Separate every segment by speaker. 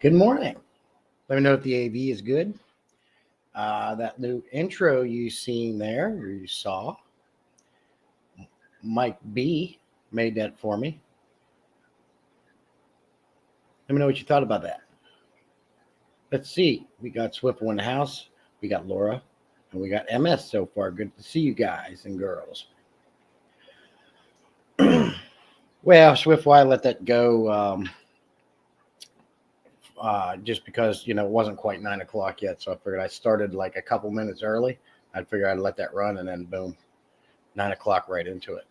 Speaker 1: Good morning. Let me know if the AV is good. That new intro you seen there, or you saw, Mike B made that for me. Let me know what you thought about that. Let's see. We got Swift in the house. We got Laura, and we got MS so far. Good to see you guys and girls. Well, Swift, why let that go? Just because it wasn't quite 9 o'clock yet, so I figured I started like a couple minutes early. I figured I'd let that run, and then boom, 9 o'clock right into it.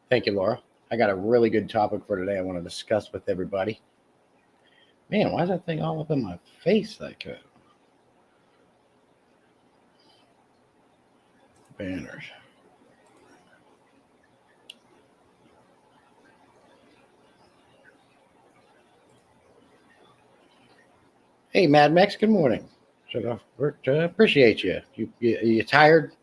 Speaker 1: Thank you, Laura. I got a really good topic for today I want to discuss with everybody. Man, why is that thing all up in my face like that? Banners. Hey, Mad Max, good morning. Appreciate you. You tired?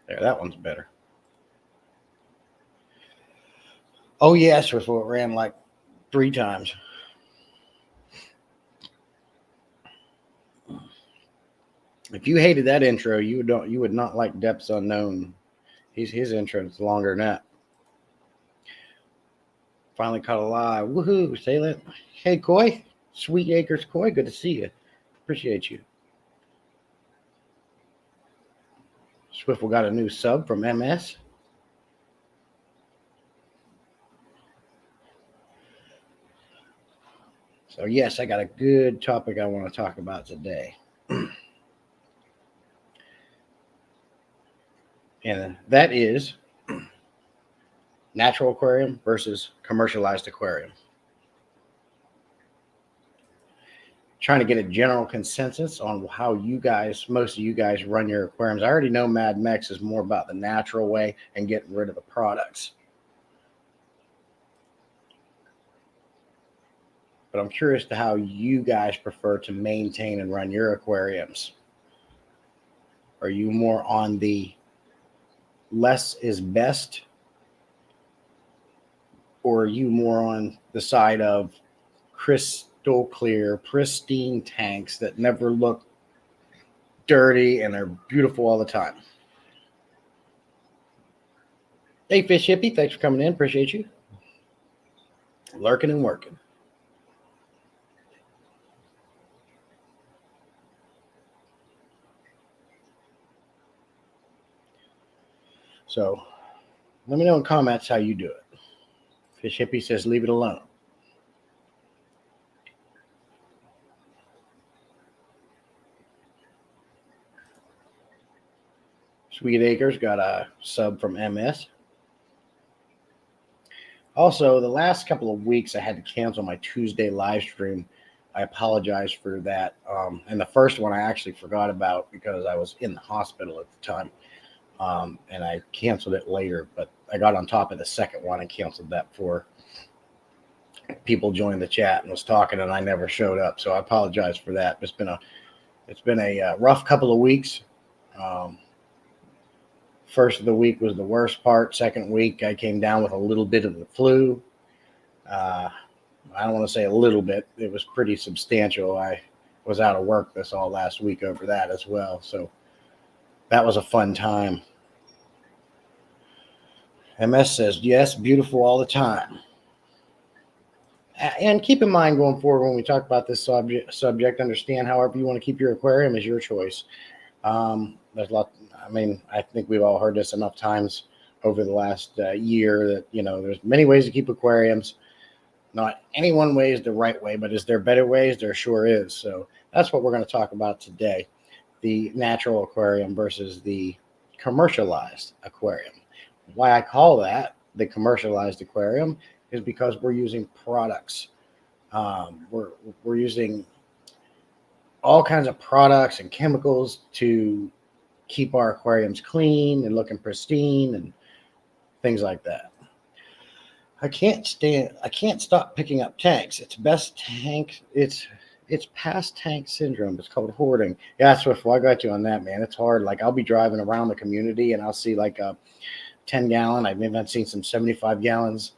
Speaker 1: There, that one's better. Oh, yes, before it ran like 3 times. If you hated that intro, you would not like Depths Unknown. His intro is longer than that. Finally caught a live. Woohoo! Say that. Hey, Coy. Sweet Acres Coy. Good to see you. Appreciate you. Swiffle got a new sub from MS. So, yes, I got a good topic I want to talk about today. And that is natural aquarium versus commercialized aquarium. Trying to get a general consensus on how most of you guys run your aquariums. I already know Mad Mex is more about the natural way and getting rid of the products. But I'm curious to how you guys prefer to maintain and run your aquariums. Are you more on the less is best? Or are you more on the side of crystal clear, pristine tanks that never look dirty and are beautiful all the time? Hey, Fish Hippie, thanks for coming in. Appreciate you. Lurking and working. So let me know in comments how you do it. Fish Hippie says leave it alone. Sweet Acres got a sub from MS. Also, the last couple of weeks I had to cancel my Tuesday live stream. I apologize for that. And the first one I actually forgot about because I was in the hospital at the time. And I canceled it later, but I got on top of the second one and canceled that before people joined the chat and was talking, and I never showed up. So I apologize for that. It's been a rough couple of weeks. First of the week was the worst part. Second week, I came down with a little bit of the flu. I don't want to say a little bit. It was pretty substantial. I was out of work this all last week over that as well. So that was a fun time. MS says, yes, beautiful all the time. And keep in mind going forward when we talk about this subject, understand however you want to keep your aquarium is your choice. There's a lot. I mean, I think we've all heard this enough times over the last year that, there's many ways to keep aquariums. Not any one way is the right way, but is there better ways? There sure is. So that's what we're going to talk about today. The natural aquarium versus the commercialized aquarium. Why I call that the commercialized aquarium is because we're using products. We're using all kinds of products and chemicals to keep our aquariums clean and looking pristine and things like that. I can't stop picking up tanks. It's past tank syndrome. It's called hoarding. Yeah, Swift. Well, I got you on that, man. It's hard. Like I'll be driving around the community and I'll see like a 10-gallon. I've even seen some 75 gallons.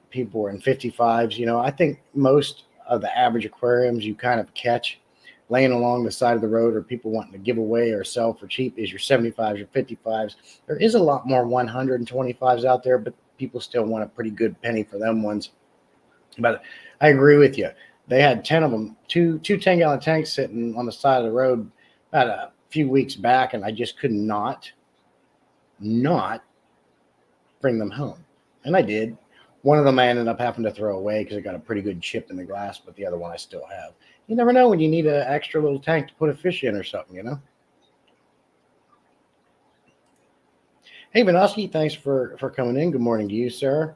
Speaker 1: People are in 55s. I think most of the average aquariums you kind of catch laying along the side of the road or people wanting to give away or sell for cheap is your 75s, your 55s. There is a lot more 125s out there, but people still want a pretty good penny for them ones. But I agree with you. They had 10 of them, two 10-gallon tanks sitting on the side of the road about a few weeks back, and I just could not bring them home. And I did. One of them I ended up having to throw away because it got a pretty good chip in the glass, but the other one I still have. You never know when you need an extra little tank to put a fish in or something. Hey, Vanoski, thanks for coming in. Good morning to you, sir.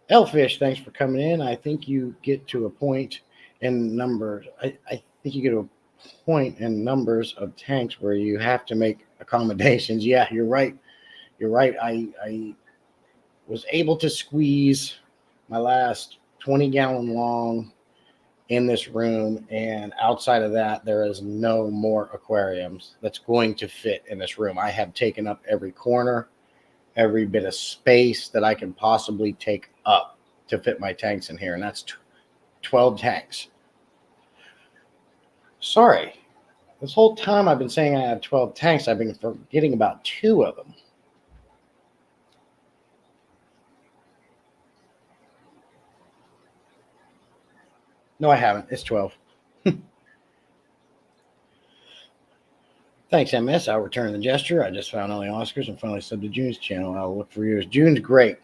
Speaker 1: Elfish, thanks for coming in. I think you get to a point in numbers. I think you get to a point in numbers of tanks where you have to make accommodations. Yeah, you're right. You're right. I was able to squeeze my last 20-gallon long in this room, and outside of that, there is no more aquariums that's going to fit in this room. I have taken up every corner, every bit of space that I can possibly take up to fit my tanks in here, and that's 12 tanks. Sorry, this whole time I've been saying I have 12 tanks, I've been forgetting about 2 of them. No, I haven't. It's 12. Thanks, MS. I'll return the gesture. I just found all the Oscars and finally subbed to June's channel. I'll look for yours. June's great.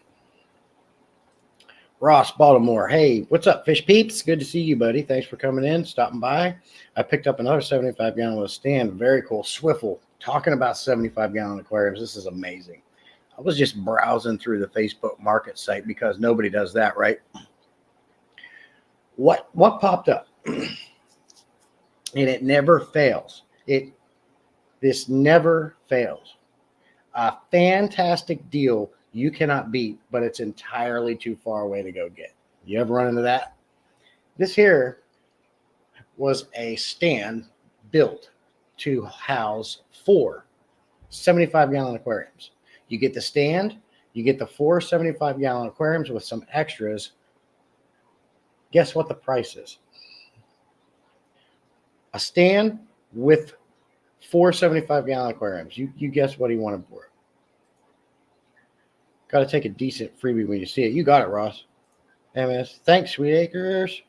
Speaker 1: Ross, Baltimore. Hey, what's up, fish peeps? Good to see you, buddy. Thanks for coming in, stopping by. I picked up another 75-gallon with a stand. Very cool. Swiffle. Talking about 75-gallon aquariums. This is amazing. I was just browsing through the Facebook market site because nobody does that, right? What popped up? And it never fails. This never fails. A fantastic deal you cannot beat, but it's entirely too far away to go get. You ever run into that? This here was a stand built to house 4 75-gallon aquariums. You get the stand, you get the 4 75-gallon aquariums with some extras. Guess what the price is? A stand with 4 75-gallon aquariums. You guess what he wanted for it. Got to take a decent freebie when you see it. You got it, Ross. MS. Thanks, Sweet Acres.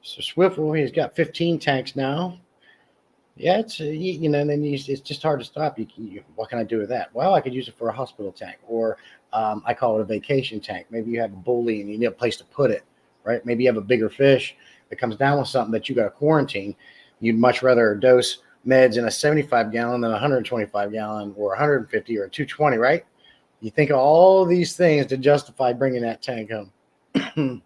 Speaker 1: So Swiffle, he's got 15 tanks now. Yeah, it's then it's just hard to stop. What can I do with that? Well, I could use it for a hospital tank, or I call it a vacation tank. Maybe you have a bully and you need a place to put it, right? Maybe you have a bigger fish that comes down with something that you got to quarantine. You'd much rather dose meds in a 75-gallon than a 125-gallon or 150 or a 220, right? You think of all of these things to justify bringing that tank home.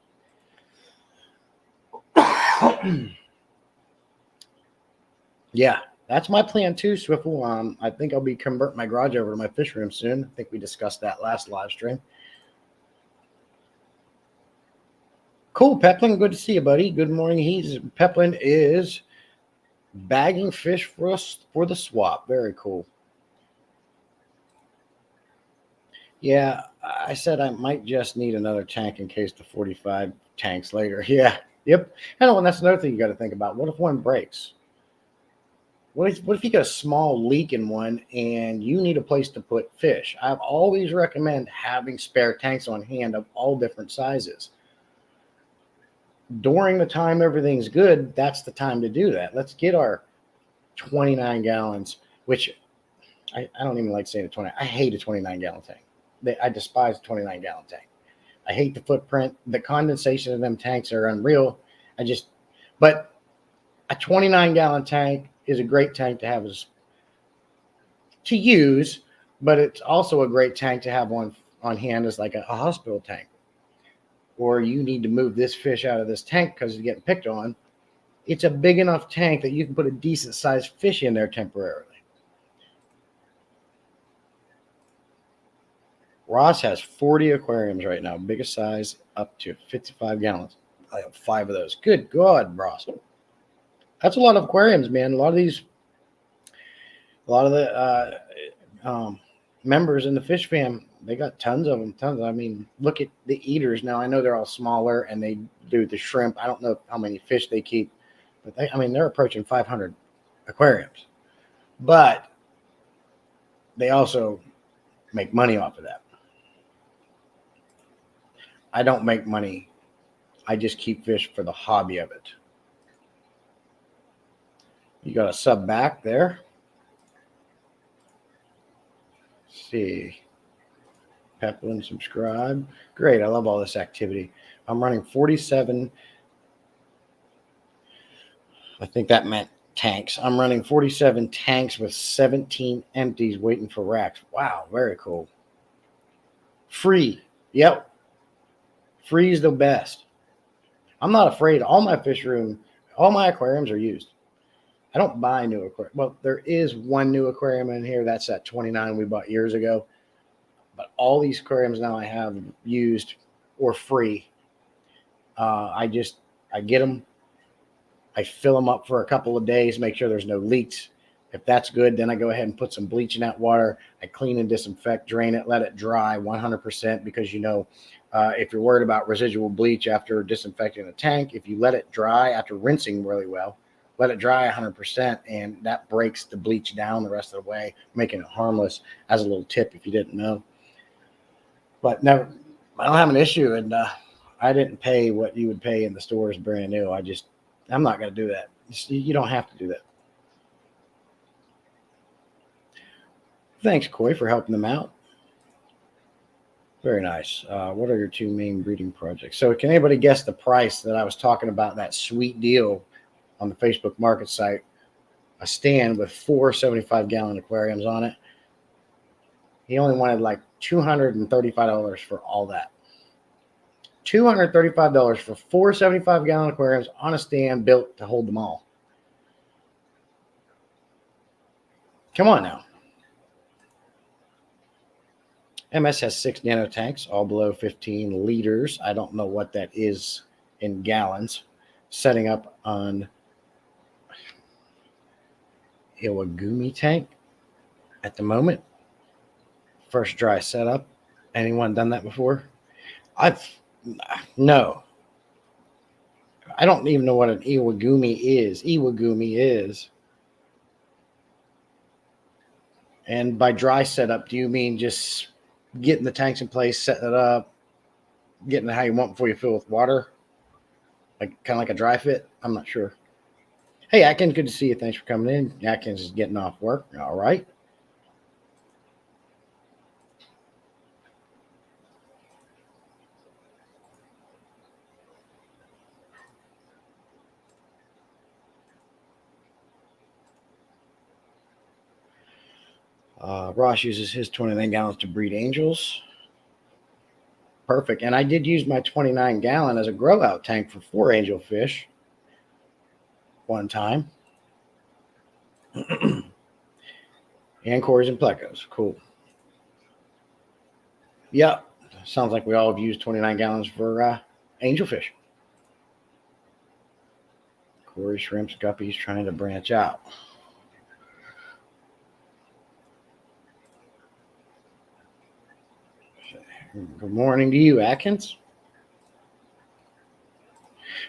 Speaker 1: Yeah, that's my plan too, Swiffle. I think I'll be converting my garage over to my fish room soon. I think we discussed that last live stream. Cool, Peplin. Good to see you, buddy. Good morning. Peplin is bagging fish for us for the swap. Very cool. Yeah, I said I might just need another tank in case the 45 tanks later. Yeah, yep. And that's another thing you got to think about. What if one breaks? What if you got a small leak in one and you need a place to put fish? I've always recommend having spare tanks on hand of all different sizes. During the time everything's good, that's the time to do that. Let's get our 29 gallons, which I don't even like saying a 20. I hate a 29-gallon tank. I despise a 29-gallon tank. I hate the footprint. The condensation of them tanks are unreal. But a 29-gallon tank is a great tank to have to use, but it's also a great tank to have on hand as like a hospital tank. Or you need to move this fish out of this tank because it's getting picked on. It's a big enough tank that you can put a decent sized fish in there temporarily. Ross has 40 aquariums right now, biggest size up to 55 gallons. I have 5 of those. Good God, Ross. That's a lot of aquariums, man. A lot of the members in the fish fam, they got tons of them. Tons. I mean, look at the eaters now. I know they're all smaller and they do the shrimp. I don't know how many fish they keep, but they're approaching 500 aquariums. But they also make money off of that. I don't make money. I just keep fish for the hobby of it. You got a sub back there. Let's see. Peplin, subscribe. Great. I love all this activity. I'm running 47. I think that meant tanks. I'm running 47 tanks with 17 empties waiting for racks. Wow. Very cool. Free. Yep. Free is the best. I'm not afraid. All my aquariums are used. I don't buy new aquarium. Well, there is one new aquarium in here. That's that 29 we bought years ago. But all these aquariums now I have used or free. I get them. I fill them up for a couple of days, make sure there's no leaks. If that's good, then I go ahead and put some bleach in that water. I clean and disinfect, drain it, let it dry 100% because, if you're worried about residual bleach after disinfecting a tank, if you let it dry after rinsing really well, let it dry 100%, and that breaks the bleach down the rest of the way, making it harmless, as a little tip if you didn't know. But never, I don't have an issue, and I didn't pay what you would pay in the stores brand new. I'm not going to do that. You don't have to do that. Thanks, Coy, for helping them out. Very nice. What are your 2 main breeding projects? So can anybody guess the price that I was talking about, that sweet deal on the Facebook market site? A stand with 4 75-gallon aquariums on it. He only wanted like $235 for all that. $235 for 4 75-gallon aquariums on a stand built to hold them all. Come on now. MS has 6 nano tanks, all below 15 liters. I don't know what that is in gallons. Setting up on Iwagumi tank at the moment. First dry setup. Anyone done that before? No. I don't even know what an Iwagumi is. And by dry setup, do you mean just getting the tanks in place, setting it up, getting it how you want before you fill with water? Kind of like a dry fit? I'm not sure. Hey, Atkins, good to see you. Thanks for coming in. Atkins is getting off work. All right. Ross uses his 29 gallons to breed angels. Perfect. And I did use my 29 gallon as a grow out tank for 4 angelfish one time. And Cories and plecos. Cool. Yep. Sounds like we all have used 29 gallons for angelfish. Cory, shrimps, guppies trying to branch out. Good morning to you, Atkins.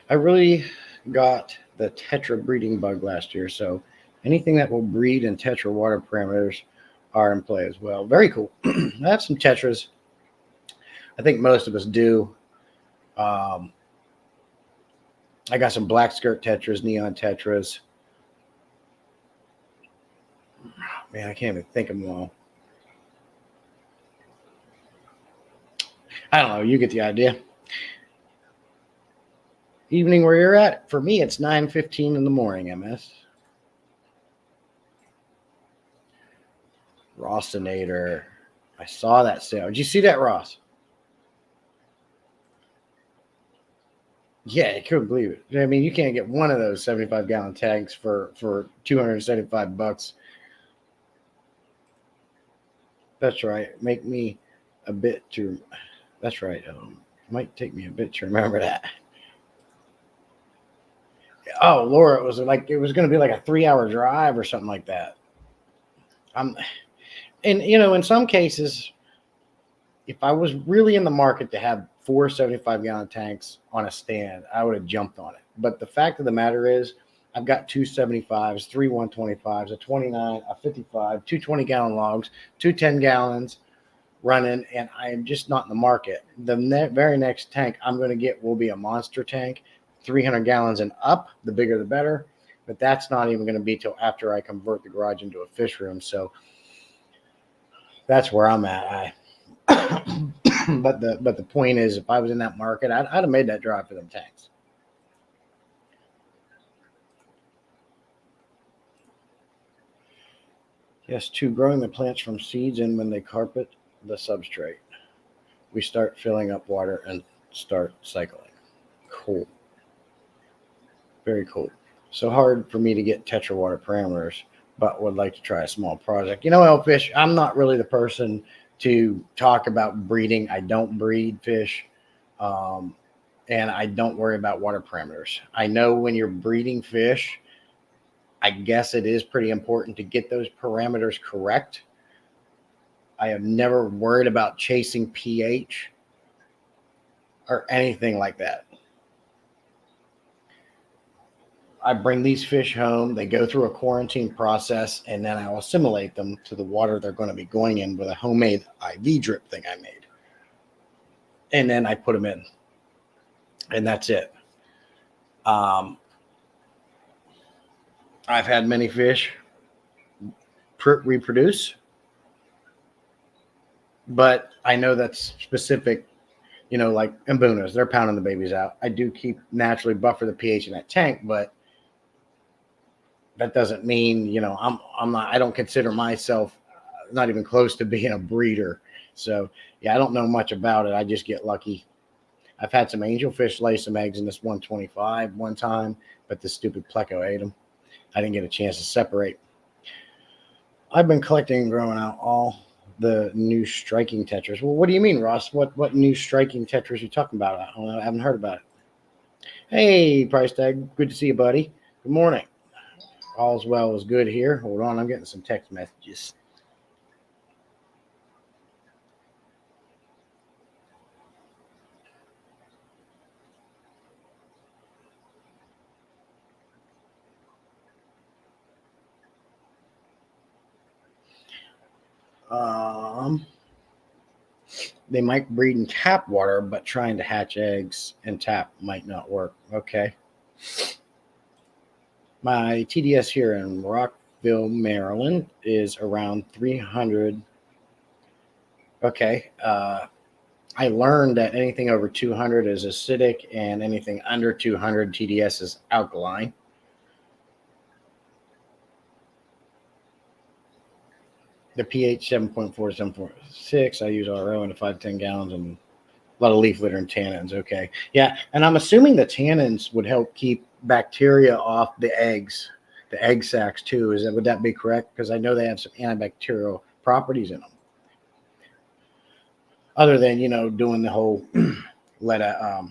Speaker 1: I really got the tetra breeding bug last year, so anything that will breed in tetra water parameters are in play as well. Very cool. I have some tetras. I think most of us do. I got some black skirt tetras, neon tetras. Man, I can't even think of them all. I don't know. You get the idea. Evening where you're at? For me, it's 9:15 in the morning, MS. Rossinator. I saw that sale. Did you see that, Ross? Yeah, I couldn't believe it. I mean, you can't get one of those 75-gallon tanks for $275. That's right. Make me a bit to. That's right. Might take me a bit to remember that. Oh, Laura, it was going to be like a 3-hour drive or something like that. And in some cases, if I was really in the market to have 4 75-gallon tanks on a stand, I would have jumped on it. But the fact of the matter is, I've got 2 75s, 3 125s, a 29, a 55, 2 20-gallon logs, 2 10-gallons running, and I'm just not in the market. The very next tank I'm going to get will be a monster tank, 300 gallons and up. The bigger the better. But that's not even going to be till after I convert the garage into a fish room. So that's where I'm at. But the point is, if I was in that market, I'd have made that drive for them tanks. Yes, 2, growing the plants from seeds, and when they carpet the substrate, we start filling up water and start cycling. Cool. Very cool. So hard for me to get Tetra water parameters, but would like to try a small project. Elfish, I'm not really the person to talk about breeding. I don't breed fish, and I don't worry about water parameters. I know when you're breeding fish, I guess it is pretty important to get those parameters correct. I have never worried about chasing pH or anything like that. I bring these fish home, they go through a quarantine process, and then I'll assimilate them to the water they're going to be going in with a homemade IV drip thing I made. And then I put them in. And that's it. I've had many fish reproduce, but I know that's specific, like Mbunas, they're pounding the babies out. I do keep naturally buffer the pH in that tank, but that doesn't mean, I don't consider myself not even close to being a breeder. So yeah, I don't know much about it. I just get lucky. I've had some angelfish lay some eggs in this 125 one time, but the stupid pleco ate them. I didn't get a chance to separate. I've been collecting and growing out all the new striking tetras. Well, what do you mean, Ross? What new striking tetras are you talking about? I haven't heard about it. Hey, Price Tag. Good to see you, buddy. Good morning. All's well is good here. Hold on, I'm getting some text messages. They might breed in tap water, but trying to hatch eggs in tap might not work. Okay. My TDS here in Rockville, Maryland is around 300. Okay. I learned that anything over 200 is acidic and anything under 200 TDS is alkaline. The pH 7.4 to 7.6. I use RO into 5 to 10 gallons and a lot of leaf litter and tannins. Okay. Yeah. And I'm assuming the tannins would help keep bacteria off the eggs, the egg sacs too. Would that be correct? Because I know they have some antibacterial properties in them. Other than, doing the whole let a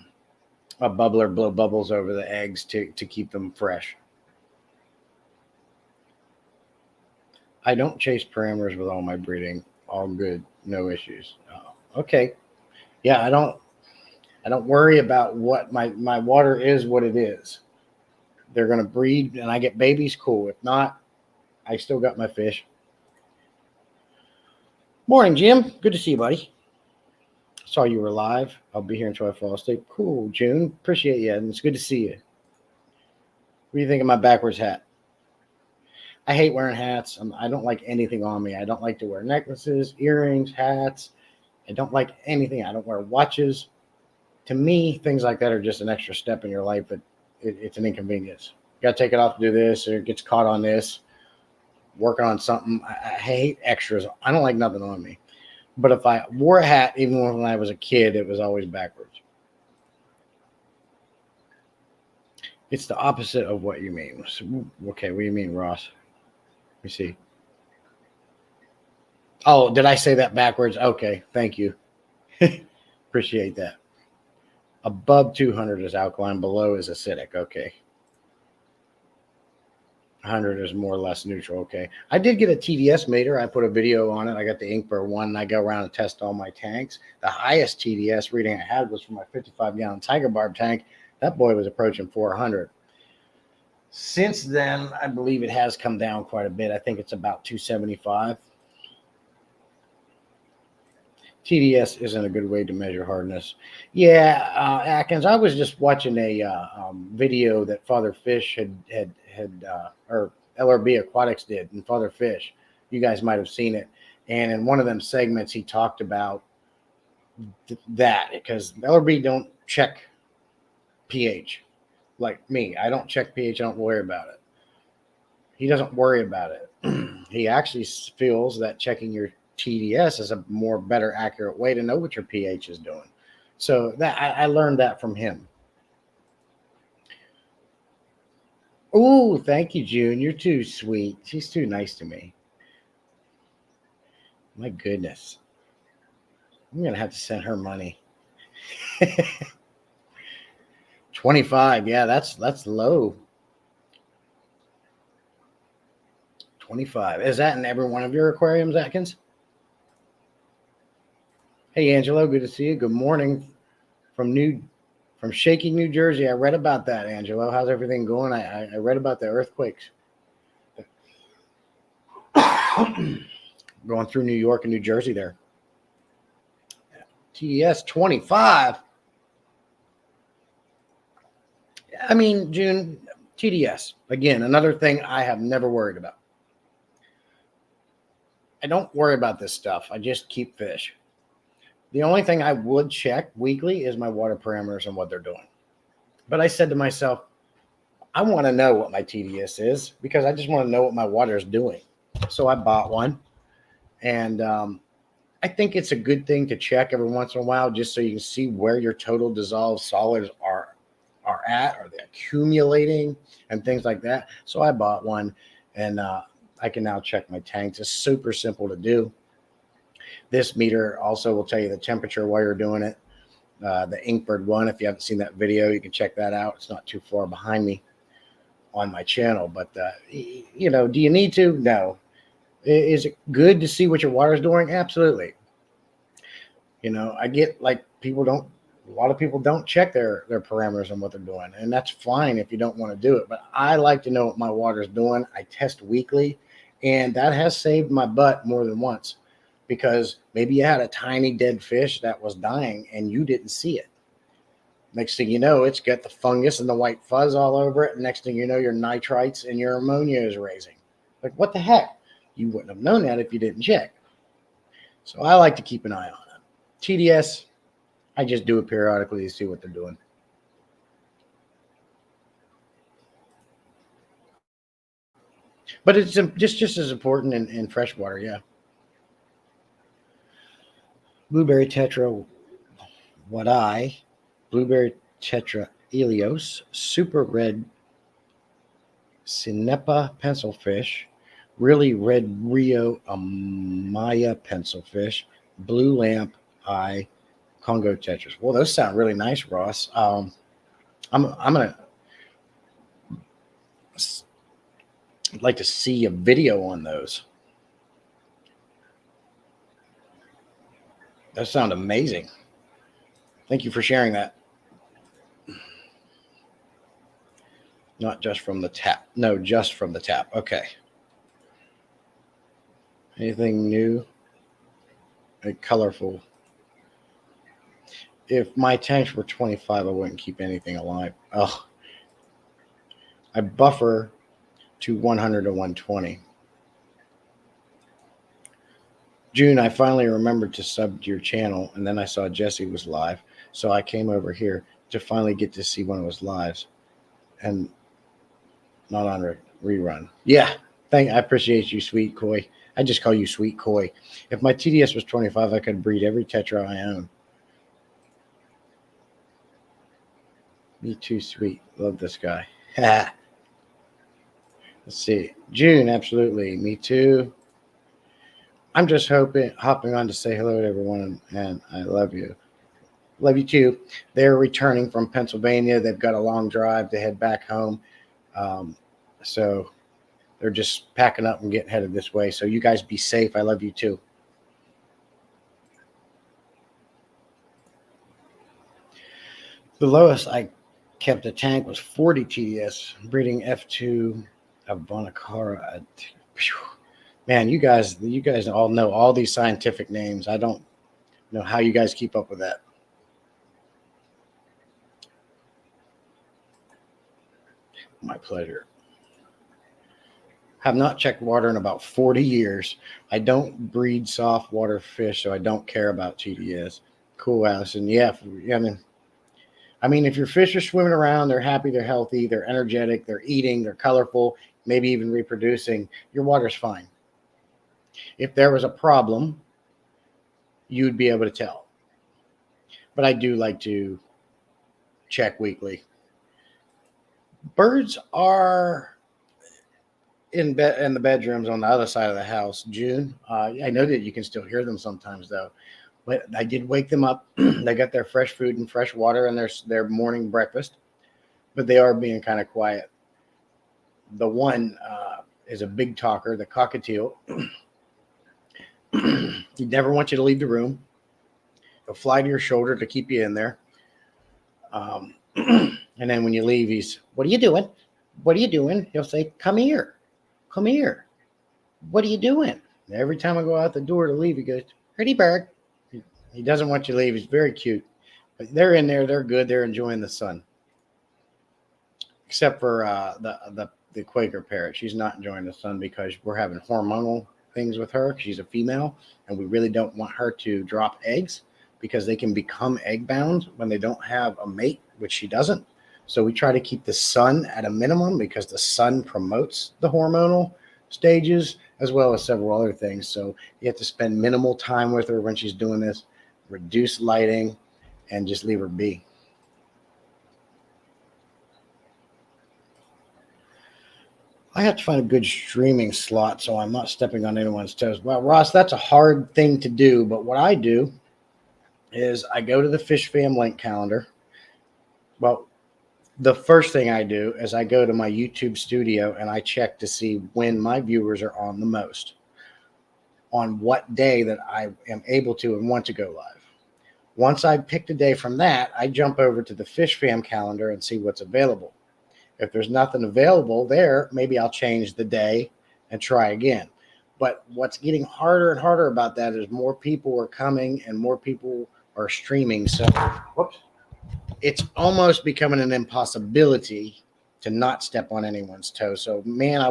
Speaker 1: bubbler blow bubbles over the eggs to keep them fresh. I don't chase parameters with all my breeding. All good, no issues. Okay. Yeah, I don't worry about what my water is what it is. They're going to breed and I get babies, cool. If not, I still got my fish. Morning, Jim. Good to see you, buddy. Saw you were live. I'll be here until I fall asleep. Cool, June. Appreciate you. And it's good to see you. What do you think of my backwards hat? I hate wearing hats. I don't like anything on me. I don't like to wear necklaces, earrings, hats. I don't like anything. I don't wear watches. To me, things like that are just an extra step in your life, but it's an inconvenience. You got to take it off to do this, or it gets caught on this, working on something. I hate extras. I don't like nothing on me. But if I wore a hat, even when I was a kid, it was always backwards. It's the opposite of what you mean. Okay, what do you mean, Ross? Let me see. Oh, did I say that backwards? Okay, thank you. Appreciate that. Above 200 is alkaline, below is acidic. Okay. 100 is more or less neutral. Okay. I did get a TDS meter. I put a video on it. I got the Inkbird one, and I go around and test all my tanks. The highest TDS reading I had was for my 55-gallon Tiger Barb tank. That boy was approaching 400. Since then, I believe it has come down quite a bit. I think it's about 275. TDS isn't a good way to measure hardness. Yeah, Atkins, I was just watching a video that Father Fish or LRB Aquatics did, and Father Fish, you guys might have seen it. And in one of them segments, he talked about that, because LRB don't check pH like me. I don't check pH. I don't worry about it. He doesn't worry about it. He actually feels that checking your TDS is a more better accurate way to know what your pH is doing. So that I learned that from him. Oh, thank you, June. You're too sweet. She's too nice to me. My goodness. I'm going to have to send her money. 25. Yeah, that's low. 25. Is that in every one of your aquariums, Atkins? Hey, Angelo, good to see you. Good morning from Shaking, New Jersey. I read about that, Angelo. How's everything going? I read about the earthquakes going through New York and New Jersey there. TDS 25. I mean, June, TDS. Again, another thing I have never worried about. I don't worry about this stuff. I just keep fish. The only thing I would check weekly is my water parameters and what they're doing. But I said to myself, I want to know what my TDS is, because I just want to know what my water is doing. So I bought one. And I think it's a good thing to check every once in a while, just so you can see where your total dissolved solids are at. Are they accumulating and things like that? So I bought one, and I can now check my tanks. It's super simple to do. This meter also will tell you the temperature while you're doing it. The Inkbird one, if you haven't seen that video, you can check that out. It's not too far behind me on my channel. But, do you need to? No. Is it good to see what your water is doing? Absolutely. I get like a lot of people don't check their parameters and what they're doing. And that's fine if you don't want to do it. But I like to know what my water is doing. I test weekly, and that has saved my butt more than once. Because maybe you had a tiny dead fish that was dying and you didn't see it. Next thing you know, it's got the fungus and the white fuzz all over it. And next thing you know, your nitrites and your ammonia is raising. Like, what the heck? You wouldn't have known that if you didn't check. So I like to keep an eye on it. TDS, I just do it periodically to see what they're doing. But it's just as important in freshwater, yeah. Blueberry Tetra Blueberry Tetra Elios, Super Red Sinepa Pencilfish, Really Red Rio Amaya Pencilfish, Blue Lamp Eye Congo Tetras. Well, those sound really nice, Ross. I'm gonna like to see a video on those. Those sound amazing. Thank you for sharing that. Not just from the tap. No, just from the tap. Okay. Anything new and colorful? If my tanks were 25, I wouldn't keep anything alive. Oh, I buffer to 100 to 120. June, I finally remembered to sub to your channel, and then I saw Jesse was live, so I came over here to finally get to see one of his lives, and not on a rerun. Yeah, I appreciate you, Sweet Koi. I just call you Sweet Koi. If my TDS was 25, I could breed every Tetra I own. Me too, Sweet. Love this guy. Let's see. June, absolutely. Me too. I'm just hopping on to say hello to everyone, and I love you. Love you too. They're returning from Pennsylvania. They've got a long drive to head back home. Um, so they're just packing up and getting headed this way. So you guys be safe. I love you too. The lowest I kept a tank was 40 TDS, breeding F2 of Bonacara. Man, you guys all know all these scientific names. I don't know how you guys keep up with that. My pleasure. Have not checked water in about 40 years. I don't breed soft water fish, so I don't care about TDS. Cool, Allison. Yeah, I mean, if your fish are swimming around, they're happy, they're healthy, they're energetic, they're eating, they're colorful, maybe even reproducing, your water's fine. If there was a problem, you'd be able to tell. But I do like to check weekly. Birds are in the bedrooms on the other side of the house. June, I know that you can still hear them sometimes though. But I did wake them up. They got their fresh food and fresh water and their morning breakfast. But they are being kind of quiet. The one is a big talker, the cockatiel. He never wants you to leave the room. He'll fly to your shoulder to keep you in there. And then when you leave, he's, "What are you doing? What are you doing?" He'll say, "Come here. Come here. What are you doing?" And every time I go out the door to leave, he goes, "Pretty bird." He doesn't want you to leave. He's very cute. But they're in there. They're good. They're enjoying the sun. Except for the Quaker parrot. She's not enjoying the sun because we're having hormonal things with her. She's a female, and we really don't want her to drop eggs because they can become egg bound when they don't have a mate, which she doesn't. So we try to keep the sun at a minimum because the sun promotes the hormonal stages as well as several other things. So you have to spend minimal time with her when she's doing this, reduce lighting, and just leave her be. I have to find a good streaming slot so I'm not stepping on anyone's toes. Well, Ross, that's a hard thing to do, but what I do is I go to the Fish Fam link calendar. Well, the first thing I do is I go to my YouTube studio and I check to see when my viewers are on the most, on what day that I am able to and want to go live. Once I pick a day from that, I jump over to the Fish Fam calendar and see what's available. If there's nothing available there, maybe I'll change the day and try again. But what's getting harder and harder about that is more people are coming and more people are streaming. So, whoops, it's almost becoming an impossibility to not step on anyone's toes. So, man,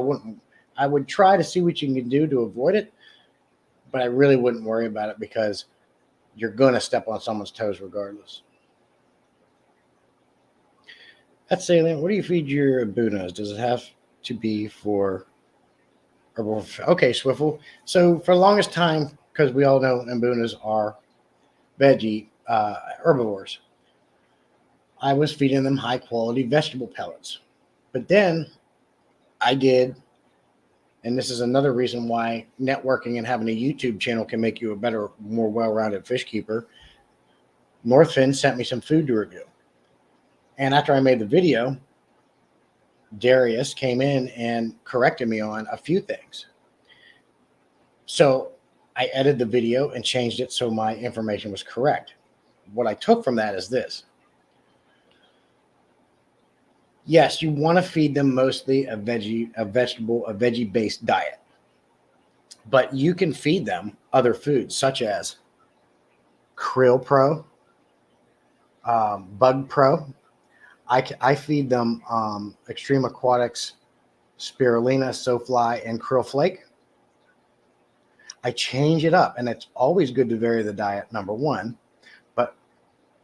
Speaker 1: I would try to see what you can do to avoid it, but I really wouldn't worry about it because you're going to step on someone's toes regardless. That's salient. What do you feed your Bunas? Does it have to be for herbal? Okay, Swiffle. So for the longest time, because we all know Mbunas are veggie herbivores, I was feeding them high quality vegetable pellets. But then I did, and this is another reason why networking and having a YouTube channel can make you a better, more well-rounded fish keeper. Northfin sent me some food to review. And after I made the video, Darius came in and corrected me on a few things. So I edited the video and changed it so my information was correct. What I took from that is this. Yes, you want to feed them mostly a veggie-based diet. But you can feed them other foods such as Krill Pro, Bug Pro. I feed them Extreme Aquatics, Spirulina, SoFly, and Krill Flake. I change it up, and it's always good to vary the diet, number one. But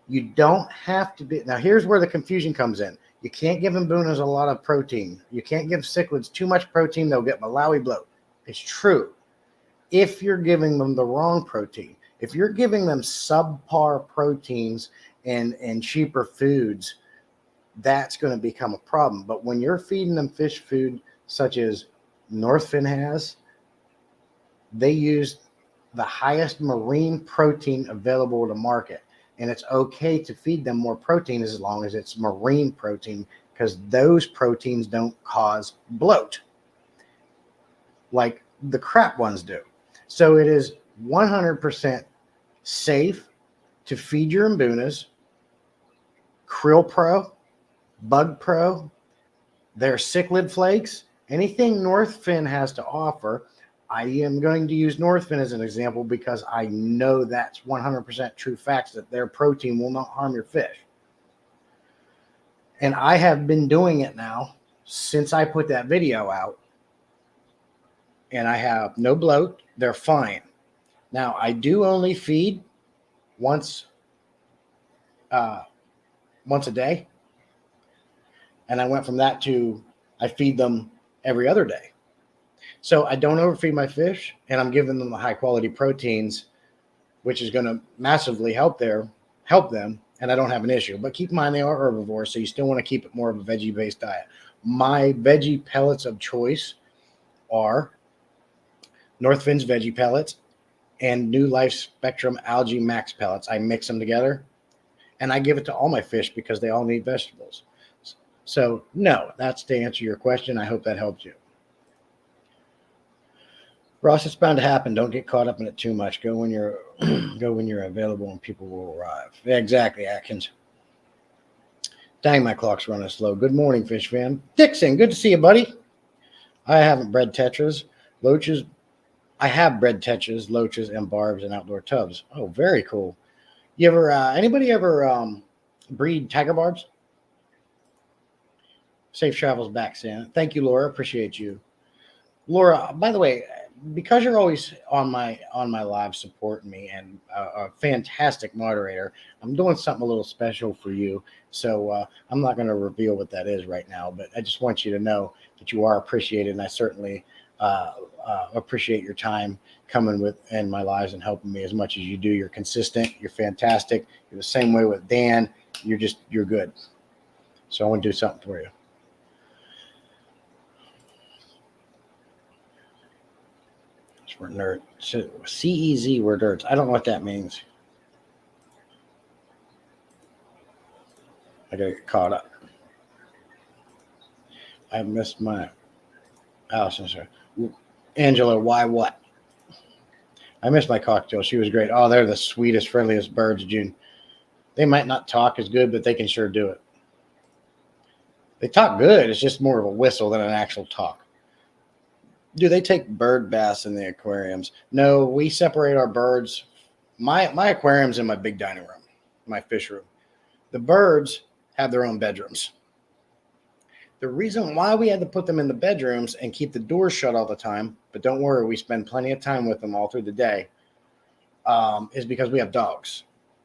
Speaker 1: you don't have to be. Now, here's where the confusion comes in. You can't give Mbunas a lot of protein. You can't give cichlids too much protein. They'll get Malawi bloat. It's true. If you're giving them the wrong protein, if you're giving them subpar proteins and cheaper foods, that's going to become a problem. But when you're feeding them fish food such as Northfin has, they use the highest marine protein available to market. And it's okay to feed them more protein as long as it's marine protein, because those proteins don't cause bloat like the crap ones do. So it is 100% safe to feed your Mbunas Krill Pro, Bug Pro, their cichlid flakes, anything Northfin has to offer. I am going to use Northfin as an example because I know that's 100% true facts that their protein will not harm your fish. And I have been doing it now since I put that video out, and I have no bloat. They're fine. Now, I do only feed once a day, and I went from that to I feed them every other day. So I don't overfeed my fish, and I'm giving them the high quality proteins, which is going to massively help them, and I don't have an issue. But keep in mind they are herbivores, so you still want to keep it more of a veggie based diet. My veggie pellets of choice are Northfin's veggie pellets and New Life Spectrum Algae Max pellets. I mix them together, and I give it to all my fish because they all need vegetables. So no, that's to answer your question. I hope that helped you. Ross, it's bound to happen. Don't get caught up in it too much. Go when you're available and people will arrive. Yeah, exactly, Atkins. Dang, my clock's running slow. Good morning, fish fan. Dixon, good to see you, buddy. I haven't bred tetras, loaches. I have bred tetras, loaches, and barbs in outdoor tubs. Oh, very cool. You ever, anybody ever breed tiger barbs? Safe travels back, Santa. Thank you, Laura. Appreciate you. Laura, by the way, because you're always on my live supporting me and a fantastic moderator, I'm doing something a little special for you. So I'm not going to reveal what that is right now, but I just want you to know that you are appreciated, and I certainly appreciate your time coming in my lives and helping me as much as you do. You're consistent. You're fantastic. You're the same way with Dan. You're good. So I want to do something for you. We're nerds. CEZ, we're nerds. I don't know what that means. I gotta get caught up. I missed my Allison. Sorry. Angela, why what? I missed my cocktail. She was great. Oh, they're the sweetest, friendliest birds, June. They might not talk as good, but they can sure do it. They talk good. It's just more of a whistle than an actual talk. Do they take bird baths in the aquariums? No, we separate our birds. My aquarium's in my big dining room, my fish room. The birds have their own bedrooms. The reason why we had to put them in the bedrooms and keep the doors shut all the time, but don't worry, we spend plenty of time with them all through the day, is because we have dogs.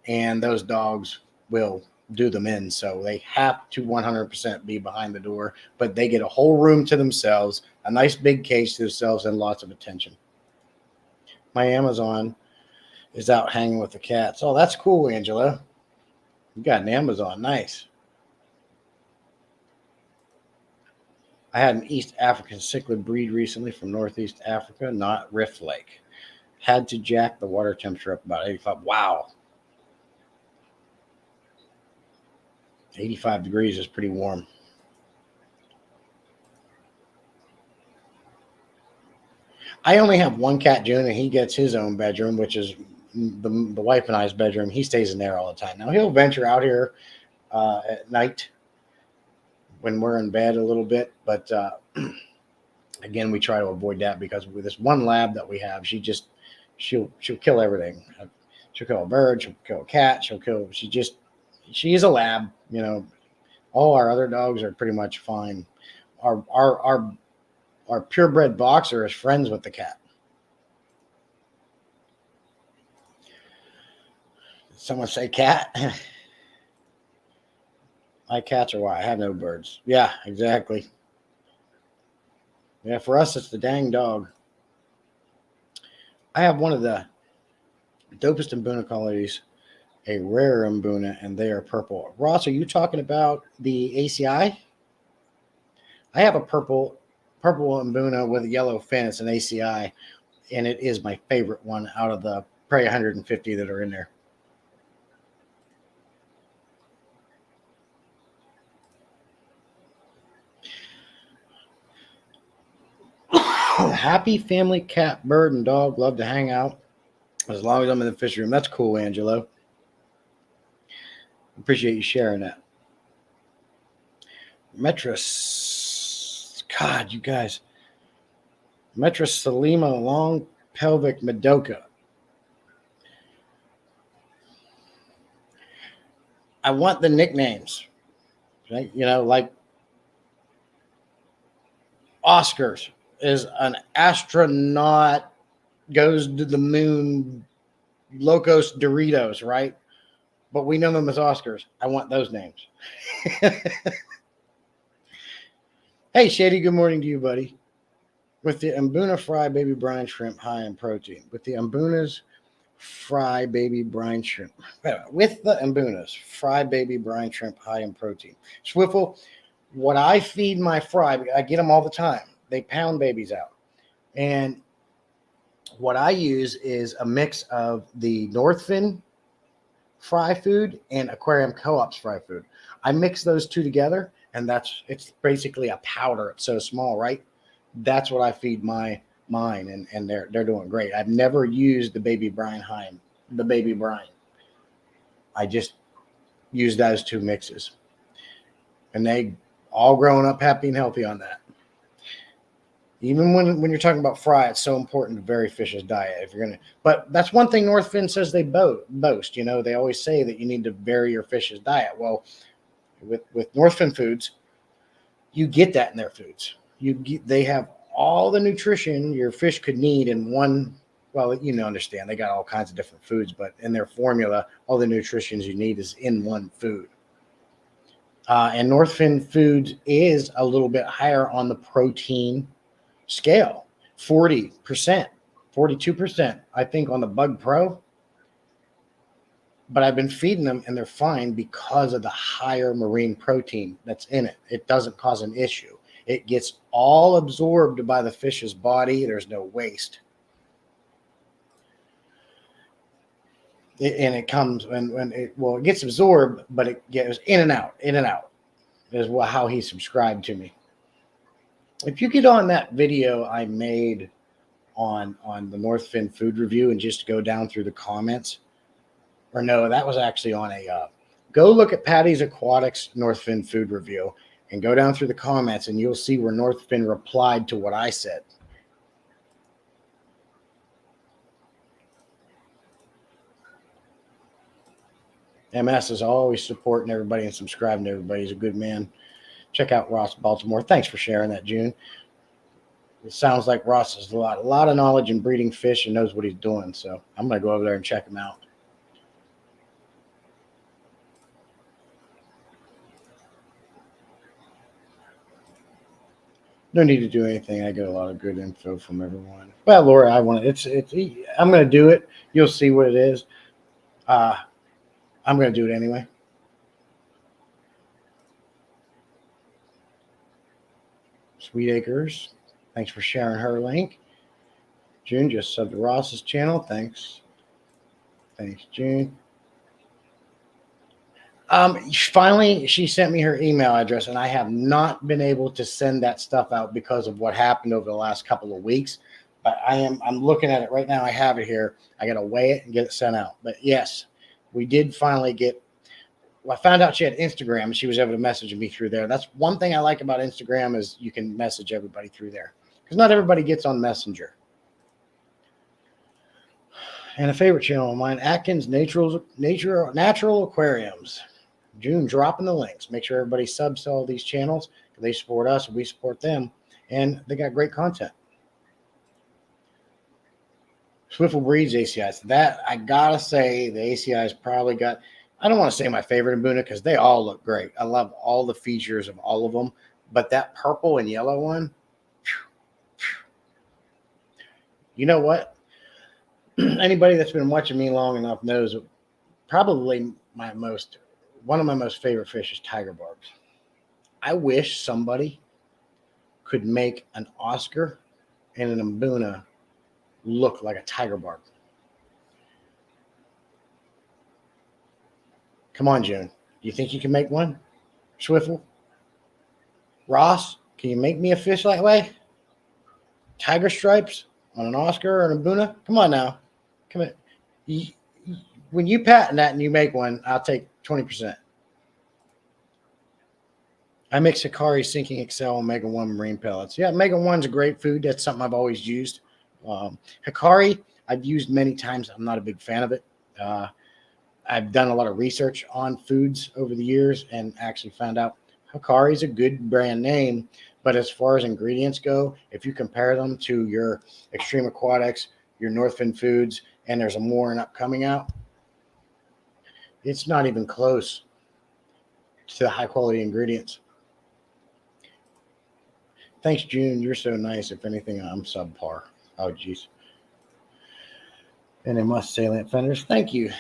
Speaker 1: And those dogs will do them in. So they have to 100% be behind the door, but they get a whole room to themselves, a nice big cage to themselves, and lots of attention. My Amazon is out hanging with the cats. Oh, that's cool, Angela. You got an Amazon. Nice. I had an East African cichlid breed recently from Northeast Africa, not Rift Lake. Had to jack the water temperature up about 85. Wow. 85 degrees is pretty warm. I only have one cat, June, and he gets his own bedroom, which is the wife and I's bedroom. He stays in there all the time. Now, he'll venture out here at night when we're in bed a little bit, but again, we try to avoid that because with this one lab that we have, she'll kill everything. She'll kill a bird, she'll kill a cat, she is a lab, you know. All our other dogs are pretty much fine. Our purebred boxer is friends with the cat. Did someone say cat? My cats are why I have no birds. Yeah, exactly. Yeah, for us, it's the dang dog. I have one of the dopest Mbuna qualities, a rare Mbuna, and they are purple. Ross, are you talking about the ACI? I have a purple Mbuna with a yellow fin. It's an ACI. and it is my favorite one out of the probably 150 that are in there. Happy family, cat, bird, and dog. Love to hang out as long as I'm in the fish room. That's cool, Angelo. Appreciate you sharing that. Metris. God, you guys. Metris Salima Long Pelvic Madoka. I want the nicknames. Right? You know, like Oscars is an astronaut, goes to the moon, Locos Doritos, right? But we know them as Oscars. I want those names. Hey, Shady, good morning to you, buddy. With the Mbuna fry baby brine shrimp high in protein. With the Mbuna's fry baby brine shrimp. With the Mbuna's fry baby brine shrimp high in protein. Swiffle, what I feed my fry, I get them all the time. They pound babies out. And what I use is a mix of the Northfin fry food and Aquarium Co-op's fry food. I mix those two together, and it's basically a powder. It's so small, right? That's what I feed mine, and they're doing great. I've never used the baby brine. I just use those two mixes, and they all growing up happy and healthy on that. Even when you're talking about fry, it's so important to vary fish's diet. If you're gonna, but that's one thing Northfin says they boast. You know, they always say that you need to vary your fish's diet. Well, with Northfin foods, you get that in their foods. They have all the nutrition your fish could need in one. Well, understand they got all kinds of different foods, but in their formula, all the nutrition you need is in one food. And Northfin Foods is a little bit higher on the protein scale, 40%, 42%, I think, on the Bug Pro. But I've been feeding them, and they're fine because of the higher marine protein that's in it. It doesn't cause an issue. It gets all absorbed by the fish's body. There's no waste. It comes when it gets absorbed, but it goes in and out, is how he subscribed to me. If you get on that video I made on the Northfin food review and just go down through the comments, or no, that was actually on go look at Patty's Aquatics Northfin food review and go down through the comments, and you'll see where Northfin replied to what I said. MS is always supporting everybody and subscribing to everybody. He's a good man. Check out Ross Baltimore. Thanks for sharing that, June. It sounds like Ross has a lot of knowledge in breeding fish and knows what he's doing. So I'm going to go over there and check him out. No need to do anything. I get a lot of good info from everyone. Well, Laura, I'm going to do it. You'll see what it is. I'm going to do it anyway. Sweet Acres, thanks for sharing her link. June just subbed to Ross's channel. Thanks, June. Finally, she sent me her email address, and I have not been able to send that stuff out because of what happened over the last couple of weeks. But I'm looking at it right now. I have it here. I got to weigh it and get it sent out. But yes, we did finally get. Well, I found out she had Instagram, and she was able to message me through there. That's one thing I like about Instagram is you can message everybody through there because not everybody gets on Messenger. And a favorite channel of mine, Atkins Natural Aquariums. June dropping the links. Make sure everybody subs to all these channels. They support us, we support them, and they got great content. Swiffle breeds ACIs. That I gotta say, the ACIs probably got. I don't want to say my favorite Mbuna because they all look great. I love all the features of all of them, but that purple and yellow one, you know what? Anybody that's been watching me long enough knows probably one of my most favorite fish is tiger barbs. I wish somebody could make an Oscar and an Mbuna look like a tiger barb. Come on, June. Do you think you can make one? Swiffle? Ross, can you make me a fish that way? Tiger stripes on an Oscar or an Abuna? Come on now. Come on. When you patent that and you make one, I'll take 20%. I mix Hikari Sinking Excel Omega 1 marine pellets. Yeah, Omega 1's a great food. That's something I've always used. Hikari, I've used many times. I'm not a big fan of it. I've done a lot of research on foods over the years and actually found out Hikari is a good brand name. But as far as ingredients go, if you compare them to your Extreme Aquatics, your Northfin Foods, and there's a more and upcoming out, it's not even close to the high quality ingredients. Thanks, June. You're so nice. If anything, I'm subpar. Oh, geez. And they must salient fenders. Thank you.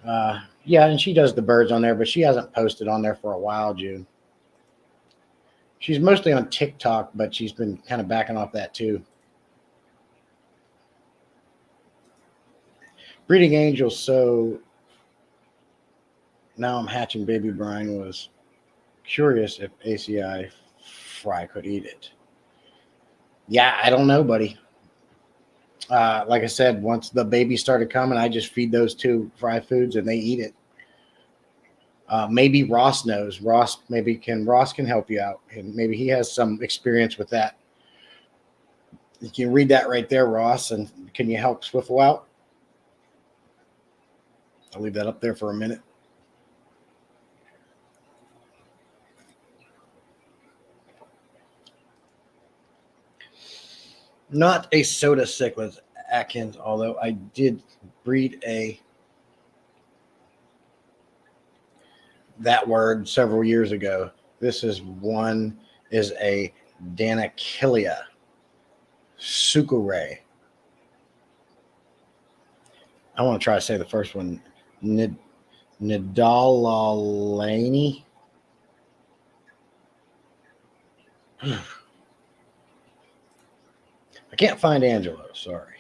Speaker 1: Yeah, and she does the birds on there, but she hasn't posted on there for a while, June. She's mostly on TikTok, but she's been kind of backing off that too. Breeding Angels. So now I'm hatching baby brine. Was curious if ACI fry could eat it. Yeah, I don't know, buddy. Like I said, once the babies started coming, I just feed those two fry foods and they eat it. Maybe Ross knows. Ross can help you out, and maybe he has some experience with that. You can read that right there, Ross, and can you help Swiffle out? I'll leave that up there for a minute. Not a soda cichlid, Atkins, although I did breed that word several years ago. This is a Danakilia Sukure. I want to try to say the first one. Nidalalani. I can't find Angelo. Sorry.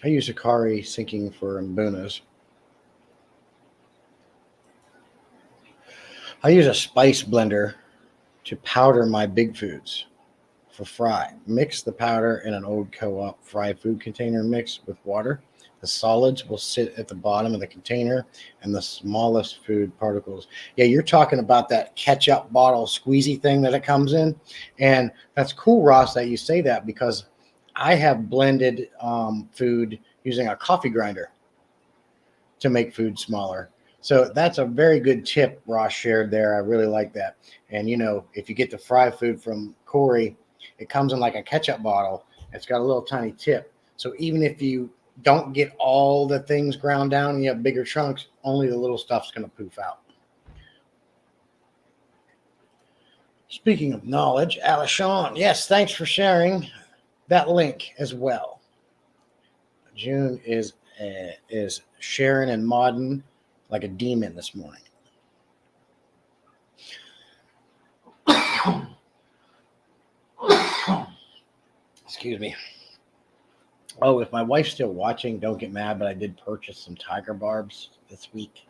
Speaker 1: I use Hikari Sinking for Mbunas. I use a spice blender to powder my big foods for fry. Mix the powder in an old co-op fry food container mix with water. The solids will sit at the bottom of the container and the smallest food particles. Yeah, you're talking about that ketchup bottle squeezy thing that it comes in. And that's cool, Ross, that you say that, because I have blended food using a coffee grinder to make food smaller. So that's a very good tip Ross shared there. I really like that. And, if you get the fry food from Corey, it comes in like a ketchup bottle. It's got a little tiny tip. So even if you don't get all the things ground down and you have bigger chunks, only the little stuff's going to poof out. Speaking of knowledge, Alishon, yes, thanks for sharing that link as well. June is sharing and modding like a demon this morning. Excuse me. Oh, if my wife's still watching, don't get mad, but I did purchase some tiger barbs this week.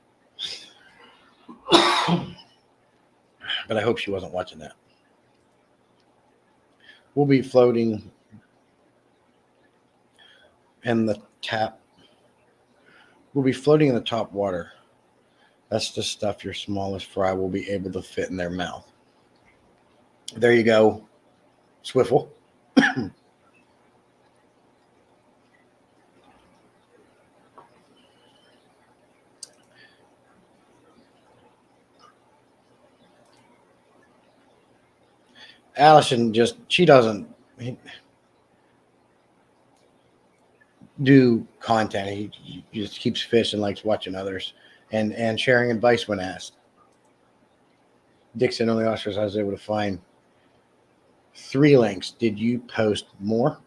Speaker 1: But I hope she wasn't watching that. We'll be floating in the tap. We'll be floating in the top water. That's the stuff your smallest fry will be able to fit in their mouth. There you go, Swiffle. Allison she doesn't do content. He just keeps fish and likes watching others and sharing advice when asked. Dixon only Oscars I was able to find 3 links. Did you post more?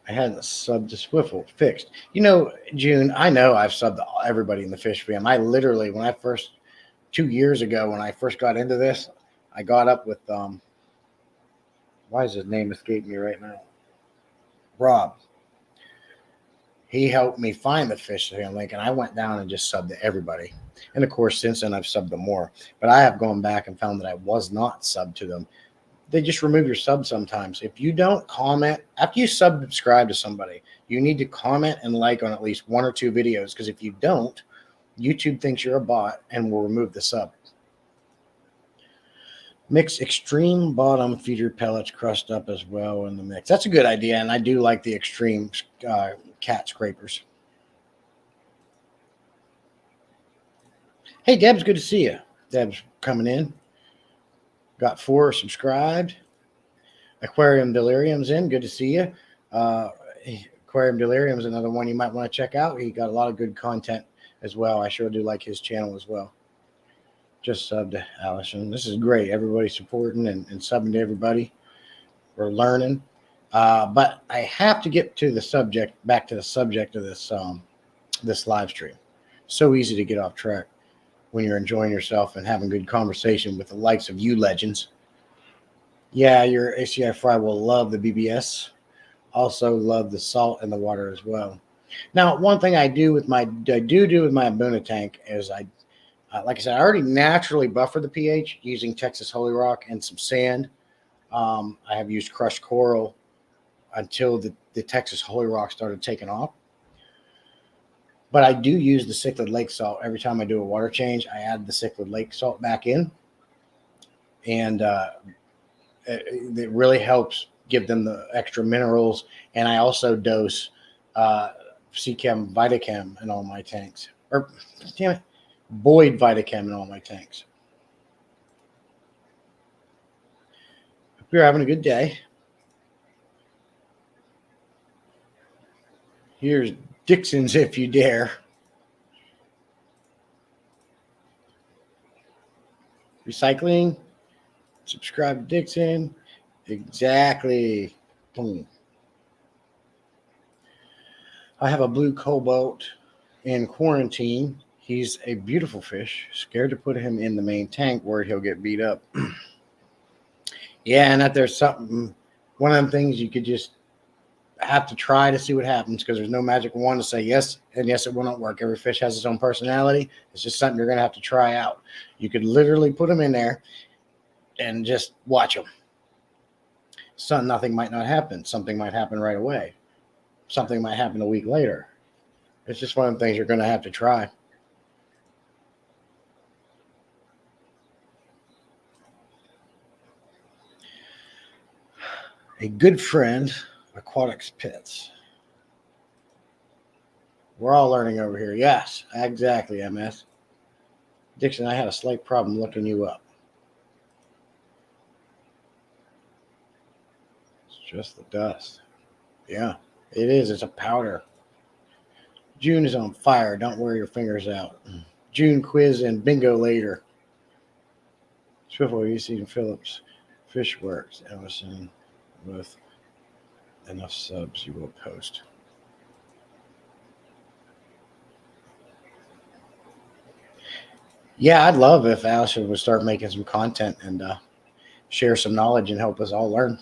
Speaker 1: I hadn't subbed to Swiffle. Fixed. June, I know I've subbed to everybody in the fish fam. I literally, when I first 2 years ago when I first got into this, I got up with why is his name escaping me right now? Rob. He helped me find the fish link, and I went down and just subbed to everybody. And of course, since then I've subbed to more. But I have gone back and found that I was not subbed to them. They just remove your sub sometimes. If you don't comment after you subscribe to somebody, you need to comment and like on at least 1 or 2 videos, because if you don't, YouTube thinks you're a bot and will remove the sub. Mix extreme bottom feeder pellets crust up as well in the mix. That's a good idea, and I do like the extreme cat scrapers. Hey, Deb's, good to see you. Deb's coming in. Got 4 subscribed. Aquarium Delirium's in. Good to see you. Aquarium Delirium's another one you might want to check out. He got a lot of good content as well. I sure do like his channel as well. Just subbed to Allison. This is great. Everybody's supporting and subbing to everybody. We're learning. But I have to get to the subject, back to the subject of this this live stream. So easy to get off track when you're enjoying yourself and having good conversation with the likes of you legends. Yeah, your ACI fry will love the BBS. Also love the salt in the water as well. Now, one thing I do with my Abuna tank is like I said, I already naturally buffer the pH using Texas Holy Rock and some sand. I have used crushed coral until the Texas Holy Rock started taking off. But I do use the cichlid lake salt. Every time I do a water change, I add the cichlid lake salt back in. And it really helps give them the extra minerals. And I also dose C-Chem Vitachem in all my tanks. Or, damn it, Boyd Vitachem in all my tanks. Hope you're having a good day. Here's Dixon's If You Dare. Recycling. Subscribe to Dixon. Exactly. Boom. I have a blue cobalt in quarantine. He's a beautiful fish. Scared to put him in the main tank, worried he'll get beat up. Yeah, and that there's something, one of them things you could just have to try to see what happens, because there's no magic wand to say yes, and yes, it will not work. Every fish has its own personality. It's just something you're going to have to try out. You could literally put them in there and just watch them. Nothing might not happen. Something might happen right away. Something might happen a week later. It's just one of the things you're going to have to try. A good friend, Aquatics Pits. We're all learning over here. Yes, exactly, MS. Dixon, I had a slight problem looking you up. It's just the dust. Yeah, it is. It's a powder. June is on fire. Don't wear your fingers out. June quiz and bingo later. Swivel, UC Phillips. Fishworks. Ellison. With enough subs, you will post. Yeah, I'd love if Allison would start making some content and share some knowledge and help us all learn.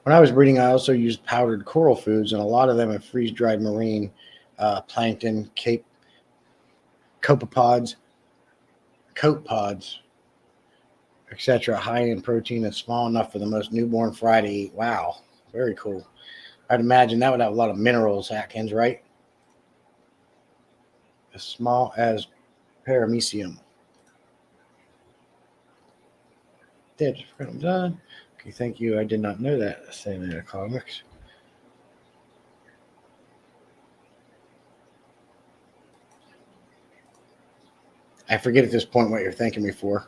Speaker 1: When I was breeding, I also used powdered coral foods, and a lot of them are freeze-dried marine plankton, copepods, etc. High in protein and small enough for the most newborn fry to eat. Wow, very cool. I'd imagine that would have a lot of minerals, Atkins, right? As small as paramecium. Did I'm done. Okay, thank you. I did not know that. Saying that comics. I forget at this point what you're thanking me for.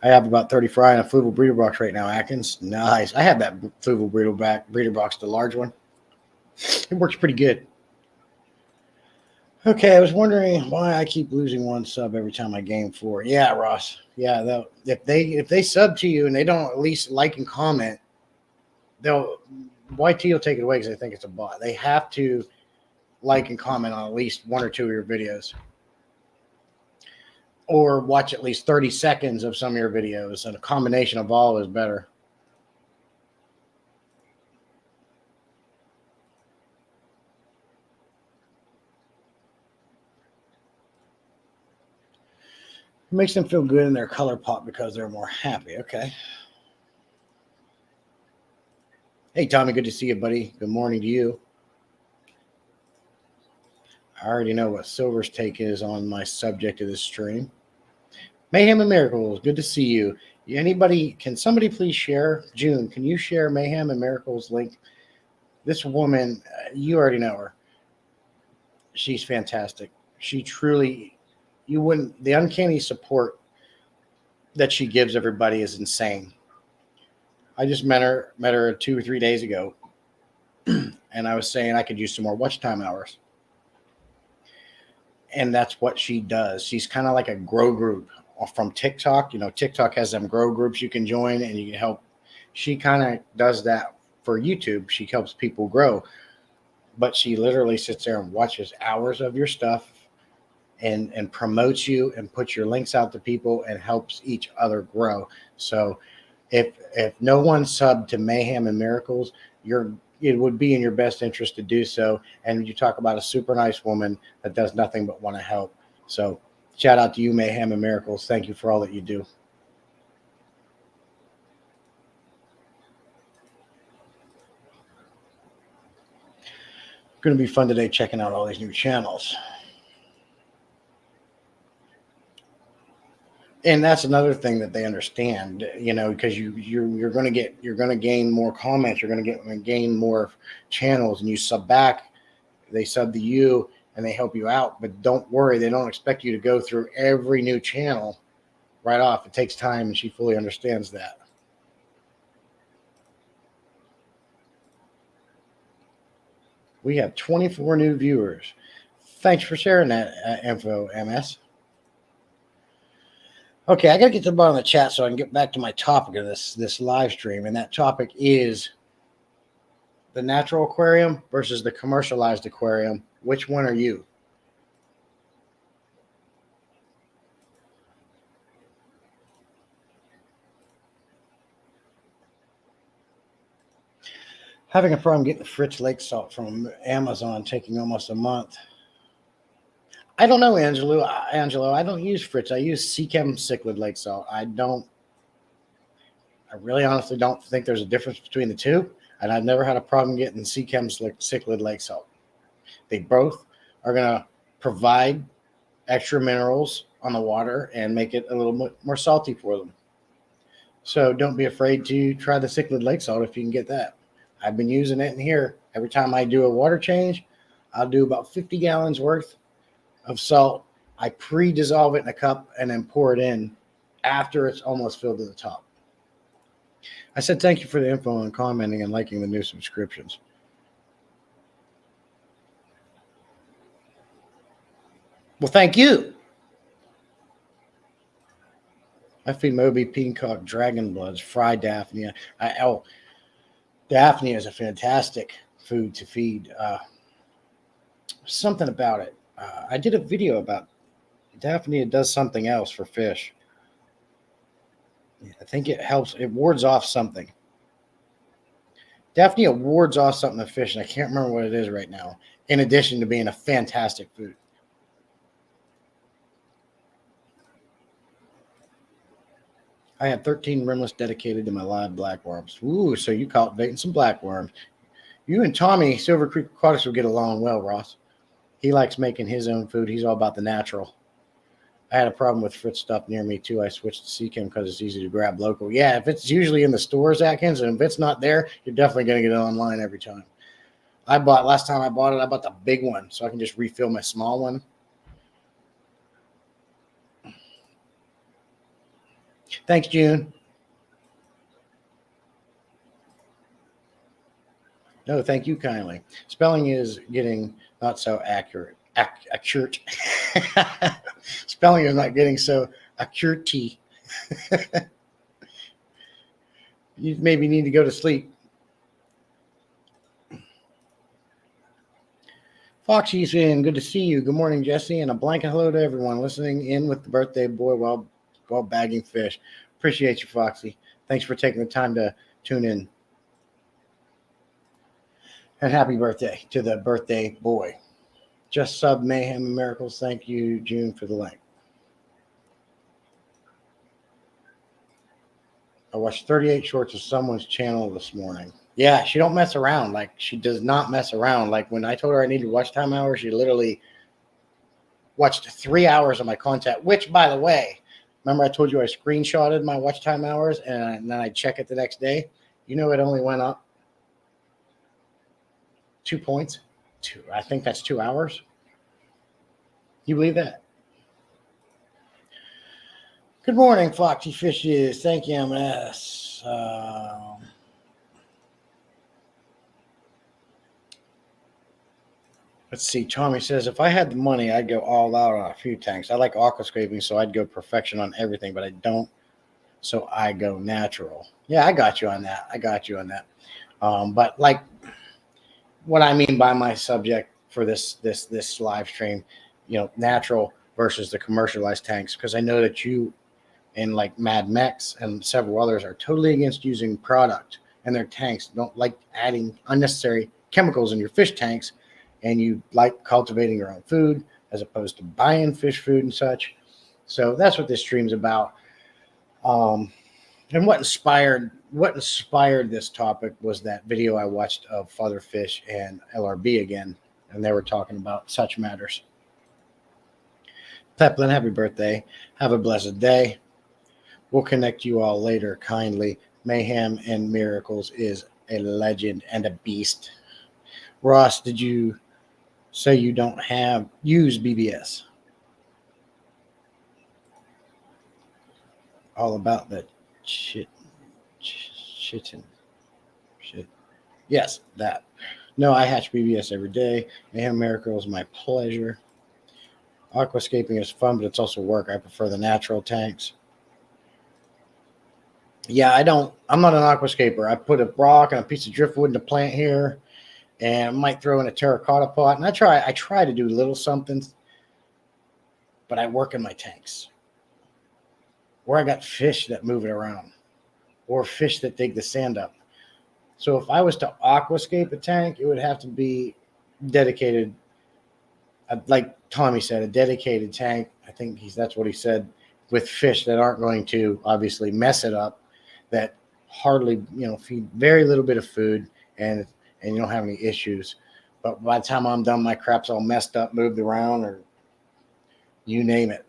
Speaker 1: I have about 30 fry in a fluval breeder box right now, Atkins. Nice. I have that fluval breeder box, the large one. It works pretty good. Okay, I was wondering why I keep losing one sub every time I game 4. Yeah, Ross. Yeah, if they sub to you and they don't at least like and comment, YT will take it away because they think it's a bot. They have to like and comment on at least 1 or 2 of your videos. or watch at least 30 seconds of some of your videos, and a combination of all is better. It makes them feel good in their color pop because they're more happy. Okay. Hey, Tommy, good to see you, buddy. Good morning to you. I already know what Silver's take is on my subject of this stream. Mayhem and Miracles, good to see you. Anybody, can somebody please share? June, can you share Mayhem and Miracles link? This woman, you already know her. She's fantastic. She truly, you wouldn't, the uncanny support that she gives everybody is insane. I just met her 2 or 3 days ago, and I was saying I could use some more watch time hours. And that's what she does. She's kind of like a grow group from TikTok. You know, TikTok has them grow groups you can join and you can help. She kind of does that for YouTube. She helps people grow, but she literally sits there and watches hours of your stuff and promotes you and puts your links out to people and helps each other grow. So if no one subbed to Mayhem and Miracles, it would be in your best interest to do so. And you talk about a super nice woman that does nothing but want to help. So shout out to you, Mayhem and Miracles. Thank you for all that you do. Going to be fun today checking out all these new channels. And that's another thing that they understand, you know, because you're going to gain more comments, you're going to gain more channels, and you sub back, they sub to you, and they help you out. But don't worry, they don't expect you to go through every new channel right off. It takes time, and she fully understands that. We have 24 new viewers. Thanks for sharing that info, MS. Okay, I got to get to the bottom of the chat so I can get back to my topic of this live stream, and that topic is the natural aquarium versus the commercialized aquarium. Which one are you? Having a problem getting the Fritz Lake salt from Amazon, taking almost a month. I don't know, Angelo. I don't use Fritz. I use Seachem cichlid lake salt. I really honestly don't think there's a difference between the two. And I've never had a problem getting Seachem cichlid lake salt. They both are going to provide extra minerals on the water and make it a little bit more salty for them. So don't be afraid to try the cichlid lake salt if you can get that. I've been using it in here. Every time I do a water change, I'll do about 50 gallons worth of salt. I pre-dissolve it in a cup and then pour it in after it's almost filled to the top. I said thank you for the info and commenting and liking the new subscriptions. Well, thank you. I feed Moby peacock dragon bloods, fried Daphnia. Daphnia is a fantastic food to feed. Something about it. I did a video about Daphnia does something else for fish. I think it helps. It wards off something. Daphnia wards off something to fish, and I can't remember what it is right now, in addition to being a fantastic food. I have 13 rimless dedicated to my live blackworms. Ooh, so you cultivating some blackworms. You and Tommy, Silver Creek Aquatics, will get along well, Ross. He likes making his own food. He's all about the natural. I had a problem with Fritz stuff near me, too. I switched to Seachem because it's easy to grab local. Yeah, if it's usually in the stores, Atkins, and if it's not there, you're definitely going to get it online every time. Last time I bought it, I bought the big one so I can just refill my small one. Thanks, June. No, thank you kindly. Spelling is getting not so accurate. Accurate. Spelling is not getting so accurate. You maybe need to go to sleep. Foxy's in. Good to see you. Good morning, Jesse, and a blanket hello to everyone listening in with the birthday boy while bagging fish. Appreciate you, Foxy. Thanks for taking the time to tune in. And happy birthday to the birthday boy. Just sub Mayhem and Miracles. Thank you, June, for the link. I watched 38 shorts of someone's channel this morning. Yeah, she don't mess around. Like, she does not mess around. Like, when I told her I needed watch time hours, she literally watched 3 hours of my content, which, by the way, remember I told you I screenshotted my watch time hours and then I check it the next day? You know, it only went up 2 points. I think that's 2 hours. You believe that? Good morning, Foxy Fishes. Thank you, M&S. Let's see. Tommy says, if I had the money, I'd go all out on a few tanks. I like aquascaping, so I'd go perfection on everything, but I don't, so I go natural. Yeah, I got you on that. But like, what I mean by my subject for this live stream, you know, natural versus the commercialized tanks, because I know that you and like Mad Mex and several others are totally against using product in their tanks. Don't like adding unnecessary chemicals in your fish tanks, and you like cultivating your own food as opposed to buying fish food and such. So that's what this stream's about. And what inspired this topic was that video I watched of Father Fish and LRB again, and they were talking about such matters. Peplin, happy birthday. Have a blessed day. We'll connect you all later kindly. Mayhem and Miracles is a legend and a beast. Ross, did you say you don't use BBS? All about that shit. Yes, that. No, I hatch BBS every day. Mayhem Miracles is my pleasure. Aquascaping is fun, but it's also work. I prefer the natural tanks. Yeah, I'm not an aquascaper. I put a rock and a piece of driftwood in the plant here, and I might throw in a terracotta pot. And I try to do little something, but I work in my tanks. Or I got fish that move it around, or fish that dig the sand up. So if I was to aquascape a tank, it would have to be dedicated, like Tommy said, a dedicated tank. I think that's what he said, with fish that aren't going to obviously mess it up, that hardly, feed very little bit of food, and you don't have any issues. But by the time I'm done, my crap's all messed up, moved around, or you name it.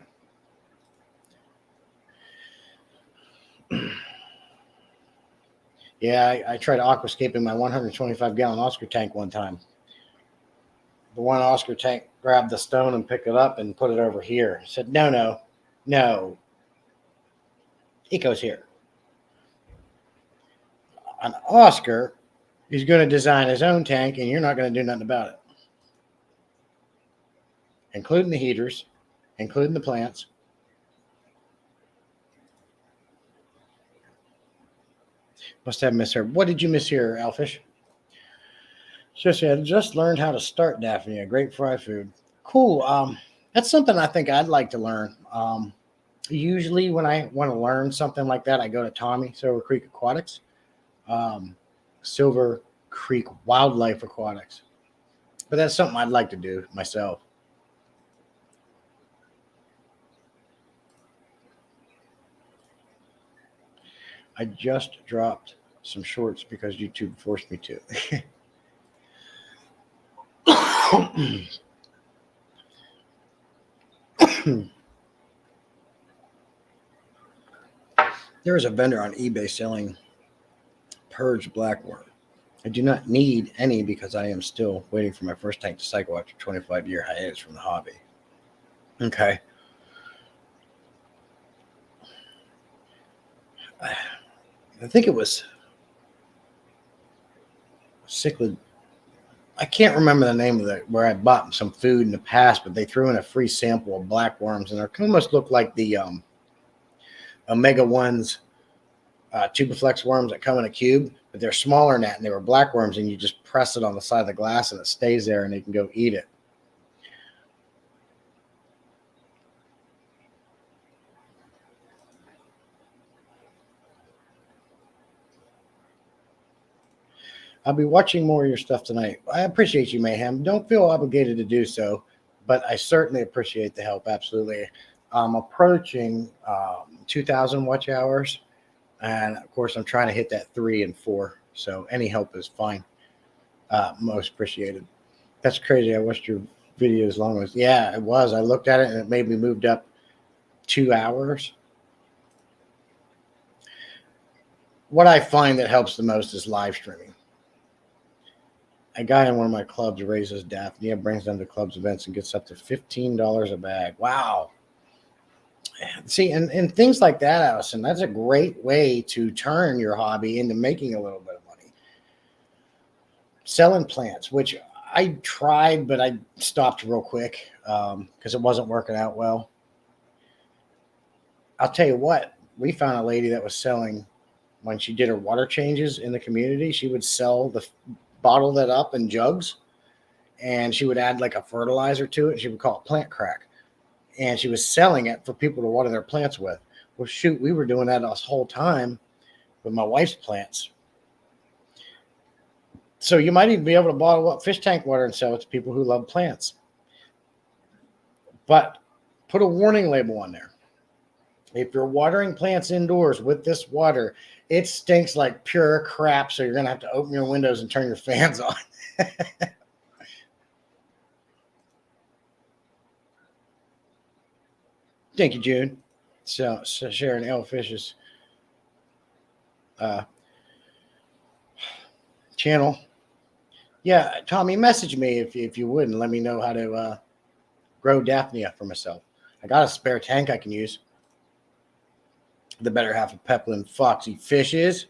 Speaker 1: Yeah, I tried aquascaping my 125-gallon Oscar tank one time. The one Oscar tank grabbed the stone and picked it up and put it over here. I said, no. It goes here. An Oscar is going to design his own tank, and you're not going to do nothing about it. Including the heaters, including the plants. Must have misheard. What did you mishear, Alfish? Just learned how to start Daphne, a great fry food. Cool. That's something I think I'd like to learn. Usually when I want to learn something like that, I go to Tommy, Silver Creek Aquatics, Silver Creek Wildlife Aquatics. But that's something I'd like to do myself. I just dropped some shorts because YouTube forced me to. There is a vendor on eBay selling purge blackworm. I do not need any because I am still waiting for my first tank to cycle after 25-year hiatus from the hobby. Okay. I think it was cichlid. I can't remember the name of it, where I bought some food in the past, but they threw in a free sample of blackworms, and they almost look like the Omega Ones Tubiflex worms that come in a cube, but they're smaller than that, and they were blackworms, and you just press it on the side of the glass, and it stays there, and you can go eat it. I'll be watching more of your stuff tonight. I appreciate you, Mayhem. Don't feel obligated to do so, but I certainly appreciate the help. Absolutely. I'm approaching 2,000 watch hours, and of course, I'm trying to hit that 3 and 4. So any help is fine. Most appreciated. That's crazy. I watched your video as long as it was. I looked at it and it made me moved up 2 hours. What I find that helps the most is live streaming. A guy in one of my clubs raises Daphnia, brings them to clubs events, and gets up to $15 a bag. Wow. See, and things like that, Allison, that's a great way to turn your hobby into making a little bit of money. Selling plants, which I tried, but I stopped real quick because it wasn't working out well. I'll tell you what, we found a lady that was selling, when she did her water changes in the community, she would bottle that up in jugs, and she would add like a fertilizer to it, and she would call it plant crack. And she was selling it for people to water their plants with. Well, shoot, we were doing that this whole time with my wife's plants. So you might even be able to bottle up fish tank water and sell it to people who love plants. But put a warning label on there. If you're watering plants indoors with this water, it stinks like pure crap, so you're going to have to open your windows and turn your fans on. Thank you, June. So sharing Elfish's channel. Yeah, Tommy, message me if you would, and let me know how to grow Daphnia for myself. I got a spare tank I can use. The better half of Peplin Foxy Fishes.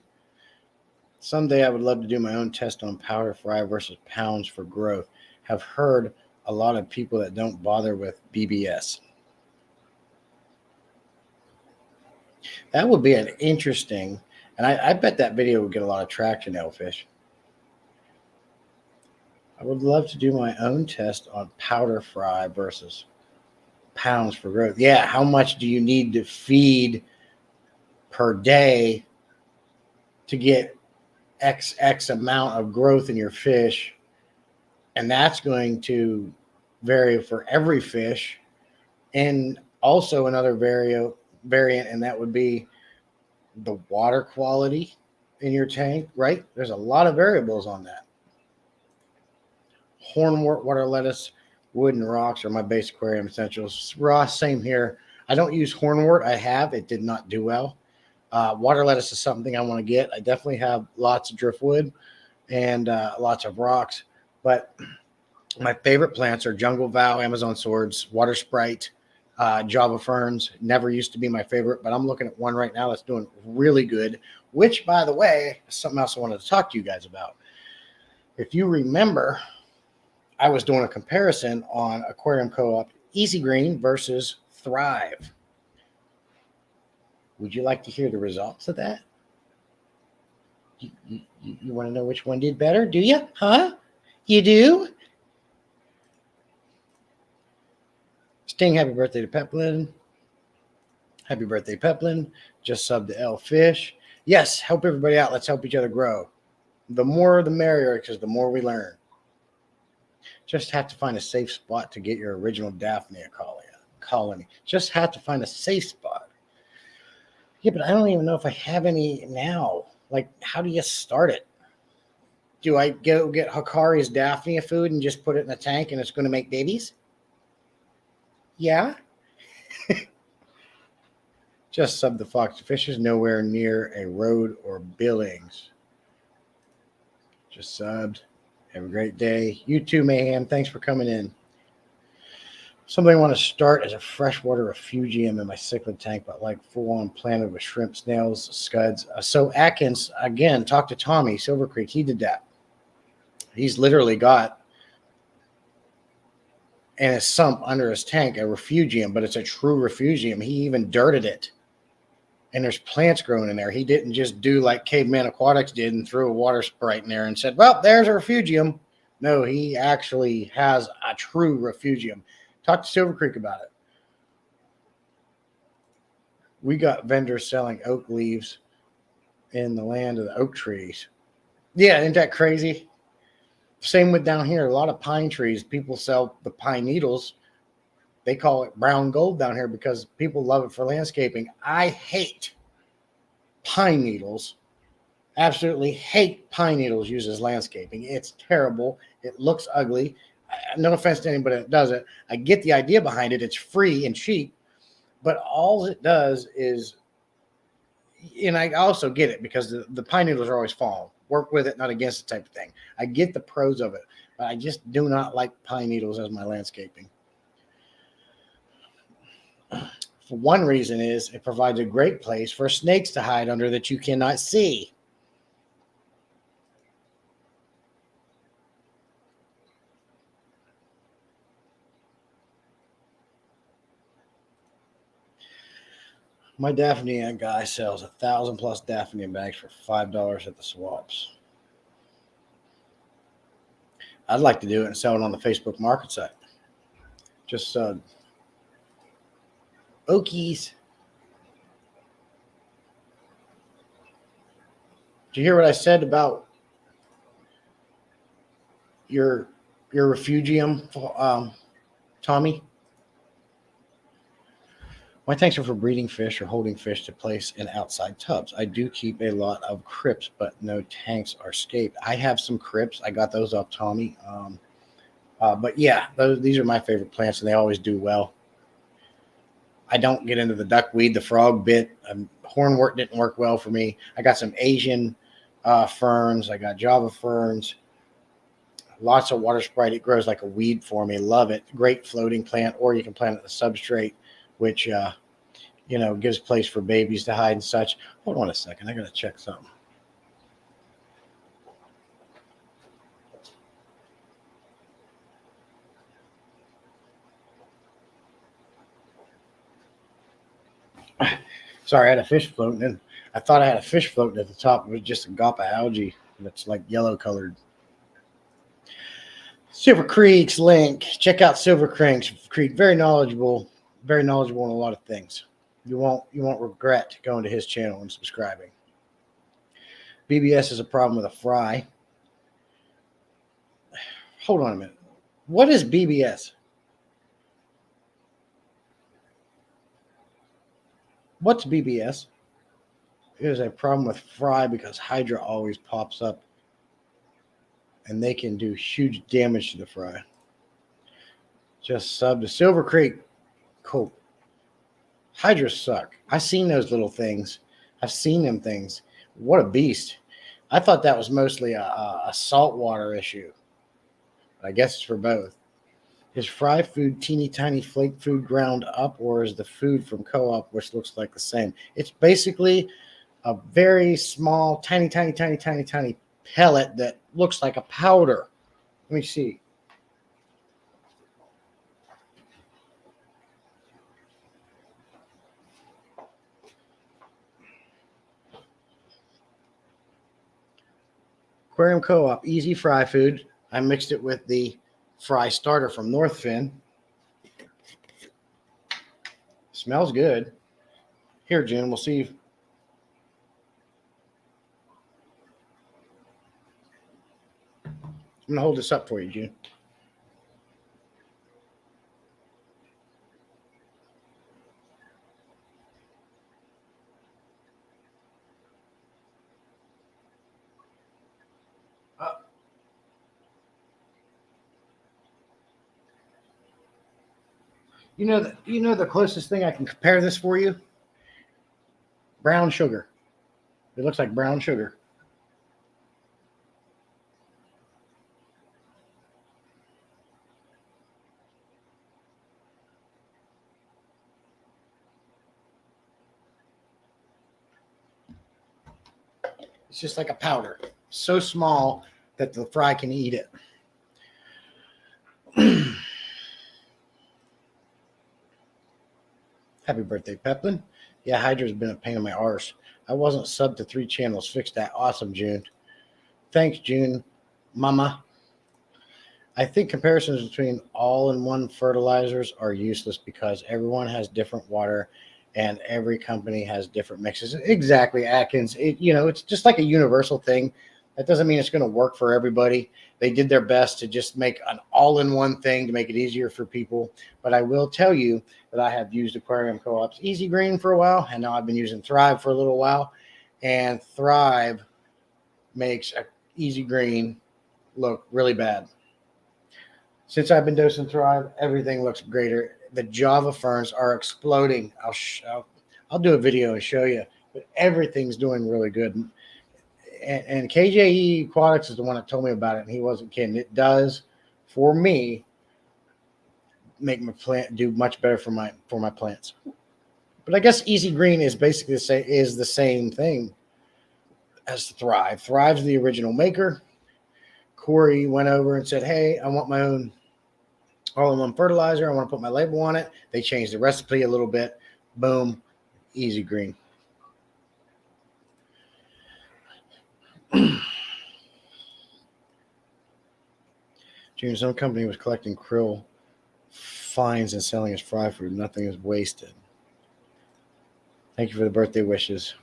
Speaker 1: Someday I would love to do my own test on powder fry versus pounds for growth. Have heard a lot of people that don't bother with BBS. That would be an interesting, and I bet that video would get a lot of traction, Elfish. I would love to do my own test on powder fry versus pounds for growth. Yeah, how much do you need to feed per day to get X amount of growth in your fish? And that's going to vary for every fish. And also another variant, and that would be the water quality in your tank, right? There's a lot of variables on that. Hornwort, water lettuce, wood, and rocks are my base aquarium essentials. Ross, same here. I don't use hornwort. I have. It did not do well. Water lettuce is something I want to get. I definitely have lots of driftwood and lots of rocks. But my favorite plants are jungle vow, Amazon swords, water sprite, Java ferns. Never used to be my favorite, but I'm looking at one right now that's doing really good, which, by the way, is something else I wanted to talk to you guys about. If you remember, I was doing a comparison on Aquarium Co-op Easy Green versus Thrive. Would you like to hear the results of that? You want to know which one did better, do you? Huh? You do? Sting, happy birthday to Peplin. Happy birthday, Peplin. Just subbed to L Fish. Yes, help everybody out. Let's help each other grow. The more the merrier, because the more we learn. Just have to find a safe spot to get your original Daphnia colony. Just have to find a safe spot. Yeah, but I don't even know if I have any now. Like, how do you start it? Do I go get Hikari's Daphnia food and just put it in a tank and it's going to make babies? Yeah. Just sub the Fox Fish is nowhere near a road or Billings. Just subbed. Have a great day. You too, Mayhem. Thanks for coming in. Something I want to start as a freshwater refugium in my cichlid tank, but like full-on planted with shrimp, snails, scuds. So Atkins, again, talk to Tommy, Silver Creek. He did that. He's literally got in his sump under his tank a refugium, but it's a true refugium. He even dirted it. And there's plants growing in there. He didn't just do like Caveman Aquatics did and threw a water sprite in there and said, well, there's a refugium. No, he actually has a true refugium. Talk to Silver Creek about it. We got vendors selling oak leaves in the land of the oak trees. Yeah, isn't that crazy? Same with down here. A lot of pine trees. People sell the pine needles. They call it brown gold down here because people love it for landscaping. I hate pine needles. Absolutely hate pine needles used as landscaping. It's terrible. It looks ugly. No offense to anybody that does it. I get the idea behind it. It's free and cheap, but all it does is, and I also get it because the pine needles are always falling. Work with it, not against it type of thing. I get the pros of it, but I just do not like pine needles as my landscaping. For one reason is it provides a great place for snakes to hide under that you cannot see. My Daphne guy sells 1,000+ Daphne bags for $5 at the swaps. I'd like to do it and sell it on the Facebook market site. Just Okies. Did you hear what I said about your refugium, Tommy? My tanks are for breeding fish or holding fish to place in outside tubs. I do keep a lot of crypts, but no tanks are scaped. I have some crypts. I got those off Tommy. But yeah, these are my favorite plants, and they always do well. I don't get into the duckweed, the frog bit. Hornwort didn't work well for me. I got some Asian ferns. I got Java ferns. Lots of water sprite. It grows like a weed for me. Love it. Great floating plant, or you can plant it in the substrate, which gives place for babies to hide and such. Hold on a second. I got to check something. Sorry, I had a fish floating in. I thought I had a fish floating at the top. It was just a gop of algae that's like yellow colored. Silver Creek's link. Check out Silver Creek. Very knowledgeable in a lot of things. You won't regret going to his channel and subscribing. BBS is a problem with a fry. Hold on a minute. What is BBS? What's BBS? It is a problem with fry because Hydra always pops up and they can do huge damage to the fry. Just sub to Silver Creek. Cool. Hydras suck. I've seen those little things. I've seen them things. What a beast. I thought that was mostly a saltwater issue. But I guess it's for both. Is fry food teeny tiny flake food ground up, or is the food from Co-op, which looks like the same? It's basically a very small, tiny pellet that looks like a powder. Let me see. Aquarium Co-op, easy fry food. I mixed it with the fry starter from Northfin. Smells good. Here, June, we'll see. I'm going to hold this up for you, June. You know the closest thing I can compare this for you? Brown sugar. It looks like brown sugar. It's just like a powder. So small that the fry can eat it. Happy birthday, Peplin. Yeah, Hydra's been a pain in my arse. I wasn't subbed to 3 channels. Fix that. Awesome, June. Thanks, June. Mama. I think comparisons between all-in-one fertilizers are useless because everyone has different water and every company has different mixes. Exactly, Atkins. It's just like a universal thing. That doesn't mean it's going to work for everybody. They did their best to just make an all-in-one thing to make it easier for people. But I will tell you that I have used Aquarium Co-op's Easy Green for a while, and now I've been using Thrive for a little while. And Thrive makes a Easy Green look really bad. Since I've been dosing Thrive, everything looks greater. The Java ferns are exploding. I'll do a video and show you, but everything's doing really good. And KJE Aquatics is the one that told me about it, and he wasn't kidding. It does, for me, make my plant do much better for my plants. But I guess Easy Green is basically the same thing as Thrive. Thrive's the original maker. Corey went over and said, "Hey, I want my own all-in-one fertilizer. I want to put my label on it." They changed the recipe a little bit. Boom, Easy Green. June, some company was collecting krill fines and selling as fry food. Nothing is wasted. Thank you for the birthday wishes.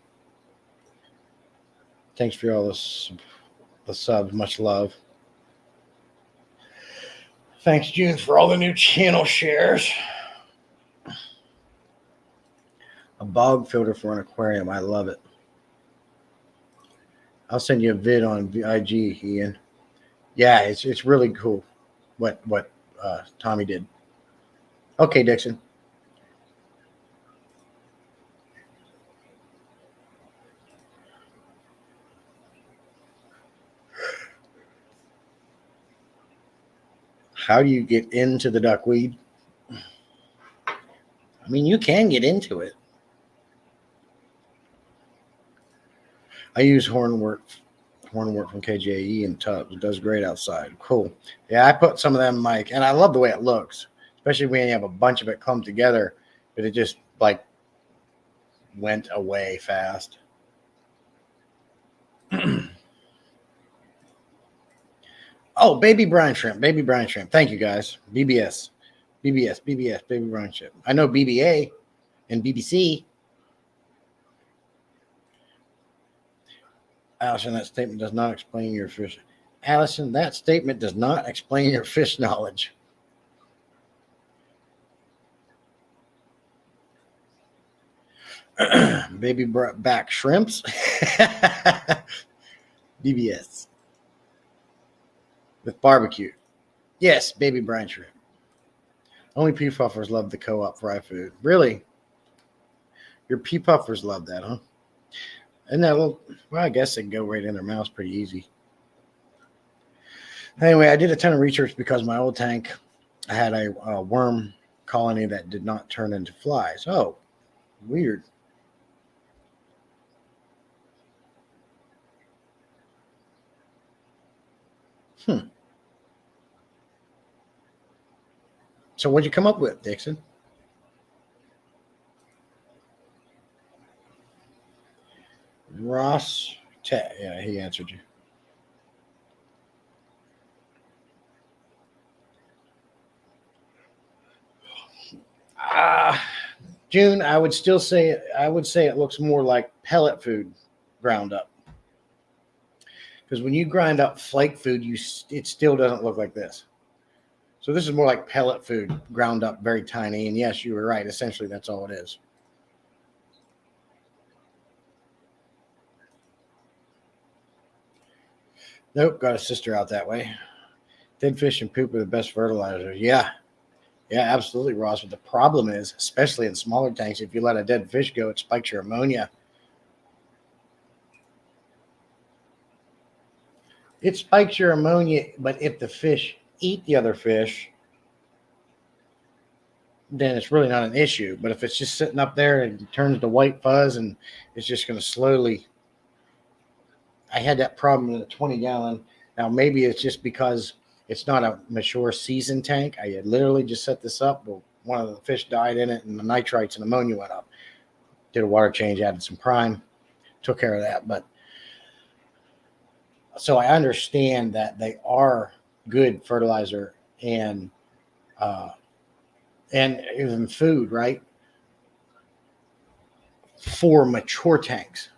Speaker 1: Thanks for all the subs. Much love. Thanks, June, for all the new channel shares. A bog filter for an aquarium. I love it. I'll send you a vid on IG, Ian. Yeah, it's really cool what Tommy did. Okay, Dixon. How do you get into the duckweed? I mean, you can get into it. I use hornwort from KJE in tubs. It does great outside. Cool. Yeah, I put some of them, Mike, and I love the way it looks, especially when you have a bunch of it clumped together, but it just like went away fast. Oh, baby brine shrimp. Thank you, guys. BBS, baby brine shrimp. I know BBA and BBC. Allison, that statement does not explain your fish. Allison, that statement does not explain your fish knowledge. Baby back shrimps. BBS. With barbecue. Yes, baby brine shrimp. Only pea puffers love the co-op fry food. Really? Your pea puffers love that, huh? And that little, well, I guess they can go right in their mouths pretty easy. Anyway, I did a ton of research because my old tank, I had a worm colony that did not turn into flies. Oh, weird. So what'd you come up with, Dixon? Ross, yeah, he answered you. June, I would say it looks more like pellet food ground up. Because when you grind up flake food, it still doesn't look like this. So this is more like pellet food ground up very tiny. And yes, you were right. Essentially, that's all it is. Nope, got a sister out that way. Dead fish and poop are the best fertilizers. Yeah, absolutely, Ross. But the problem is, especially in smaller tanks, if you let a dead fish go, it spikes your ammonia. It spikes your ammonia, but if the fish eat the other fish, then it's really not an issue. But if it's just sitting up there and it turns to white fuzz and it's just going to slowly. I had that problem in a 20-gallon. Now, maybe it's just because it's not a mature seasoned tank. I had literally just set this up. Well, one of the fish died in it and the nitrites and ammonia went up. Did a water change, added some prime, took care of that. But so I understand that they are good fertilizer and even food, right? For mature tanks.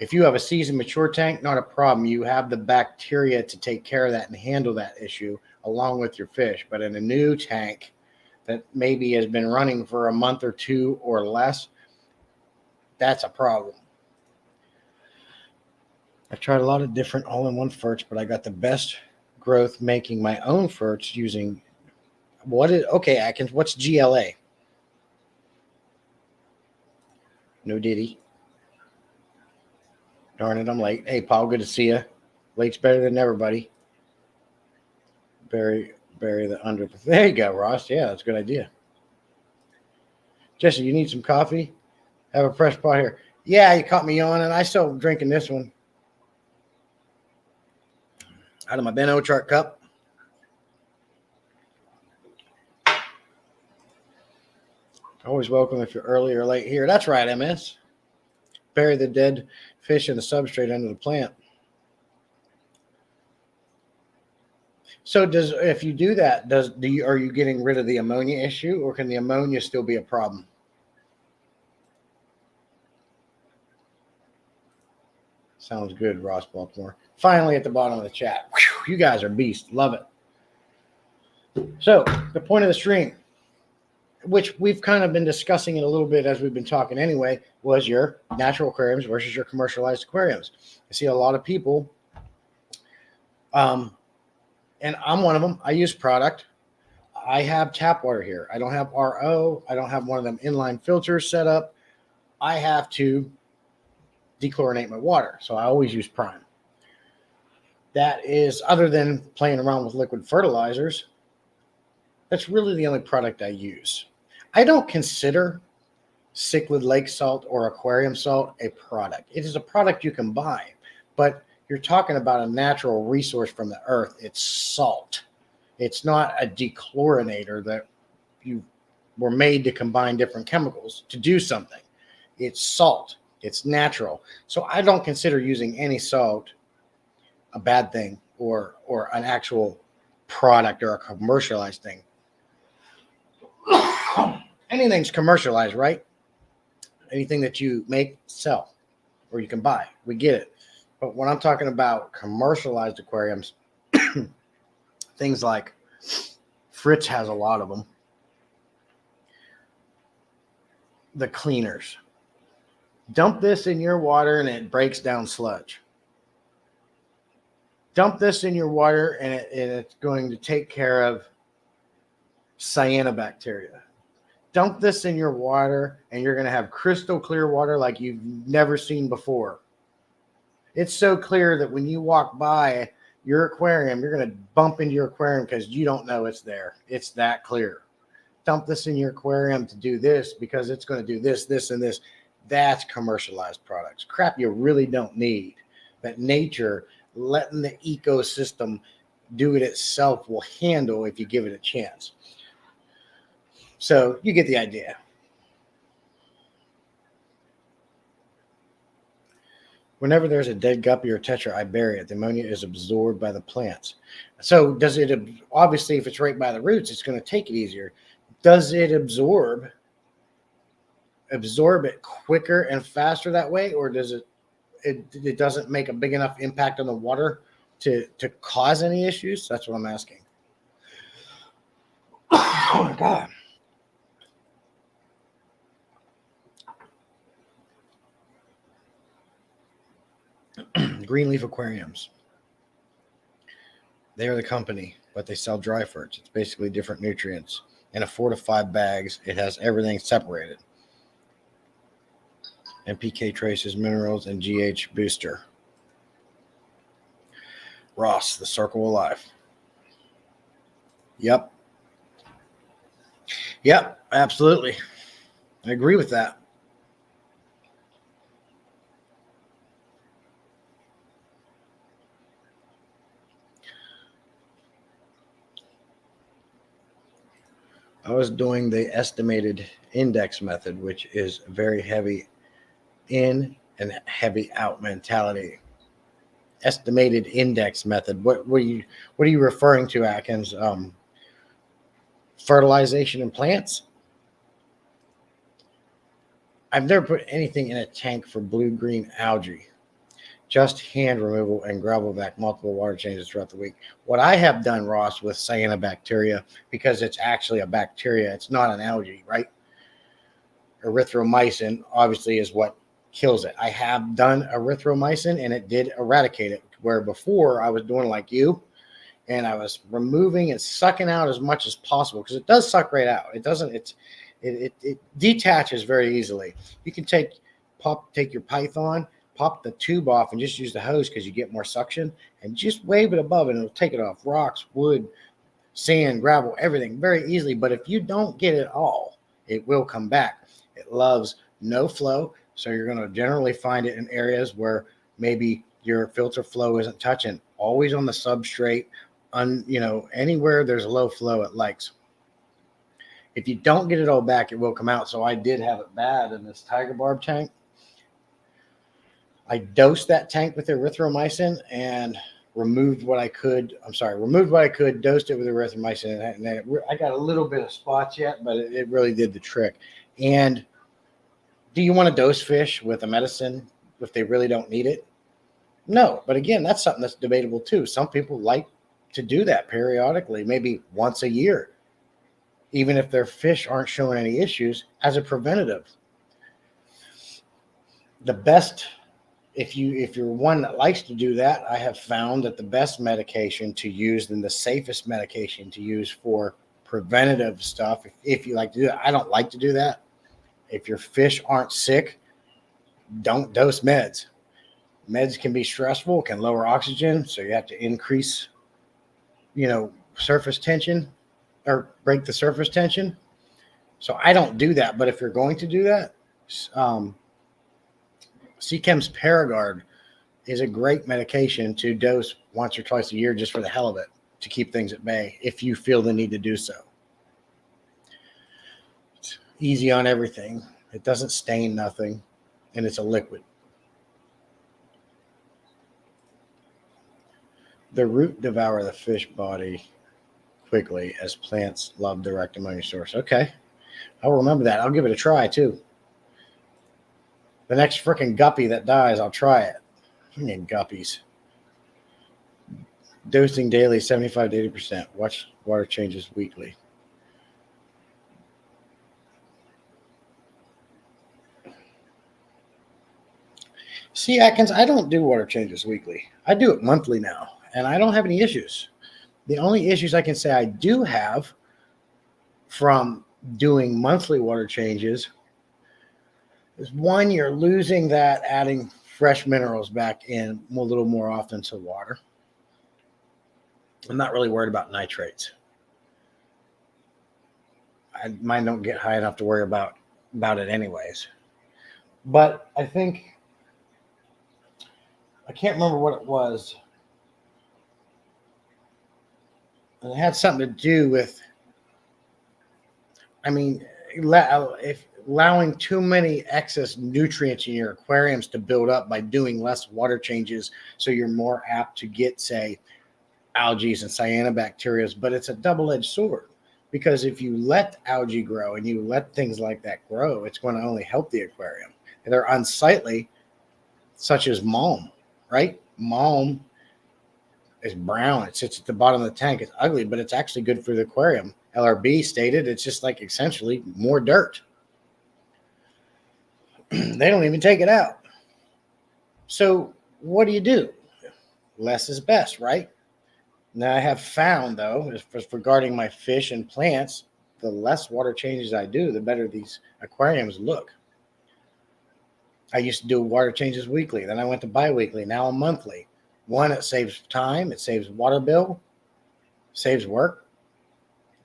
Speaker 1: If you have a seasoned mature tank, not a problem. You have the bacteria to take care of that and handle that issue along with your fish. But in a new tank that maybe has been running for a month or two or less, that's a problem. I've tried a lot of different all-in-one ferts, but I got the best growth making my own ferts using what's GLA? No Diddy. Darn it, I'm late. Hey, Paul, good to see you. Late's better than never, buddy. Bury the under. There you go, Ross. Yeah, that's a good idea. Jesse, you need some coffee? Have a fresh pot here. Yeah, you caught me yawning. I still drinking this one out of my Ben Ochart cup. Always welcome if you're early or late here. That's right, MS. Bury the dead fish in the substrate under the plant. So if you do that, are you getting rid of the ammonia issue, or can the ammonia still be a problem? Sounds good, Ross Baltimore. Finally at the bottom of the chat. Whew, you guys are beasts. Love it. So the point of the stream, which we've kind of been discussing it a little bit as we've been talking anyway, was your natural aquariums versus your commercialized aquariums. I see a lot of people, and I'm one of them. I use product. I have tap water here. I don't have RO. I don't have one of them inline filters set up. I have to dechlorinate my water, so I always use Prime. That is, other than playing around with liquid fertilizers, that's really the only product I use. I don't consider cichlid lake salt or aquarium salt a product. It is a product you can buy, but you're talking about a natural resource from the earth. It's salt. It's not a dechlorinator that you were made to combine different chemicals to do something. It's salt. It's natural. So I don't consider using any salt a bad thing or an actual product or a commercialized thing. Anything's commercialized, right? Anything that you make, sell, or you can buy. We get it. But when I'm talking about commercialized aquariums, things like Fritz has a lot of them. The cleaners. Dump this in your water and it breaks down sludge. Dump this in your water and it's going to take care of cyanobacteria. Dump this in your water and you're going to have crystal clear water like you've never seen before. It's so clear that when you walk by your aquarium, you're going to bump into your aquarium because you don't know it's there. It's that clear. Dump this in your aquarium to do this because it's going to do this, this, and this. That's commercialized products. Crap you really don't need. That nature, letting the ecosystem do it itself, will handle if you give it a chance. So you get the idea. Whenever there's a dead guppy or tetra, I bury it. The ammonia is absorbed by the plants. So does it, obviously, if it's right by the roots, it's going to take it easier. Does it absorb it quicker and faster that way, or does it doesn't make a big enough impact on the water to cause any issues? That's what I'm asking. Oh my God. Greenleaf Aquariums. They are the company, but they sell dry ferts. It's basically different nutrients. In a 4 to 5 bags, it has everything separated. NPK traces, minerals, and GH booster. Ross, the circle of life. Yep, absolutely. I agree with that. I was doing the estimated index method, which is very heavy in and heavy out mentality. Estimated index method. What are you referring to, Atkins? Fertilization in plants? I've never put anything in a tank for blue-green algae. just hand removal and gravel back multiple water changes throughout the week. What I have done, Ross, with cyanobacteria, because it's actually a bacteria, it's not an algae, right? Erythromycin obviously is what kills it. I have done erythromycin and it did eradicate it, where before I was doing like you, and I was removing and sucking out as much as possible, because it does suck right out. It doesn't, it detaches very easily. You can take your Python, pop the tube off and just use the hose because you get more suction, and just wave it above and it'll take it off. Rocks, wood, sand, gravel, everything very easily. But if you don't get it all, it will come back. It loves no flow. So you're going to generally find it in areas where maybe your filter flow isn't touching. Always on the substrate, anywhere there's a low flow, it likes. If you don't get it all back, it will come out. So I did have it bad in this tiger barb tank. I dosed that tank with erythromycin and removed what I could, dosed it with erythromycin, and I got a little bit of spots yet, but it really did the trick. And do you want to dose fish with a medicine if they really don't need it? No, but again, that's something that's debatable too. Some people like to do that periodically, maybe once a year, even if their fish aren't showing any issues, as a preventative. The best, if you're one that likes to do that, I have found that the best medication to use and the safest medication to use for preventative stuff, if you like to do that, I don't like to do that. If your fish aren't sick, don't dose meds. Meds can be stressful, can lower oxygen, so you have to increase, surface tension or break the surface tension. So I don't do that. But if you're going to do that, Seachem's Paragard is a great medication to dose once or twice a year just for the hell of it, to keep things at bay if you feel the need to do so. It's easy on everything. It doesn't stain nothing, and it's a liquid. The root devour the fish body quickly, as plants love direct ammonia source. Okay, I'll remember that. I'll give it a try too. The next freaking guppy that dies, I'll try it. Guppies. Dosing daily, 75 to 80%. Watch water changes weekly. See, Atkins, I don't do water changes weekly. I do it monthly now, and I don't have any issues. The only issues I can say I do have from doing monthly water changes is, one, you're losing that adding fresh minerals back in a little more often to water. I'm not really worried about nitrates. Mine don't get high enough to worry about it anyways. But I think, I can't remember what it was. And it had something to do with, if allowing too many excess nutrients in your aquariums to build up by doing less water changes, so you're more apt to get, say, algae and cyanobacteria. But it's a double-edged sword, because if you let algae grow and you let things like that grow, it's going to only help the aquarium. And they're unsightly, such as malm, right? Malm is brown. It sits at the bottom of the tank. It's ugly, but it's actually good for the aquarium. LRB stated it's just like essentially more dirt. They don't even take it out. So what do? Less is best, right? Now I have found, though, as regarding my fish and plants, the less water changes I do, the better these aquariums look. I used to do water changes weekly. Then I went to bi-weekly. Now I'm monthly. One, it saves time. It saves water bill. Saves work.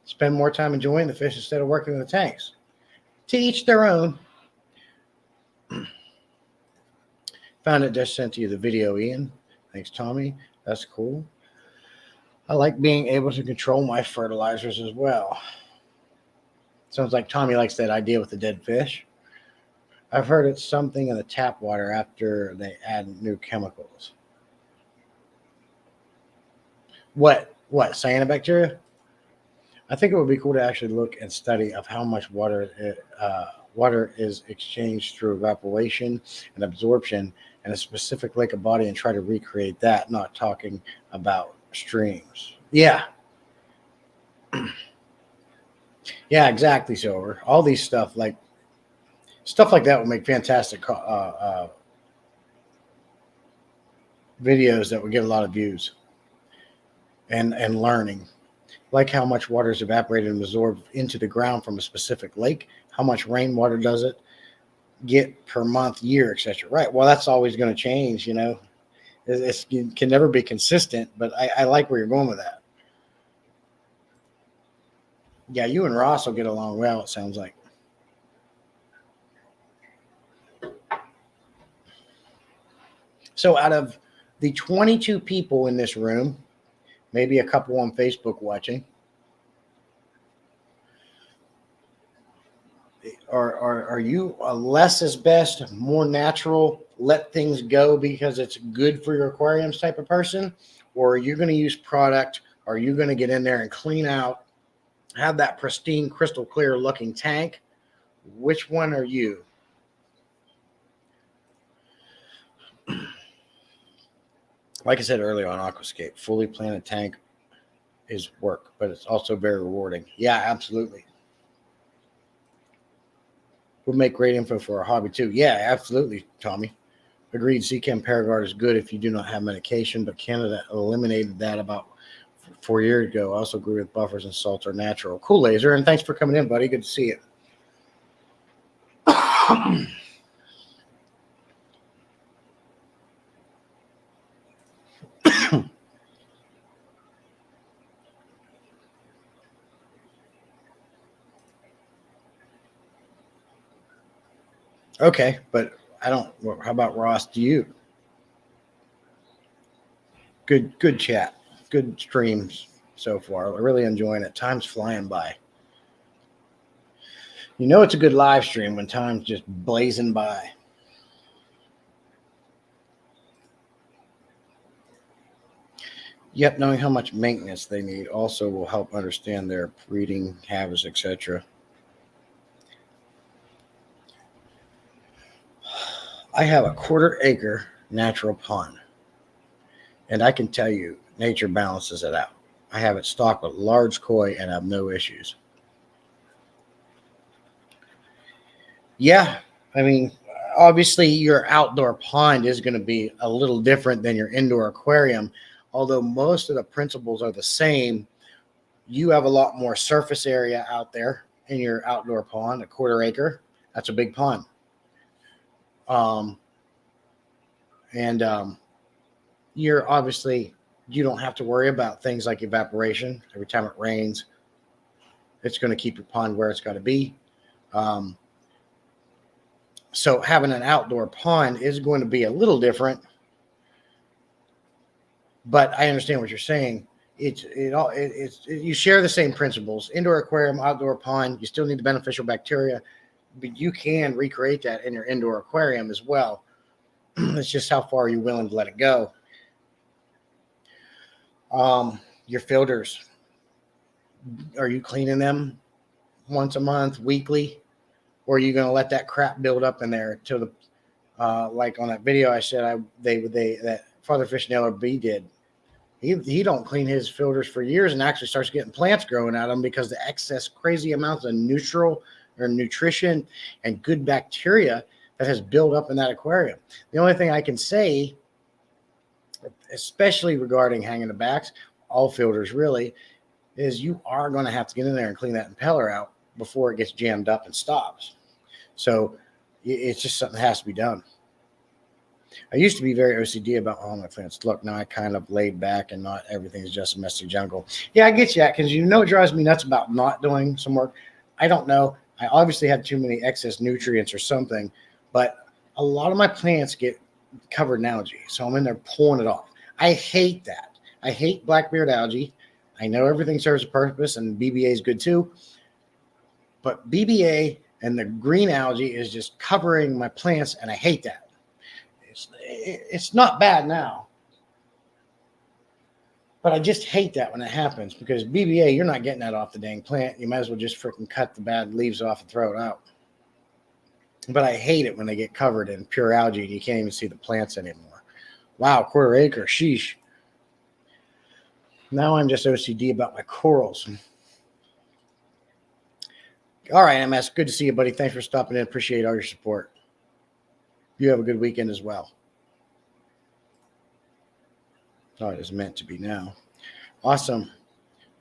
Speaker 1: Spend more time enjoying the fish instead of working in the tanks. To each their own. Found it, just sent to you the video, Ian. Thanks, Tommy. That's cool. I like being able to control my fertilizers as well. Sounds like Tommy likes that idea with the dead fish. I've heard it's something in the tap water after they add new chemicals. What? Cyanobacteria? I think it would be cool to actually look and study of how much water is exchanged through evaporation and absorption, and a specific lake of body and try to recreate that, not talking about streams. Yeah. Yeah, exactly, Silver. All these stuff like that would make fantastic videos that would get a lot of views and learning. Like how much water is evaporated and absorbed into the ground from a specific lake, how much rainwater does it get per month, year, etc. Right. Well, that's always going to change, you know. It can never be consistent, but I like where you're going with that. Yeah, you and Ross will get along well, it sounds like. So out of the 22 people in this room, maybe a couple on Facebook watching, are you a less is best, more natural, let things go because it's good for your aquariums type of person? Or are you going to use product? Are you going to get in there and clean out, have that pristine, crystal clear looking tank? Which one are you? Like I said earlier on Aquascape, fully planted tank is work, but it's also very rewarding. Yeah, absolutely. Would make great info for our hobby too. Yeah, absolutely, Tommy. Agreed. Chem Paragard is good if you do not have medication, but Canada eliminated that about 4 years ago. I also agree with buffers and salts are natural. Cool, Laser, and thanks for coming in, buddy. Good to see you. Okay, but I don't. How about Ross? Do you? Good chat. Good streams so far. We're really enjoying it. Time's flying by. You know it's a good live stream when time's just blazing by. Yep, knowing how much maintenance they need also will help understand their breeding habits, etc. I have a 1/4 acre natural pond, and I can tell you nature balances it out. I have it stocked with large koi and I have no issues. Yeah, I mean, obviously your outdoor pond is going to be a little different than your indoor aquarium, although most of the principles are the same. You have a lot more surface area out there in your outdoor pond, a 1/4 acre. That's a big pond. And you're obviously, you don't have to worry about things like evaporation. Every time it rains, it's going to keep your pond where it's got to be. So having an outdoor pond is going to be a little different, but I understand what you're saying. You share the same principles. Indoor aquarium, outdoor pond. You still need the beneficial bacteria, but you can recreate that in your indoor aquarium as well. It's just how far are you willing to let it go. Your filters, are you cleaning them once a month, weekly, or are you going to let that crap build up in there till the like on that video I said that Father Fish Nailer B did. He don't clean his filters for years and actually starts getting plants growing out of them because the excess crazy amounts of nutrition and good bacteria that has built up in that aquarium. The only thing I can say, especially regarding hanging the backs, all filters really, is you are going to have to get in there and clean that impeller out before it gets jammed up and stops. So it's just something that has to be done. I used to be very OCD about all my plants. Look, now I kind of laid back and not everything's just a messy jungle. Yeah, I get you, because you know it drives me nuts about not doing some work. I don't know. I obviously have too many excess nutrients or something, but a lot of my plants get covered in algae, so I'm in there pulling it off. I hate that. I hate blackbeard algae. I know everything serves a purpose, and BBA is good too, but BBA and the green algae is just covering my plants, and I hate that. It's not bad now, but I just hate that when it happens because BBA, you're not getting that off the dang plant. You might as well just freaking cut the bad leaves off and throw it out. But I hate it when they get covered in pure algae and you can't even see the plants anymore. Wow, quarter acre, sheesh. Now I'm just OCD about my corals. All right, MS, good to see you, buddy. Thanks for stopping in. Appreciate all your support. You have a good weekend as well. Oh, it is meant to be now. Awesome.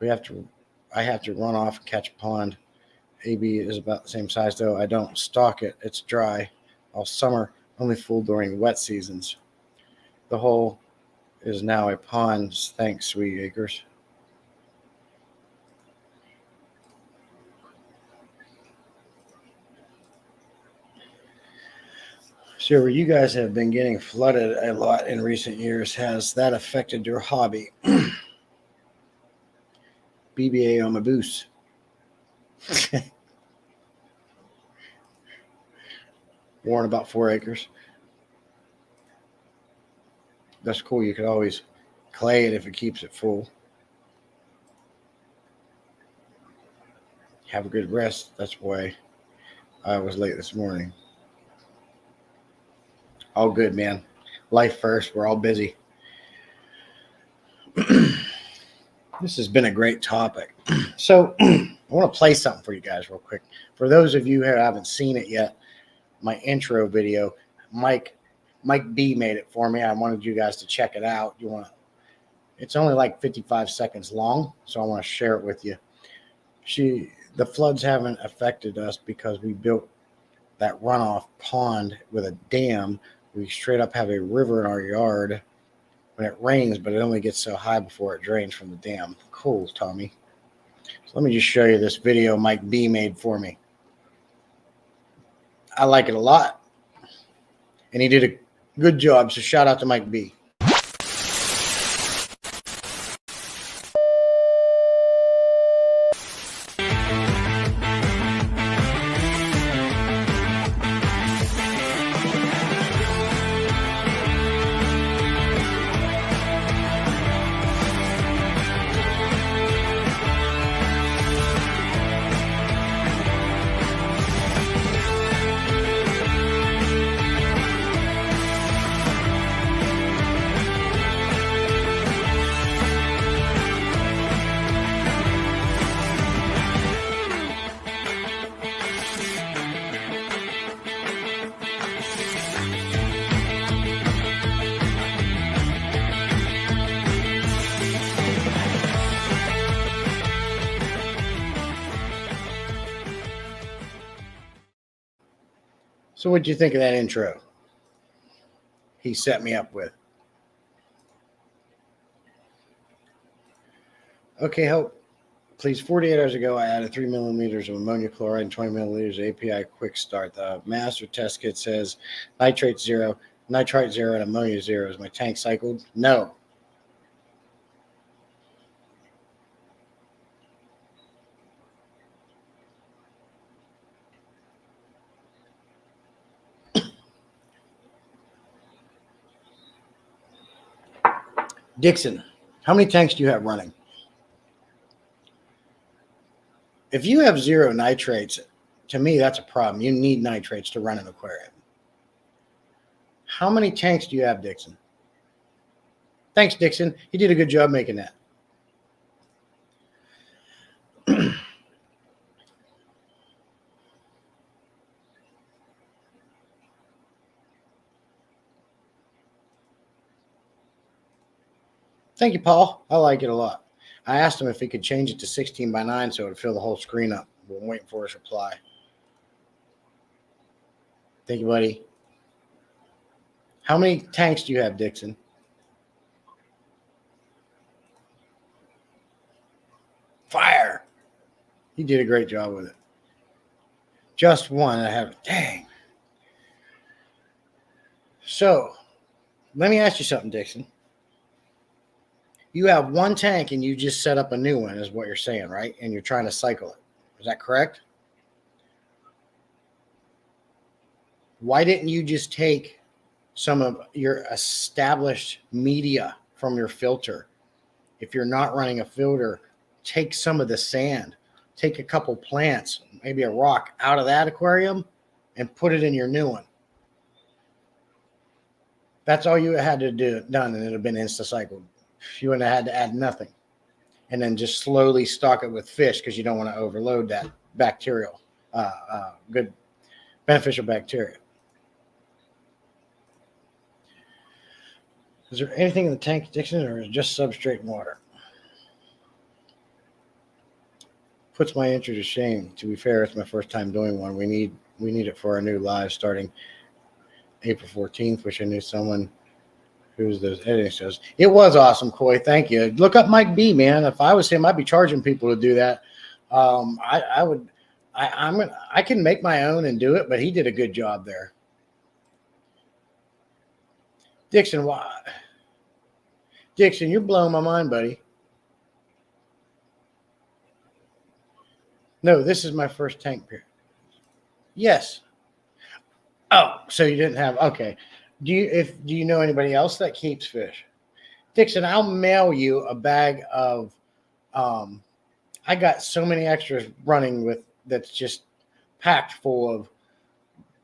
Speaker 1: I have to run off and catch a pond. AB is about the same size, though. I don't stock it. It's dry all summer, only full during wet seasons. The hole is now a pond. Thanks, Sweet Acres. So you guys have been getting flooded a lot in recent years. Has that affected your hobby? BBA on my boost. Warren about 4 acres. That's cool. You could always clay it if it keeps it full. Have a good rest. That's why I was late this morning. All good, man. Life first. We're all busy. This has been a great topic. So I want to play something for you guys real quick. For those of you who haven't seen it yet, my intro video, Mike B made it for me. I wanted you guys to check it out. It's only like 55 seconds long, so I want to share it with you. The floods haven't affected us because we built that runoff pond with a dam. We straight up have a river in our yard when it rains, but it only gets so high before it drains from the dam. Cool, Tommy. So let me just show you this video Mike B made for me. I like it a lot, and he did a good job, so shout out to Mike B. So what'd you think of that intro he set me up with? Okay, Hope. Please, 48 hours ago, I added 3 milliliters of ammonia chloride and 20 milliliters of API quick start. The master test kit says nitrate 0, nitrite 0, and ammonia 0. Is my tank cycled? No. Dixon, how many tanks do you have running? If you have 0 nitrates, to me, that's a problem. You need nitrates to run an aquarium. How many tanks do you have, Dixon? Thanks, Dixon. You did a good job making that. Thank you, Paul. I like it a lot. I asked him if he could change it to 16:9 so it would fill the whole screen up. We're waiting for his reply. Thank you, buddy. How many tanks do you have, Dixon? Fire. He did a great job with it. Just one. I have, dang. So let me ask you something, Dixon. You have one tank and you just set up a new one, is what you're saying, right? And you're trying to cycle it. Is that correct? Why didn't you just take some of your established media from your filter? If you're not running a filter, take some of the sand, take a couple plants, maybe a rock out of that aquarium and put it in your new one. That's all you had to do done, and it would have been insta-cycled. You wouldn't have had to add nothing. And then just slowly stock it with fish because you don't want to overload that bacterial, good beneficial bacteria. Is there anything in the tank addiction, or is it just substrate and water? Puts my interest to shame. To be fair, it's my first time doing one. We need it for our new live starting April 14th. Wish I knew someone who's those editing shows. It was awesome, Coy. Thank you. Look up Mike B, man. If I was him, I'd be charging people to do that. I would. I can make my own and do it, but he did a good job there. Dixon, why? Dixon, you're blowing my mind, buddy. No, this is my first tank period. Yes. Oh, so you didn't have, okay. Do you know anybody else that keeps fish? Dixon, I'll mail you a bag of I got so many extras running with that's just packed full of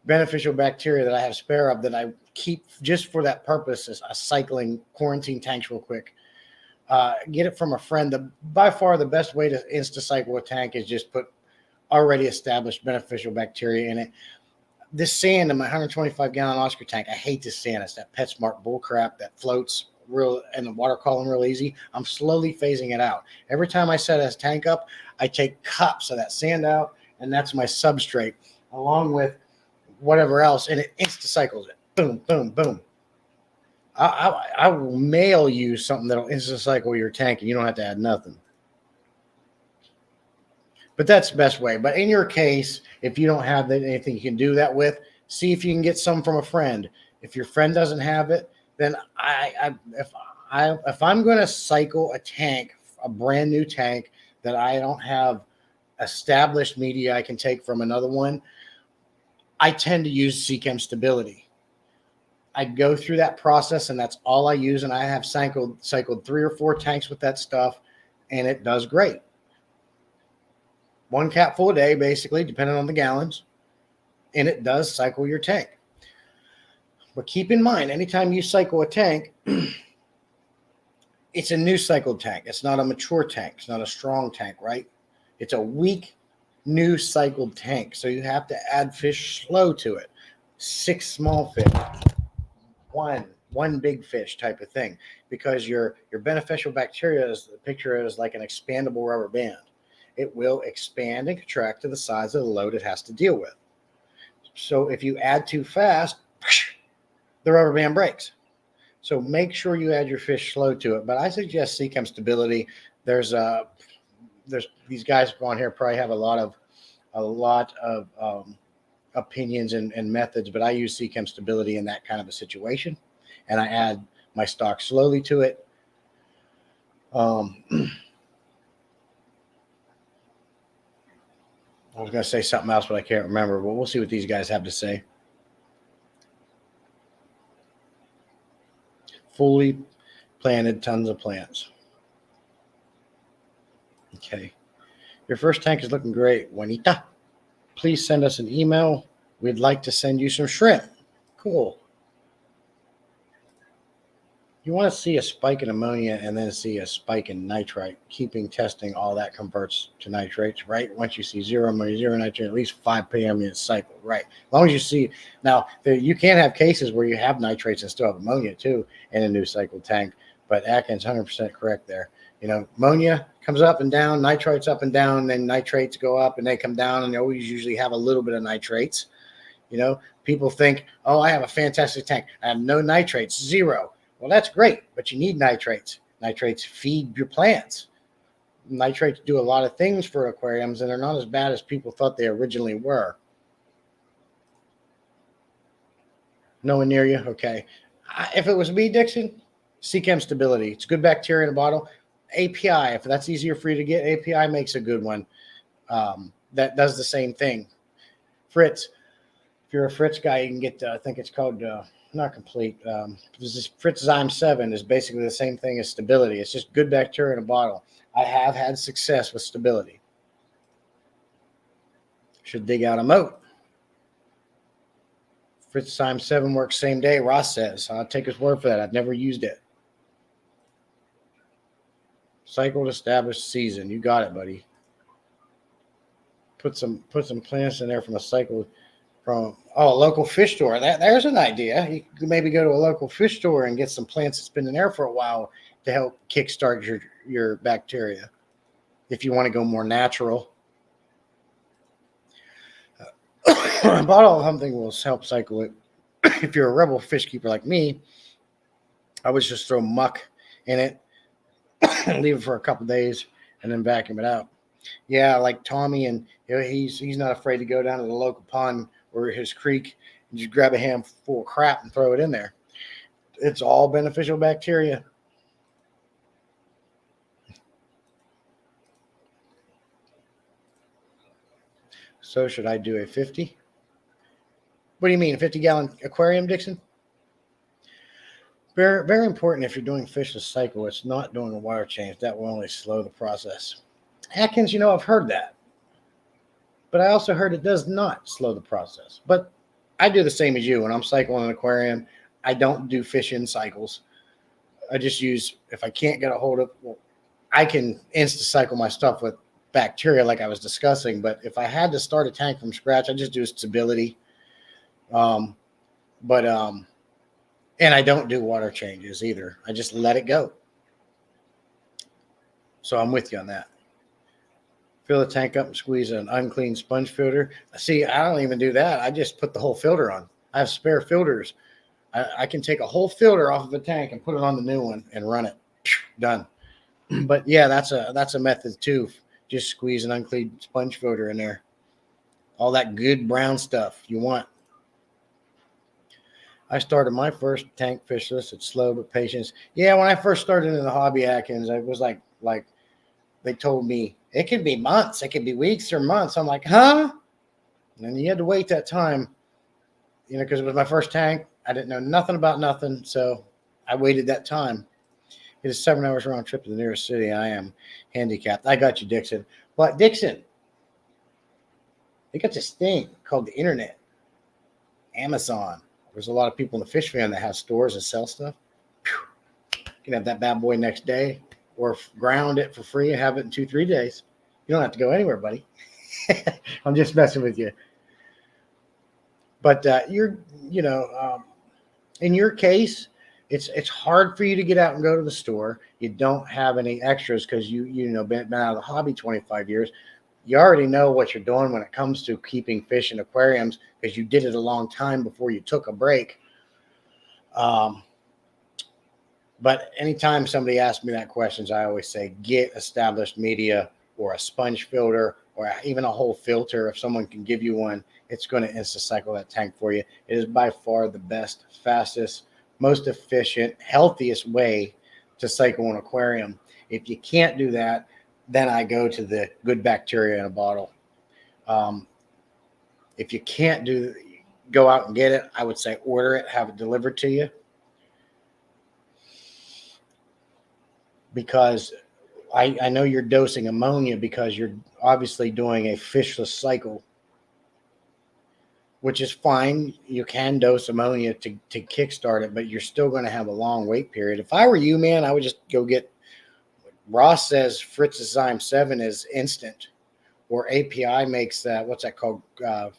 Speaker 1: beneficial bacteria that I have spare of that I keep just for that purpose as a cycling quarantine tanks real quick. Get it from a friend. By far the best way to insta-cycle a tank is just put already established beneficial bacteria in it. This sand in my 125-gallon Oscar tank, I hate this sand. It's that PetSmart bull crap that floats real and the water column real easy. I'm slowly phasing it out. Every time I set a tank up, I take cups of that sand out, and that's my substrate, along with whatever else, and it insta-cycles it. Boom, boom, boom. I will mail you something that'll insta-cycle your tank, and you don't have to add nothing. But that's the best way. But in your case, if you don't have anything you can do that with, see if you can get some from a friend. If your friend doesn't have it, then if I'm going to cycle a tank, a brand new tank that I don't have established media I can take from another one, I tend to use Seachem Stability. I go through that process, and that's all I use. And I have cycled 3 or 4 tanks with that stuff, and it does great. 1 capful a day, basically, depending on the gallons, and it does cycle your tank. But keep in mind, anytime you cycle a tank, it's a new cycled tank. It's not a mature tank. It's not a strong tank, right? It's a weak, new cycled tank. So you have to add fish slow to it. 6 small fish, one big fish type of thing, because your beneficial bacteria is, picture it as like an expandable rubber band. It will expand and contract to the size of the load it has to deal with. So if you add too fast, the rubber band breaks. So make sure you add your fish slow to it. But I suggest Seachem Stability. There's these guys on here probably have a lot of opinions and methods, but I use Seachem Stability in that kind of a situation, and I add my stock slowly to it. I was going to say something else, but I can't remember. But we'll see what these guys have to say. Fully planted tons of plants. Okay. Your first tank is looking great, Juanita. Please send us an email. We'd like to send you some shrimp. Cool. You want to see a spike in ammonia and then see a spike in nitrite. Keeping testing, all that converts to nitrates, right? Once you see 0 ammonia, 0 nitrate, at least 5 p.m. in cycle, right? As long as you see. Now, you can have cases where you have nitrates and still have ammonia too in a new cycle tank, but Atkins 100% correct there. You know, ammonia comes up and down, nitrites up and down, then nitrates go up and they come down, and they always usually have a little bit of nitrates. You know, people think, oh, I have a fantastic tank. I have no nitrates, 0. Well, that's great, but you need nitrates. Nitrates feed your plants. Nitrates do a lot of things for aquariums, and they're not as bad as people thought they originally were. No one near you? Okay. If it was me, Dixon, Seachem Stability. It's good bacteria in a bottle. API, if that's easier for you to get, API makes a good one. That does the same thing. Fritz, if you're a Fritz guy, you can get, I think it's called... not complete. This Fritz Zyme 7 is basically the same thing as Stability. It's just good bacteria in a bottle. I have had success with Stability. Should dig out a moat. Fritzheim 7 works same day, Ross says. I'll take his word for that. I've never used it. Cycled, established, season. You got it, buddy. Put some plants in there from a local fish store. There's an idea. You could maybe go to a local fish store and get some plants that's been in there for a while to help kickstart your bacteria. If you want to go more natural. Bottle something will help cycle it. If you're a rebel fish keeper like me, I would just throw muck in it, leave it for a couple days, and then vacuum it out. Yeah, like Tommy, and he's not afraid to go down to the local pond or his creek and just grab a handful of crap and throw it in there. It's all beneficial bacteria. So should I do a 50? What do you mean, a 50-gallon aquarium, Dixon? Very, very important if you're doing fishless cycle. It's not doing a water change. That will only slow the process. Atkins, I've heard that. But I also heard it does not slow the process. But I do the same as you. When I'm cycling an aquarium, I don't do fish in cycles. I just use, if I can't get a hold of, I can insta-cycle my stuff with bacteria like I was discussing. But if I had to start a tank from scratch, I just do stability. And I don't do water changes either. I just let it go. So I'm with you on that. Fill the tank up and squeeze an unclean sponge filter. See, I don't even do that. I just put the whole filter on. I have spare filters. I can take a whole filter off of a tank and put it on the new one and run it. Done. But yeah, that's a method too. Just squeeze an unclean sponge filter in there. All that good brown stuff you want. I started my first tank fishless. It's slow but patience. Yeah, when I first started in the hobby, Atkins, I was like they told me it could be months, it could be weeks or months. I'm like, huh? And then you had to wait that time, because it was my first tank. I didn't know nothing about nothing, so I waited that time. It is 7 hours round trip to the nearest city. I am handicapped. I got you, Dixon. But Dixon, they got this thing called the internet, Amazon. There's a lot of people in the fish fan that have stores and sell stuff. You can have that bad boy next day, or ground it for free and have it in 2-3 days. You don't have to go anywhere, buddy. I'm just messing with you. But in your case, it's hard for you to get out and go to the store. You don't have any extras because been out of the hobby 25 years. You already know what you're doing when it comes to keeping fish in aquariums because you did it a long time before you took a break. But anytime somebody asks me that questions, I always say get established media or a sponge filter or even a whole filter. If someone can give you one, it's going to insta-cycle that tank for you. It is by far the best, fastest, most efficient, healthiest way to cycle an aquarium. If you can't do that, then I go to the good bacteria in a bottle. If you can't go out and get it, I would say order it, have it delivered to you. Because I know you're dosing ammonia because you're obviously doing a fishless cycle, which is fine. You can dose ammonia to kickstart it, but you're still going to have a long wait period. If I were you, man, I would just go get, Ross says Fritzheim 7 is instant, or API makes that, what's that called? Quick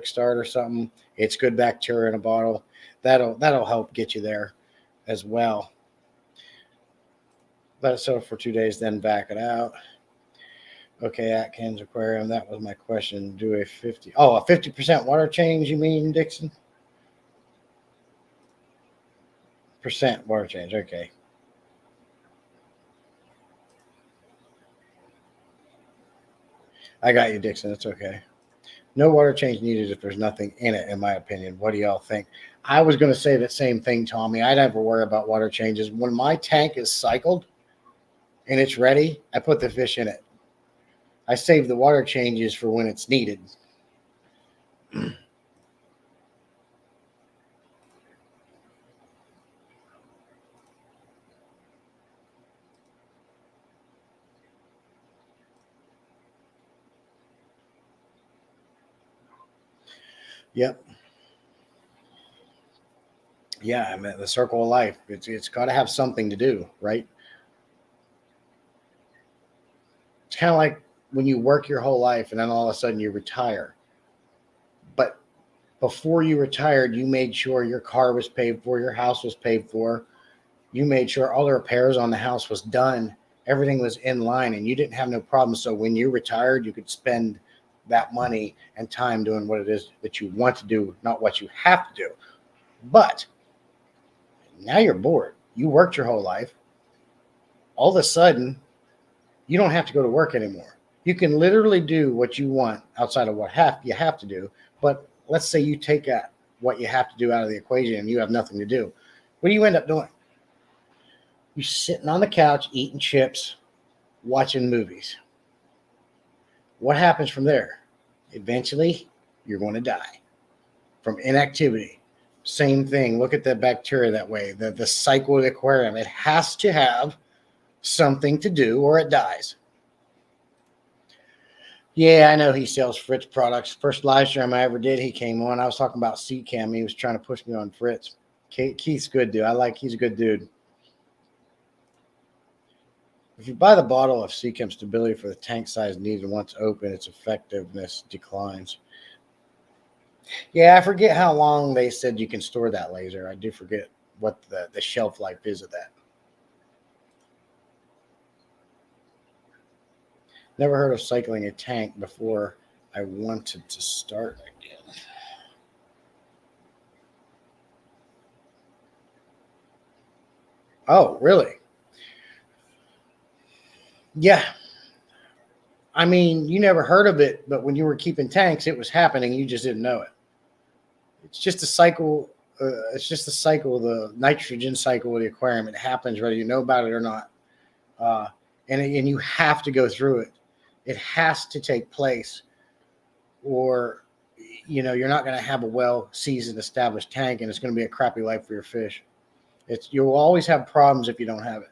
Speaker 1: start or something. It's good bacteria in a bottle. That'll help get you there as well. Let it settle for 2 days, then back it out. Okay, Atkins Aquarium. That was my question. Do a 50% water change, you mean, Dixon? Percent water change. Okay. I got you, Dixon. That's okay. No water change needed if there's nothing in it, in my opinion. What do y'all think? I was going to say the same thing, Tommy. I never worry about water changes. When my tank is cycled and it's ready, I put the fish in it. I save the water changes for when it's needed. Yep. Yeah, I mean the circle of life. It's got to have something to do, right? It's kind of like when you work your whole life and then all of a sudden you retire. But before you retired, you made sure your car was paid for, your house was paid for. You made sure all the repairs on the house was done. Everything was in line and you didn't have no problems. So when you retired, you could spend that money and time doing what it is that you want to do, not what you have to do. But now you're bored. You worked your whole life. All of a sudden, you don't have to go to work anymore. You can literally do what you want outside of what you have to do. But let's say you take what you have to do out of the equation and you have nothing to do. What do you end up doing? You're sitting on the couch eating chips, watching movies. What happens from there? Eventually, you're going to die from inactivity. Same thing. Look at the bacteria that way. The cycle of the aquarium. It has to have something to do or it dies. Yeah, I know he sells Fritz products. First live stream I ever did, he came on. I was talking about C-Cam. He was trying to push me on Fritz. Keith's good, dude. He's a good dude. If you buy the bottle of C-Cam stability for the tank size needed once open, its effectiveness declines. Yeah, I forget how long they said you can store that laser. I do forget what the shelf life is of that. Never heard of cycling a tank before. I wanted to start again. Oh, really? Yeah. I mean, you never heard of it, but when you were keeping tanks, it was happening. You just didn't know it. It's just a cycle. It's just a cycle, the nitrogen cycle of the aquarium. It happens whether you know about it or not. Uh, and you have to go through it. It has to take place, or you're not going to have a well-seasoned, established tank, and it's going to be a crappy life for your fish. You'll always have problems if you don't have it.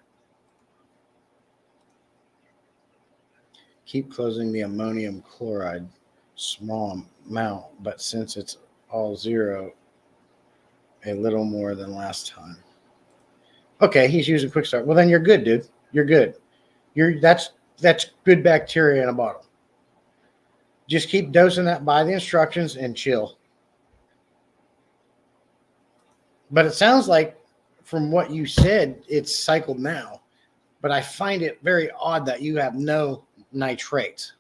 Speaker 1: Keep closing the ammonium chloride, small amount, but since it's all zero, a little more than last time. Okay, he's using quick start. Well, then you're good, dude. You're good. That's good bacteria in a bottle. Just keep dosing that by the instructions and chill. But it sounds like from what you said, it's cycled now. But I find it very odd that you have no nitrates.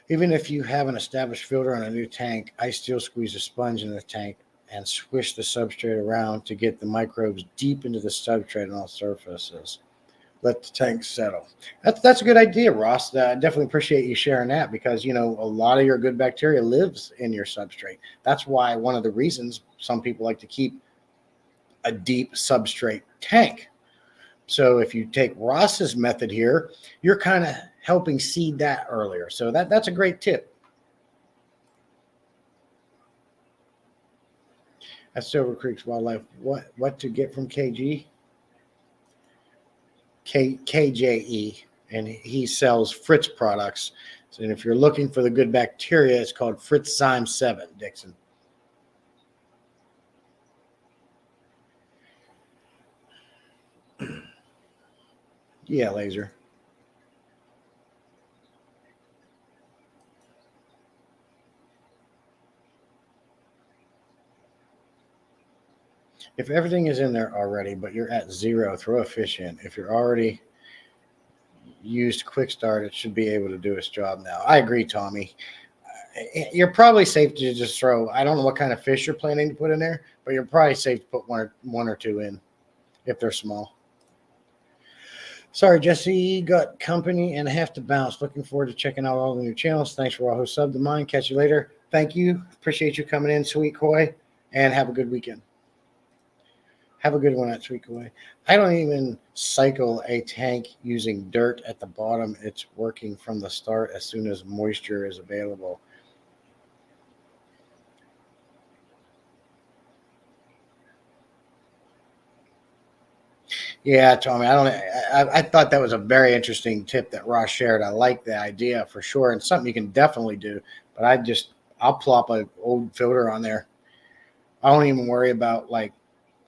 Speaker 1: Even if you have an established filter on a new tank, I still squeeze a sponge in the tank and swish the substrate around to get the microbes deep into the substrate on all surfaces. Let the tank settle. That's a good idea, Ross. I definitely appreciate you sharing that because, a lot of your good bacteria lives in your substrate. That's why one of the reasons some people like to keep a deep substrate tank. So if you take Ross's method here, you're kind of helping seed that earlier. So that's a great tip. That's Silver Creek's Wildlife. What to get from KG? KJE, and he sells Fritz products. And if you're looking for the good bacteria, it's called Fritzzyme 7, Dixon. Yeah, laser. If everything is in there already, but you're at zero, throw a fish in. If you're already used quick start, it should be able to do its job now. I agree, Tommy. You're probably safe to just throw. I don't know what kind of fish you're planning to put in there, but you're probably safe to put one or two in if they're small. Sorry, Jesse, got company and have to bounce. Looking forward to checking out all the new channels. Thanks for all who subbed to mine. Catch you later. Thank you. Appreciate you coming in, Sweet Koi, and have a good weekend. Have a good one at Sweet Koi. I don't even cycle a tank using dirt at the bottom. It's working from the start as soon as moisture is available. Yeah, Tommy, I thought that was a very interesting tip that Ross shared. I like the idea for sure, and something you can definitely do. But I'll plop an old filter on there. I don't even worry about like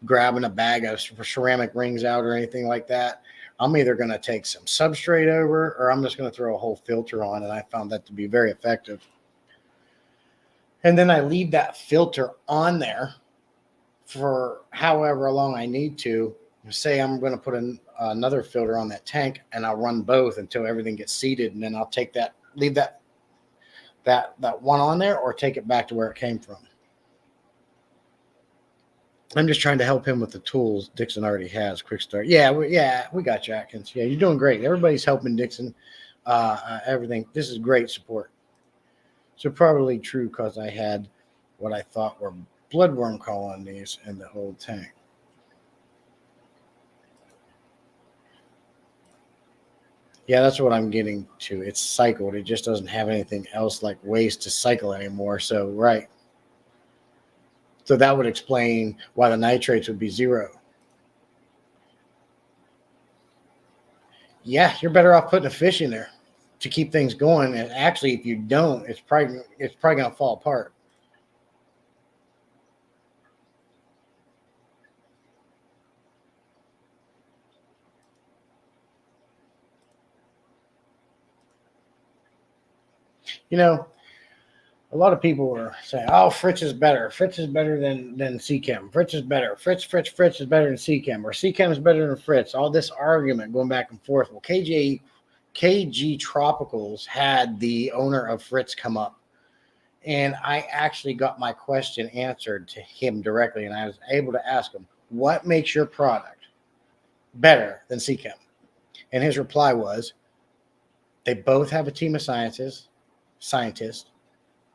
Speaker 1: grabbing a bag of ceramic rings out or anything like that. I'm either going to take some substrate over, or I'm just going to throw a whole filter on, and I found that to be very effective. And then I leave that filter on there for however long I need to. Say I'm going to put another filter on that tank, and I'll run both until everything gets seated, and then I'll take that, leave that one on there, or take it back to where it came from. I'm just trying to help him with the tools Dixon already has. Quick start. Yeah, we got you, Atkins. Yeah, you're doing great. Everybody's helping Dixon. Everything. This is great support. So probably true because I had what I thought were bloodworm colonies in the whole tank. Yeah, that's what I'm getting to. It's cycled. It just doesn't have anything else like waste to cycle anymore. So, right. So that would explain why the nitrates would be 0. Yeah, you're better off putting a fish in there to keep things going. And actually, if you don't, it's probably going to fall apart. You know, a lot of people are saying, "Oh, Fritz is better. Fritz is better than Seachem. Fritz is better. Fritz is better than Seachem, or Seachem is better than Fritz." All this argument going back and forth. Well, KG Tropicals had the owner of Fritz come up, and I actually got my question answered to him directly, and I was able to ask him, "What makes your product better than Seachem?" And his reply was, "They both have a team of scientists.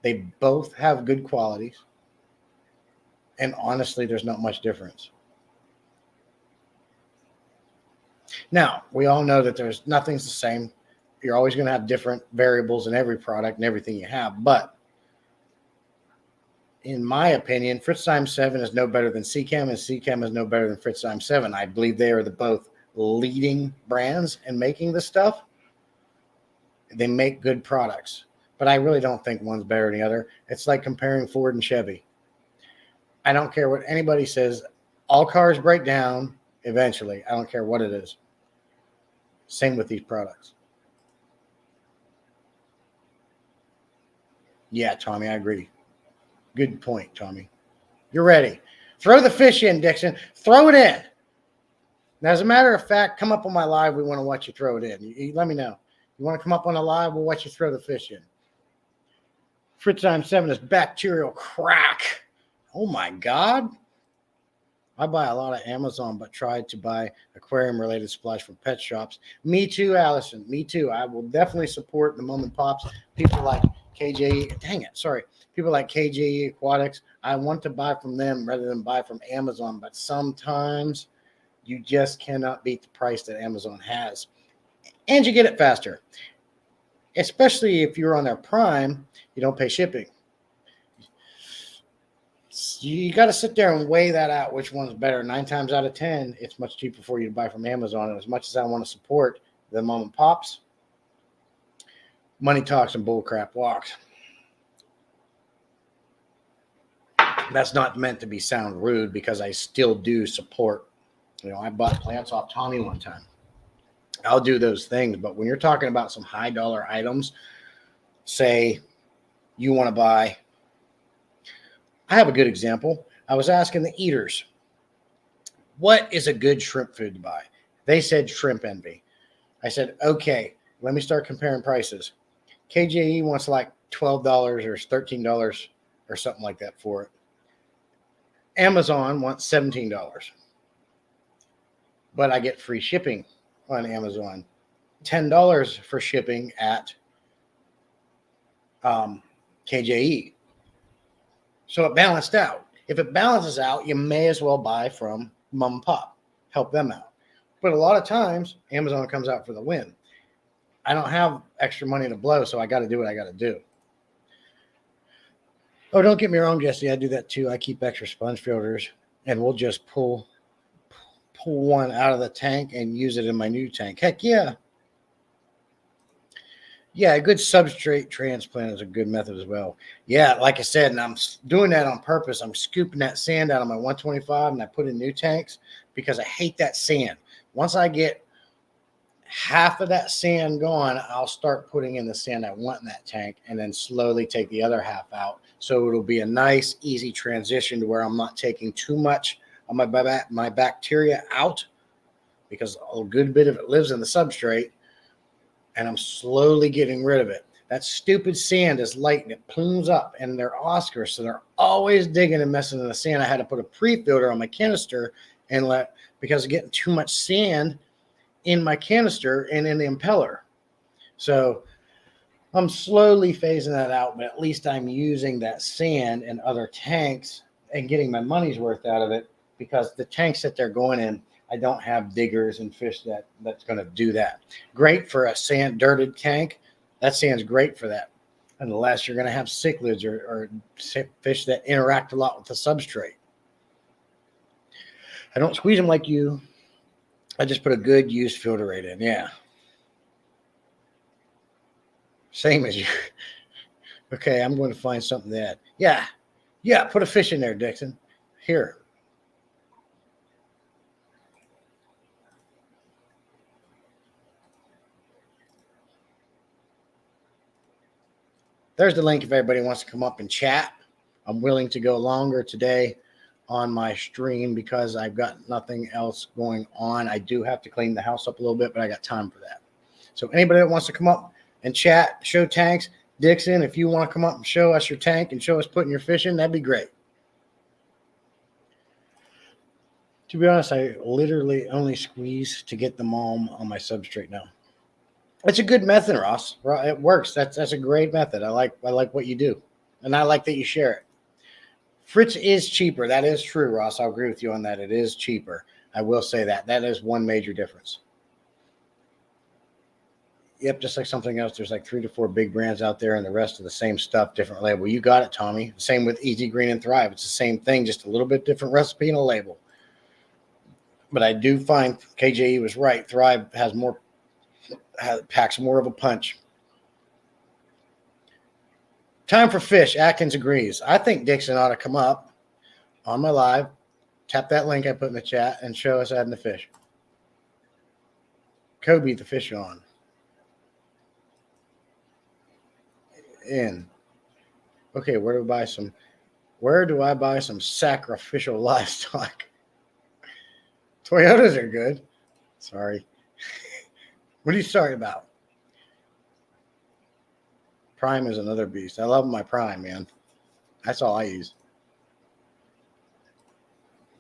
Speaker 1: They both have good qualities. And honestly, there's not much difference." Now, we all know that there's nothing's the same. You're always going to have different variables in every product and everything you have. But in my opinion, Fritz Time 7 is no better than Seachem, and Seachem is no better than Fritz Time 7. I believe they are the both leading brands in making this stuff. They make good products. But I really don't think one's better than the other. It's like comparing Ford and Chevy. I don't care what anybody says. All cars break down eventually. I don't care what it is. Same with these products. Yeah, Tommy, I agree. Good point, Tommy. You're ready. Throw the fish in, Dixon. Throw it in. Now, as a matter of fact, come up on my live. We want to watch you throw it in. You let me know. You want to come up on a live? We'll watch you throw the fish in. Fritz Time 7 is bacterial crack. Oh, my God. I buy a lot of Amazon, but tried to buy aquarium-related supplies from pet shops. Me too, Allison. Me too. I will definitely support the mom and pops. People like KJ. Dang it. Sorry. People like KJ Aquatics. I want to buy from them rather than buy from Amazon, but sometimes you just cannot beat the price that Amazon has. And you get it faster. Especially if you're on their Prime, you don't pay shipping. You got to sit there and weigh that out, which one's better. 9 times out of 10, it's much cheaper for you to buy from Amazon. And as much as I want to support the mom and pops, money talks and bullcrap walks. That's not meant to be sound rude, because I still do support. I bought plants off Tommy one time. I'll do those things. But when you're talking about some high dollar items, say you want to buy, I have a good example. I was asking the eaters, what is a good shrimp food to buy? They said Shrimp Envy. I said, okay, let me start comparing prices. KJE wants like $12 or $13 or something like that for it. Amazon wants $17. But I get free shipping on Amazon. $10 for shipping at KJE. So it balanced out. If it balances out, you may as well buy from mom and pop. Help them out. But a lot of times, Amazon comes out for the win. I don't have extra money to blow, so I got to do what I got to do. Oh, don't get me wrong, Jesse. I do that too. I keep extra sponge filters, and we'll just pull pull one out of the tank and use it in my new tank. Heck yeah. Yeah, a good substrate transplant is a good method as well. Yeah, like I said, and I'm doing that on purpose. I'm scooping that sand out of my 125 and I put in new tanks because I hate that sand. Once I get half of that sand gone, I'll start putting in the sand I want in that tank and then slowly take the other half out. So it'll be a nice, easy transition to where I'm not taking too much of my bacteria out because a good bit of it lives in the substrate. And I'm slowly getting rid of it. That stupid sand is light and it plumes up, and they're Oscars, so they're always digging and messing in the sand. I had to put a pre-filter on my canister and because of getting too much sand in my canister and in the impeller. So I'm slowly phasing that out, but at least I'm using that sand in other tanks and getting my money's worth out of it because the tanks that they're going in, I don't have diggers and fish that's going to do that. Great for a sand dirted tank. That sand's great for that. Unless you're going to have cichlids or fish that interact a lot with the substrate. I don't squeeze them like you. I just put a good used filter rate in. Yeah. Same as you. Okay, I'm going to find something to add. Yeah. Yeah, put a fish in there, Dixon. Here. There's the link if everybody wants to come up and chat. I'm willing to go longer today on my stream because I've got nothing else going on. I do have to clean the house up a little bit, but I got time for that. So anybody that wants to come up and chat, show tanks, Dixon, if you want to come up and show us your tank and show us putting your fish in, that'd be great. To be honest, I literally only squeeze to get the malm on my substrate now. It's a good method, Ross. It works. That's a great method. I like what you do, and I like that you share it. Fritz is cheaper. That is true, Ross. I'll agree with you on that. It is cheaper. I will say that. That is one major difference. Yep, just like something else. There's like 3 to 4 big brands out there, and the rest of the same stuff, different label. You got it, Tommy. Same with Easy Green and Thrive. It's the same thing, just a little bit different recipe and a label. But I do find KJE was right. Thrive packs more of a punch. Time for fish. Atkins agrees. I think Dixon ought to come up on my live, tap that link I put in the chat, and show us adding the fish. Kobe the fish on. In. Okay, where do I buy some sacrificial livestock? Toyotas are good. Sorry. What are you sorry about? Prime is another beast. I love my Prime, man. That's all I use.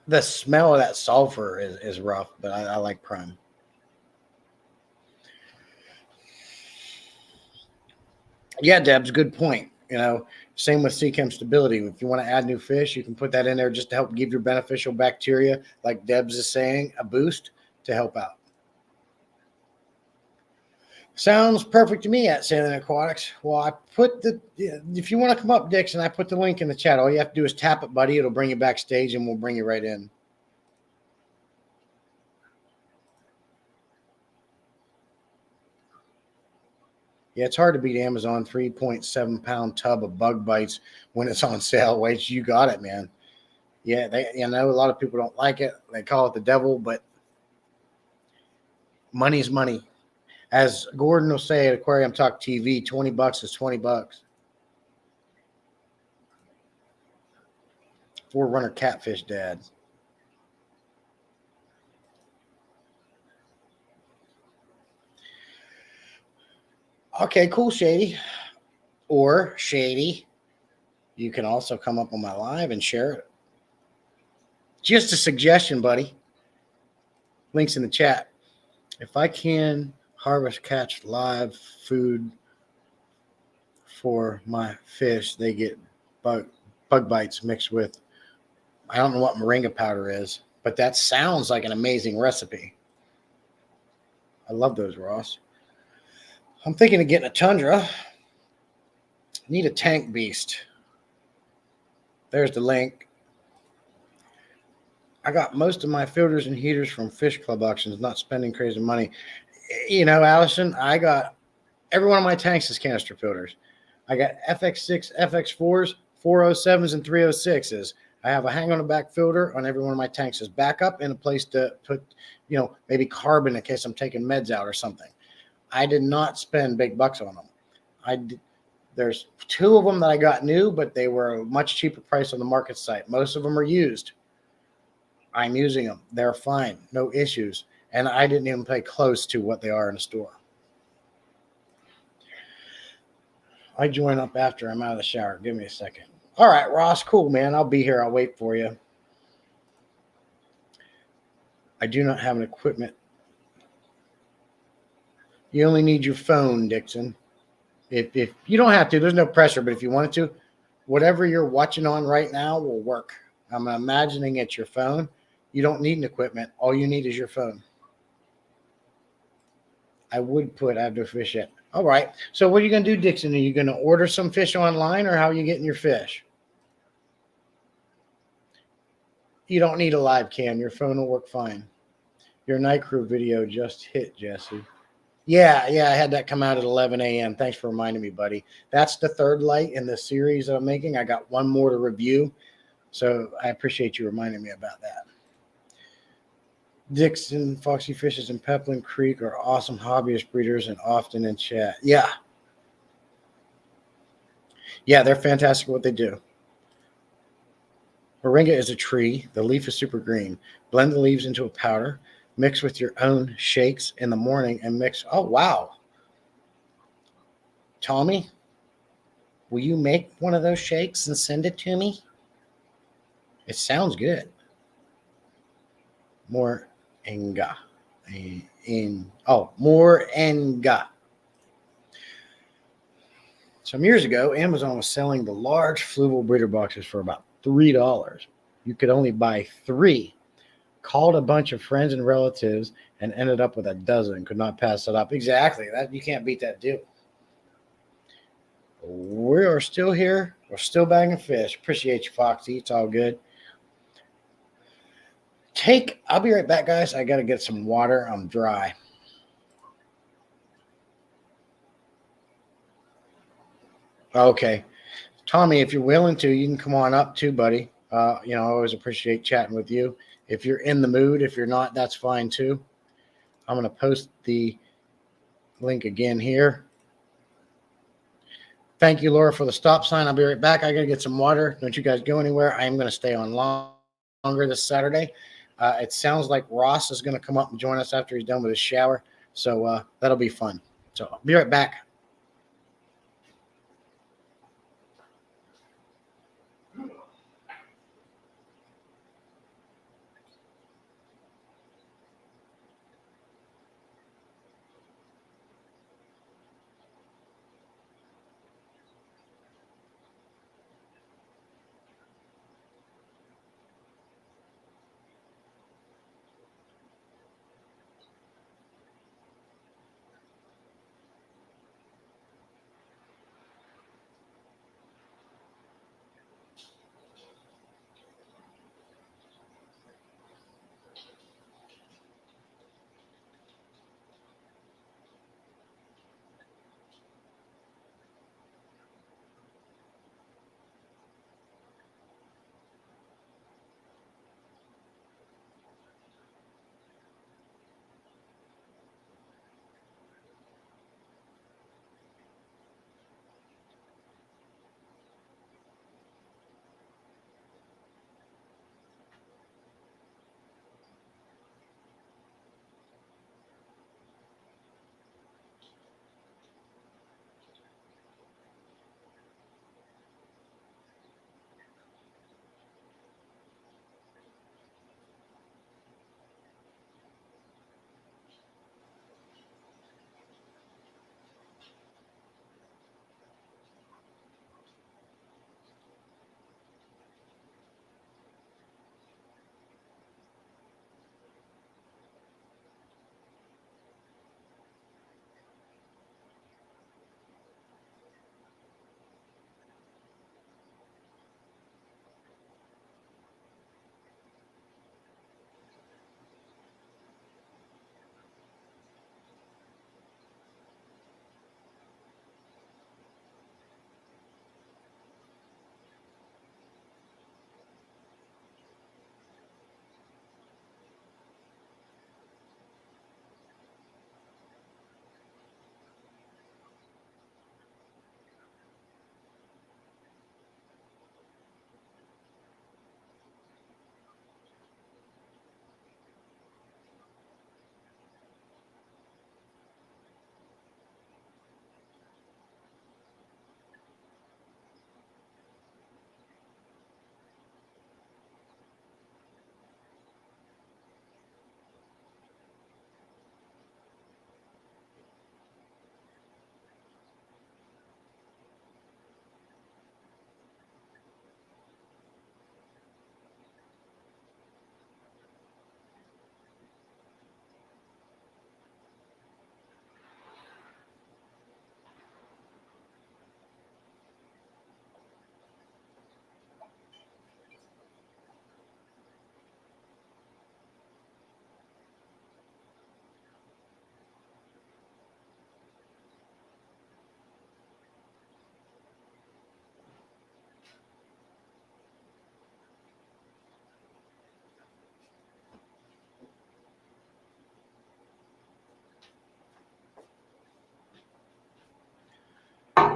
Speaker 1: The smell of that sulfur is rough, but I like Prime. Yeah, Deb's good point. Same with sea chem stability. If you want to add new fish, you can put that in there just to help give your beneficial bacteria, like Deb's is saying, a boost to help out. Sounds perfect to me at Salient Aquatics. Well, I put if you want to come up, Dixon, I put the link in the chat. All you have to do is tap it, buddy. It'll bring you backstage and we'll bring you right in. Yeah, it's hard to beat Amazon 3.7 pound tub of bug bites when it's on sale. Wait, you got it, man. Yeah, a lot of people don't like it. They call it the devil, but money's money. As Gordon will say at Aquarium Talk TV, $20 is $20. Forerunner catfish dad. Okay, cool, Shady. Or Shady. You can also come up on my live and share it. Just a suggestion, buddy. Links in the chat. If I can catch live food for my fish, they get bug bites mixed with, I don't know what moringa powder is, but that sounds like an amazing recipe. I love those, Ross. I'm thinking of getting a Tundra. Need a tank beast. There's the link. I got most of my filters and heaters from Fish Club auctions, not spending crazy money. You know, Allison, I got every one of my tanks is canister filters. I got FX6, FX4s, 407s, and 306s. I have a hang on the back filter on every one of my tanks as backup and a place to put, you know, maybe carbon in case I'm taking meds out or something. I did not spend big bucks on them. There's 2 of them that I got new, but they were a much cheaper price on the market site. Most of them are used. I'm using them. They're fine. No issues. And I didn't even pay close to what they are in the store. I join up after I'm out of the shower. Give me a second. All right, Ross. Cool, man. I'll be here. I'll wait for you. I do not have an equipment. You only need your phone, Dixon. If you don't have to, there's no pressure, but if you wanted to, whatever you're watching on right now will work. I'm imagining it's your phone. You don't need an equipment. All you need is your phone. I would put outdoor fish in. All right. So what are you going to do, Dixon? Are you going to order some fish online, or how are you getting your fish? You don't need a live cam. Your phone will work fine. Your night crew video just hit, Jesse. Yeah, I had that come out at 11 a.m. Thanks for reminding me, buddy. That's the 3rd light in the series that I'm making. I got 1 more to review, so I appreciate you reminding me about that. Dixon, Foxy Fishes, and Pepplin Creek are awesome hobbyist breeders and often in chat. Yeah, they're fantastic at what they do. Moringa is a tree. The leaf is super green. Blend the leaves into a powder. Mix with your own shakes in the morning and mix. Oh, wow. Tommy, will you make one of those shakes and send it to me? It sounds good. Moringa. Moringa. Some years ago, Amazon was selling the large fluval breeder boxes for about $3. You could only buy 3. Called a bunch of friends and relatives and ended up with a dozen. Could not pass it up. Exactly. That you can't beat that deal. We are still here. We're still bagging fish. Appreciate you, Foxy. It's all good. I'll be right back, guys. I got to get some water. I'm dry. Okay. Tommy, if you're willing to, you can come on up too, buddy. I always appreciate chatting with you. If you're in the mood, if you're not, that's fine too. I'm going to post the link again here. Thank you, Laura, for the stop sign. I'll be right back. I got to get some water. Don't you guys go anywhere. I am going to stay on longer this Saturday. It sounds like Ross is going to come up and join us after he's done with his shower. So that'll be fun. So I'll be right back.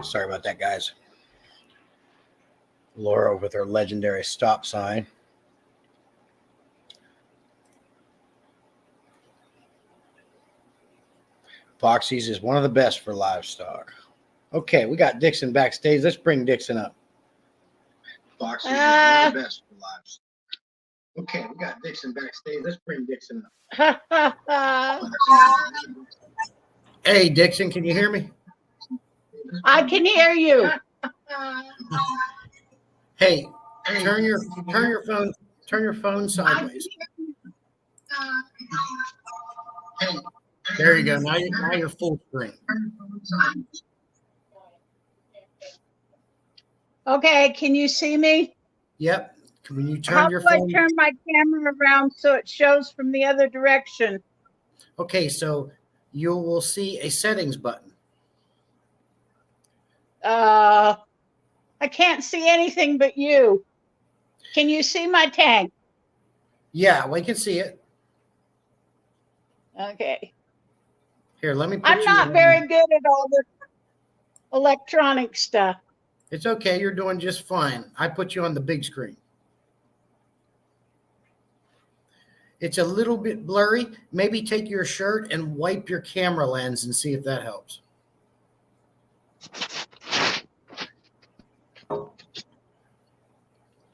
Speaker 1: Sorry about that, guys. Laura with her legendary stop sign. Boxies is one of the best for livestock. Okay, we got Dixon backstage. Let's bring Dixon up. Boxies is one of the best for livestock. Okay, we got Dixon backstage. Let's bring Dixon up. Hey, Dixon, can you hear me?
Speaker 2: I can hear you.
Speaker 1: Hey, turn your phone sideways. There you go. Now you're full screen.
Speaker 2: Okay, can you see me?
Speaker 1: Yep. When you turn
Speaker 2: How
Speaker 1: your
Speaker 2: do I
Speaker 1: phone.
Speaker 2: turn my camera around so it shows from the other direction?
Speaker 1: Okay, so you will see a settings button.
Speaker 2: I can't see anything but you. Can you see my tank?
Speaker 1: Yeah, we can see it.
Speaker 2: Okay.
Speaker 1: Here, let me put
Speaker 2: I'm not very good at all this electronic stuff.
Speaker 1: It's okay. You're doing just fine. I put you on the big screen. It's a little bit blurry. Maybe take your shirt and wipe your camera lens and see if that helps.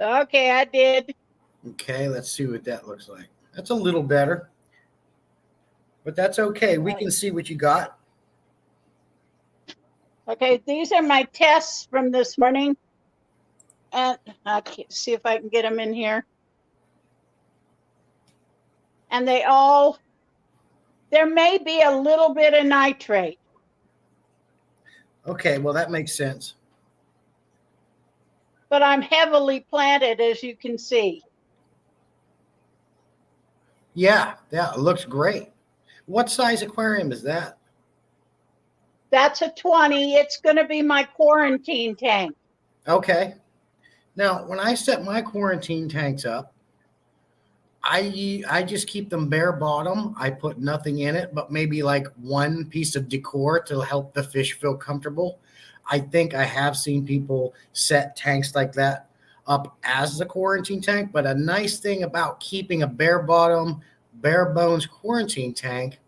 Speaker 2: Okay, I did.
Speaker 1: Okay, let's see what that looks like. That's a little better. But that's okay. We can see what you got.
Speaker 2: Okay, these are my tests from this morning. And I can see if I can get them in here. And there may be a little bit of nitrate.
Speaker 1: Okay, well, that makes sense.
Speaker 2: But I'm heavily planted, as you can see.
Speaker 1: Yeah, it looks great. What size aquarium is that?
Speaker 2: That's a 20. It's going to be my quarantine tank.
Speaker 1: Okay. Now, when I set my quarantine tanks up, I just keep them bare bottom. I put nothing in it, but maybe like one piece of decor to help the fish feel comfortable. I think I have seen people set tanks like that up as the quarantine tank, but a nice thing about keeping a bare bottom, bare bones quarantine tank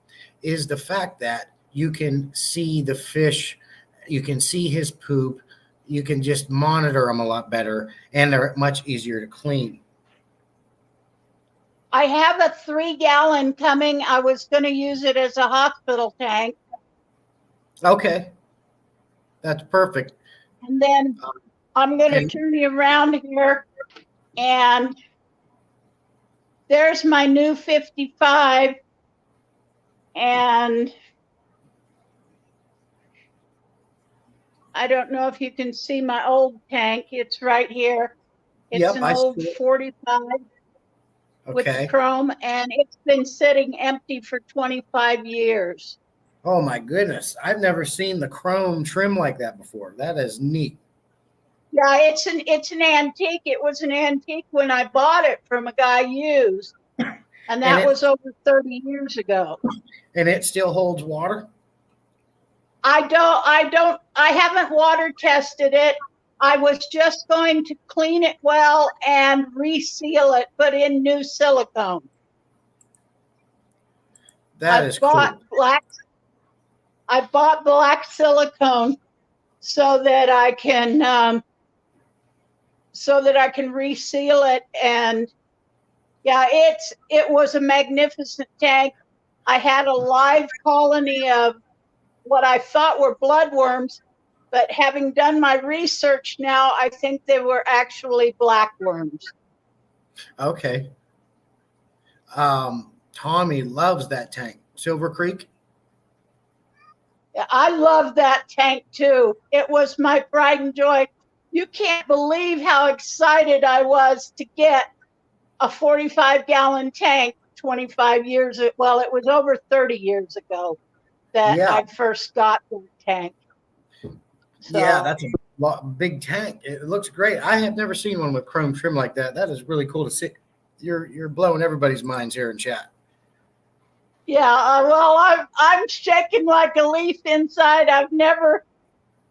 Speaker 1: is the fact that you can see the fish, you can see his poop, you can just monitor them a lot better, and they're much easier to clean.
Speaker 2: I have a 3-gallon coming. I was going to use it as a hospital tank.
Speaker 1: Okay. That's perfect.
Speaker 2: And then I'm going to turn you around here. And there's my new 55. And I don't know if you can see my old tank. It's right here. It's an old 45 with the chrome, and it's been sitting empty for 25 years.
Speaker 1: Oh my goodness. I've never seen the chrome trim like that before. That is neat.
Speaker 2: Yeah, it's an antique. It was an antique when I bought it from a guy used. And that was over 30 years ago.
Speaker 1: And it still holds water?
Speaker 2: I haven't water tested it. I was just going to clean it well and reseal it, put in new silicone.
Speaker 1: That is cool.
Speaker 2: I bought black silicone so that I can reseal it. And yeah, it was a magnificent tank. I had a live colony of what I thought were bloodworms, but having done my research now, I think they were actually blackworms.
Speaker 1: Okay. Tommy loves that tank. Silver Creek?
Speaker 2: I love that tank too. It was my pride and joy. You can't believe how excited I was to get a 45-gallon tank 25 years ago. Well, it was over 30 years ago that I first got the tank. So,
Speaker 1: yeah, that's a big tank. It looks great. I have never seen one with chrome trim like that. That is really cool to see. You're blowing everybody's minds here in chat.
Speaker 2: Yeah, well, I'm shaking like a leaf inside. I've never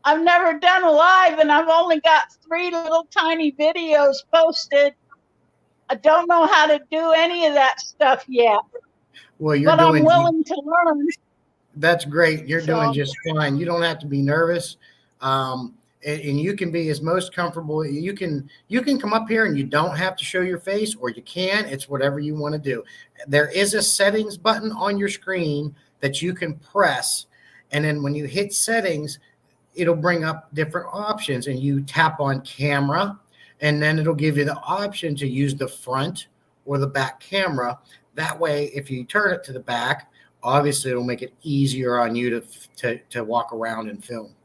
Speaker 2: I've never done a live, and I've only got 3 little tiny videos posted. I don't know how to do any of that stuff yet,
Speaker 1: Well, you're
Speaker 2: but I'm
Speaker 1: doing,
Speaker 2: willing to learn.
Speaker 1: that's great. You're doing
Speaker 2: So,
Speaker 1: just fine. You don't have to be nervous. And you can be as most comfortable. You can come up here and you don't have to show your face, or you can. It's whatever you want to do. There is a settings button on your screen that you can press. And then when you hit settings, it'll bring up different options, and you tap on camera, and then it'll give you the option to use the front or the back camera. That way, if you turn it to the back, obviously it'll make it easier on you to walk around and film.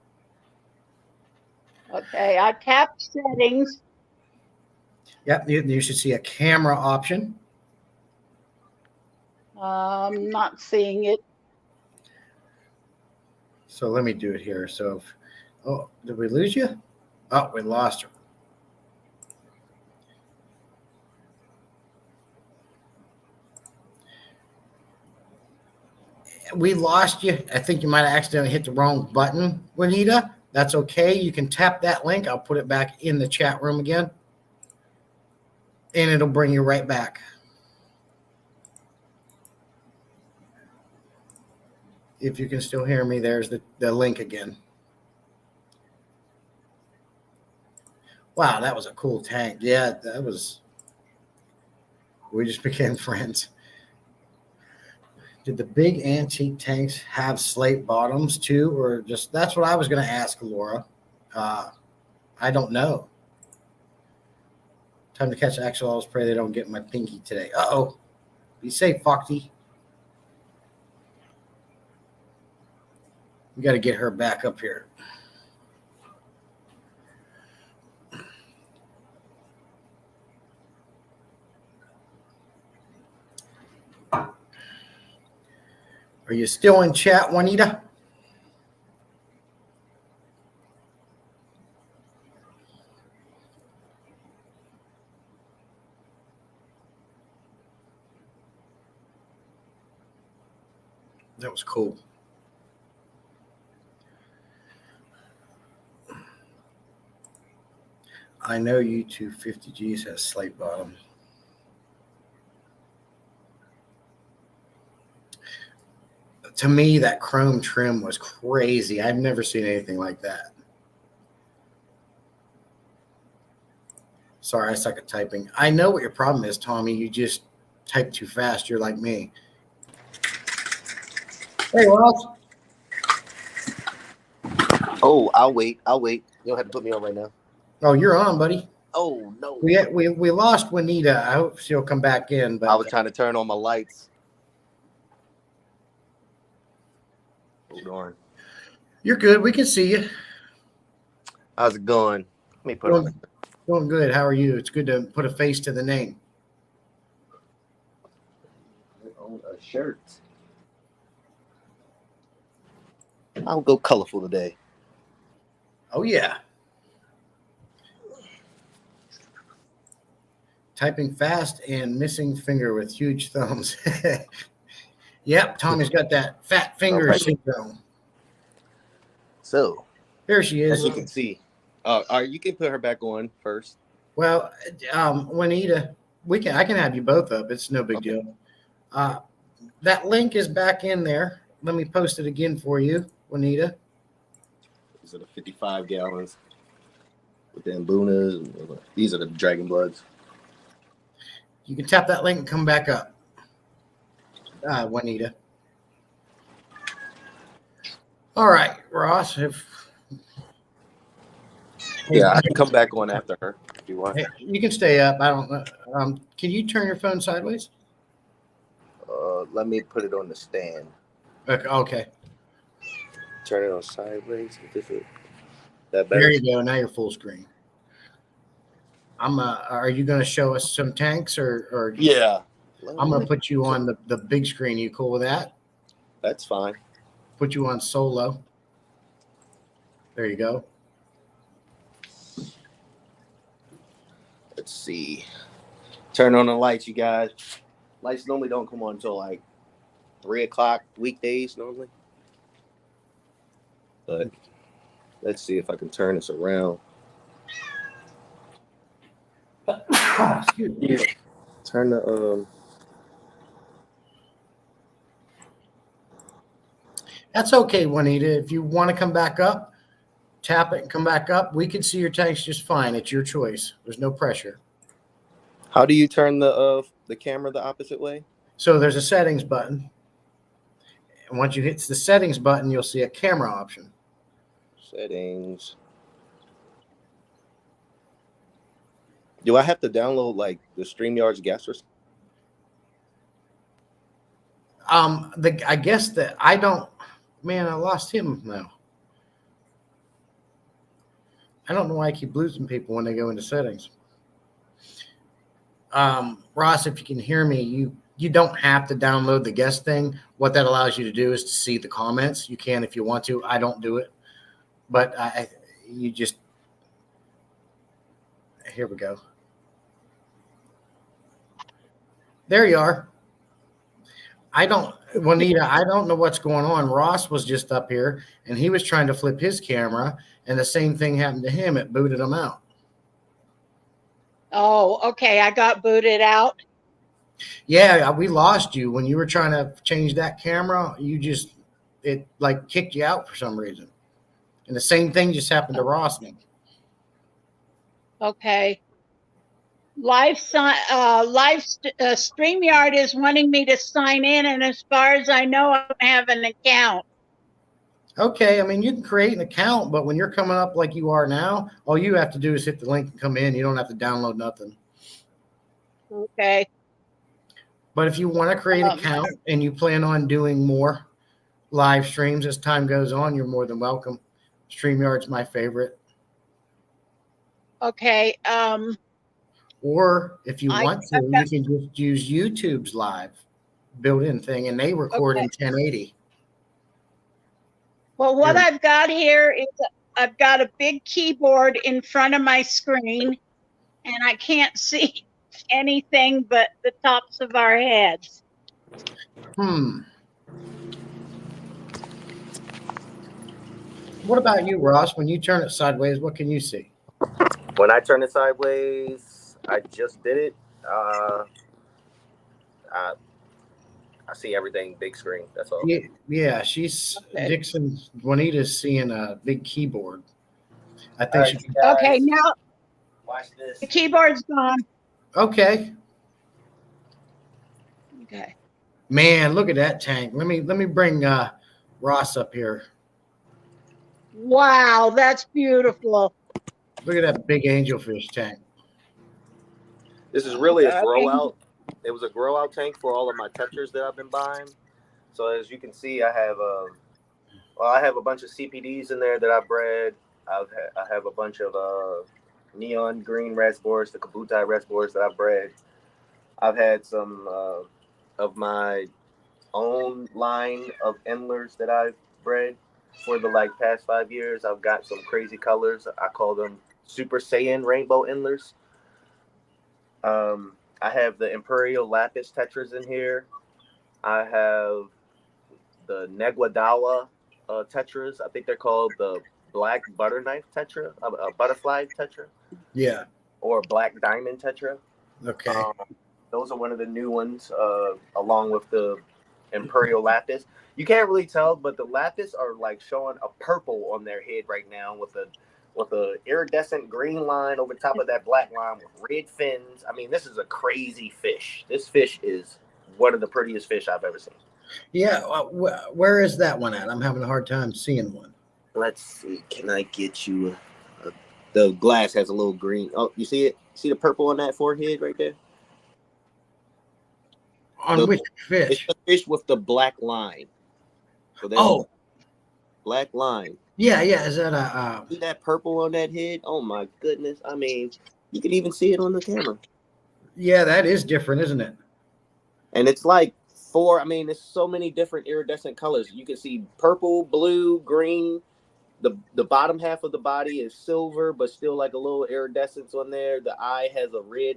Speaker 2: okay, I tapped settings.
Speaker 1: Yep, you should see a camera option.
Speaker 2: I'm not seeing it.
Speaker 1: So let me do it here. So, oh, did we lose you? Oh, we lost her. We lost you. I think you might have accidentally hit the wrong button, Juanita. That's okay. You can tap that link. I'll put it back in the chat room again, and it'll bring you right back. If you can still hear me, there's the link again. Wow, that was a cool tank. Yeah, that was. We just became friends. Did the big antique tanks have slate bottoms too, or just that's what I was going to ask, Laura. I don't know. Time to catch axolotls. Pray they don't get my pinky today. Uh-oh. Be safe, Foxy. We got to get her back up here. Are you still in chat, Juanita? That was cool. I know YouTube 50Gs has slate bottom. To me, that chrome trim was crazy. I've never seen anything like that. Sorry, I suck at typing. I know what your problem is, Tommy. You just type too fast. You're like me. Hey, Ross.
Speaker 3: Oh, I'll wait. You don't have to put me on right now.
Speaker 1: Oh, you're on, buddy.
Speaker 3: Oh, no.
Speaker 1: We lost Juanita. I hope she'll come back in. But
Speaker 3: I was trying to turn on my lights. Hold on.
Speaker 1: You're good. We can see you.
Speaker 3: How's it going? Let me put on.
Speaker 1: Doing good. How are you? It's good to put a face to the name.
Speaker 3: On a shirt. I'll go colorful today.
Speaker 1: Oh, yeah. Typing fast and missing finger with huge thumbs. Yep, Tommy's got that fat finger syndrome.
Speaker 3: So,
Speaker 1: there she is.
Speaker 3: as you can see. All right, you can put her back on first.
Speaker 1: Well, Juanita, I can have you both up. It's no big deal. That link is back in there. Let me post it again for you, Juanita.
Speaker 3: These are the 55 gallons with the Mbunas. These are the Dragon Bloods.
Speaker 1: You can tap that link and come back up, Juanita. All right, Ross.
Speaker 3: Yeah, I can come back on after her if you want.
Speaker 1: Hey, you can stay up. I don't know. Can you turn your phone sideways?
Speaker 3: Let me put it on the stand.
Speaker 1: Okay.
Speaker 3: Turn it on sideways. That better?
Speaker 1: There you go. Now you're full screen. Are you going to show us some tanks or?
Speaker 3: Yeah.
Speaker 1: I'm going to put you on the big screen. You cool with that?
Speaker 3: That's fine.
Speaker 1: Put you on solo. There you go.
Speaker 3: Let's see. Turn on the lights, you guys. Lights normally don't come on until like 3 o'clock weekdays normally. But Let's see if I can turn this around.
Speaker 1: Excuse me.
Speaker 3: Turn the
Speaker 1: That's okay, Juanita. If you want to come back up, tap it and come back up. We can see your tanks just fine. It's your choice. There's no pressure.
Speaker 3: How do you turn the camera the opposite way?
Speaker 1: So there's a settings button. And once you hit the settings button, you'll see a camera option.
Speaker 3: Settings. Do I have to download like the StreamYard's guest or something?
Speaker 1: I guess that I don't. Man, I lost him now. I don't know why I keep losing people when they go into settings. Ross, if you can hear me, you don't have to download the guest thing. What that allows you to do is to see the comments. You can if you want to. I don't do it, but you just. Here we go. There you are. Juanita, I don't know what's going on. Ross was just up here and he was trying to flip his camera and the same thing happened to him. It booted him out.
Speaker 2: Oh, okay. I got booted out.
Speaker 1: Yeah, we lost you when you were trying to change that camera. It like kicked you out for some reason. And the same thing just happened to Ross.
Speaker 2: Okay. StreamYard is wanting me to sign in, and as far as I know, I don't have an account.
Speaker 1: Okay, I mean, you can create an account, but when you're coming up like you are now, all you have to do is hit the link and come in. You don't have to download nothing.
Speaker 2: Okay.
Speaker 1: But if you want to create an account and you plan on doing more live streams as time goes on, you're more than welcome. StreamYard's my favorite.
Speaker 2: Okay.
Speaker 1: Or if you want to, you can just use YouTube's live built-in thing, and they record in 1080.
Speaker 2: Well, what I've got here is I've got a big keyboard in front of my screen, and I can't see anything but the tops of our heads.
Speaker 1: What about you, Ross? When you turn it sideways, what can you see?
Speaker 3: When I turn it sideways, I just did it. I see everything big screen. That's all.
Speaker 1: Yeah, she's Dixon. Juanita's seeing a big keyboard. I think
Speaker 2: okay, now
Speaker 3: watch this.
Speaker 2: The keyboard's gone.
Speaker 1: Okay.
Speaker 2: Okay.
Speaker 1: Man, look at that tank. Let me bring Ross up here.
Speaker 2: Wow, that's beautiful.
Speaker 1: Look at that big angelfish tank.
Speaker 3: This is really a grow out. It was a grow out tank for all of my tetras that I've been buying. So as you can see, I have a bunch of CPDs in there that I bred. I have a bunch of neon green reservoirs, the kabutai reservoirs that I bred. I've had some of my own line of endlers that I've bred for the past 5 years. I've got some crazy colors. I call them Super Saiyan rainbow endlers. I have the Imperial Lapis tetras in here. I have the Neguadawa tetras. I think they're called the Black Butterknife tetra, Butterfly tetra.
Speaker 1: Yeah.
Speaker 3: Or Black Diamond tetra.
Speaker 1: Okay.
Speaker 3: Those are one of the new ones, along with the Imperial Lapis. You can't really tell, but the Lapis are showing a purple on their head right now with a iridescent green line over top of that black line with red fins. I mean, this is a crazy fish. This fish is one of the prettiest fish I've ever seen.
Speaker 1: Yeah. Where is that one at? I'm having a hard time seeing one.
Speaker 3: Let's see. Can I get you? The glass has a little green. Oh, you see it? See the purple on that forehead right there?
Speaker 1: On which fish?
Speaker 3: It's the fish with the black line. So black line.
Speaker 1: Yeah. Is that
Speaker 3: see that purple on that head? Oh my goodness! I mean, you can even see it on the camera.
Speaker 1: Yeah, that is different, isn't it?
Speaker 3: And it's there's so many different iridescent colors. You can see purple, blue, green. The bottom half of the body is silver, but still a little iridescence on there. The eye has a red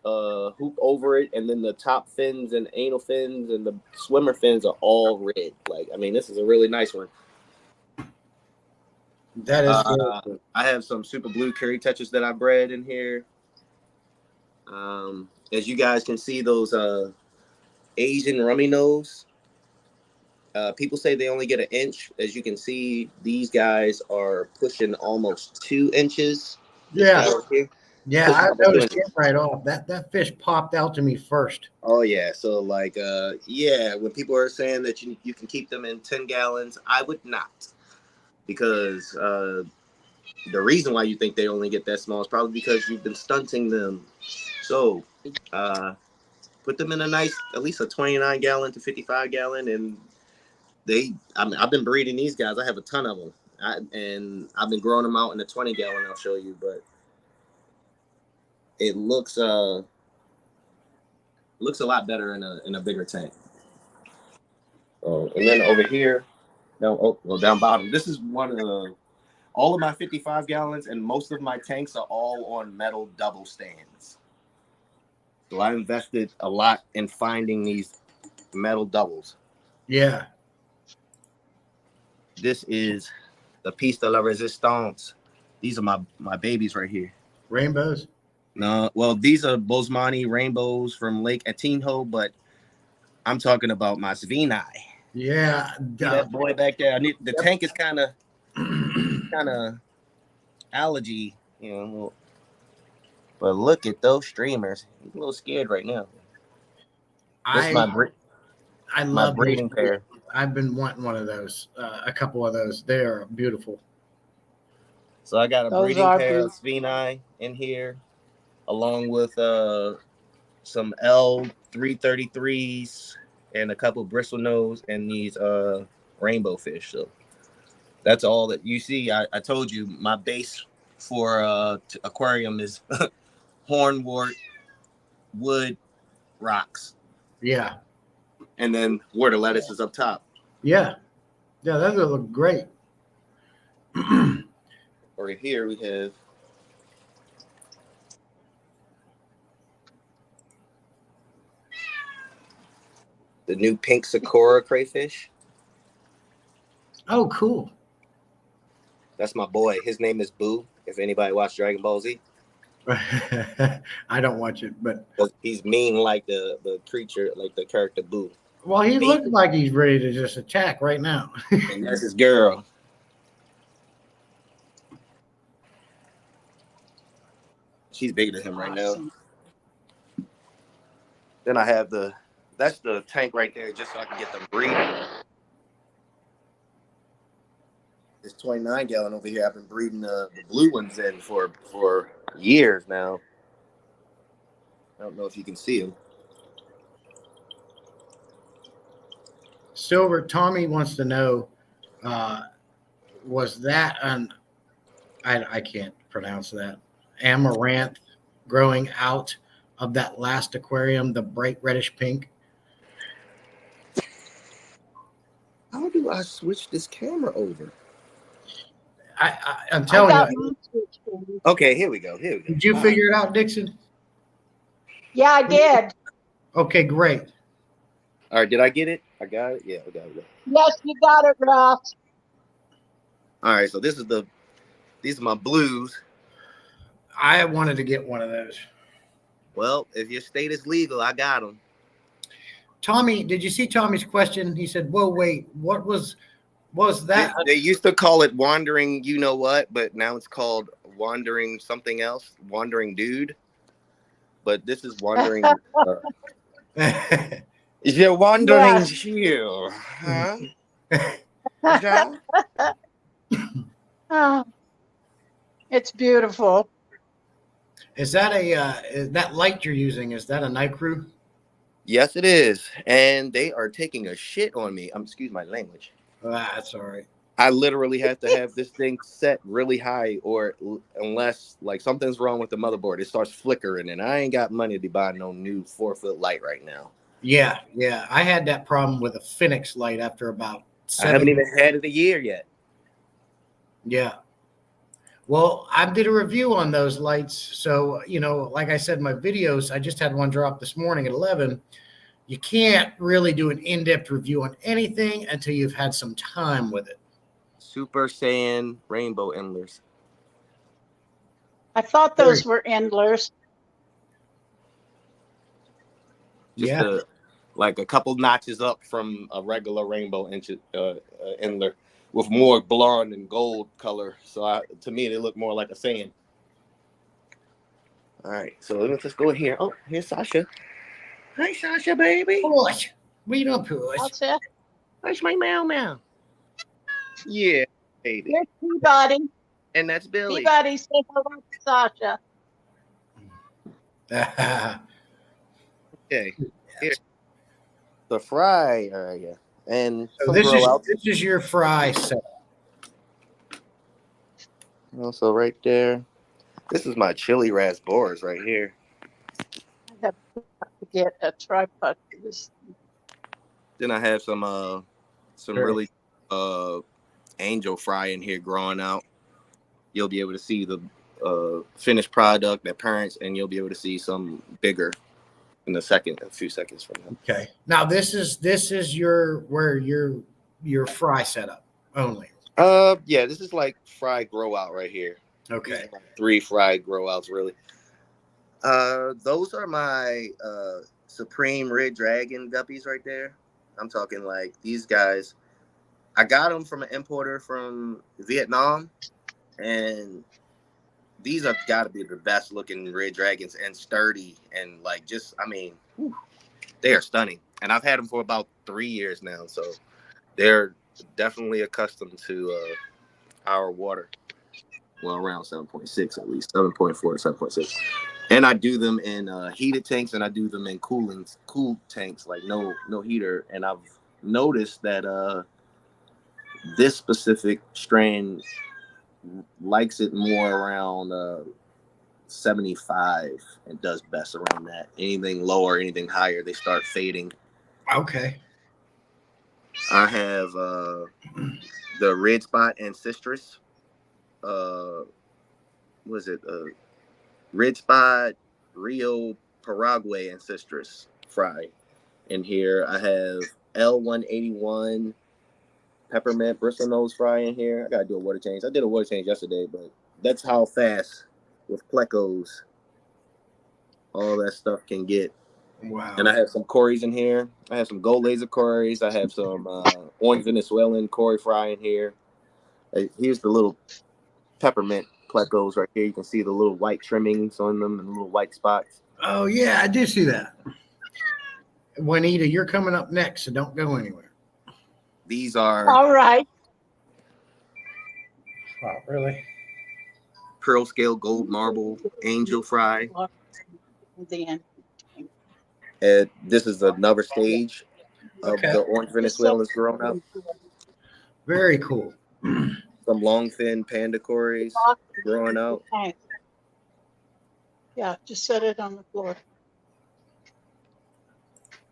Speaker 3: hoop over it, and then the top fins and anal fins and the swimmer fins are all red. This is a really nice one.
Speaker 1: That is very cool.
Speaker 3: I have some super blue curry touchers that I bred in here. As you guys can see, those Asian rummy nose. People say they only get an inch. As you can see, these guys are pushing almost 2 inches.
Speaker 1: Yeah.
Speaker 3: Yeah,
Speaker 1: I noticed it right off. That fish popped out to me first.
Speaker 3: Oh yeah. So like when people are saying that you can keep them in 10 gallons, I would not. Because the reason why you think they only get that small is probably because you've been stunting them. So put them in a nice, at least a 29 gallon to 55 gallon, and I've been breeding these guys. I have a ton of them, and I've been growing them out in a 20 gallon. I'll show you, but it looks a lot better in a bigger tank. Oh, and then over here, down bottom. This is one of all of my 55 gallons, and most of my tanks are all on metal double stands. So I invested a lot in finding these metal doubles.
Speaker 1: Yeah.
Speaker 3: This is the piece de la resistance. These are my babies right here.
Speaker 1: Rainbows?
Speaker 3: No, well, these are Bosemani rainbows from Lake Atinho, but I'm talking about my Sveni.
Speaker 1: Yeah.
Speaker 3: See that boy back there? The tank is kind of allergy, but look at those streamers. He's a little scared right now. I love breeding pair.
Speaker 1: I've been wanting one of those, a couple of those. They are beautiful.
Speaker 3: So I got a breeding pair of Sveni in here, along with some L333s and a couple bristle nose and these rainbow fish. So that's all that you see. I told you my base for aquarium is hornwort, wood, rocks.
Speaker 1: Yeah.
Speaker 3: And then water lettuce is up top.
Speaker 1: Yeah. Yeah, that would look great.
Speaker 3: Over here we have the new pink Sakura crayfish.
Speaker 1: Oh, cool.
Speaker 3: That's my boy. His name is Boo. If anybody watched Dragon Ball Z.
Speaker 1: I don't watch it, but
Speaker 3: he's mean like the creature, like the character Boo.
Speaker 1: Well, he looks like he's ready to just attack right now.
Speaker 3: And that's his girl. She's bigger than him right now. Then I have that's the tank right there, just so I can get them breeding. This 29 gallon over here, I've been breeding the blue ones in for years now. I don't know if you can see them.
Speaker 1: Silver, Tommy wants to know, was that I can't pronounce that, amaranth growing out of that last aquarium, the bright reddish pink?
Speaker 3: How do I switch this camera over?
Speaker 1: I'm telling you.
Speaker 3: Okay, here we go.
Speaker 1: Did you figure it out, Dixon?
Speaker 2: Yeah, I did.
Speaker 1: Okay, great.
Speaker 3: All right, did I get it? I got it. Yeah, I got it.
Speaker 2: Yes, you got it, Ralph.
Speaker 3: All right, so these are my blues.
Speaker 1: I wanted to get one of those.
Speaker 3: Well, if your state is legal, I got them.
Speaker 1: Tommy, did you see Tommy's question? He said, "Whoa, wait, what was that?"
Speaker 3: They used to call it wandering, you know what, but now it's called wandering something else, wandering dude. But this is wandering. Is your wandering shoe? Huh?
Speaker 2: Oh, it's beautiful.
Speaker 1: Is that is that light you're using? Is that a night crew?
Speaker 3: Yes, it is, and they are taking a shit on me. Excuse my language.
Speaker 1: That's all right.
Speaker 3: I literally have to have this thing set really high, or unless like something's wrong with the motherboard, it starts flickering, and I ain't got money to be buying no new 4-foot light right now.
Speaker 1: Yeah. I had that problem with a Phoenix light after about 7
Speaker 3: I haven't even had it a year yet.
Speaker 1: Yeah. Well, I did a review on those lights. So, like I said in my videos, I just had one drop this morning at 11. You can't really do an in-depth review on anything until you've had some time with it.
Speaker 3: Super Saiyan rainbow endlers.
Speaker 2: I thought those were endlers.
Speaker 3: Just like a couple notches up from a regular rainbow endler with more blonde and gold color. So to me, they look more like a Saiyan. All right, so let's go in here. Oh, here's Sasha. Hi, Sasha, baby.
Speaker 1: Push. What you doing, Push?
Speaker 2: That's it.
Speaker 3: Where's my meow? Yeah, baby.
Speaker 2: Here's Peabody.
Speaker 3: And that's Billy.
Speaker 2: Peabody, say hello to Sasha.
Speaker 3: Okay. Here. The fry area. And
Speaker 1: So this is your fry set.
Speaker 3: Also right there. This is my chili raspberries right here.
Speaker 2: I have to get a tripod for this.
Speaker 3: Then I have some really angel fry in here growing out. You'll be able to see the finished product, their parents, and you'll be able to see some bigger in a few seconds from now.
Speaker 1: Okay. Now this is your fry setup only.
Speaker 3: Yeah, this is like fry grow out right here.
Speaker 1: Okay.
Speaker 3: 3 fry grow outs really. Those are my Supreme Red Dragon guppies right there. I'm talking like these guys. I got them from an importer from Vietnam, and these have got to be the best looking red dragons and sturdy and like just, I mean, they are stunning. And I've had them for about 3 years now, so they're definitely accustomed to our water. Well, around 7.6 at least, 7.4 to 7.6. And I do them in heated tanks, and I do them in cool tanks, like no heater. And I've noticed that this specific strain likes it more around 75 and does best around that. Anything lower, anything higher, they start fading.
Speaker 1: Okay.
Speaker 3: I have the red spot and citrus. Red spot, Rio, Paraguay, and citrus fry. In here, I have L181 peppermint bristlenose fry in here. I gotta do a water change. I did a water change yesterday, but that's how fast with plecos all that stuff can get.
Speaker 1: Wow.
Speaker 3: And I have some Corys in here. I have some gold laser Corys. I have some orange Venezuelan Cory fry in here. Here's the little peppermint plecos right here. You can see the little white trimmings on them and little white spots.
Speaker 1: Oh yeah, I do see that. Juanita, you're coming up next, so don't go anywhere.
Speaker 3: These are
Speaker 2: all right.
Speaker 1: Oh, really?
Speaker 3: pearl scale gold marble angel fry. And this is another stage of the orange Venezuelans grown up.
Speaker 1: Very cool.
Speaker 3: Some long fin panda Corys growing out.
Speaker 2: Yeah, just set it on the floor.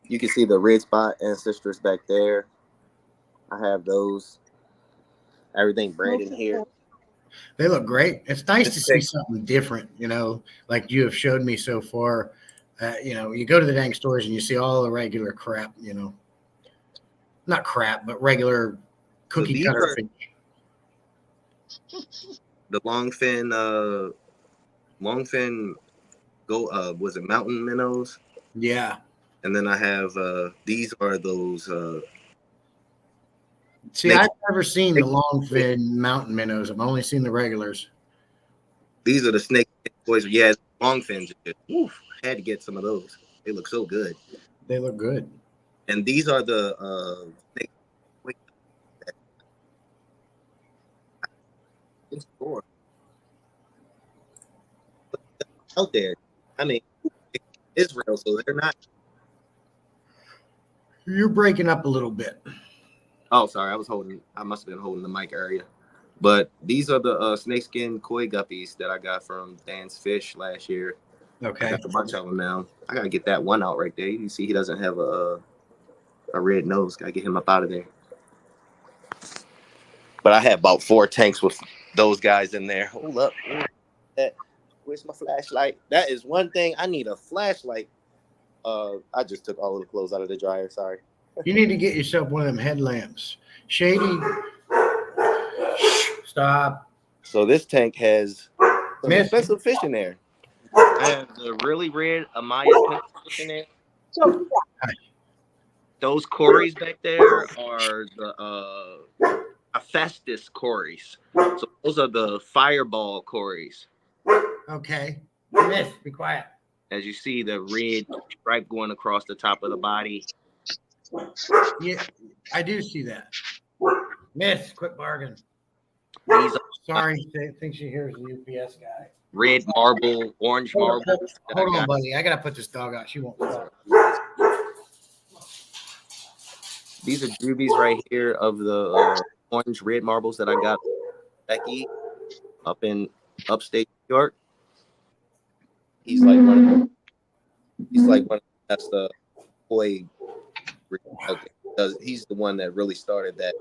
Speaker 3: You can see the red spot and citrus back there. I have those. Everything branded here.
Speaker 1: They look great. It's nice to see something different, like you have showed me so far. You go to the dang stores and you see all the regular crap, not crap, but regular cookie cutter fish.
Speaker 3: The long fin was it mountain minnows?
Speaker 1: Yeah.
Speaker 3: And then I have these are those
Speaker 1: see, I've never seen the long fin mountain minnows. I've only seen the regulars.
Speaker 3: These are the snake boys. Yeah, long fins. I had to get some of those. They look so good.
Speaker 1: They look good.
Speaker 3: And these are the snake out there. I mean, Israel, so they're not.
Speaker 1: You're breaking up a little bit.
Speaker 3: Oh, sorry. I must have been holding the mic area. But these are the snakeskin koi guppies that I got from Dan's Fish last year.
Speaker 1: Okay.
Speaker 3: I got a bunch of them now. I got to get that one out right there. You can see he doesn't have a red nose. Got to get him up out of there. But I have about 4 tanks with those guys in there. Hold up. Where's my flashlight? That is one thing. I need a flashlight. I just took all of the clothes out of the dryer. Sorry.
Speaker 1: You need to get yourself one of them headlamps. Shady Stop.
Speaker 3: So this tank has some
Speaker 1: Miss.
Speaker 3: expensive fish in there. I have the really red Amaya pencil fish in there.
Speaker 2: So
Speaker 3: Those cories back there are the Hephaestus cories. So those are the fireball cories.
Speaker 1: Okay. Miss, be quiet.
Speaker 3: As you see, the red stripe going across the top of the body.
Speaker 1: Yeah, I do see that. Miss, quit bargaining.
Speaker 3: These are
Speaker 1: Sorry, think she hears the UPS guy.
Speaker 3: red marble, orange marble.
Speaker 1: Hold on, buddy. I gotta put this dog out. She won't stop.
Speaker 3: These are juvies right here of the orange red marbles that I got Becky up in upstate New York. He's like one of the best koi. He's the one that really started that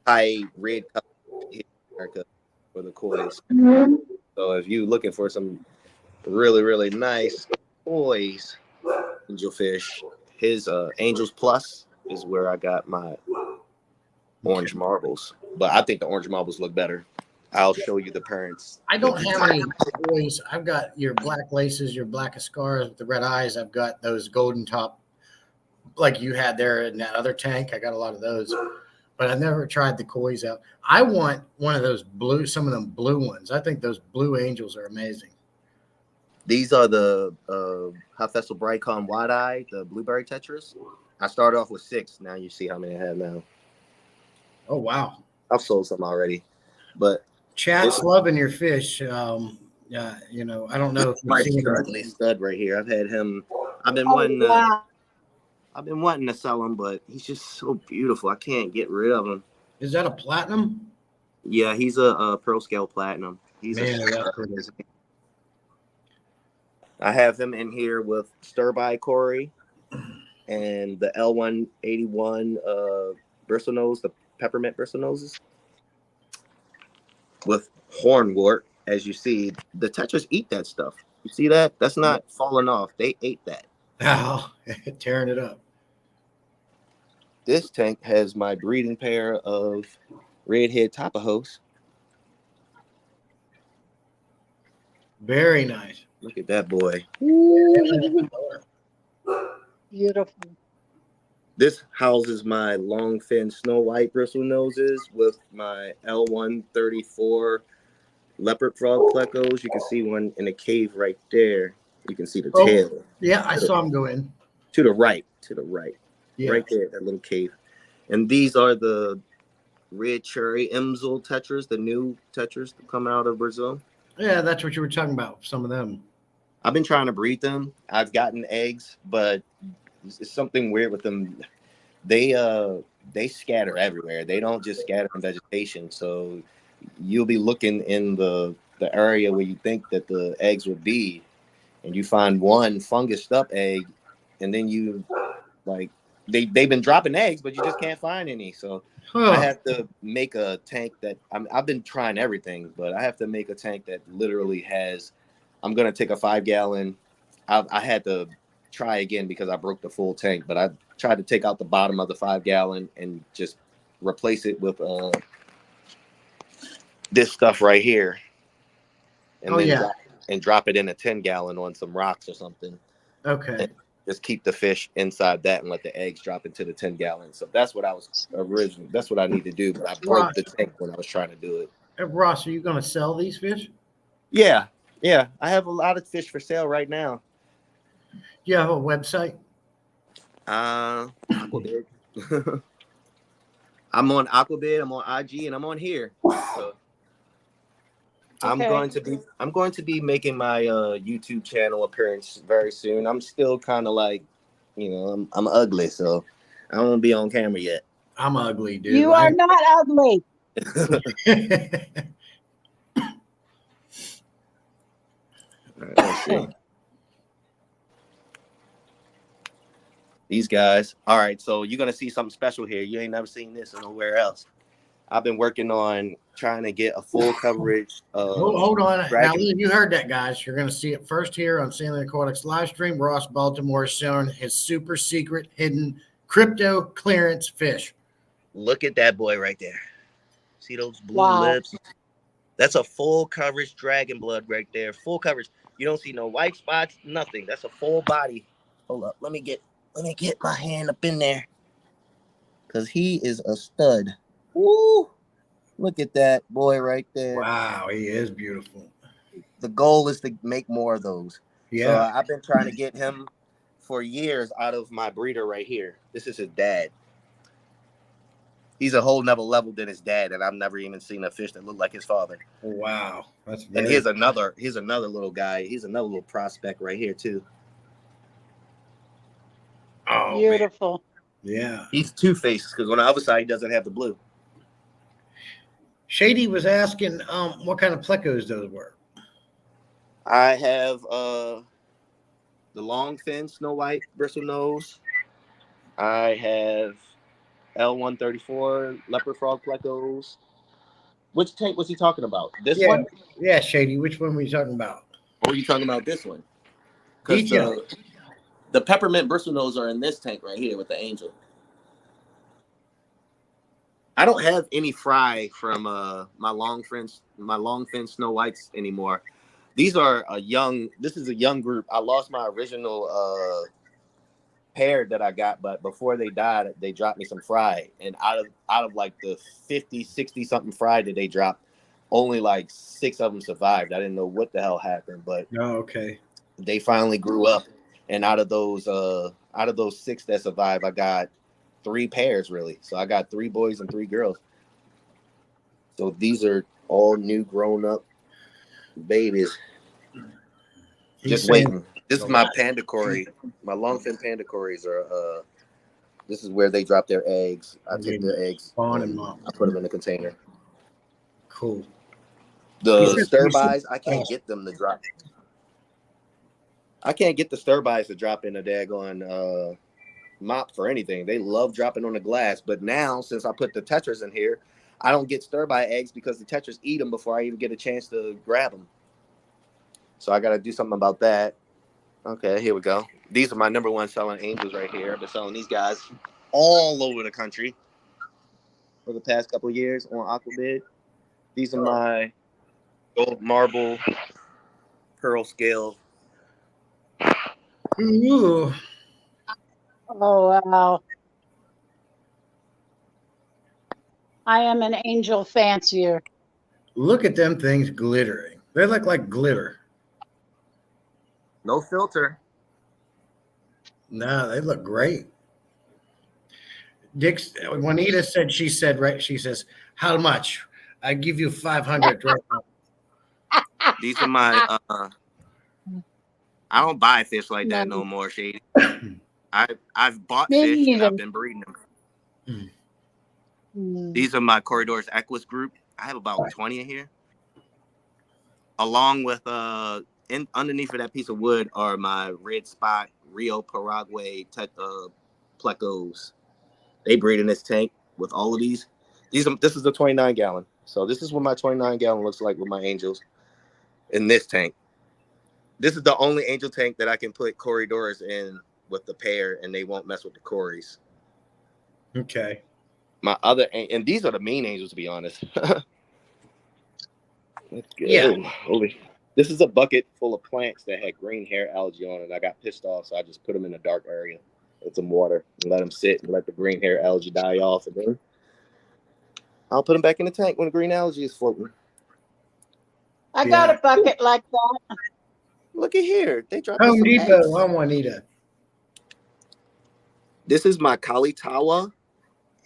Speaker 3: high red color here in America for the kois. So if you're looking for some really, really nice kois, angelfish, his Angels Plus is where I got my orange marbles. But I think the orange marbles look better. I'll show you the parents.
Speaker 1: I don't have any boys. I've got your black laces, your black scars with the red eyes. I've got those golden top, like you had there in that other tank. I got a lot of those, but I never tried the kois out. I want one of those blue, some of them blue ones. I think those blue angels are amazing.
Speaker 3: These are the Hephaestus Bricon wide eye, the blueberry tetras. I started off with 6. Now you see how many I have now.
Speaker 1: Oh wow!
Speaker 3: I've sold some already, but
Speaker 1: Chat's loving your fish. You know, I don't know if
Speaker 3: my
Speaker 1: you've seen him.
Speaker 3: stud right here. I've had him. I've been wanting to sell him, but he's just so beautiful. I can't get rid of him.
Speaker 1: Is that a platinum?
Speaker 3: Yeah, he's a pearl scale platinum. He's
Speaker 1: that's pretty.
Speaker 3: I have him in here with stir-by Cory and the L181 bristlenose, the peppermint bristlenoses with hornwort. As you see, the tetras eat that stuff. You see that? That's not falling off. They ate that.
Speaker 1: Oh, tearing it up.
Speaker 3: This tank has my breeding pair of redhead Tapajos.
Speaker 1: Very nice.
Speaker 3: Look at that boy.
Speaker 2: beautiful.
Speaker 3: This houses my long fin snow white bristle noses with my L134 leopard frog plecos. You can see one in the cave right there. You can see the tail.
Speaker 1: Yeah, I saw him go in.
Speaker 3: To the right.
Speaker 1: Yeah.
Speaker 3: Right there, that little cave. And these are the red cherry Imzel tetras, the new tetras that come out of Brazil.
Speaker 1: Yeah, that's what you were talking about. Some of them.
Speaker 3: I've been trying to breed them. I've gotten eggs, but it's something weird with them. They scatter everywhere. They don't just scatter in vegetation. So you'll be looking in the area where you think that the eggs would be, and you find one fungused up egg, and then you like they've been dropping eggs, but you just can't find any. So I have to make a tank that I've been trying everything, but I have to make a tank that literally has. I'm gonna take a 5-gallon. I had to try again because I broke the full tank, but I tried to take out the bottom of the 5-gallon and just replace it with this stuff right here, and drop it in a 10-gallon on some rocks or something.
Speaker 1: Okay.
Speaker 3: And just keep the fish inside that and let the eggs drop into the 10-gallon. So that's what I was originally. That's what I need to do. But I broke the tank when I was trying to do it.
Speaker 1: Ross, are you going to sell these fish?
Speaker 3: Yeah. I have a lot of fish for sale right now.
Speaker 1: Do you have a website?
Speaker 3: Aquabid. I'm on Aquabid. I'm on IG, and I'm on here. So I'm going to be making my YouTube channel appearance very soon. I'm still kind of like, I'm ugly, so I don't be on camera yet.
Speaker 1: I'm ugly, dude.
Speaker 2: You are not ugly.
Speaker 3: All right, let's see. These guys. All right, so you're going to see something special here. You ain't never seen this nowhere else. I've been working on trying to get a full coverage of
Speaker 1: hold on. Now, you heard that, guys. You're going to see it first here on Salient Aquatics Livestream. Ross Baltimore is showing his super secret hidden crypto clearance fish.
Speaker 3: Look at that boy right there. See those blue
Speaker 2: Wow.
Speaker 3: lips? That's a full coverage dragon blood right there. Full coverage. You don't see no white spots, nothing. That's a full body. Hold up. Let me get my hand up in there. Cause he is a stud. Woo! Look at that boy right there.
Speaker 1: Wow, he is beautiful.
Speaker 3: The goal is to make more of those.
Speaker 1: Yeah.
Speaker 3: So I've been trying to get him for years out of my breeder right here. This is his dad. He's a whole nother level than his dad, and I've never even seen a fish that looked like his father.
Speaker 1: Wow, that's
Speaker 3: and here's another little guy. He's another little prospect right here too.
Speaker 1: Oh,
Speaker 2: Beautiful.
Speaker 1: Man. Yeah.
Speaker 3: He's two-faced because on the other side he doesn't have the blue.
Speaker 1: Shady was asking what kind of plecos those were.
Speaker 3: I have the long fin snow white bristle nose. I have L134 leopard frog plecos. Which tank was he talking about? This one?
Speaker 1: Yeah, Shady. Which one were you talking about?
Speaker 3: Or were you talking about this one? Because the peppermint bristle nose are in this tank right here with the angel. I don't have any fry from my long fin snow whites anymore. These are this is a young group. I lost my original pair that I got, but before they died, they dropped me some fry. And out of like the 50, 60 something fry that they dropped, only like 6 of them survived. I didn't know what the hell happened, but
Speaker 1: okay.
Speaker 3: They finally grew up. And out of those 6 that survived, I got 3 pairs really. So I got 3 boys and 3 girls. So these are all new grown up babies. Just waiting. This is my panda cory. My longfin panda cories are this is where they drop their eggs. I take their eggs and I put them in a container.
Speaker 1: Cool.
Speaker 3: The stir-bys, I can't get them to drop. I can't get the stir-bys to drop in a daggone mop for anything. They love dropping on the glass. But now, since I put the tetras in here, I don't get stir-by eggs because the tetras eat them before I even get a chance to grab them. So I got to do something about that. Okay, here we go. These are my number 1 selling angels right here. I've been selling these guys all over the country for the past couple of years on Aquabid. These are my gold marble pearl scale.
Speaker 1: Ooh.
Speaker 2: Oh, wow. I am an angel fancier.
Speaker 1: Look at them things glittering. They look like glitter.
Speaker 3: No filter.
Speaker 1: No, they look great. Juanita said, she says, how much? I give you 500 right now.
Speaker 3: These are my, I don't buy fish like that no more, Shady. I've bought fish and I've been breeding them. These are my Corridors Equus group. I have about 20 in here. Along with, underneath of that piece of wood are my red spot Rio Paraguay plecos. They breed in this tank with all of these. This is the 29 gallon. So this is what my 29 gallon looks like with my angels in this tank. This is the only angel tank that I can put Corridors in with the pair and they won't mess with the Corys.
Speaker 1: Okay.
Speaker 3: My other, and these are the mean angels, to be honest. Let's go.
Speaker 1: Yeah.
Speaker 3: This is a bucket full of plants that had green hair algae on it. I got pissed off, so I just put them in a dark area with some water and let them sit and let the green hair algae die off. And then I'll put them back in the tank when the green algae is floating.
Speaker 2: I got a bucket like that.
Speaker 3: Look at here. They dropped
Speaker 1: Home
Speaker 3: some
Speaker 1: Depot,
Speaker 3: eggs.
Speaker 1: Juanita.
Speaker 3: This is my Kalitawa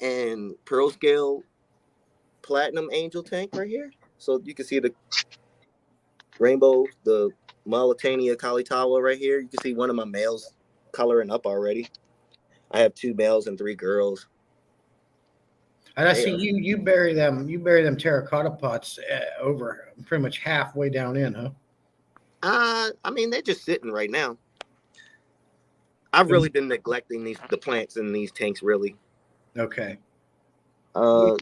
Speaker 3: and Pearl Scale Platinum Angel tank right here. So you can see the rainbow, the Mauritania Kalitawa right here. You can see one of my males coloring up already. I have 2 males and 3 girls.
Speaker 1: And I see you bury them terracotta pots over pretty much halfway down in, huh?
Speaker 3: I mean, they're just sitting right now. I've really been neglecting the plants in these tanks, really.
Speaker 1: Okay.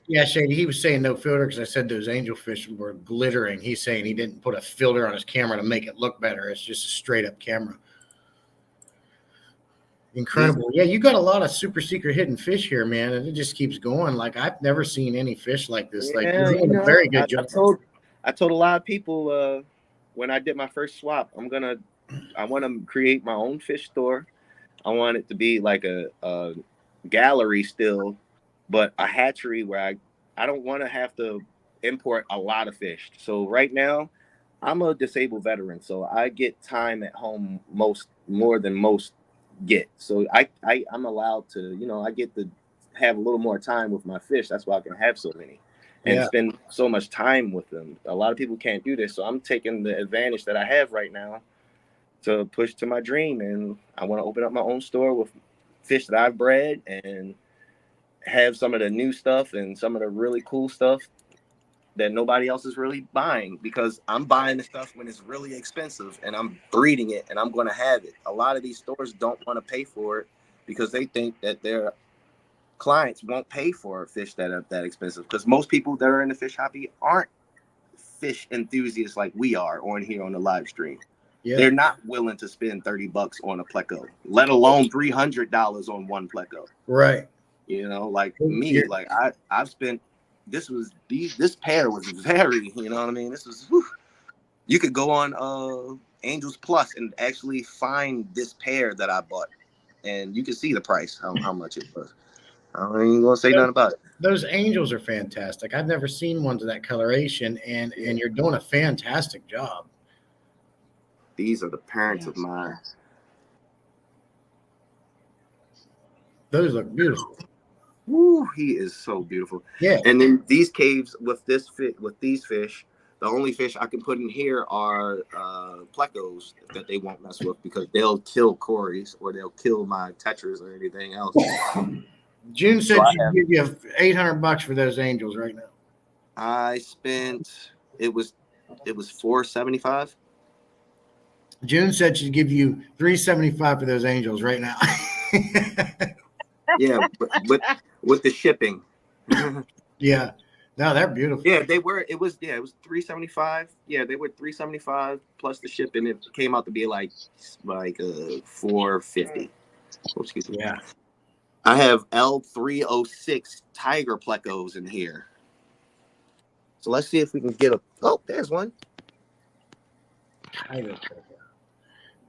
Speaker 1: Yeah, Shady, he was saying no filter because I said those angelfish were glittering. He's saying he didn't put a filter on his camera to make it look better. It's just a straight up camera. Incredible. Yeah, you got a lot of super secret hidden fish here, man, and it just keeps going. Like I've never seen any fish like this. Like you're
Speaker 3: Yeah,
Speaker 1: doing a very good job.
Speaker 3: I told a lot of people when I did my first swap, I want to create my own fish store. I want it to be like a gallery still, but a hatchery where I don't want to have to import a lot of fish. So right now, I'm a disabled veteran, so I get time at home more than most get. So I'm allowed to, I get to have a little more time with my fish. That's why I can have so many and spend so much time with them. A lot of people can't do this, so I'm taking the advantage that I have right now to push to my dream, and I want to open up my own store with fish that I've bred and have some of the new stuff and some of the really cool stuff that nobody else is really buying, because I'm buying the stuff when it's really expensive and I'm breeding it and I'm going to have it. A lot of these stores don't want to pay for it because they think that their clients won't pay for fish that are that expensive, because most people that are in the fish hobby aren't fish enthusiasts like we are on here on the live stream. Yeah. They're not willing to spend $30 on a pleco, let alone $300 on one pleco.
Speaker 1: Right.
Speaker 3: Like me, like I've spent. This pair was very, you know what I mean? This was, whew. You could go on Angels Plus and actually find this pair that I bought, and you can see the price, how much it was. I ain't even gonna say nothing about it.
Speaker 1: Those angels are fantastic. I've never seen ones of that coloration, and you're doing a fantastic job.
Speaker 3: These are the parents of mine.
Speaker 1: Those look beautiful.
Speaker 3: Woo, he is so beautiful.
Speaker 1: Yeah.
Speaker 3: And then these caves with these fish, the only fish I can put in here are plecos that they won't mess with, because they'll kill cories or they'll kill my tetras or anything else.
Speaker 1: June said she'd give you $800 for those angels right now.
Speaker 3: I spent it was $475.
Speaker 1: June said she'd give you $375 for those angels right now.
Speaker 3: Yeah, but with the shipping.
Speaker 1: Yeah. No, they're beautiful.
Speaker 3: Yeah, it was $375. Yeah, they were $375 plus the shipping. It came out to be like $450. Oh, excuse me.
Speaker 1: Yeah.
Speaker 3: I have L306 tiger plecos in here. So let's see if we can get there's one.
Speaker 1: Tiger pleco.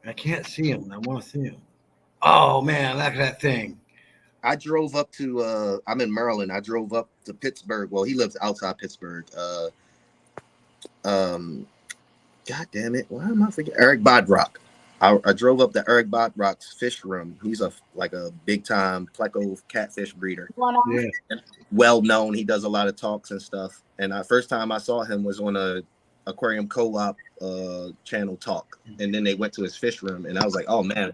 Speaker 1: I can't see him. I want to see him. Oh man, look at that thing.
Speaker 3: I drove up to I'm in Maryland. I drove up to Pittsburgh. Well, he lives outside Pittsburgh. God damn it. Why am I forgetting? Eric Bodrock. I drove up to Eric Bodrock's fish room. He's a big time pleco catfish breeder.
Speaker 1: Yeah.
Speaker 3: Well known. He does a lot of talks and stuff. And the first time I saw him was on a Aquarium Co-op channel talk. And then they went to his fish room, and I was like, oh man,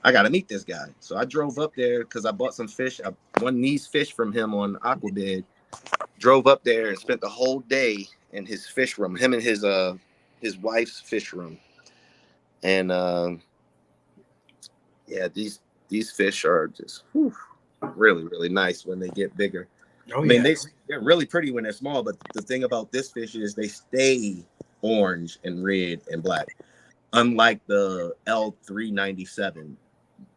Speaker 3: I got to meet this guy. So I drove up there because I bought some fish. I won these fish from him on Aquabid. Drove up there and spent the whole day in his fish room, him and his wife's fish room. And these fish are just really, really nice when they get bigger.
Speaker 1: Oh,
Speaker 3: I mean, they're really pretty when they're small, but the thing about this fish is they stay orange and red and black. Unlike the L397,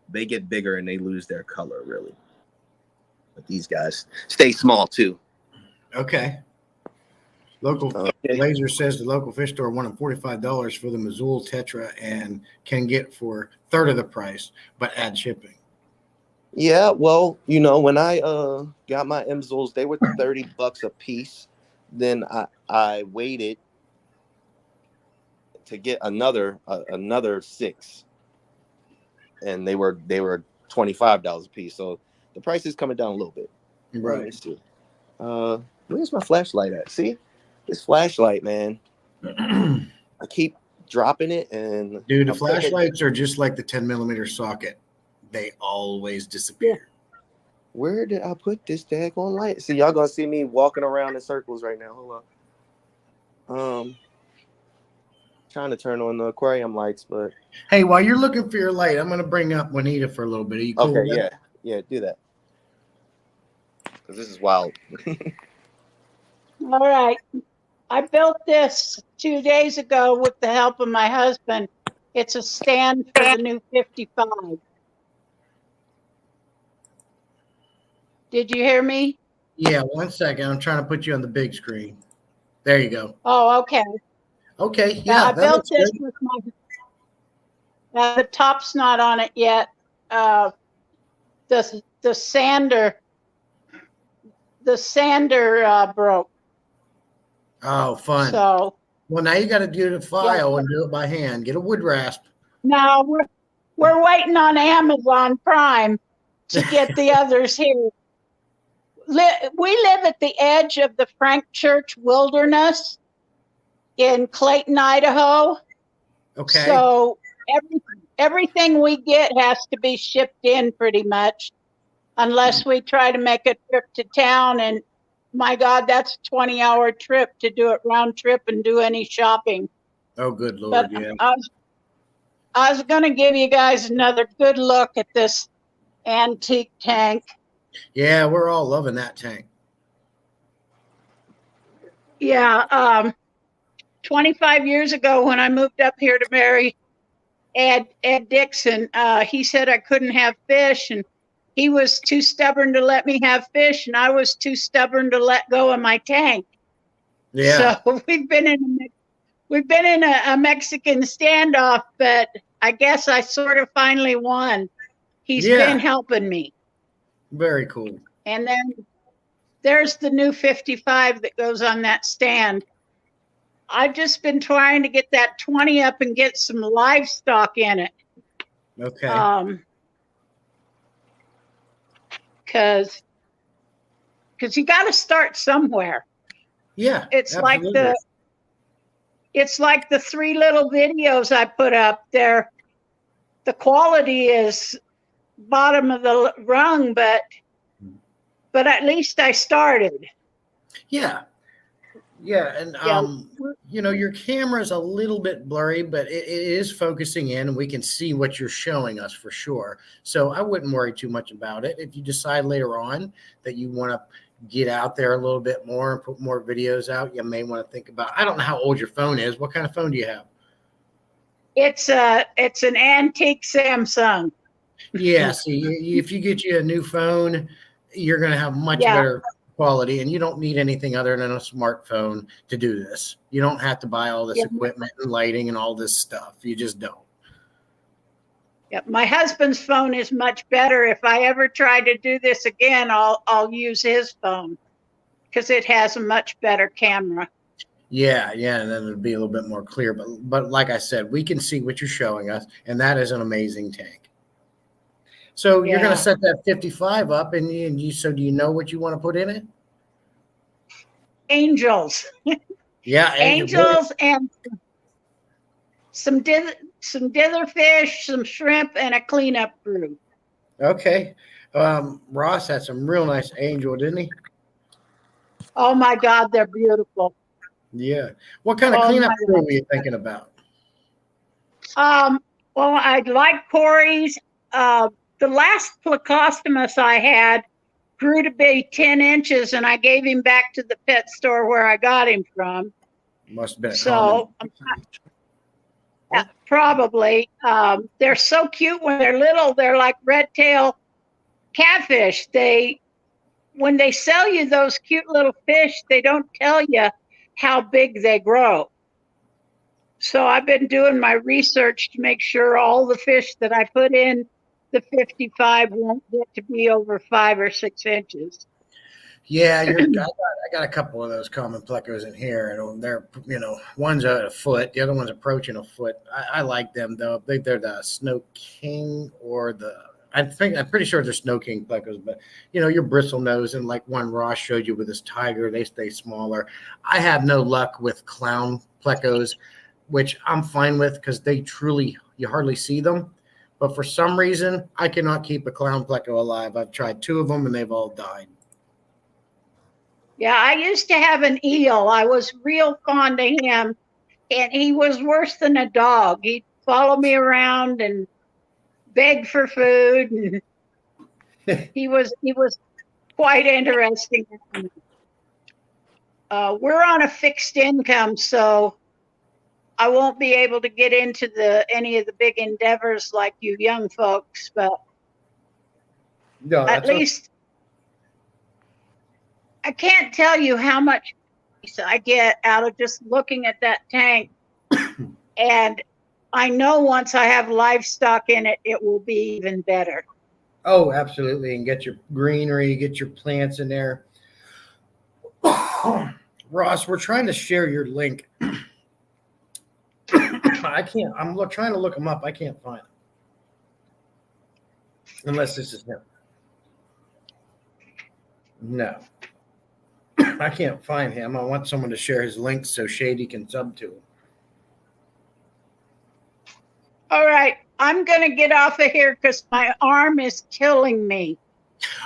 Speaker 3: they get bigger and they lose their color, really. But these guys stay small too.
Speaker 1: Okay. Laser says the local fish store wanted $45 for the Missoula Tetra and can get for a third of the price, but add shipping.
Speaker 3: Yeah, well, when I got my Emzols, they were $30 a piece. Then I waited to get another 6, and they were $25 a piece. So the price is coming down a little bit.
Speaker 1: Right.
Speaker 3: Where's my flashlight at? See, this flashlight, man. I keep dropping it, and
Speaker 1: dude, the flashlights are just like the 10mm socket. They always disappear.
Speaker 3: Where did I put this daggone light? See, y'all gonna see me walking around in circles right now. Hold on. Trying to turn on the aquarium lights, but
Speaker 1: hey, while you're looking for your light, I'm gonna bring up Juanita for a little bit. Are you cool?
Speaker 3: Okay, yeah, do that. Because this is wild.
Speaker 2: All right. I built this 2 days ago with the help of my husband. It's a stand for the new 55. Did you hear me?
Speaker 1: Yeah, 1 second. I'm trying to put you on the big screen. There you go.
Speaker 2: Oh, okay.
Speaker 1: Okay,
Speaker 2: Yeah,
Speaker 1: yeah,
Speaker 2: I
Speaker 1: that
Speaker 2: built
Speaker 1: looks
Speaker 2: this
Speaker 1: good.
Speaker 2: with my. The top's not on it yet. The sander, broke.
Speaker 1: Oh, fun.
Speaker 2: So
Speaker 1: Well, now you got to do the
Speaker 2: yeah.
Speaker 1: file and do it by hand. Get a wood rasp.
Speaker 2: Now we're waiting on Amazon Prime to get the others here. We live at the edge of the Frank Church Wilderness in Clayton, Idaho.
Speaker 1: Okay.
Speaker 2: So everything we get has to be shipped in pretty much, unless we try to make a trip to town. And my God, that's a 20-hour trip to do it round trip and do any shopping.
Speaker 1: Oh, good Lord,
Speaker 2: But
Speaker 1: yeah.
Speaker 2: I was going to give you guys another good look at this antique tank.
Speaker 1: Yeah, we're all loving that tank.
Speaker 2: Yeah, 25 years ago when I moved up here to marry Ed Dixon, he said I couldn't have fish, and he was too stubborn to let me have fish, and I was too stubborn to let go of my tank.
Speaker 1: Yeah.
Speaker 2: So we've been in a Mexican standoff, but I guess I sort of finally won. He's been helping me.
Speaker 1: Very cool.
Speaker 2: And then there's the new 55 that goes on that stand. I've just been trying to get that 20 up and get some livestock in it.
Speaker 1: Okay.
Speaker 2: Because you got to start somewhere.
Speaker 1: Yeah.
Speaker 2: It's
Speaker 1: absolutely.
Speaker 2: like the 3 little videos I put up there. The quality is bottom of the rung, but at least I started.
Speaker 1: Yeah. Yeah, and your camera's a little bit blurry, but it is focusing in, and we can see what you're showing us for sure. So I wouldn't worry too much about it. If you decide later on that you want to get out there a little bit more and put more videos out, you may want to think about. I don't know how old your phone is. What kind of phone do you have?
Speaker 2: It's an antique Samsung.
Speaker 1: Yeah, see, if you get you a new phone, you're going to have much better quality, and you don't need anything other than a smartphone to do this. You don't have to buy all this equipment and lighting and all this stuff. You just don't.
Speaker 2: Yeah, my husband's phone is much better. If I ever try to do this again, I'll use his phone because it has a much better camera.
Speaker 1: Yeah, and then it'll be a little bit more clear. But like I said, we can see what you're showing us, and that is an amazing tank. So you're going to set that 55 up, and so do you know what you want to put in it?
Speaker 2: Angels.
Speaker 1: Yeah,
Speaker 2: angels and some dither fish, some shrimp, and a cleanup crew.
Speaker 1: Okay. Ross had some real nice angel, didn't he?
Speaker 2: Oh my God, they're beautiful.
Speaker 1: Yeah. What kind of cleanup crew were you thinking about?
Speaker 2: Well, I like Corey's. The last Plecostomus I had grew to be 10 inches, and I gave him back to the pet store where I got him from.
Speaker 1: Must have been a
Speaker 2: so probably. They're so cute when they're little. They're like red tail catfish. When they sell you those cute little fish, they don't tell you how big they grow. So I've been doing my research to make sure all the fish that I put in the 55 won't get to be over 5 or 6 inches.
Speaker 1: Yeah, I got a couple of those common plecos in here, and they're one's a foot, the other one's approaching a foot. I like them though. I think they're the Snow King I'm pretty sure they're Snow King plecos, but your bristle nose and like one Ross showed you with this tiger, they stay smaller. I have no luck with clown plecos, which I'm fine with because you hardly see them. But for some reason, I cannot keep a clown pleco alive. I've tried 2 of them and they've all died.
Speaker 2: Yeah, I used to have an eel. I was real fond of him, and he was worse than a dog. He'd follow me around and beg for food, and he was quite interesting. We're on a fixed income, so I won't be able to get into any of the big endeavors like you young folks, but at least I can't tell you how much peace I get out of just looking at that tank. And I know once I have livestock in it, it will be even better.
Speaker 1: Oh, absolutely. And get your greenery, get your plants in there. Ross, we're trying to share your link. I can't. Trying to look them up. I can't find them. Unless this is him. No. I can't find him. I want someone to share his link so Shady can sub to him.
Speaker 2: All right. I'm going to get off of here because my arm is killing me.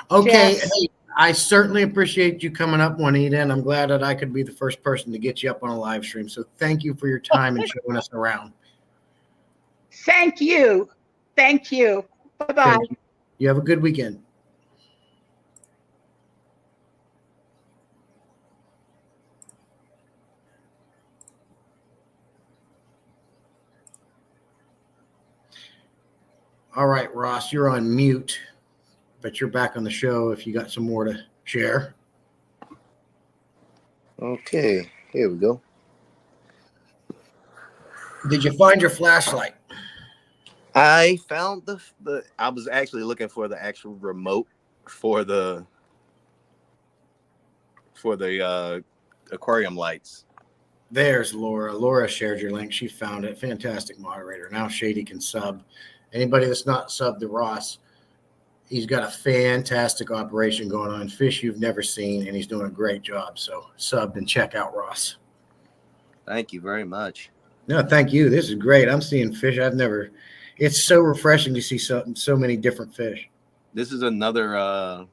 Speaker 1: Okay.
Speaker 2: Jess.
Speaker 1: Hey, I certainly appreciate you coming up, Juanita, and I'm glad that I could be the first person to get you up on a live stream. So thank you for your time and showing us around.
Speaker 2: Thank you. Thank you. Bye-bye.
Speaker 1: You have a good weekend. All right, Ross, you're on mute, but you're back on the show if you got some more to share.
Speaker 3: Okay, here we go.
Speaker 1: Did you find your flashlight?
Speaker 3: I found the. I was actually looking for the actual remote for the aquarium lights.
Speaker 1: There's Laura. Laura shared your link. She found it. Fantastic moderator. Now Shady can sub. Anybody that's not subbed to Ross, he's got a fantastic operation going on. Fish you've never seen, and he's doing a great job. So sub and check out Ross.
Speaker 3: Thank you very much.
Speaker 1: No, thank you. This is great. I'm seeing fish I've never. It's so refreshing to see so many different fish.
Speaker 3: This is another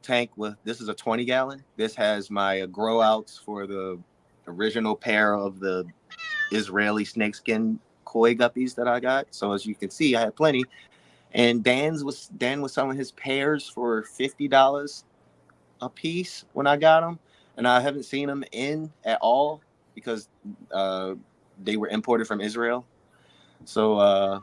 Speaker 3: tank this is a 20-gallon. This has my grow outs for the original pair of the Israeli snakeskin koi guppies that I got. So as you can see, I had plenty. And Dan was selling his pairs for $50 a piece when I got them, and I haven't seen them in at all because they were imported from Israel. So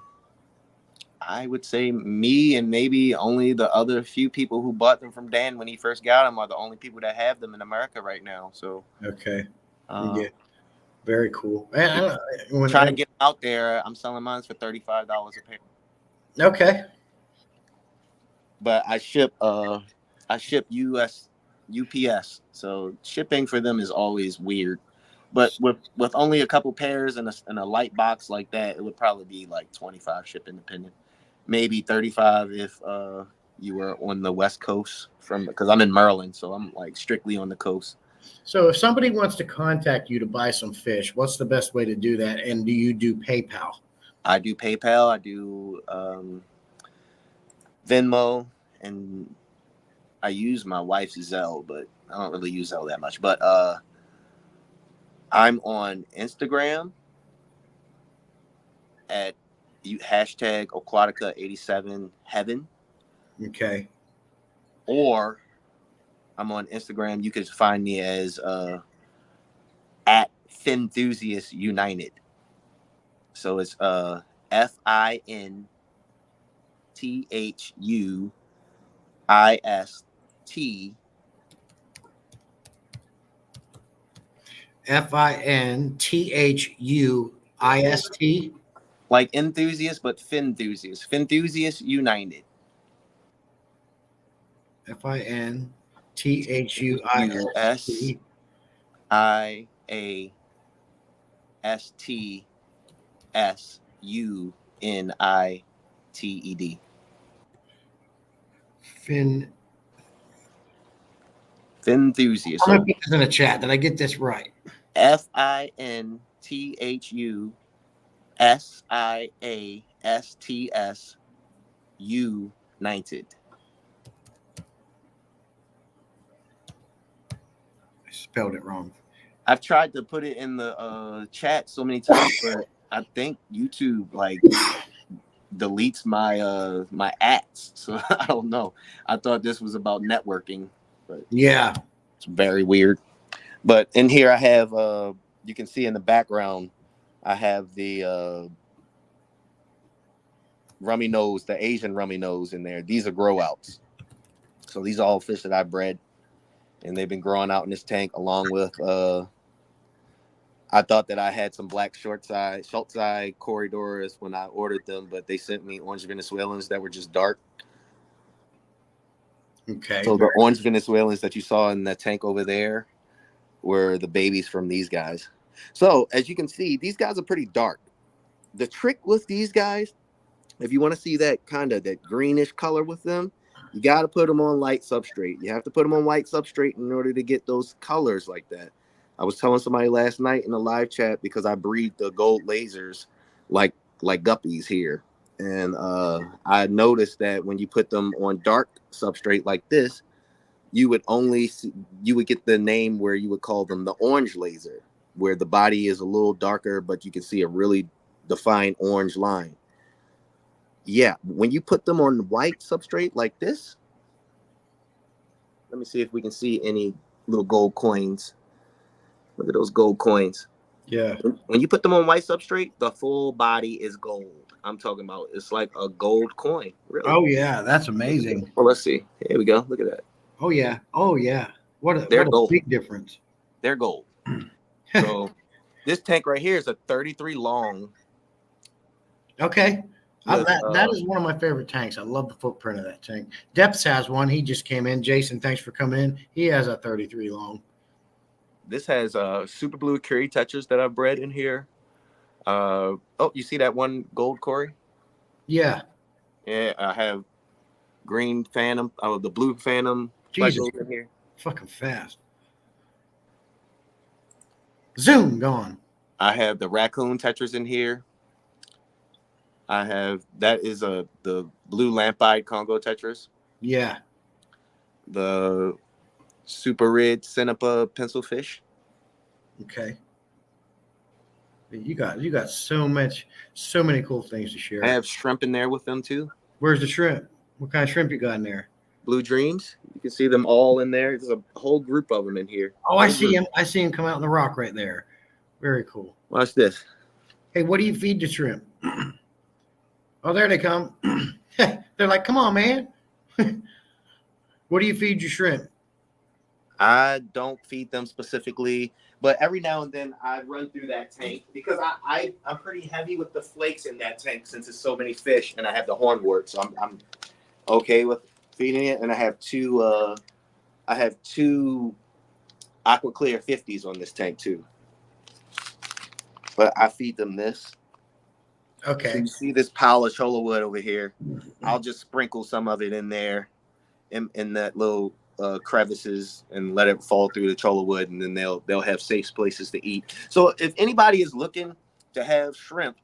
Speaker 3: I would say me and maybe only the other few people who bought them from Dan when he first got them are the only people that have them in America right now. So
Speaker 1: okay, yeah, very cool. Trying
Speaker 3: to get them out there. I'm selling mine for $35 a pair.
Speaker 1: Okay,
Speaker 3: but I ship UPS, so shipping for them is always weird. But with only a couple pairs and a light box like that, it would probably be like $25 shipping depending. Maybe $35 if you were on the West Coast because I'm in Maryland, so I'm like strictly on the coast.
Speaker 1: So if somebody wants to contact you to buy some fish, what's the best way to do that? And do you do PayPal?
Speaker 3: I do PayPal. I do Venmo, and I use my wife's Zelle, but I don't really use Zelle that much. But I'm on Instagram at hashtag Aquatica87Heaven.
Speaker 1: Okay.
Speaker 3: Or I'm on Instagram. You can find me as at Finthusiast United. So it's FINTHUIST
Speaker 1: FINTHUIST.
Speaker 3: Like enthusiast, but Finthusiast. Finthusiast United. FINTHUISTSUNITED. Finthusiast.
Speaker 1: I'm gonna put this in the chat. Did I get this right?
Speaker 3: FINTHUSIASTS United.
Speaker 1: I spelled it wrong.
Speaker 3: I've tried to put it in the chat so many times, but I think YouTube deletes my my ads. So I don't know. I thought this was about networking, but
Speaker 1: yeah,
Speaker 3: it's very weird. But in here I have you can see in the background I have the rummy nose, the Asian rummy nose in there. These are grow outs. So these are all fish that I bred. and they've been growing out in this tank along with I thought that I had some black short side corridors when I ordered them, but they sent me orange Venezuelans that were just dark.
Speaker 1: Okay.
Speaker 3: So the orange Venezuelans that you saw in that tank over there were the babies from these guys. So as you can see, these guys are pretty dark. The trick with these guys, if you want to see that kind of that greenish color with them, you got to put them on light substrate. You have to put them on white substrate in order to get those colors like that. I was telling somebody last night in the live chat because I breed the gold lasers like guppies here. And I noticed that when you put them on dark substrate like this, you would get the name where you would call them the orange laser, where the body is a little darker, but you can see a really defined orange line. Yeah, when you put them on white substrate like this, let me see if we can see any little gold coins. Look at those gold coins.
Speaker 1: Yeah.
Speaker 3: When you put them on white substrate, the full body is gold. I'm talking about it's like a gold coin. Really.
Speaker 1: Oh yeah, that's amazing.
Speaker 3: Well, let's see. Here we go. Look at that.
Speaker 1: Oh yeah. Oh yeah. What a
Speaker 3: gold.
Speaker 1: big difference.
Speaker 3: They're gold. So this tank right here is a 33 long.
Speaker 1: Okay. That is one of my favorite tanks. I love the footprint of that tank. Depths has one. He just came in. Jason, thanks for coming in. He has a 33 long.
Speaker 3: This has super blue curry touchers that I've bred in here. Oh, you see that one gold Corey?
Speaker 1: Yeah.
Speaker 3: Yeah, I have green phantom, the blue phantom.
Speaker 1: Jesus,
Speaker 3: in here.
Speaker 1: Fucking fast. Zoom gone.
Speaker 3: I have the raccoon tetras in here. That is the blue lamp-eyed Congo tetras.
Speaker 1: Yeah.
Speaker 3: The super red Senepa pencil fish.
Speaker 1: Okay. You got so many cool things to share.
Speaker 3: I have shrimp in there with them too.
Speaker 1: Where's the shrimp? What kind of shrimp you got in there?
Speaker 3: Blue dreams. You can see them all in there. There's a whole group of them in here.
Speaker 1: Oh, I see him. I see him come out in the rock right there. Very cool.
Speaker 3: Watch this.
Speaker 1: Hey, what do you feed the shrimp? Oh, there they come. They're like, come on, man. What do you feed your shrimp?
Speaker 3: I don't feed them specifically, but every now and then I run through that tank because I'm pretty heavy with the flakes in that tank since it's so many fish and I have the hornwort, so I'm okay with feeding it. And I have two Aqua Clear 50s on this tank too. But I feed them this.
Speaker 1: Okay.
Speaker 3: So you see this pile of cholla wood over here. I'll just sprinkle some of it in there in that little crevices and let it fall through the cholla wood, and then they'll have safe places to eat. So if anybody is looking to have shrimp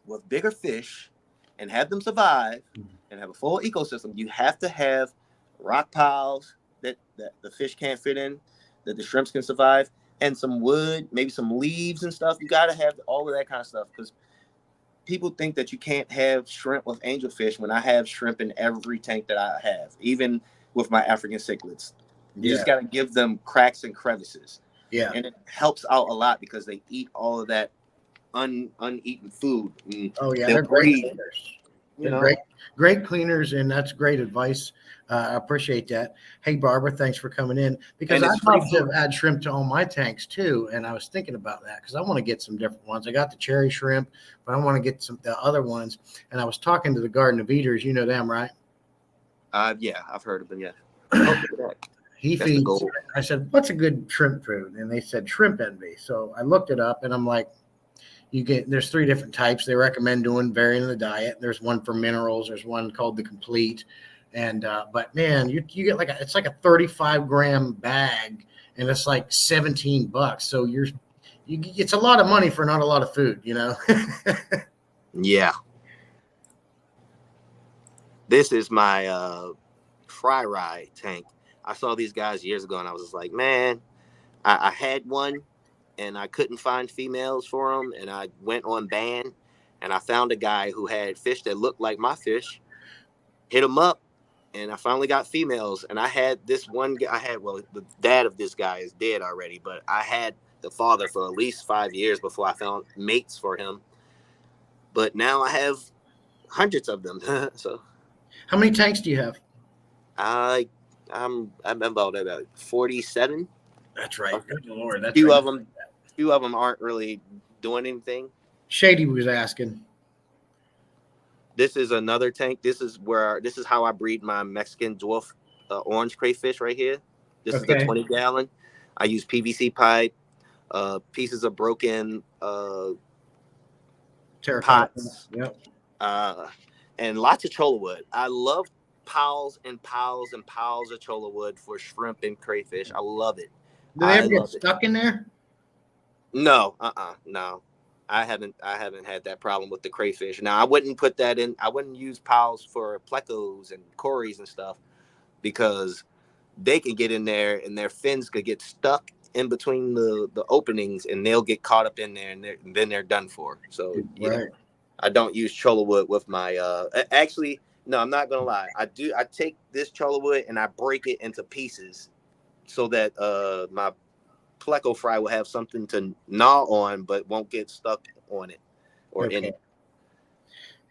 Speaker 3: with bigger fish and have them survive and have a full ecosystem, you have to have rock piles that the fish can't fit in, that the shrimps can survive, and some wood, maybe some leaves and stuff. You got to have all of that kind of stuff because people think that you can't have shrimp with angelfish when I have shrimp in every tank that I have, even with my African cichlids. You just got to give them cracks and crevices.
Speaker 1: Yeah.
Speaker 3: And it helps out a lot because they eat all of that uneaten food.
Speaker 1: Oh, yeah. They're great cleaners. Great cleaners, and that's great advice. I appreciate that. Hey, Barbara, thanks for coming in. Because I'd love to add shrimp to all my tanks, too. And I was thinking about that because I want to get some different ones. I got the cherry shrimp, but I want to get the other ones. And I was talking to the Garden of Eaters. You know them, right?
Speaker 3: Yeah, I've heard of them, yeah.
Speaker 1: He feeds. I said, what's a good shrimp food? And they said shrimp envy. So I looked it up, and I'm like, there's 3 different types. They recommend varying the diet. There's one for minerals. There's one called the complete. And but man, you get it's like a 35-gram bag, and it's like $17. So it's a lot of money for not a lot of food, you know.
Speaker 3: Yeah. This is my fry rye tank. I saw these guys years ago, and I was just like, man, I had one, and I couldn't find females for them, and I went on ban, and I found a guy who had fish that looked like my fish, hit him up, and I finally got females. And I had this one guy. The dad of this guy is dead already, but I had the father for at least 5 years before I found mates for him. But now I have hundreds of them. So,
Speaker 1: how many tanks do you have?
Speaker 3: I'm about 47.
Speaker 1: That's right. Good Lord, that's
Speaker 3: Few
Speaker 1: right.
Speaker 3: of them aren't really doing anything.
Speaker 1: Shady was asking.
Speaker 3: This is another tank. This is how I breed my Mexican dwarf orange crayfish right here. This is a 20 gallon. I use PVC pipe, pieces of broken
Speaker 1: Terracotta.
Speaker 3: pots,
Speaker 1: Yep.
Speaker 3: and lots of cholla wood. I love piles and piles and piles of cholla wood for shrimp and crayfish. I love it.
Speaker 1: Do they ever get stuck in there?
Speaker 3: No, no. I haven't had that problem with the crayfish. Now I wouldn't put that in. I wouldn't use piles for plecos and cories and stuff because they can get in there and their fins could get stuck in between the openings and they'll get caught up in there and then they're done for. So
Speaker 1: right.
Speaker 3: I don't use cholla wood with my actually no, I'm not gonna lie. I take this cholla wood and I break it into pieces so that my pleco fry will have something to gnaw on but won't get stuck on it or in it.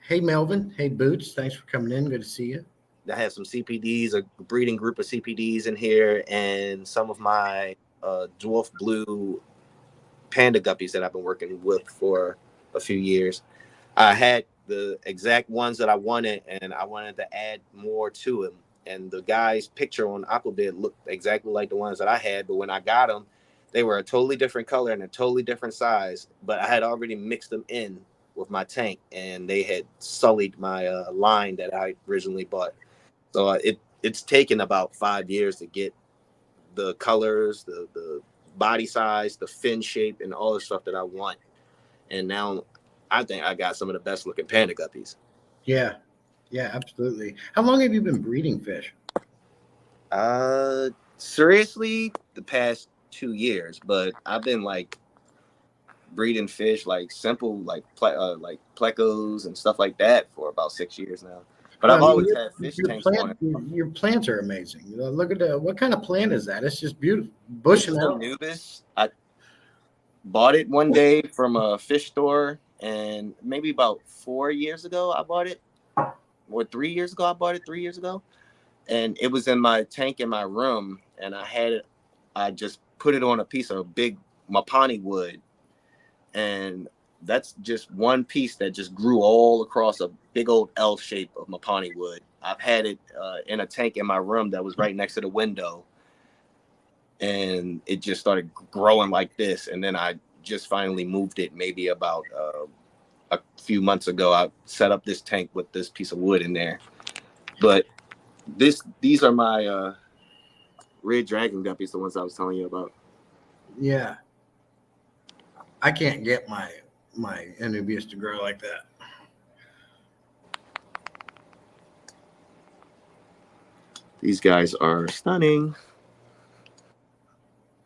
Speaker 1: Hey Melvin, hey Boots, thanks for coming in. Good to see you.
Speaker 3: I have some CPDs, a breeding group of CPDs in here, and some of my dwarf blue panda guppies that I've been working with for a few years. I had the exact ones that I wanted, and I wanted to add more to them. And the guy's picture on Aquabid looked exactly like the ones that I had, but when I got them, they were a totally different color and a totally different size. But I had already mixed them in with my tank, and they had sullied my line that I originally bought. So it's taken about 5 years to get the colors, the body size, the fin shape, and all the stuff that I want. And now I think I got some of the best looking panda guppies.
Speaker 1: Yeah, absolutely. How long have you been breeding fish?
Speaker 3: Seriously, the past 2 years, but I've been like breeding fish like simple like plecos and stuff like that for about 6 years now. But I've always had fish tanks on.
Speaker 1: Your plants are amazing. Look at what kind of plant is that? It's just beautiful. Bushing out.
Speaker 3: Nubis. I bought it one day from a fish store, and maybe about 4 years ago I bought it, or 3 years ago I bought it. 3 years ago, and it was in my tank in my room, and I just put it on a piece of big mapani wood, and that's just one piece that just grew all across a big old L shape of mapani wood. I've had it in a tank in my room that was right next to the window, and it just started growing like this. And then I just finally moved it maybe about a few months ago. I set up this tank with this piece of wood in there. But these are my red dragon guppies, the ones I was telling you about.
Speaker 1: Yeah. I can't get my Anubias to grow like that.
Speaker 3: These guys are stunning.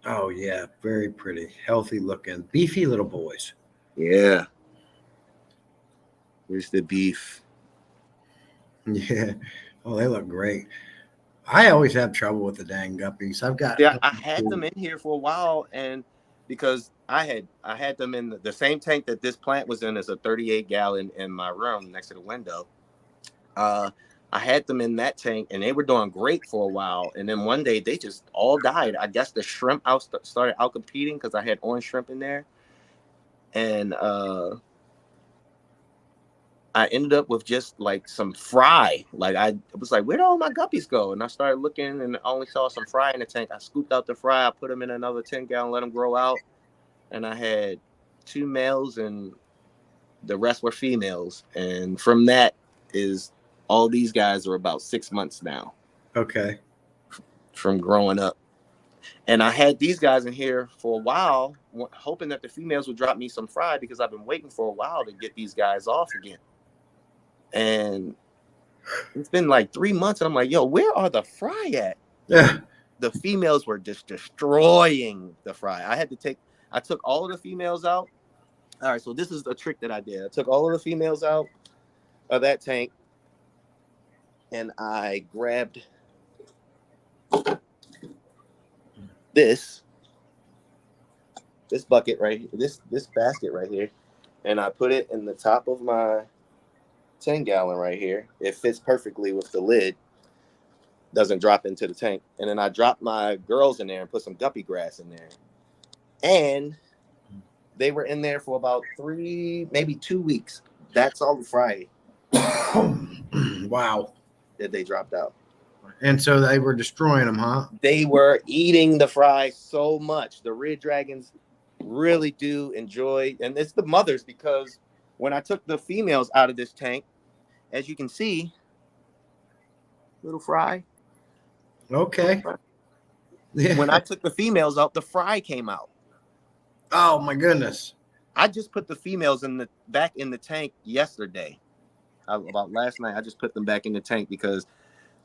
Speaker 1: Oh yeah, very pretty, healthy looking, beefy little boys.
Speaker 3: Yeah. Where's the beef?
Speaker 1: Yeah. Oh, they look great. I always have trouble with the dang guppies.
Speaker 3: I had them in here for a while, and because I had them in the same tank that this plant was in, as a 38 gallon in my room next to the window. I had them in that tank, and they were doing great for a while. And then one day they just all died. I guess the shrimp started out competing because I had orange shrimp in there, and I ended up with just like some fry. Like I was like, where'd all my guppies go? And I started looking and I only saw some fry in the tank. I scooped out the fry. I put them in another 10 gallon, let them grow out. And I had 2 males and the rest were females. And from that is all these guys are about 6 months now.
Speaker 1: Okay.
Speaker 3: From growing up. And I had these guys in here for a while, hoping that the females would drop me some fry because I've been waiting for a while to get these guys off again. And it's been like 3 months, and I'm like, yo, where are the fry at?
Speaker 1: Yeah.
Speaker 3: The females were just destroying the fry. I took all of the females out. All right, so this is a trick that I did. I took all of the females out of that tank, and I grabbed this bucket right here, this basket right here, and I put it in the top of my 10 gallon right here. It fits perfectly with the lid. doesn't drop into the tank. And then I dropped my girls in there and put some guppy grass in there. And they were in there for about 3, maybe 2 weeks. That's all the fry
Speaker 1: Wow.
Speaker 3: that they dropped out.
Speaker 1: And so they were destroying them, huh?
Speaker 3: They were eating the fry so much. The red dragons really do enjoy, and it's the mothers, because when I took the females out of this tank, as you can see, little fry.
Speaker 1: Okay. Yeah.
Speaker 3: When I took the females out, the fry came out.
Speaker 1: Oh my goodness.
Speaker 3: I just put the females back in the tank yesterday. About last night, I just put them back in the tank because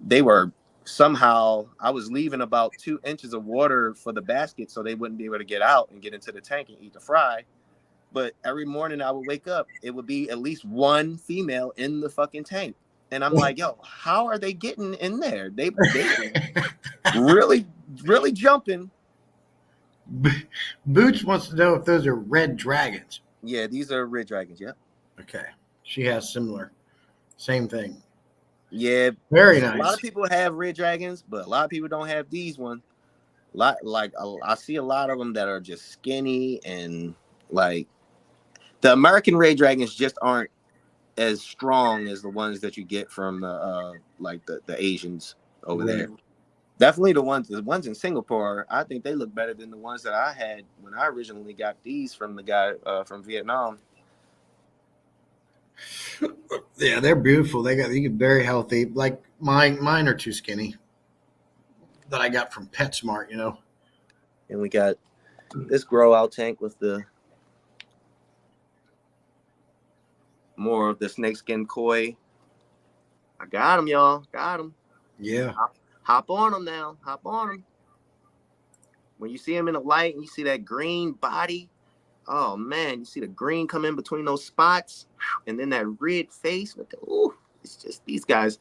Speaker 3: they were somehow, I was leaving about 2 inches of water for the basket so they wouldn't be able to get out and get into the tank and eat the fry. But every morning I would wake up, it would be at least one female in the fucking tank. And I'm like, yo, how are they getting in there? They really, really jumping.
Speaker 1: Boots wants to know if those are red dragons.
Speaker 3: Yeah, these are red dragons. Yep.
Speaker 1: Okay. She has similar. Same thing.
Speaker 3: Yeah.
Speaker 1: Very nice.
Speaker 3: A lot of people have red dragons, but a lot of people don't have these ones. I see a lot of them that are just skinny, and like the American red dragons just aren't as strong as the ones that you get from the Asians over there. Definitely the ones in Singapore, I think they look better than the ones that I had when I originally got these from the guy from Vietnam.
Speaker 1: Yeah, they're beautiful. They get very healthy. Like mine are too skinny. That I got from PetSmart, you know.
Speaker 3: And we got this grow out tank with the more of the snakeskin koi. I got them, y'all. Got them.
Speaker 1: Yeah.
Speaker 3: Hop on them now. Hop on them. When you see them in the light and you see that green body, oh man, you see the green come in between those spots, and then that red face with it's just these guys.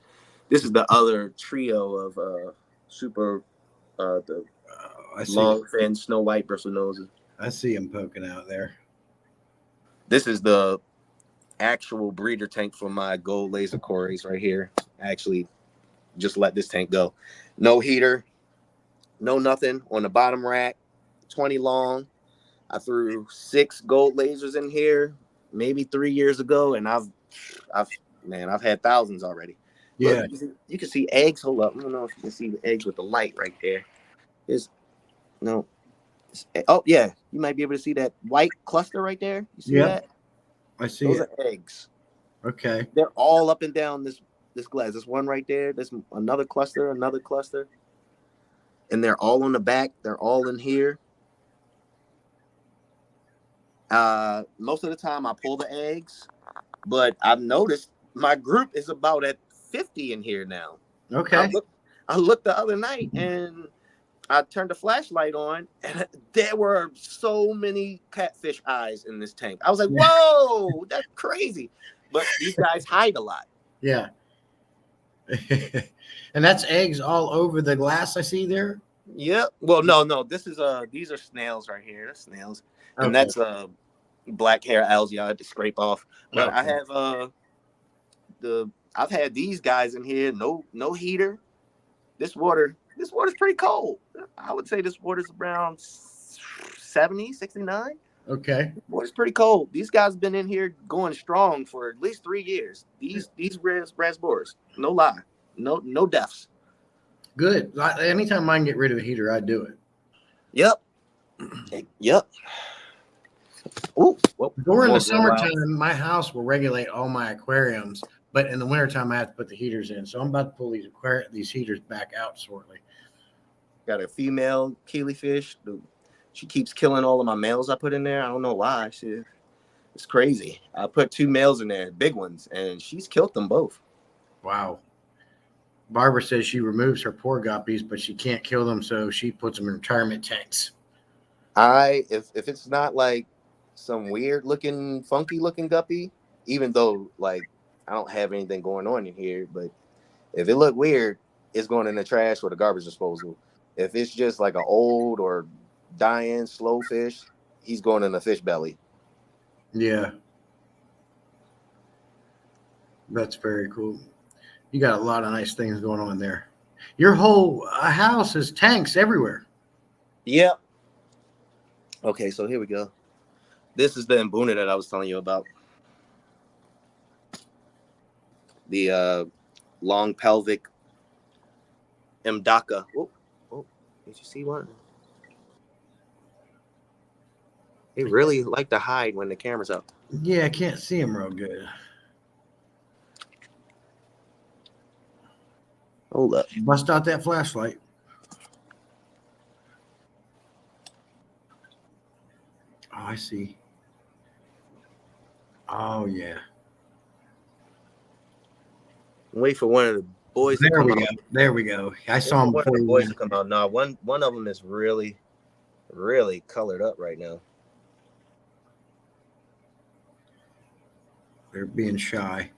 Speaker 3: This is the other trio of the long fin snow white bristle noses.
Speaker 1: I see them poking out there.
Speaker 3: This is the actual breeder tank for my gold laser cories right here. Actually, just let this tank go. No heater, no nothing on the bottom rack. 20 long. I threw 6 gold lasers in here maybe 3 years ago, and I've had thousands already.
Speaker 1: Yeah.
Speaker 3: Look, you can see eggs. Hold up. I don't know if you can see the eggs with the light right there. Oh yeah, you might be able to see that white cluster right there. You see that?
Speaker 1: I see
Speaker 3: Those
Speaker 1: it.
Speaker 3: are eggs.
Speaker 1: Okay.
Speaker 3: They're all up and down this glass. There's one right there. There's another cluster, and they're all on the back. They're all in here. Most of the time I pull the eggs, but I've noticed my group is about at 50 in here now.
Speaker 1: Okay.
Speaker 3: I looked the other night and I turned the flashlight on, and there were so many catfish eyes in this tank. I was like, whoa, that's crazy. But these guys hide a lot.
Speaker 1: Yeah. And that's eggs all over the glass I see there?
Speaker 3: Yep. Well, no. These are snails right here. That's snails.
Speaker 1: Okay.
Speaker 3: And that's black hair algae I had to scrape off. But okay. I have I've had these guys in here, no heater. This water's pretty cold. I would say this water's around 70, 69.
Speaker 1: Okay.
Speaker 3: Water's pretty cold. These guys have been in here going strong for at least 3 years. These raspberries, no lie, no deaths.
Speaker 1: Good. Anytime I can get rid of a heater, I do it.
Speaker 3: Yep. Ooh,
Speaker 1: during the summertime, my house will regulate all my aquariums, but in the wintertime, I have to put the heaters in. So I'm about to pull these heaters back out shortly.
Speaker 3: Got a female killifish. She keeps killing all of my males I put in there. I don't know why. It's crazy. I put 2 males in there, big ones, and she's killed them both.
Speaker 1: Wow. Barbara says she removes her poor guppies, but she can't kill them, so she puts them in retirement tanks.
Speaker 3: If it's not like some weird looking, funky looking guppy, even though like I don't have anything going on in here, but if it look weird, it's going in the trash or the garbage disposal. If it's just like an old or dying slow fish, he's going in the fish belly.
Speaker 1: Yeah. That's very cool. You got a lot of nice things going on there. Your whole house is tanks everywhere.
Speaker 3: Yep. Okay, so here we go. This is the Mbuna that I was telling you about. The long pelvic Mdaka. Oh, did you see one? They really like to hide when the camera's up.
Speaker 1: Yeah, I can't see him real good.
Speaker 3: Hold up.
Speaker 1: Bust out that flashlight. Oh, I see. Oh, yeah.
Speaker 3: Wait for one of the boys to come out.
Speaker 1: There we go. I saw him
Speaker 3: One
Speaker 1: before
Speaker 3: of the
Speaker 1: he
Speaker 3: boys
Speaker 1: went.
Speaker 3: to come out. No, one of them is really, really colored up right now.
Speaker 1: They're being shy.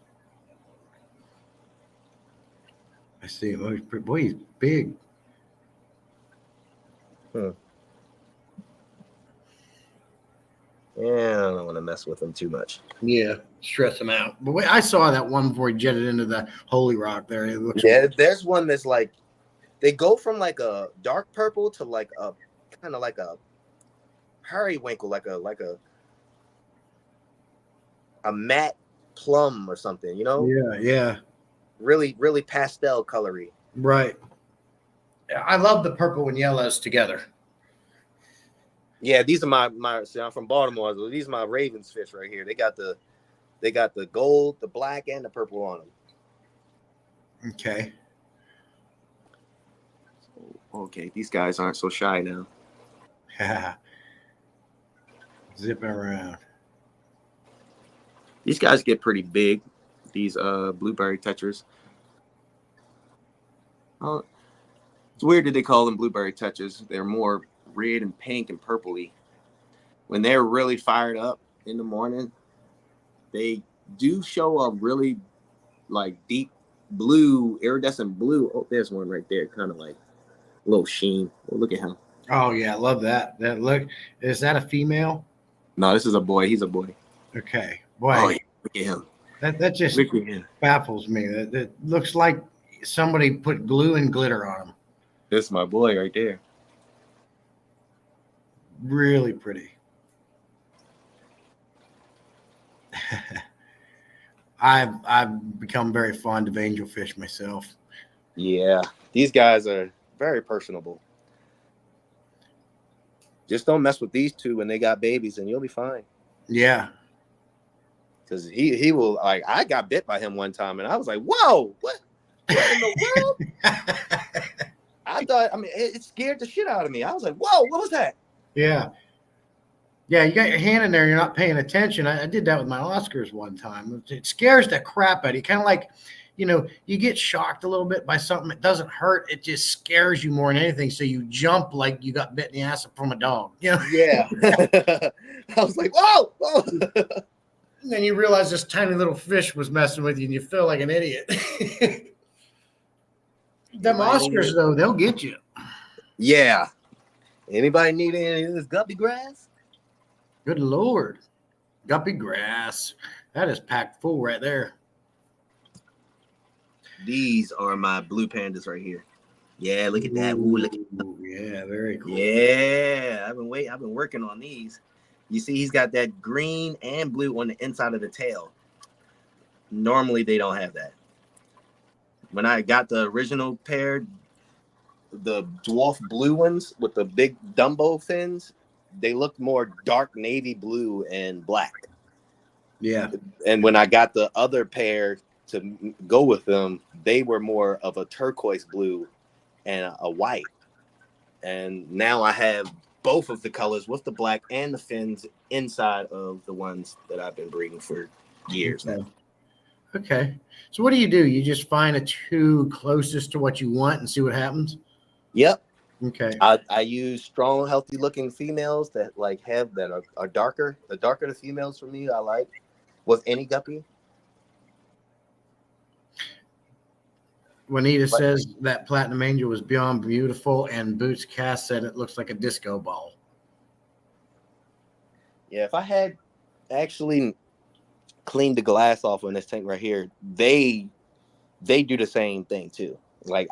Speaker 1: I see him. Boy, he's big.
Speaker 3: Yeah, I don't want to mess with them too much.
Speaker 1: Yeah, stress him out. But wait, I saw that one before he jetted into the Holy Rock there. It looks
Speaker 3: Yeah, there's one that's like, they go from like a dark purple to like a kind of like a periwinkle, like a matte plum or something, you know?
Speaker 1: Yeah.
Speaker 3: Really, really pastel colory.
Speaker 1: Right. I love the purple and yellows together.
Speaker 3: Yeah, these are my. See, I'm from Baltimore, so these are my Ravens fish right here. They got the gold, the black, and the purple on them.
Speaker 1: Okay.
Speaker 3: Okay, these guys aren't so shy now.
Speaker 1: Zipping around.
Speaker 3: These guys get pretty big. These blueberry touchers. Oh, it's weird that they call them blueberry touchers. They're more red and pink and purpley. When they're really fired up in the morning, they do show a really like deep blue, iridescent blue. Oh, there's one right there, kind of like a little sheen. Oh, look at him.
Speaker 1: Oh yeah, I love that. That look. Is that a female?
Speaker 3: No, this is a boy. He's a boy.
Speaker 1: Okay. Boy.
Speaker 3: Oh, yeah. Look at him.
Speaker 1: That just
Speaker 3: Look at him.
Speaker 1: baffles me. That looks like somebody put glue and glitter on him.
Speaker 3: This is my boy right there.
Speaker 1: Really pretty. I've become very fond of angelfish myself.
Speaker 3: Yeah, these guys are very personable. Just don't mess with these two when they got babies, and you'll be fine.
Speaker 1: Yeah.
Speaker 3: Because he will, like, I got bit by him one time, and I was like, whoa, what in the world? I mean, it scared the shit out of me. I was like, whoa, what was that?
Speaker 1: Yeah. Yeah, you got your hand in there, you're not paying attention. I did that with my Oscars one time. It scares the crap out of you. Kind of like, you get shocked a little bit by something. It doesn't hurt. It just scares you more than anything. So you jump like you got bit in the ass from a dog.
Speaker 3: Yeah. I was like, whoa.
Speaker 1: And then you realize this tiny little fish was messing with you and you feel like an idiot. Them Oscars, though, they'll get you.
Speaker 3: Yeah. Anybody need any of this guppy grass?
Speaker 1: Good Lord. Guppy grass. That is packed full right there.
Speaker 3: These are my blue pandas right here. Yeah, look at that. Ooh, look at that.
Speaker 1: Yeah, very cool.
Speaker 3: Yeah, I've been working on these. You see, he's got that green and blue on the inside of the tail. Normally, they don't have that. When I got the original pair, the dwarf blue ones with the big Dumbo fins, they looked more dark navy blue and black.
Speaker 1: Yeah.
Speaker 3: And when I got the other pair to go with them, they were more of a turquoise blue and a white. And now I have both of the colors with the black and the fins inside of the ones that I've been breeding for years now.
Speaker 1: Okay. So what do? You just find the two closest to what you want and see what happens?
Speaker 3: Yep.
Speaker 1: Okay.
Speaker 3: I use strong, healthy looking females that are darker. The darker the females for me, I like with any guppy.
Speaker 1: Juanita says that Platinum Angel was beyond beautiful, and Boots Cass said it looks like a disco ball.
Speaker 3: Yeah, if I had actually cleaned the glass off on this tank right here, they do the same thing too. Like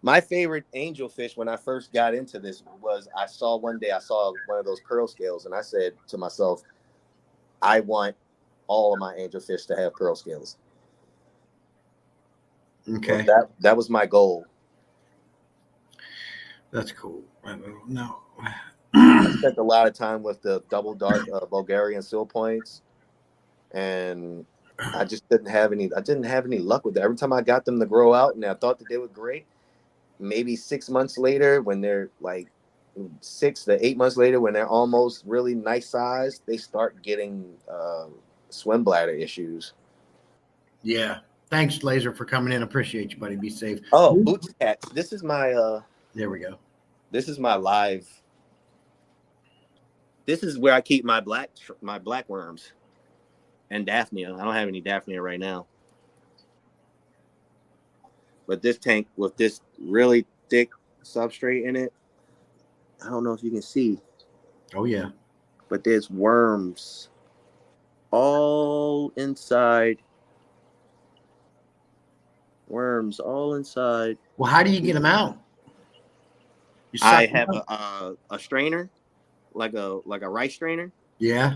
Speaker 3: my favorite angelfish when I first got into this was I saw one of those pearl scales, and I said to myself, I want all of my angelfish to have pearl scales.
Speaker 1: Okay.
Speaker 3: Well, that was my goal.
Speaker 1: That's cool. No.
Speaker 3: I spent a lot of time with the double dark Bulgarian seal points, and I just didn't have any luck with it. Every time I got them to grow out and I thought that they were great, maybe 6 months later, when they're like 6 to 8 months later, when they're almost really nice size, they start getting swim bladder issues.
Speaker 1: Yeah. Thanks, Laser, for coming in. Appreciate you, buddy. Be safe.
Speaker 3: Oh, Boots Cats. This is my
Speaker 1: there we go.
Speaker 3: This is my live. This is where I keep my black worms and Daphnia. I don't have any Daphnia right now. But this tank with this really thick substrate in it, I don't know if you can see.
Speaker 1: Oh, yeah.
Speaker 3: But there's worms all inside. Worms all inside.
Speaker 1: Well, how do you get them out?
Speaker 3: I have a strainer, like a rice strainer.
Speaker 1: Yeah.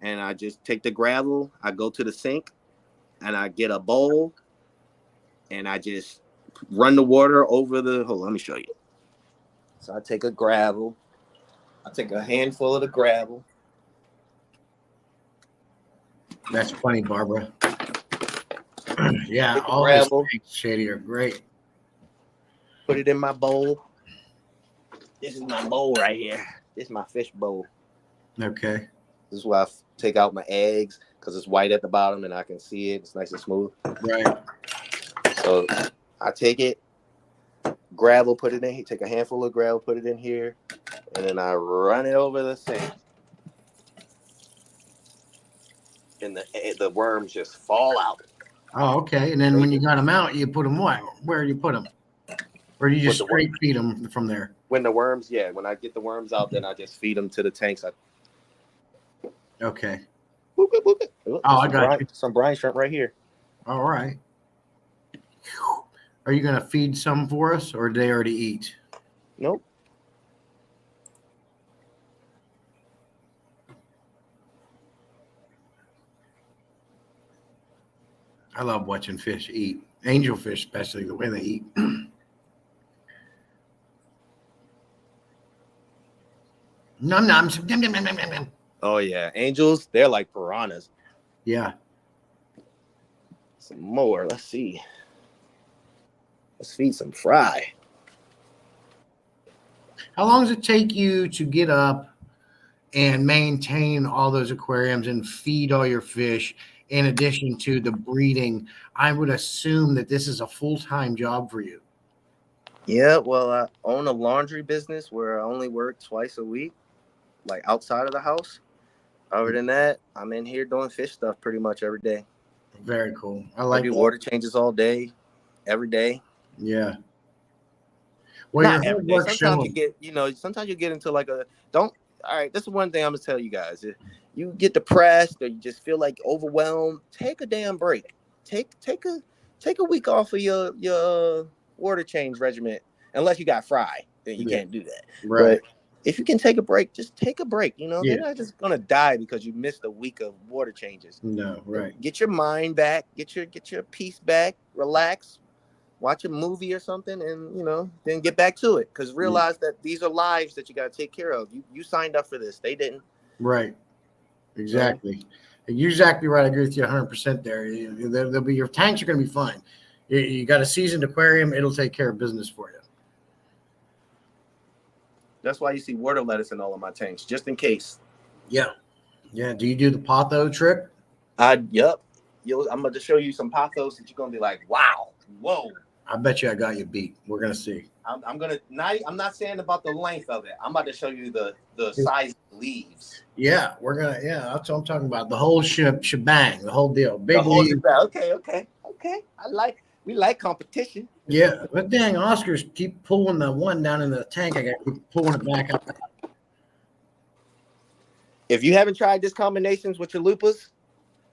Speaker 3: And I just take the gravel. I go to the sink, and I get a bowl, and I just run the water over the. Hold on, let me show you. So I take a gravel. I take a handful of the gravel.
Speaker 1: That's funny, Barbara. Yeah, all
Speaker 3: gravel.
Speaker 1: these Shady are great.
Speaker 3: Put it in my bowl. This is my bowl right here. This is my fish bowl.
Speaker 1: Okay.
Speaker 3: This is where I take out my eggs because it's white at the bottom and I can see it. It's nice and smooth.
Speaker 1: Right.
Speaker 3: So I take it, gravel, put it in. Take a handful of gravel, put it in here, and then I run it over the sink. And the worms just fall out.
Speaker 1: Oh, okay. And then when you got them out, you put them what? Where do you put them? Or do you just straight feed them from there?
Speaker 3: When I get the worms out, then I just feed them to the tanks.
Speaker 1: Okay.
Speaker 3: Boop, boop, boop. Oh,
Speaker 1: I got you.
Speaker 3: Some brine shrimp right here.
Speaker 1: All right. Are you going to feed some for us, or do they already eat?
Speaker 3: Nope.
Speaker 1: I love watching fish eat. Angelfish, especially, the way they eat. Nom nom.
Speaker 3: Oh yeah, angels, they're like piranhas.
Speaker 1: Yeah.
Speaker 3: Some more. Let's see. Let's feed some fry.
Speaker 1: How long does it take you to get up and maintain all those aquariums and feed all your fish in addition to the breeding? I would assume that this is a full-time job for you.
Speaker 3: Yeah, well, I own a laundry business where I only work twice a week, like outside of the house. Other than that, I'm in here doing fish stuff pretty much every day.
Speaker 1: Very cool.
Speaker 3: I do water changes all day, every day.
Speaker 1: Yeah. Well,
Speaker 3: not every day. Sometimes you get into like all right, this is one thing I'm gonna tell you guys. If you get depressed or you just feel like overwhelmed, take a damn break. Take a week off of your water change regimen. Unless you got fry, then you can't do that.
Speaker 1: Right. But
Speaker 3: if you can take a break, just take a break. They're not just gonna die because you missed a week of water changes.
Speaker 1: No, right.
Speaker 3: Get your mind back, get your peace back, relax, watch a movie or something, and then get back to it. Because realize that these are lives that you got to take care of. You signed up for this; they didn't.
Speaker 1: Right. Exactly. You're exactly right. I agree with you 100% there. They'll be, your tanks are going to be fine. You got a seasoned aquarium; it'll take care of business for you.
Speaker 3: That's why you see water lettuce in all of my tanks, just in case.
Speaker 1: Yeah. Yeah. Do you do the potho trick?
Speaker 3: Yep. I'm about to show you some pothos that you're gonna be like, wow, whoa.
Speaker 1: I bet you I got you beat. We're gonna see.
Speaker 3: I'm not saying about the length of it. I'm about to show you the size of the leaves.
Speaker 1: Yeah, that's what I'm talking about. The whole shebang, the whole deal. Big leaves.
Speaker 3: Okay. We like competition.
Speaker 1: Yeah, but dang, Oscars keep pulling the one down in the tank. I got to keep pulling it back up.
Speaker 3: If you haven't tried this combinations with your lupus,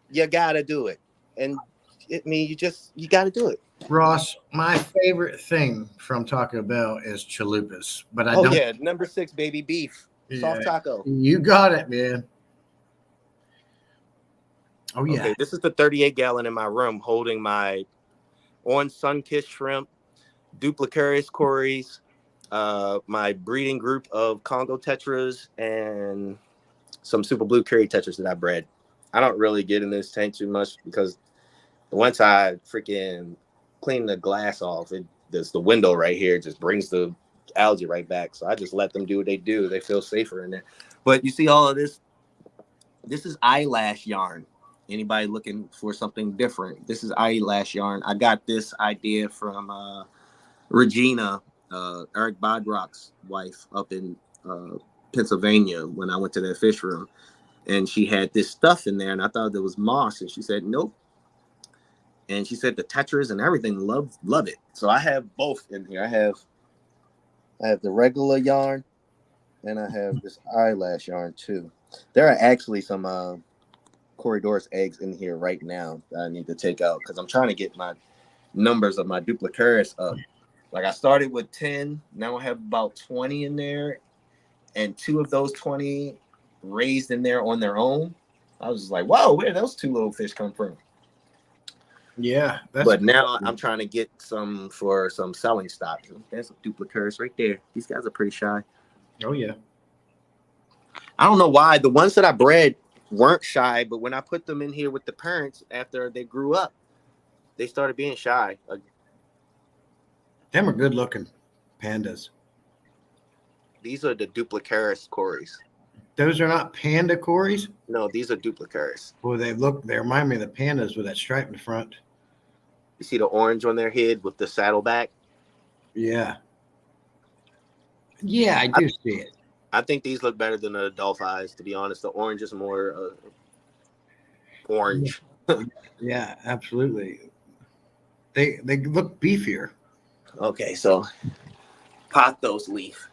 Speaker 3: you gotta do it. And you gotta do it.
Speaker 1: Ross, my favorite thing from Taco Bell is chalupas, but I
Speaker 3: Oh
Speaker 1: don't.
Speaker 3: yeah, number 6, baby beef, soft
Speaker 1: Yeah,
Speaker 3: taco.
Speaker 1: you got it, man. Oh yeah.
Speaker 3: Okay, this is the 38 gallon in my room holding my on sun-kissed shrimp, duplicaris cories, my breeding group of Congo tetras, and some super blue curry tetras that I bred. I don't really get in this tank too much because once I freaking clean the glass off, there's the window right here just brings the algae right back. So I just let them do what they do. They feel safer in there. But you see all of this. This is eyelash yarn. Anybody looking for something different? This is eyelash yarn. I got this idea from Regina, Eric Bodrock's wife, up in Pennsylvania when I went to their fish room. And she had this stuff in there, and I thought it was moss. And she said, nope. And she said the tetras and everything love it. So I have both in here. I have the regular yarn, and I have this eyelash yarn too. There are actually some Corridor's eggs in here right now that I need to take out because I'm trying to get my numbers of my duplicaris up. Like I started with 10, now I have about 20 in there, and 2 of those 20 raised in there on their own. I was just like, whoa, where did those 2 little fish come from?
Speaker 1: Yeah,
Speaker 3: but now I'm trying to get some for some selling stock. There's some duplicaris right there. These guys are pretty shy.
Speaker 1: Oh yeah.
Speaker 3: I don't know why the ones that I bred weren't shy, but when I put them in here with the parents after they grew up, they started being shy.
Speaker 1: Them are good looking pandas.
Speaker 3: These are the duplicaris cories.
Speaker 1: Those are not panda cories?
Speaker 3: No, these are duplicaris.
Speaker 1: Well, they remind me of the pandas with that stripe in the front.
Speaker 3: You see the orange on their head with the saddleback?
Speaker 1: Yeah. Yeah, I do see it.
Speaker 3: I think these look better than the Adolph eyes, to be honest. The orange is more orange.
Speaker 1: Yeah, absolutely. They look beefier.
Speaker 3: Okay, so pothos leaf.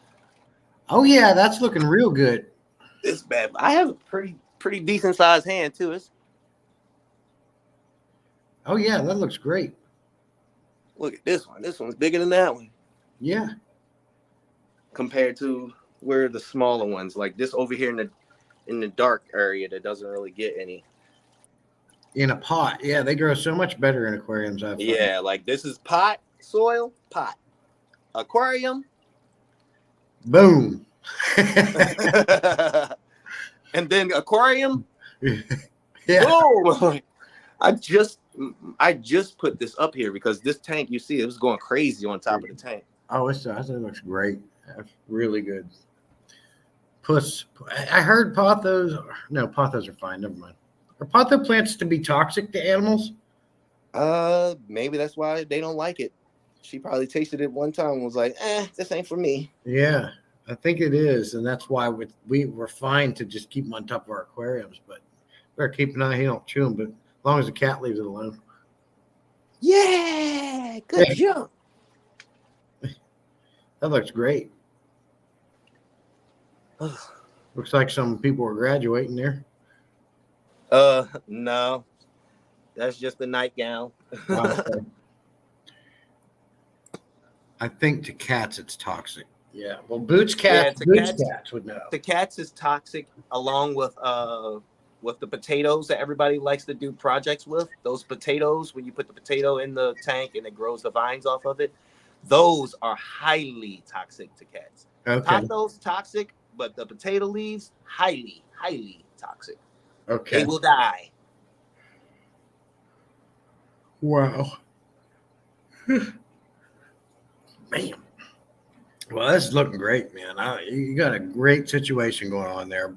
Speaker 1: Oh yeah, that's looking real good.
Speaker 3: It's bad. I have a pretty decent sized hand too.
Speaker 1: Oh yeah, that looks great.
Speaker 3: Look at this one. This one's bigger than that one.
Speaker 1: Yeah.
Speaker 3: Compared to where the smaller ones, like this over here in the dark area that doesn't really get any.
Speaker 1: In a pot. Yeah, they grow so much better in aquariums. I've
Speaker 3: Yeah, like this is pot, soil, pot. Aquarium.
Speaker 1: Boom.
Speaker 3: And then aquarium.
Speaker 1: Yeah.
Speaker 3: Boom. I just put this up here because this tank, you see, it was going crazy on top of the tank.
Speaker 1: Oh, it looks great. That's really good. I heard pothos. No, pothos are fine. Never mind. Are potho plants to be toxic to animals?
Speaker 3: Maybe that's why they don't like it. She probably tasted it one time and was like, this ain't for me.
Speaker 1: Yeah, I think it is. And that's why we were fine to just keep them on top of our aquariums. But better keep an eye. He don't chew them, but as long as the cat leaves it alone.
Speaker 3: Yeah, good jump.
Speaker 1: That looks great. Looks like some people are graduating there.
Speaker 3: No. That's just the nightgown.
Speaker 1: Okay. I think to cats it's toxic. Yeah. Well, Boots cats would know.
Speaker 3: The cats is toxic along with the potatoes that everybody likes to do projects with. Those potatoes, when you put the potato in the tank and it grows the vines off of it, those are highly toxic to cats.
Speaker 1: Okay.
Speaker 3: Potatoes toxic, but the potato leaves highly toxic.
Speaker 1: Okay.
Speaker 3: They will die.
Speaker 1: Wow. Man. Well, this is looking great, man. You got a great situation going on there.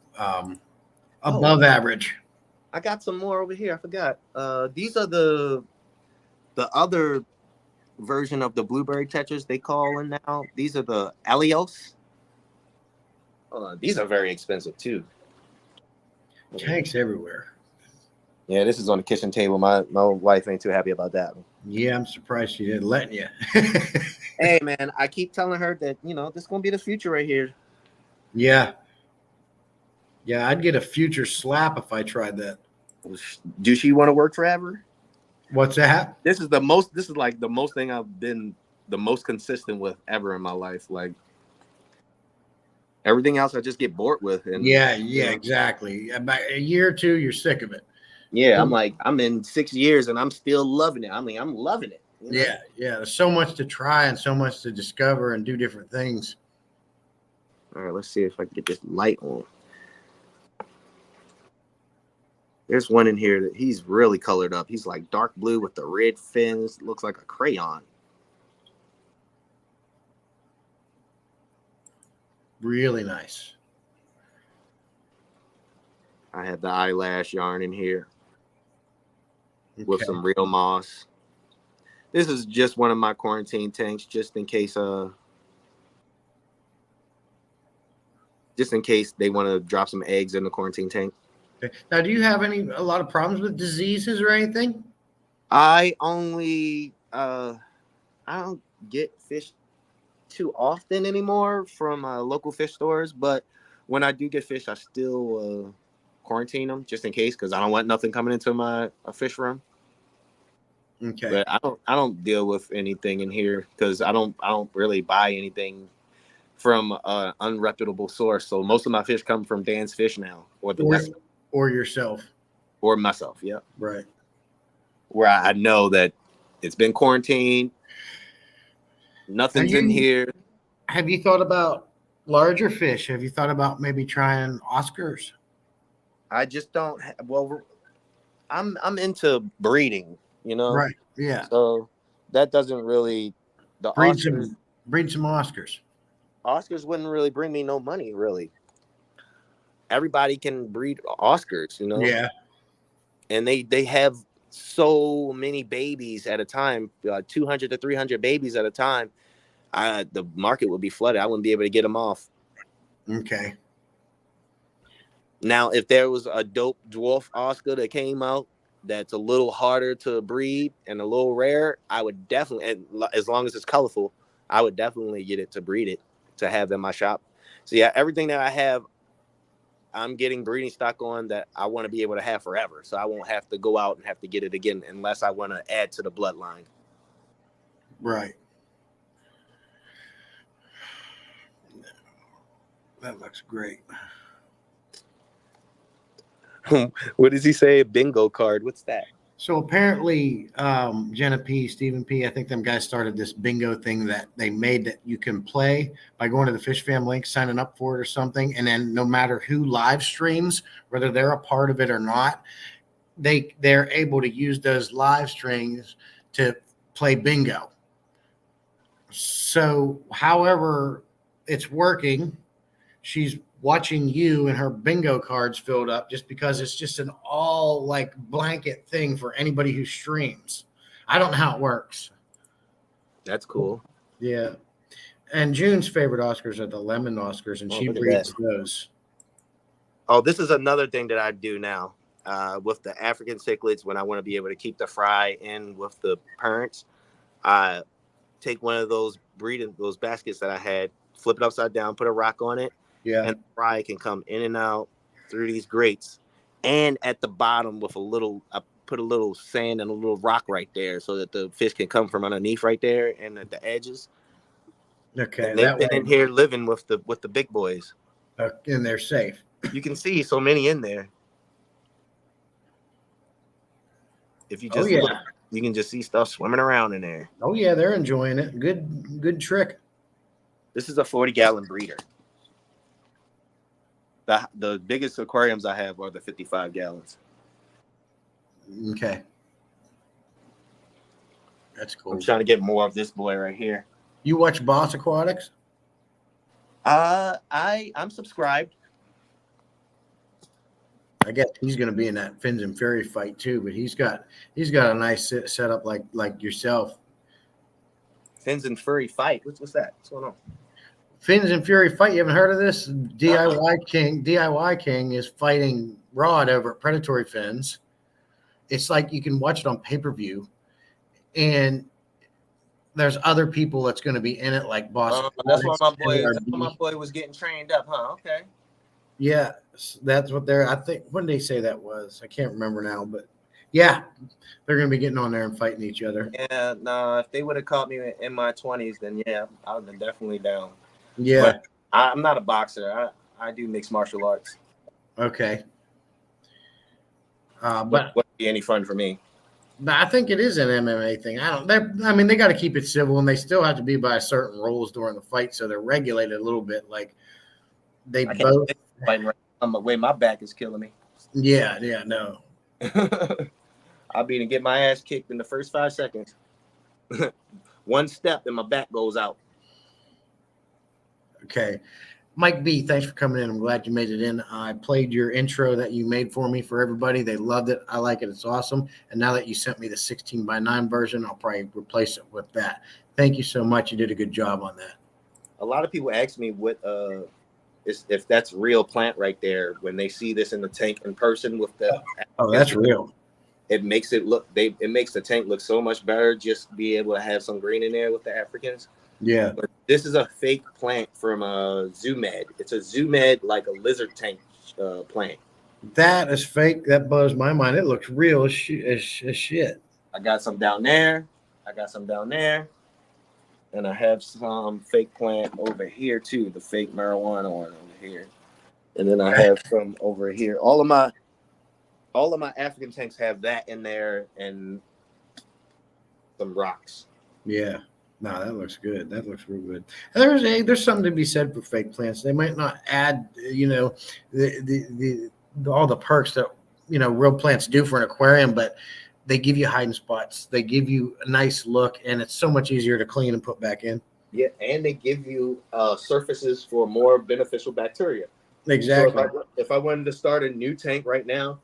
Speaker 1: Above average.
Speaker 3: I got some more over here. I forgot. These are the other version of the blueberry tetras they call in now. These are the Alios. These are very expensive too.
Speaker 1: Tanks everywhere.
Speaker 3: Yeah, this is on the kitchen table. My wife ain't too happy about that one.
Speaker 1: Yeah, I'm surprised she didn't let you.
Speaker 3: Hey, man, I keep telling her that, this is going to be the future right here.
Speaker 1: Yeah. Yeah, I'd get a future slap if I tried that.
Speaker 3: Do she want to work forever?
Speaker 1: What's that?
Speaker 3: This is like the most thing I've been the most consistent with ever in my life. Like everything else I just get bored with. And
Speaker 1: Yeah, exactly. About a year or two, you're sick of it.
Speaker 3: yeah, I'm like, I'm in 6 years and I'm still loving it. I mean, I'm loving it. You know?
Speaker 1: Yeah. There's so much to try and so much to discover and do different things.
Speaker 3: All right, let's see if I can get this light on. There's one in here that he's really colored up. He's like dark blue with the red fins. Looks like a crayon.
Speaker 1: Really nice.
Speaker 3: I have the eyelash yarn in here with some real moss. This is just one of my quarantine tanks, just in case they want to drop some eggs in the quarantine tank.
Speaker 1: Okay. Now, do you have a lot of problems with diseases or anything?
Speaker 3: I only I don't get fish too often anymore from local fish stores, but when I do get fish, I still quarantine them just in case, because I don't want nothing coming into my fish room.
Speaker 1: Okay.
Speaker 3: But I don't deal with anything in here because I don't really buy anything from an unreputable source. So most of my fish come from Dan's Fish now,
Speaker 1: or yourself,
Speaker 3: or myself. Yeah,
Speaker 1: right.
Speaker 3: Where I know that it's been quarantined, nothing's in here.
Speaker 1: Have you thought about larger fish? Have you thought about maybe trying Oscars?
Speaker 3: I just don't. Well, I'm into breeding, you know.
Speaker 1: Right. Yeah.
Speaker 3: So that doesn't really
Speaker 1: breed some Oscars.
Speaker 3: Oscars wouldn't really bring me no money, really. Everybody can breed Oscars, you know.
Speaker 1: Yeah.
Speaker 3: And they have so many babies at a time, 200 to 300 babies at a time. The market would be flooded. I wouldn't be able to get them off.
Speaker 1: Okay.
Speaker 3: Now, if there was a dope dwarf Oscar that came out that's a little harder to breed and a little rare, I would definitely, and as long as it's colorful, I would definitely get it to breed it, to have in my shop. So yeah, everything that I have, I'm getting breeding stock on that I want to be able to have forever. So I won't have to go out and have to get it again unless I want to add to the bloodline.
Speaker 1: Right. That looks great.
Speaker 3: What does he say? Bingo card. What's that?
Speaker 1: So apparently, Jenna P, Stephen P, I think them guys started this bingo thing that they made that you can play by going to the Fish Fam link, signing up for it or something. And then no matter who live streams, whether they're a part of it or not, they're able to use those live streams to play bingo. So however it's working, she's watching you and her bingo cards filled up just because it's just an all like blanket thing for anybody who streams. I don't know how it works.
Speaker 3: That's cool.
Speaker 1: Yeah. And June's favorite Oscars are the lemon Oscars, and she breeds those.
Speaker 3: Oh, this is another thing that I do now with the African cichlids. When I want to be able to keep the fry in with the parents, I take one of those baskets that I had, flip it upside down, put a rock on it.
Speaker 1: Yeah.
Speaker 3: And the fry can come in and out through these grates. And at the bottom with I put a little sand and a little rock right there so that the fish can come from underneath right there and at the edges.
Speaker 1: Okay.
Speaker 3: And they've been in here living with the big boys.
Speaker 1: And they're safe.
Speaker 3: You can see so many in there. If you just look, you can just see stuff swimming around in there.
Speaker 1: Oh yeah, they're enjoying it. Good trick.
Speaker 3: This is a 40-gallon breeder. The biggest aquariums I have are the 55 gallons.
Speaker 1: Okay. That's cool.
Speaker 3: I'm trying to get more of this boy right here.
Speaker 1: You watch Boss Aquatics?
Speaker 3: I'm subscribed.
Speaker 1: I guess he's going to be in that Fins and Fury fight too, but he's got a nice setup like yourself.
Speaker 3: Fins and Fury fight. What's that? What's going on?
Speaker 1: Fins and Fury fight. You haven't heard of this? DIY King is fighting Rod over at Predatory Fins. It's like you can watch it on pay-per-view, and there's other people that's going to be in it, like Boss.
Speaker 3: That's why my boy was getting trained up, huh? Okay.
Speaker 1: Yeah, that's what they're. I think when did they say that was? I can't remember now, but Yeah, they're going to be getting on there and fighting each other.
Speaker 3: Yeah, no, if they would have caught me in my 20s, then yeah, I would have been definitely down.
Speaker 1: Yeah.
Speaker 3: But I'm not a boxer. I do mixed martial arts.
Speaker 1: Okay.
Speaker 3: But wouldn't be any fun for me.
Speaker 1: I think it is an MMA thing. I mean, they got to keep it civil, and they still have to be by certain rules during the fight, so they're regulated a little bit. Like they both
Speaker 3: fighting right on the way my back is killing me.
Speaker 1: Yeah, no.
Speaker 3: I'll be to get my ass kicked in the first 5 seconds. One step and my back goes out.
Speaker 1: Okay. Mike B, thanks for coming in. I'm glad you made it in. I played your intro that you made for me for everybody. They loved it. I like it. It's awesome. And now that you sent me the 16:9 version, I'll probably replace it with that. Thank you so much. You did a good job on that.
Speaker 3: A lot of people ask me what if that's real plant right there when they see this in the tank in person with the
Speaker 1: that's real.
Speaker 3: It makes it look it makes the tank look so much better just be able to have some green in there with the Africans.
Speaker 1: Yeah.
Speaker 3: But this is a fake plant from Zoo Med. It's a Zoo Med, like a lizard tank plant.
Speaker 1: That is fake. That blows my mind. It looks real as shit.
Speaker 3: I got some down there. And I have some fake plant over here too, the fake marijuana one over here. And then I have some over here. All of my African tanks have that in there and some rocks.
Speaker 1: Yeah. No, that looks good. That looks real good. There's something to be said for fake plants. They might not add, the all the perks that real plants do for an aquarium, but they give you hiding spots. They give you a nice look, and it's so much easier to clean and put back in.
Speaker 3: Yeah, and they give you surfaces for more beneficial bacteria.
Speaker 1: Exactly.
Speaker 3: So if I wanted to start a new tank right now,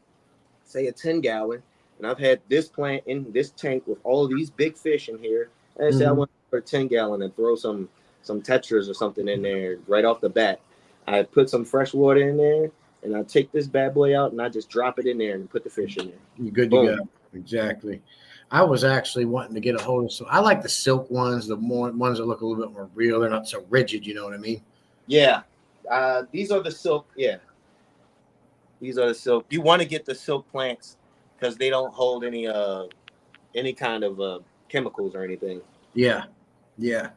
Speaker 3: say a 10-gallon, and I've had this plant in this tank with all of these big fish in here, and I say I want for a 10-gallon and throw some tetras or something in there right off the bat. I put some fresh water in there, and I take this bad boy out, and I just drop it in there and put the fish in there.
Speaker 1: You're good to go. Exactly. I was actually wanting to get a hold of some. I like the silk ones, the more ones that look a little bit more real. They're not so rigid. You know what I mean?
Speaker 3: Yeah. These are the silk. Yeah. These are the silk. You want to get the silk plants because they don't hold any kind of chemicals or anything.
Speaker 1: Yeah. Yeah.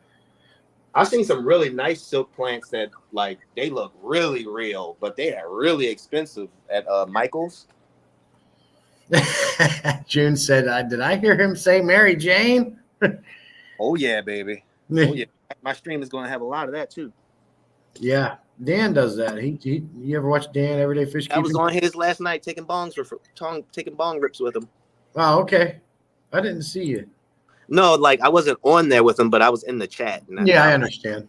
Speaker 3: I've seen some really nice silk plants that they look really real, but they are really expensive at Michael's.
Speaker 1: June said, "Did I hear him say Mary Jane?"
Speaker 3: Oh yeah, baby. Oh yeah. My stream is going to have a lot of that too.
Speaker 1: Yeah, Dan does that. You ever watch Dan Everyday Fish Keeping?
Speaker 3: I was on his last night taking bong rips with him.
Speaker 1: Oh, okay. I didn't see you.
Speaker 3: No, I wasn't on there with him, but I was in the chat.
Speaker 1: I understand.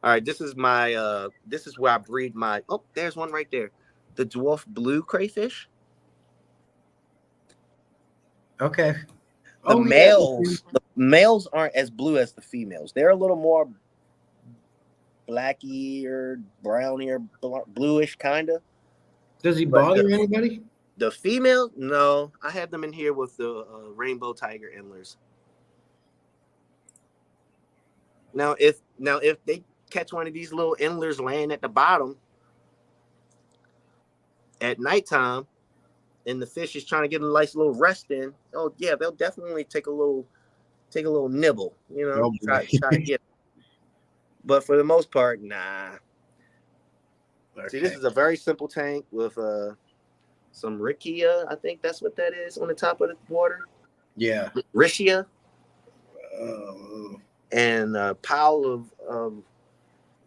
Speaker 3: All right, this is where I breed my. Oh, there's one right there. The dwarf blue crayfish.
Speaker 1: Okay.
Speaker 3: The males aren't as blue as the females. They're a little more blacky or browny or bluish kind of.
Speaker 1: Does he bother anybody?
Speaker 3: The female, no. I have them in here with the rainbow tiger antlers. Now, if they catch one of these little antlers laying at the bottom at nighttime, and the fish is trying to get a nice little rest in, oh yeah, they'll definitely take a little nibble, try to get. But for the most part, nah. Okay. See, this is a very simple tank with some Rickia. I think that's what that is on the top of the water.
Speaker 1: Yeah.
Speaker 3: Rickia. And a pile of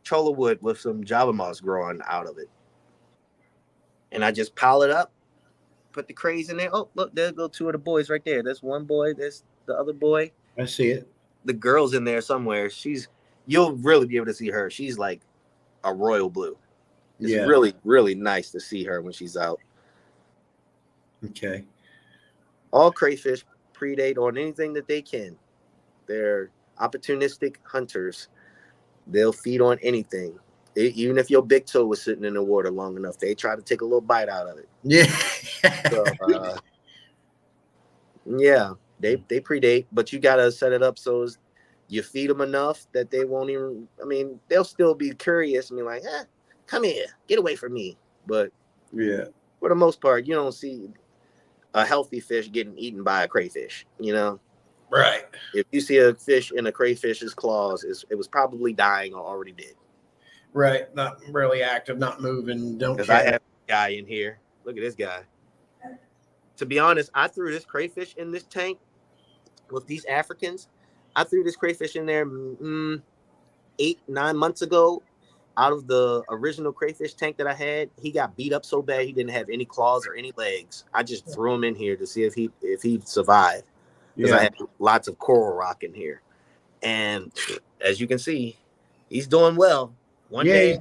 Speaker 3: cholla wood with some java moss growing out of it. And I just pile it up, put the crays in there. Oh, look, there go two of the boys right there. There's one boy, there's the other boy.
Speaker 1: I see it.
Speaker 3: The girl's in there somewhere. You'll really be able to see her. She's like a royal blue. It's really, really nice to see her when she's out.
Speaker 1: Okay.
Speaker 3: All crayfish predate on anything that they can. They're opportunistic hunters. They'll feed on anything. Even if your big toe was sitting in the water long enough, they try to take a little bite out of it.
Speaker 1: Yeah.
Speaker 3: So, yeah, they predate, but you gotta set it up so you feed them enough that they won't even. I mean, they'll still be curious and be like, "Come here, get away from me." But
Speaker 1: yeah,
Speaker 3: for the most part, you don't see. a healthy fish getting eaten by a crayfish. You know,
Speaker 1: Right.
Speaker 3: if you see a fish in a crayfish's claws, it was probably dying or already dead.
Speaker 1: Right. Not really active, not moving. Don't
Speaker 3: Because I
Speaker 1: care.
Speaker 3: have a guy in here. Look at this guy. To be honest, I threw this crayfish in this tank with these Africans. I threw this crayfish in there 8-9 months ago. Out of the original crayfish tank that I had, he got beat up so bad he didn't have any claws or any legs. I just threw him in here to see if he survived, because I had lots of coral rock in here. And as you can see, he's doing well. One day,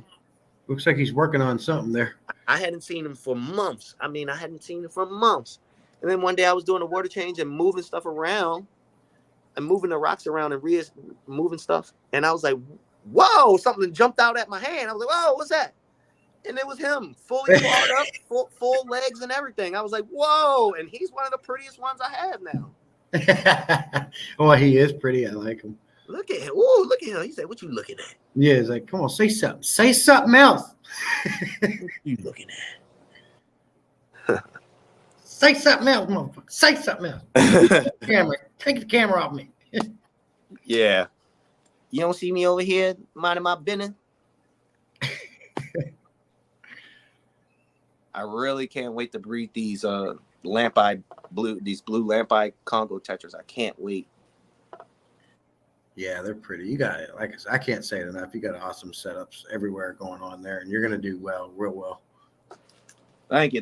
Speaker 1: looks like he's working on something there.
Speaker 3: I hadn't seen him for months. I mean, I hadn't seen him for months. And then one day I was doing a water change and moving stuff around and moving the rocks around and moving stuff. And I was like, whoa, something jumped out at my hand. I was like, whoa, what's that? And it was him, fully clawed up, full legs and everything. I was like, whoa. And he's one of the prettiest ones I have now.
Speaker 1: Oh, he is pretty. I like him.
Speaker 3: Look at him. Ooh, look at him. He said, what you looking at?
Speaker 1: Yeah, he's like, come on, say something. Say something else.
Speaker 3: What you looking at?
Speaker 1: Say something else, motherfucker. Say something else. Take the camera off me.
Speaker 3: Yeah. You don't see me over here minding my business? I really can't wait to breed these blue lamp-eye Congo tetras. I can't wait.
Speaker 1: Yeah, they're pretty. You got it. Like I said, I can't say it enough. You got awesome setups everywhere going on there, and you're gonna do well, real well.
Speaker 3: Thank you.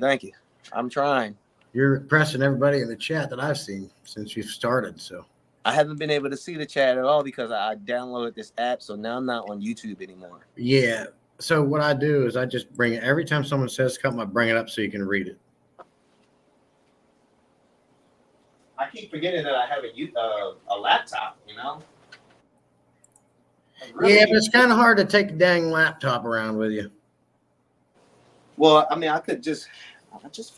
Speaker 3: I'm trying.
Speaker 1: You're impressing everybody in the chat that I've seen since you've started. So
Speaker 3: I haven't been able to see the chat at all because I downloaded this app, so now I'm not on YouTube anymore.
Speaker 1: yeah. So what I do is I just bring it every time someone says something, I bring it up so you can read it.
Speaker 3: I keep forgetting that I have a laptop, you know?
Speaker 1: Really, yeah, but it's kind of hard to take a dang laptop around with you.
Speaker 3: Well, I mean, I just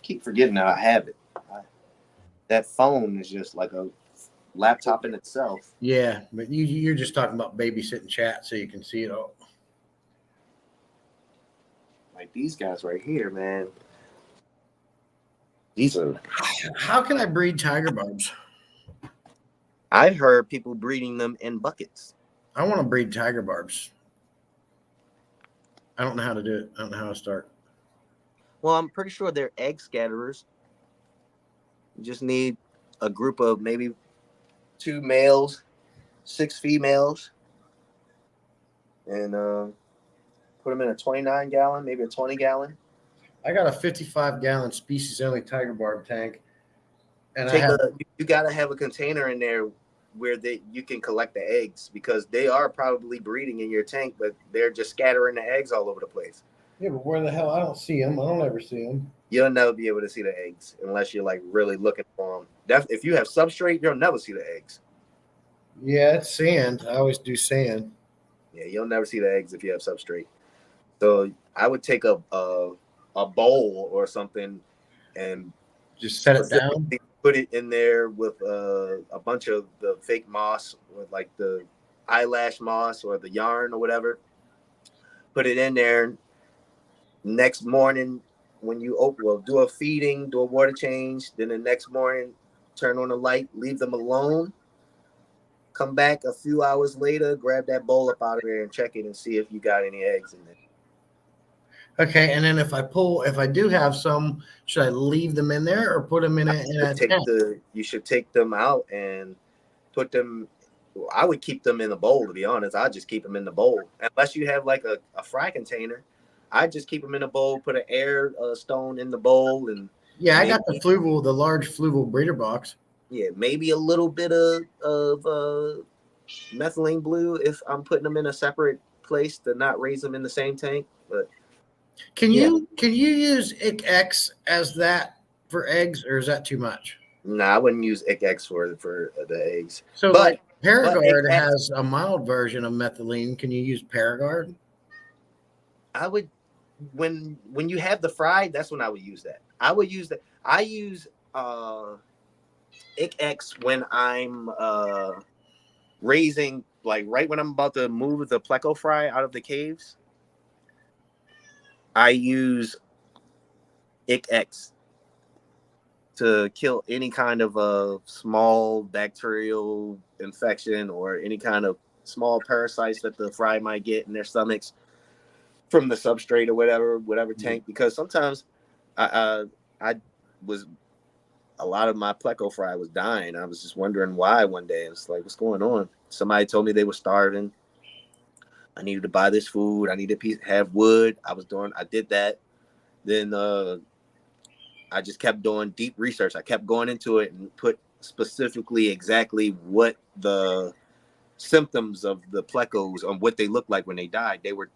Speaker 3: keep forgetting that I have it. That phone is just like a laptop in itself.
Speaker 1: Yeah, but you're just talking about babysitting chat so you can see it all.
Speaker 3: Like these guys right here, man. These are.
Speaker 1: How can I breed tiger barbs?
Speaker 3: I've heard people breeding them in buckets.
Speaker 1: I want to breed tiger barbs. I don't know how to do it. I don't know how to start.
Speaker 3: Well, I'm pretty sure they're egg scatterers. You just need a group of maybe 2 males, 6 females, and put them in a 29-gallon, maybe a 20-gallon.
Speaker 1: I got a 55-gallon species-only tiger barb tank, and
Speaker 3: you gotta have a container in there where you can collect the eggs, because they are probably breeding in your tank, but they're just scattering the eggs all over the place.
Speaker 1: Yeah, but where the hell? I don't see them. I don't ever see them.
Speaker 3: You'll never be able to see the eggs unless you're like really looking for them. If you have substrate, you'll never see the eggs.
Speaker 1: Yeah, it's sand. I always do sand.
Speaker 3: Yeah, you'll never see the eggs if you have substrate. So I would take a bowl or something and
Speaker 1: just set it down.
Speaker 3: Put it in there with a bunch of the fake moss, with like the eyelash moss or the yarn or whatever. Put it in there. Next morning, when you do a feeding, do a water change. Then the next morning, turn on the light, leave them alone. Come back a few hours later, grab that bowl up out of there and check it and see if you got any eggs in there.
Speaker 1: Okay, and then if I do have some, should I leave them in there or put them in a tank?
Speaker 3: You should take them out and put them. I would keep them in the bowl, to be honest. I'd just keep them in the bowl. Unless you have like a fry container, I'd just keep them in a bowl, put an air stone in the bowl. And
Speaker 1: yeah, I got the large fluval breeder box.
Speaker 3: Yeah, maybe a little bit of methylene blue if I'm putting them in a separate place to not raise them in the same tank. But
Speaker 1: can you use ICX as that for eggs, or is that too much?
Speaker 3: No, I wouldn't use ICX for the eggs.
Speaker 1: So, but Paragard has a mild version of methylene. Can you use Paragard?
Speaker 3: I would, when you have the fry, that's when I would use that. I would use that. I use ICX when I'm raising, like right when I'm about to move the pleco fry out of the caves. I use ICX. to kill any kind of small bacterial infection or any kind of small parasites that the fry might get in their stomachs from the substrate or whatever tank. Because sometimes I was, a lot of my pleco fry was dying. I was just wondering why one day. It's like, what's going on? Somebody told me they were starving. I needed to buy this food. I needed to have wood. I did that. Then I just kept doing deep research. I kept going into it and put specifically exactly what the symptoms of the plecos on what they looked like when they died. They were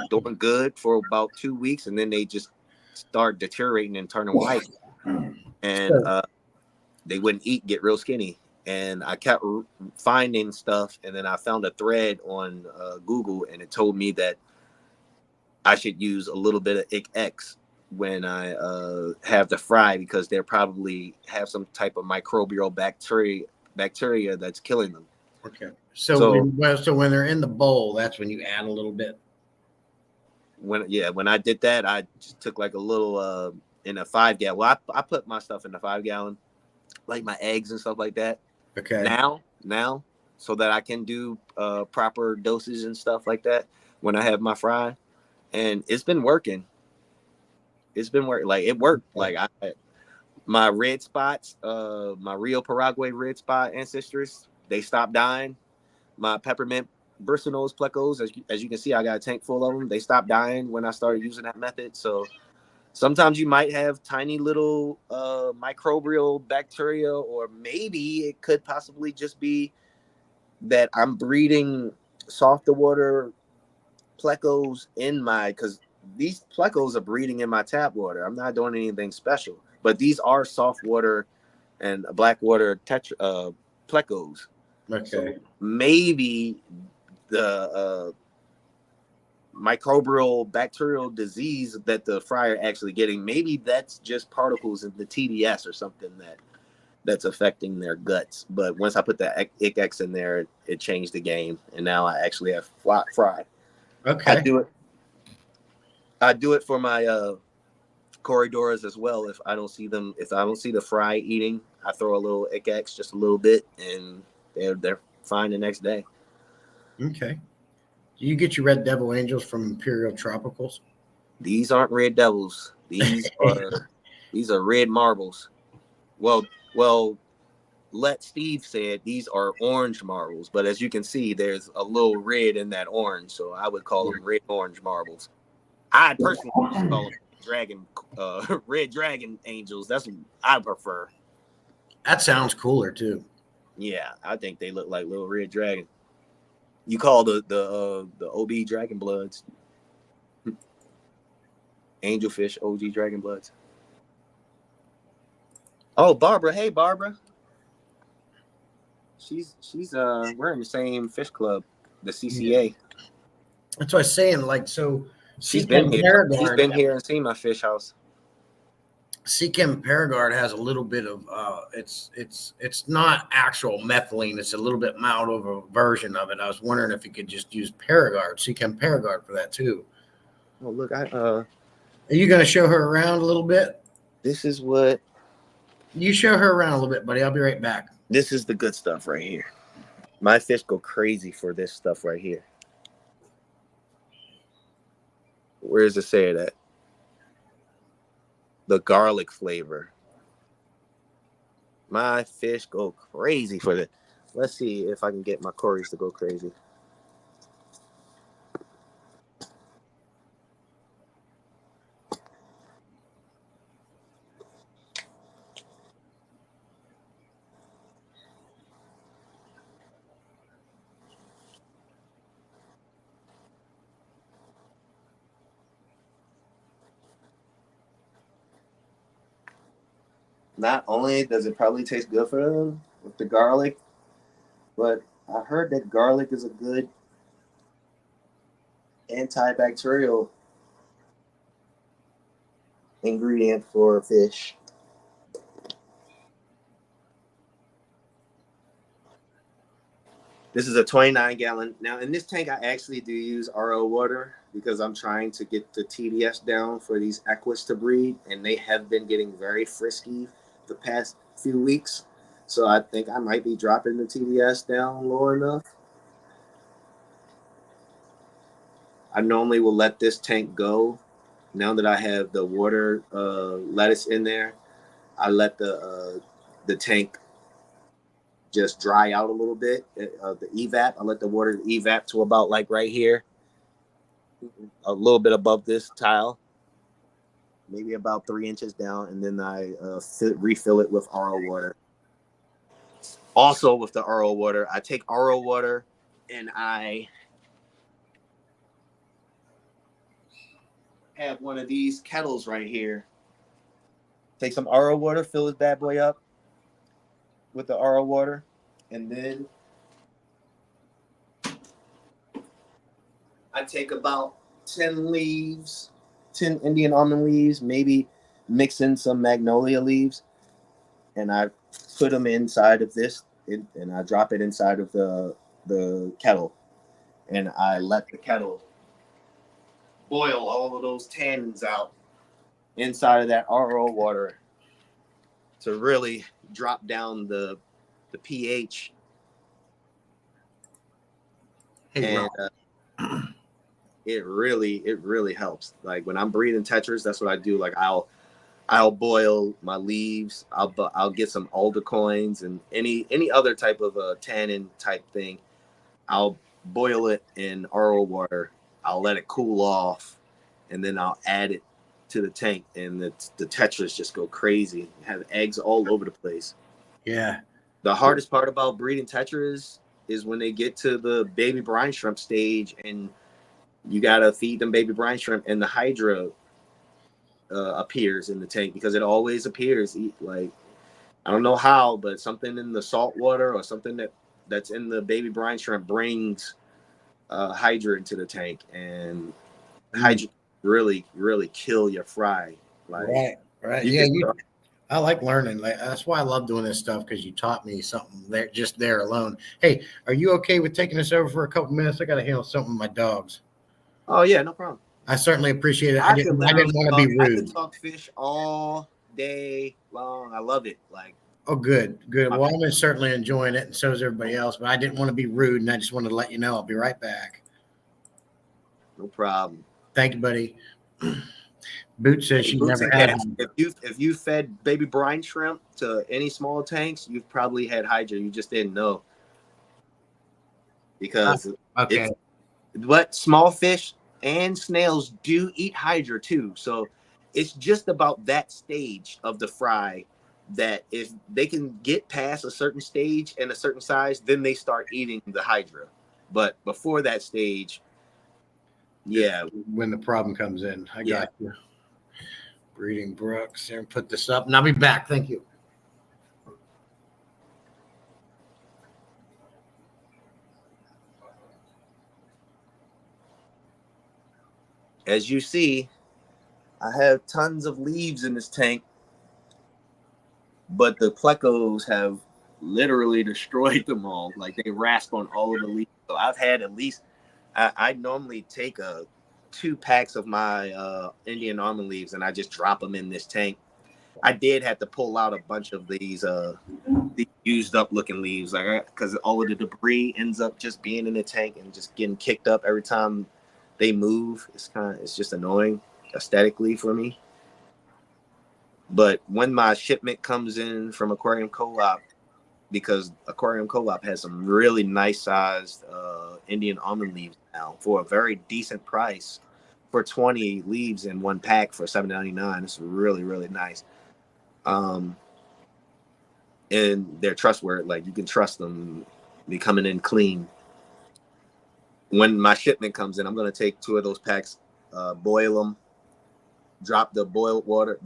Speaker 3: doing good for about 2 weeks, and then they just start deteriorating and turning white. And they wouldn't eat, get real skinny. And I kept finding stuff, and then I found a thread on Google, and it told me that I should use a little bit of ICX when I have the fry, because they probably have some type of microbial bacteria that's killing them.
Speaker 1: Okay. So when they're in the bowl, that's when you add a little bit.
Speaker 3: When I did that, I just took like a little in a 5 gallon. Well, I put my stuff in the 5 gallon, like my eggs and stuff like that.
Speaker 1: Okay.
Speaker 3: Now, so that I can do proper doses and stuff like that when I have my fry, and it's been working. Like it worked. Like my red spots, my Rio Paraguay red spot ancestors, they stopped dying. My peppermint bristlenose plecos, as you can see, I got a tank full of them. They stopped dying when I started using that method. So sometimes you might have tiny little microbial bacteria, or maybe it could possibly just be that I'm breeding softer water plecos because these plecos are breeding in my tap water. I'm not doing anything special, but these are soft water and black water plecos.
Speaker 1: Okay.
Speaker 3: So maybe the microbial bacterial disease that the fry are actually getting, maybe that's just particles in the TDS or something that's affecting their guts. But once I put the ICX in there, it changed the game, and now I actually have fry.
Speaker 1: Okay.
Speaker 3: I do it for my corridoras as well. If I don't see the fry eating, I throw a little ICX, just a little bit, and they're fine the next day.
Speaker 1: Okay. Do you get your red devil angels from Imperial Tropicals?
Speaker 3: These aren't red devils. These are red marbles. Well, let Steve said these are orange marbles, but as you can see, there's a little red in that orange, so I would call them red orange marbles. I personally just call them red dragon angels. That's what I prefer.
Speaker 1: That sounds cooler too.
Speaker 3: Yeah, I think they look like little red dragon. You call the OB dragon bloods angelfish OG dragon bloods. Oh, Barbara. Hey, Barbara. She's we're in the same fish club, the CCA.
Speaker 1: That's what I was saying. Like, so
Speaker 3: she's been here. She's been here and seen my fish house.
Speaker 1: Seachem Paragard has a little bit of it's not actual methylene. It's a little bit mild of a version of it. I was wondering if you could just use Paragard, Seachem Paragard for that too.
Speaker 3: Oh, look,
Speaker 1: are you going to show her around a little bit?
Speaker 3: This is what
Speaker 1: you show her around a little bit, buddy. I'll be right back.
Speaker 3: This is the good stuff right here. My fish go crazy for this stuff right here. Where does it say it at? The garlic flavor. My fish go crazy for that. Let's see if I can get my Corys to go crazy. Not only does it probably taste good for them with the garlic, but I heard that garlic is a good antibacterial ingredient for fish. This is a 29-gallon. Now, in this tank, I actually do use RO water because I'm trying to get the TDS down for these equus to breed, and they have been getting very frisky. the past few weeks. So I think I might be dropping the TDS down low enough. I normally will let this tank go. Now that I have the water lettuce in there, I let the tank just dry out a little bit. The evap, I let the water evap to about like right here, a little bit above this tile, maybe about 3 inches down, and then I refill it with RO water. Also, with the RO water, I take RO water and I have one of these kettles right here. Take some RO water, fill this bad boy up with the RO water, and then I take about 10 leaves, 10 Indian almond leaves, maybe mix in some magnolia leaves, and I put them inside of this, and I drop it inside of the kettle, and I let the kettle boil all of those tannins out inside of that RO water to really drop down the pH.
Speaker 1: Hey,
Speaker 3: And it really helps. Like when I'm breeding tetras, that's what I do. Like I'll boil my leaves. I'll get some alder coins and any other type of tannin type thing. I'll boil it in RO water. I'll let it cool off, and then I'll add it to the tank, and the tetras just go crazy. Have eggs all over the place.
Speaker 1: yeah.
Speaker 3: The hardest part about breeding tetras is when they get to the baby brine shrimp stage, and you gotta feed them baby brine shrimp, and the hydra appears in the tank, because it always appears. Like I don't know how, but something in the salt water or something that's in the baby brine shrimp brings hydra into the tank, and hydra really kill your fry. Like,
Speaker 1: right. Yeah, I like learning. Like, that's why I love doing this stuff, because you taught me something there just there alone. Hey, are you okay with taking us over for a couple minutes? I got to handle something with my dogs.
Speaker 3: Oh yeah, no problem.
Speaker 1: I certainly appreciate it. I didn't want to be rude.
Speaker 3: I could talk fish all day long. I love it. Like,
Speaker 1: oh, good. Well, I'm certainly enjoying it, and so is everybody else. But I didn't want to be rude, and I just wanted to let you know I'll be right back.
Speaker 3: No problem.
Speaker 1: Thank you, buddy. Boot says she never had.
Speaker 3: If you fed baby brine shrimp to any small tanks, you've probably had hydra. You just didn't know. Because but small fish and snails do eat hydra too. So it's just about that stage of the fry that if they can get past a certain stage and a certain size, then they start eating the hydra. But before that stage, yeah,
Speaker 1: when the problem comes in, I got you. Breeding Brooks, and put this up, and I'll be back. Thank you.
Speaker 3: As you see, I have tons of leaves in this tank, but the plecos have literally destroyed them all. Like, they rasp on all of the leaves. So I've had at least, I normally take 2 packs of my Indian almond leaves, and I just drop them in this tank. I did have to pull out a bunch of these used up looking leaves, like, because all of the debris ends up just being in the tank and just getting kicked up every time they move. It's just annoying aesthetically for me. But when my shipment comes in from Aquarium Co-op, because Aquarium Co-op has some really nice sized Indian almond leaves now for a very decent price, for 20 leaves in 1 pack for $7.99. It's really nice. And they're trustworthy. Like, you can trust them. Be coming in clean. When my shipment comes in, I'm going to take 2 of those packs, boil them, drop the boiled water,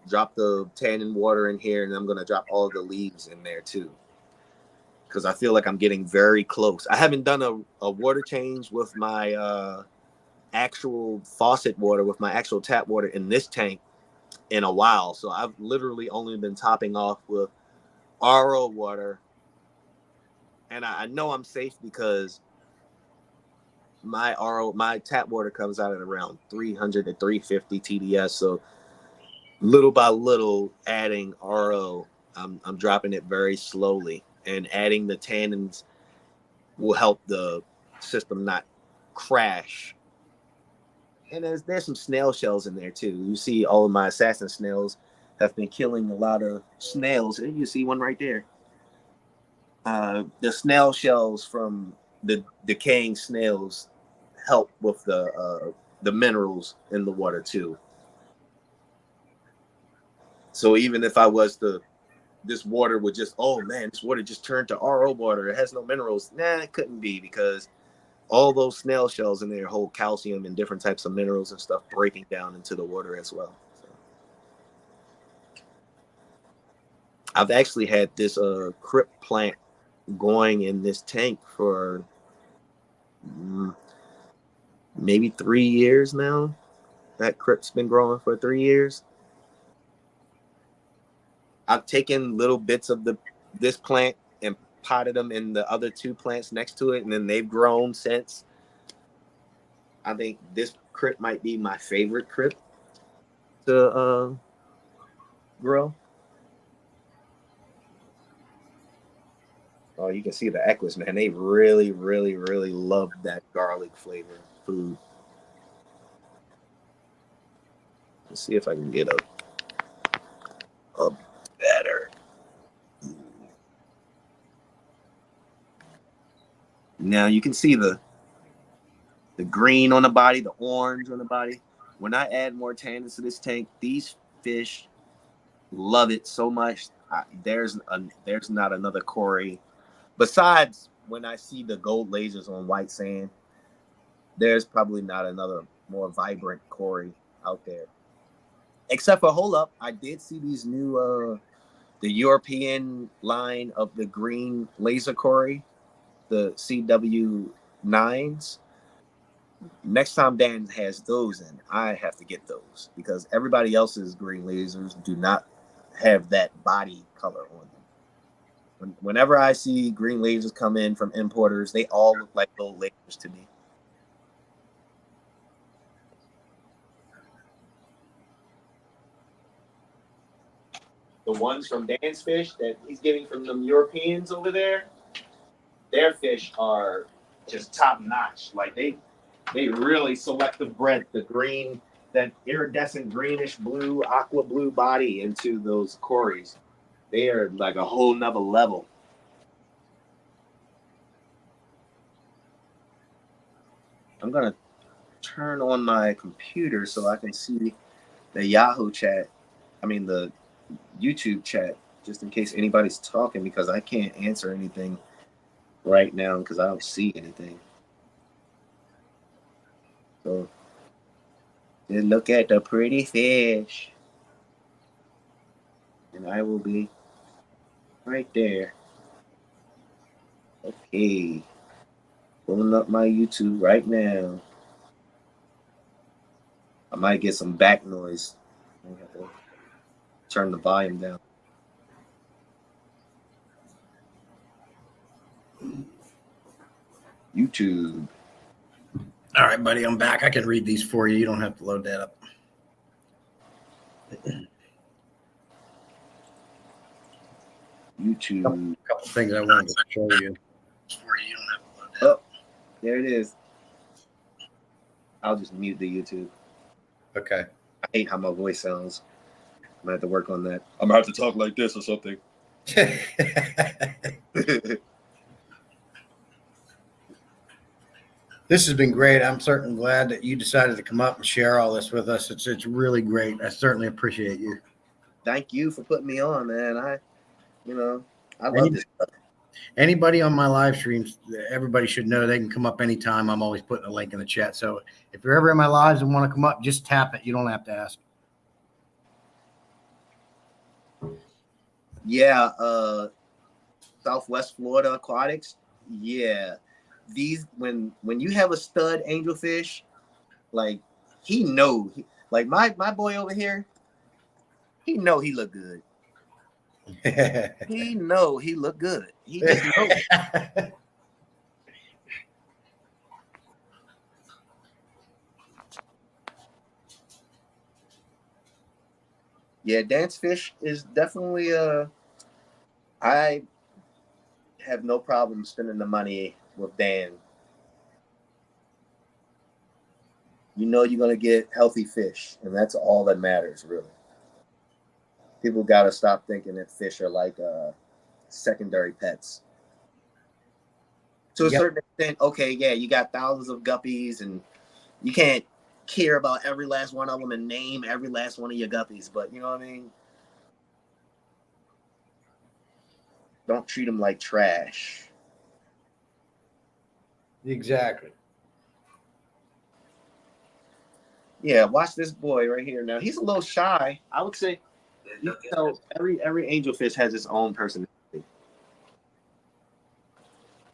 Speaker 3: drop the tannin water in here, and I'm going to drop all of the leaves in there too, because I feel like I'm getting very close. I haven't done a water change with my actual faucet water, with my actual tap water in this tank in a while. So I've literally only been topping off with RO water, and I know I'm safe because my tap water comes out at around 300 to 350 TDS. So little by little, adding RO I'm dropping it very slowly, and adding the tannins will help the system not crash. And there's some snail shells in there too. You see all of my assassin snails have been killing a lot of snails. And you see one right there. The snail shells from the decaying snails help with the minerals in the water too. So even if I was this water would just, oh man, this water just turned to RO water. It has no minerals. Nah, it couldn't be, because all those snail shells in there hold calcium and different types of minerals and stuff breaking down into the water as well. So I've actually had this crypt plant going in this tank for maybe 3 years now. That crypt's been growing for 3 years. I've taken little bits of this plant and potted them in the other 2 plants next to it, and then they've grown since. I think this crypt might be my favorite crypt to grow. Oh, you can see the equids, man. They really, really, really love that garlic flavor food. Let's see if I can get a better. Now you can see the green on the body, the orange on the body. When I add more tannins to this tank, these fish love it so much. There's not another Cory. Besides, when I see the gold lasers on white sand, there's probably not another more vibrant Cory out there. Except for, hold up, I did see these new, the European line of the green laser Cory, the CW9s. Next time Dan has those in, I have to get those, because everybody else's green lasers do not have that body color on them. Whenever I see green lasers come in from importers, they all look like gold lasers to me. The ones from Dan's fish that he's getting from them Europeans over there, their fish are just top notch. Like they really selective bred the green, that iridescent greenish blue, aqua blue body into those Corys. They are like a whole nother level. I'm gonna turn on my computer so I can see the Yahoo chat. I mean the YouTube chat, just in case anybody's talking, because I can't answer anything right now because I don't see anything. So just look at the pretty fish, and I will be right there. Okay, pulling up my YouTube right now. I might get some back noise. I have to turn the volume down. YouTube.
Speaker 1: All right, buddy, I'm back. I can read these for you. You don't have to load that up.
Speaker 3: YouTube.
Speaker 1: A couple things I wanted to show you.
Speaker 3: Oh, there it is. I'll just mute the YouTube.
Speaker 1: Okay.
Speaker 3: I hate how my voice sounds. I'm gonna have to work on that. I'm gonna have to talk like this or something.
Speaker 1: This has been great. I'm certainly glad that you decided to come up and share all this with us. It's really great. I certainly appreciate you.
Speaker 3: Thank you for putting me on, man. I love this stuff.
Speaker 1: Anybody on my live streams, everybody should know they can come up anytime. I'm always putting a link in the chat. So if you're ever in my lives and want to come up, just tap it. You don't have to ask.
Speaker 3: Yeah, Southwest Florida Aquatics. Yeah. These when you have a stud angelfish, like he know, like my boy over here, he know he look good. He know he look good. He just knows. Yeah, dance fish is definitely I have no problem spending the money with Dan. You know you're going to get healthy fish, and that's all that matters, really. People got to stop thinking that fish are like secondary pets. To a certain extent, okay, yeah, you got thousands of guppies, and you can't care about every last one of them and name every last one of your guppies, but you know what I mean? Don't treat them like trash.
Speaker 1: Exactly.
Speaker 3: Yeah, watch this boy right here. Now he's a little shy. I would say, you know, every angelfish has its own personality.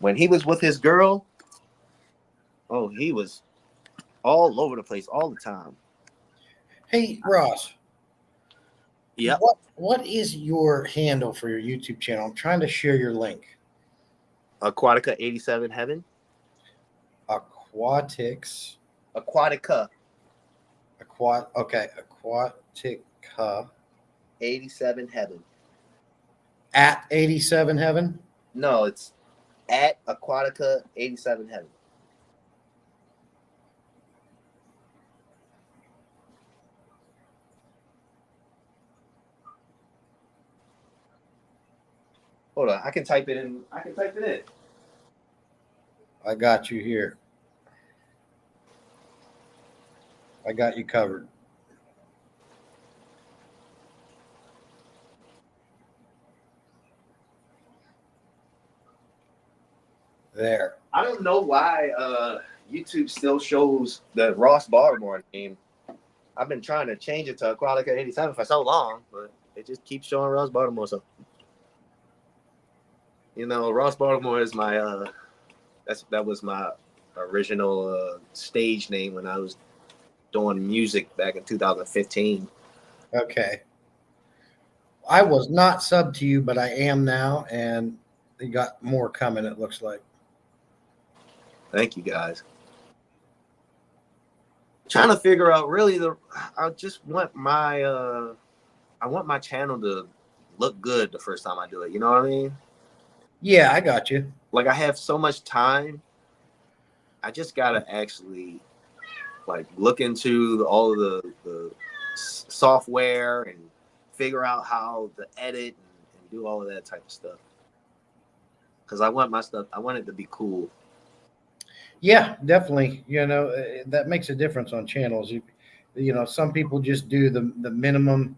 Speaker 3: When he was with his girl, oh, he was all over the place all the time.
Speaker 1: Hey, Ross.
Speaker 3: Yep.
Speaker 1: What is your handle for your YouTube channel? I'm trying to share your link.
Speaker 3: Aquatica 87 Heaven.
Speaker 1: Aquatics.
Speaker 3: Aquatica.
Speaker 1: Aquatica.
Speaker 3: 87 Heaven.
Speaker 1: At 87 Heaven?
Speaker 3: No, it's at Aquatica 87 Heaven. Hold on, I can type it in.
Speaker 1: I got you here. I got you covered. There.
Speaker 3: I don't know why YouTube still shows the Ross Baltimore name. I've been trying to change it to Aquatica 87 for so long, but it just keeps showing Ross Baltimore. So, you know, Ross Baltimore is my that was my original stage name when I was doing music back in 2015.
Speaker 1: Okay. I was not subbed to you, but I am now, and you got more coming, it looks like.
Speaker 3: Thank you, guys. Trying to figure out really I just want my channel to look good the first time I do it. You know what I mean?
Speaker 1: Yeah, I got you.
Speaker 3: Like I have so much time. I just gotta actually like look into all of the software and figure out how to edit and do all of that type of stuff. Because I want it to be cool.
Speaker 1: Yeah, definitely. You know, that makes a difference on channels. You know, some people just do the minimum,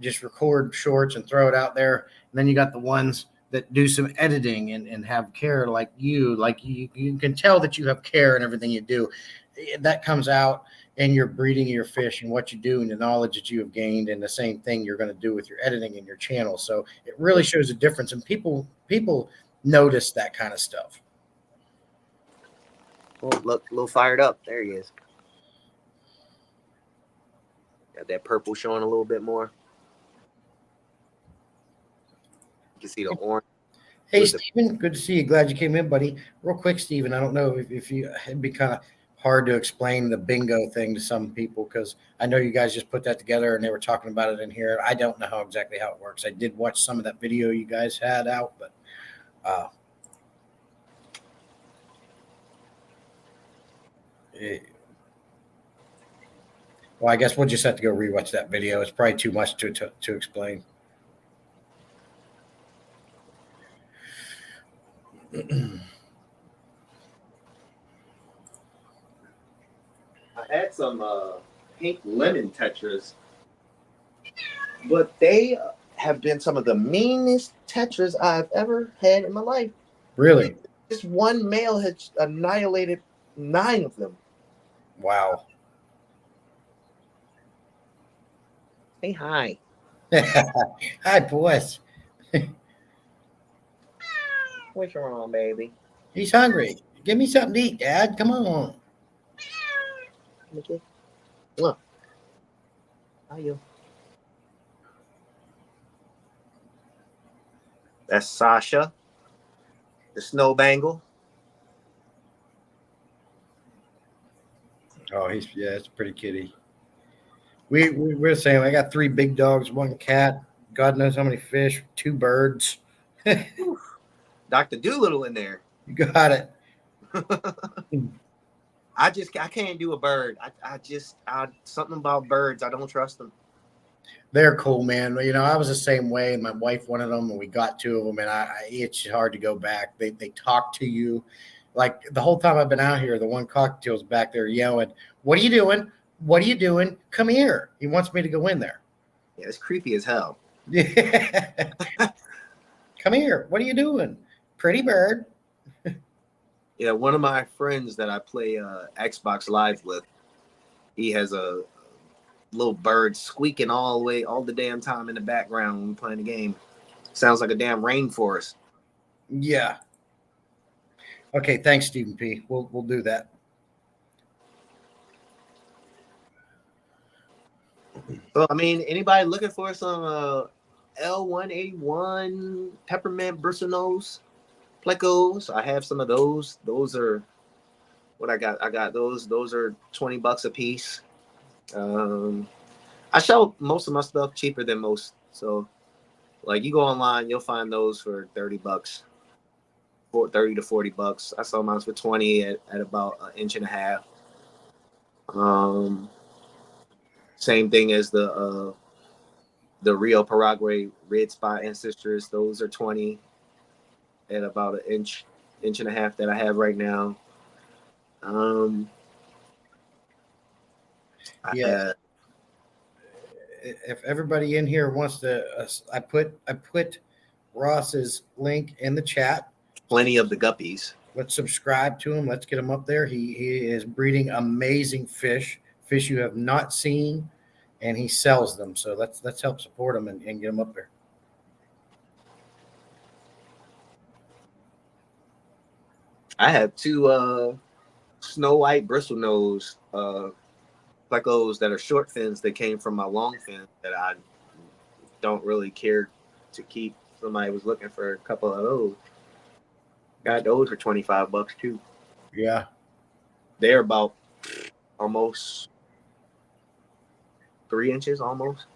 Speaker 1: just record shorts and throw it out there. And then you got the ones that do some editing and have care like you can tell that you have care in everything you do. That comes out in your breeding of your fish and what you do and the knowledge that you have gained, and the same thing you're going to do with your editing in your channel. So it really shows a difference, and people notice that kind of stuff.
Speaker 3: Oh, look, a little fired up. There he is. Got that purple showing a little bit more. You can see the orange.
Speaker 1: Hey, Steven, good to see you. Glad you came in, buddy. Real quick, Steven, I don't know if you, it'd be kind of hard to explain the bingo thing to some people, because I know you guys just put that together and they were talking about it in here. I don't know exactly how it works. I did watch some of that video you guys had out, but well, I guess we'll just have to go rewatch that video. It's probably too much to explain.
Speaker 3: I had some pink lemon tetras, but they have been some of the meanest tetras I've ever had in my life.
Speaker 1: Really?
Speaker 3: Just one male had annihilated 9 of them.
Speaker 1: Wow.
Speaker 3: Say hi.
Speaker 1: Hi, boys.
Speaker 3: What's wrong, baby?
Speaker 1: He's hungry. Give me something to eat, Dad. Come on.
Speaker 3: Okay. Look. How you? That's Sasha, the snow bangle.
Speaker 1: Oh, it's a pretty kitty. We're saying I got 3 big dogs, 1 cat, God knows how many fish, 2 birds.
Speaker 3: Dr. Doolittle in there.
Speaker 1: You got it.
Speaker 3: I can't do a bird. Something about birds. I don't trust them.
Speaker 1: They're cool, man. You know, I was the same way. My wife wanted them, and we got two of them, and it's hard to go back. They talk to you. Like the whole time I've been out here, the one cocktail's back there yelling, "What are you doing? What are you doing? Come here." He wants me to go in there.
Speaker 3: Yeah, it's creepy as hell.
Speaker 1: Yeah. Come here. What are you doing? Pretty bird.
Speaker 3: Yeah, one of my friends that I play Xbox Live with, he has a little bird squeaking all the damn time in the background when we're playing the game. Sounds like a damn rainforest.
Speaker 1: Yeah. Okay, thanks, Stephen P. We'll do that.
Speaker 3: So, I mean, anybody looking for some L181 peppermint bristlenose plecos? I have some of those. Those are what I got. I got those. Those are $20 a piece. I sell most of my stuff cheaper than most. So, like, you go online, you'll find those for $30, for $30 to $40. I sell mine for 20 at about 1.5 inches. Same thing as the Rio Paraguay red spot ancestors. Those are 20 at about 1.5 inches that I have right now.
Speaker 1: Yeah. If everybody in here wants to, I put Ross's link in the chat.
Speaker 3: Plenty of the guppies.
Speaker 1: Let's subscribe to him. Let's get him up there. He is breeding amazing fish you have not seen, and he sells them. So let's help support him and get him up there.
Speaker 3: I have two snow white bristlenose plecos that are short fins that came from my long fin that I don't really care to keep. Somebody was looking for a couple of those. Got those for $25 too.
Speaker 1: Yeah.
Speaker 3: They're about almost 3 inches almost.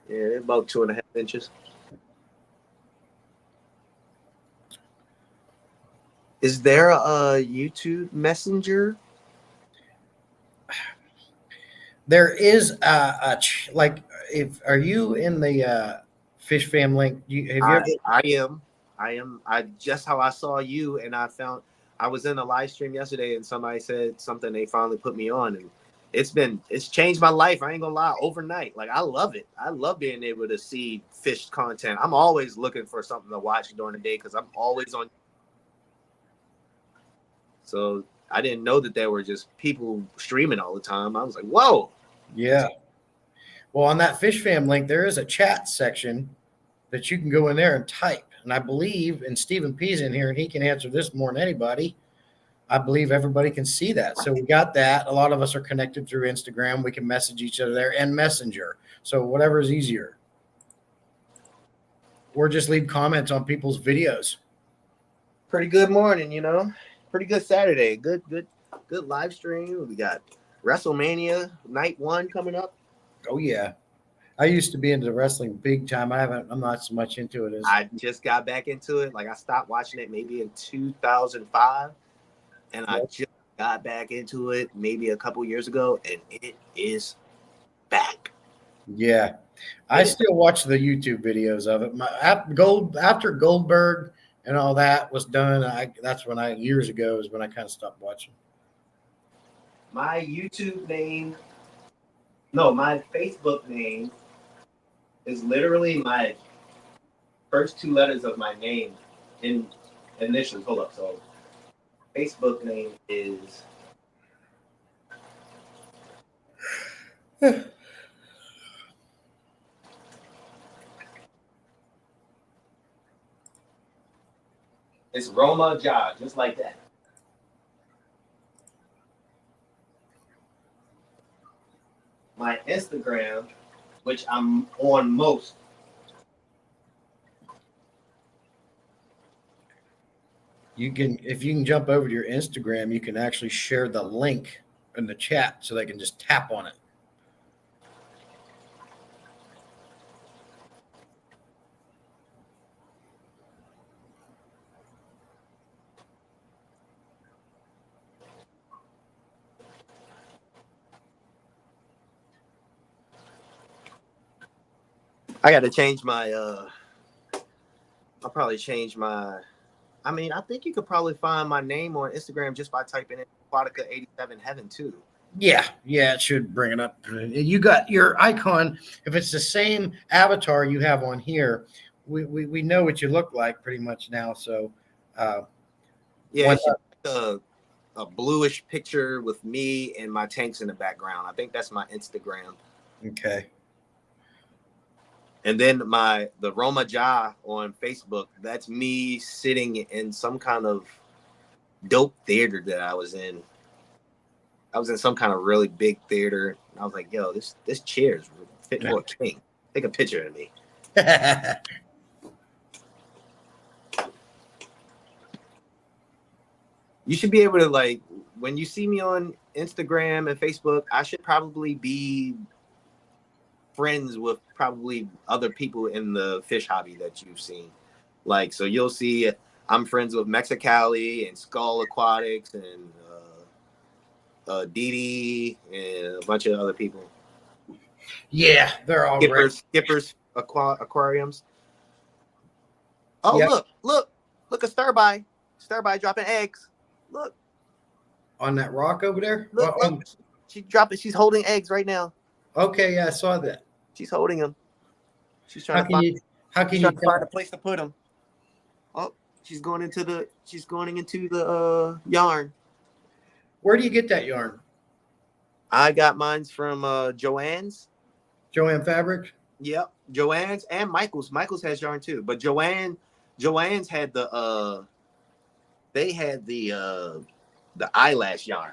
Speaker 3: Yeah, they're about 2.5 inches. Is there a YouTube Messenger?
Speaker 1: There is are you in the Fish Fam link?
Speaker 3: I am. I just how I saw you, and I was in a live stream yesterday, and somebody said something. They finally put me on, and it's changed my life. I ain't gonna lie, overnight. Like, I love it. I love being able to see fish content. I'm always looking for something to watch during the day because I'm always on. So I didn't know that there were just people streaming all the time. I was like, whoa.
Speaker 1: Yeah. Well, on that Fish Fam link, there is a chat section that you can go in there and type. And I believe, and Stephen P's in here, and he can answer this more than anybody. I believe everybody can see that. So we got that. A lot of us are connected through Instagram. We can message each other there and Messenger. So whatever is easier. Or just leave comments on people's videos.
Speaker 3: Pretty good morning, Pretty good Saturday. Good live stream. We got WrestleMania Night 1 coming up.
Speaker 1: Oh yeah. I used to be into wrestling big time. I'm not so much into it as
Speaker 3: I just got back into it. Like, I stopped watching it maybe in 2005, and I just got back into it maybe a couple years ago, and it is back.
Speaker 1: Yeah. I still watch the YouTube videos of it. After Goldberg and all that was done, years ago is when I kind of stopped watching.
Speaker 3: My Facebook name is literally my first two letters of my name in initials. Hold up. So Facebook name is it's Roma Ja, just like that. My Instagram, which I'm on most.
Speaker 1: If you can jump over to your Instagram, you can actually share the link in the chat so they can just tap on it.
Speaker 3: I got to change my. I'll probably change my. I mean, I think you could probably find my name on Instagram just by typing in Aquatica87 Heaven too.
Speaker 1: Yeah, it should bring it up. You got your icon. If it's the same avatar you have on here, we know what you look like pretty much now. So,
Speaker 3: yeah, it should be a bluish picture with me and my tanks in the background. I think that's my Instagram.
Speaker 1: Okay.
Speaker 3: And then the Roma Ja on Facebook, that's me sitting in some kind of dope theater that I was in. I was in some kind of really big theater. I was like, yo, this chair is fit for a king. Take a picture of me. You should be able to, like, when you see me on Instagram and Facebook, I should probably be friends with probably other people in the fish hobby that you've seen. Like, so you'll see I'm friends with Mexicali and Skull Aquatics and Didi and a bunch of other people.
Speaker 1: Yeah, they're all
Speaker 3: Skippers aquariums. Oh, yep. Look a starby dropping eggs. Look
Speaker 1: on that rock over there.
Speaker 3: Look, she's holding eggs right now.
Speaker 1: Okay, yeah, I saw that.
Speaker 3: She's holding them. She's trying to find a place to put them. Oh, she's going into the yarn.
Speaker 1: Where do you get that yarn?
Speaker 3: I got mine's from Joann's.
Speaker 1: Joann Fabric?
Speaker 3: Yep. Joann's and Michael's. Michael's has yarn too. But Joann's had the eyelash yarn.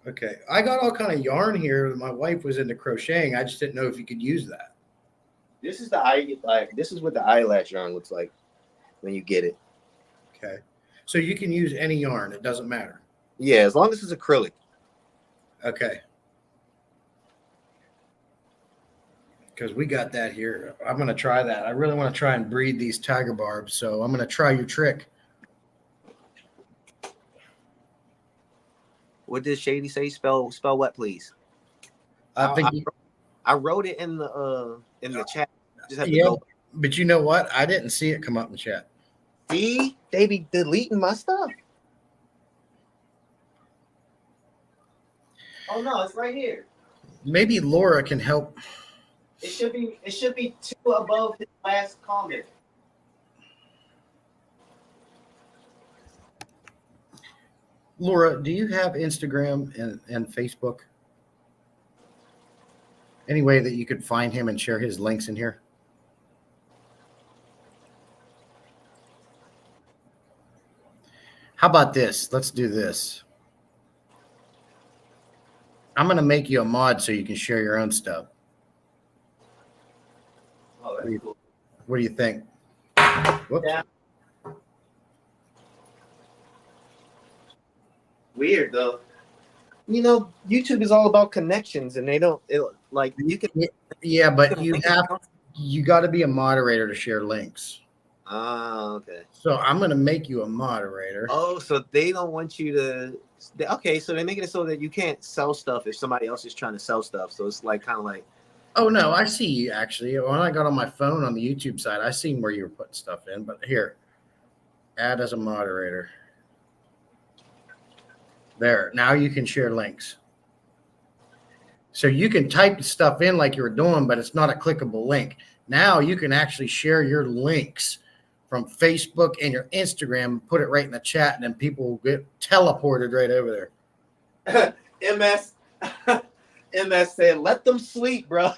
Speaker 1: Okay. I got all kind of yarn here. My wife was into crocheting. I just didn't know if you could use that.
Speaker 3: This is what the eyelash yarn looks like when you get it.
Speaker 1: Okay. So you can use any yarn. It doesn't matter.
Speaker 3: Yeah, as long as it's acrylic.
Speaker 1: Okay. Because we got that here. I'm going to try that. I really want to try and breed these tiger barbs. So I'm going to try your trick.
Speaker 3: What did Shady say? Spell what, please? I wrote it in the chat. Just have to go.
Speaker 1: But you know what? I didn't see it come up in chat.
Speaker 3: See, they be deleting my stuff. Oh no, it's right here.
Speaker 1: Maybe Laura can help.
Speaker 3: It should be 2 above his last comment.
Speaker 1: Laura, do you have Instagram and Facebook? Any way that you could find him and share his links in here? How about this? Let's do this. I'm going to make you a mod so you can share your own stuff.
Speaker 3: Oh, that's cool.
Speaker 1: What do you think? Whoops.
Speaker 3: Yeah. Weird though. You know, YouTube is all about connections, and you can.
Speaker 1: Yeah, but you got to be a moderator to share links.
Speaker 3: Ah, okay.
Speaker 1: So I'm going to make you a moderator.
Speaker 3: Oh, so they don't want you to. Okay, so they're making it so that you can't sell stuff if somebody else is trying to sell stuff. So it's like kind of like.
Speaker 1: Oh no, I see you actually. When I got on my phone on the YouTube side, I seen where you were putting stuff in. But here, add as a moderator. There. Now you can share links. So you can type stuff in like you were doing, but it's not a clickable link. Now you can actually share your links from Facebook and your Instagram, put it right in the chat, and then people will get teleported right over
Speaker 3: there. MS said, "Let them sleep, bro."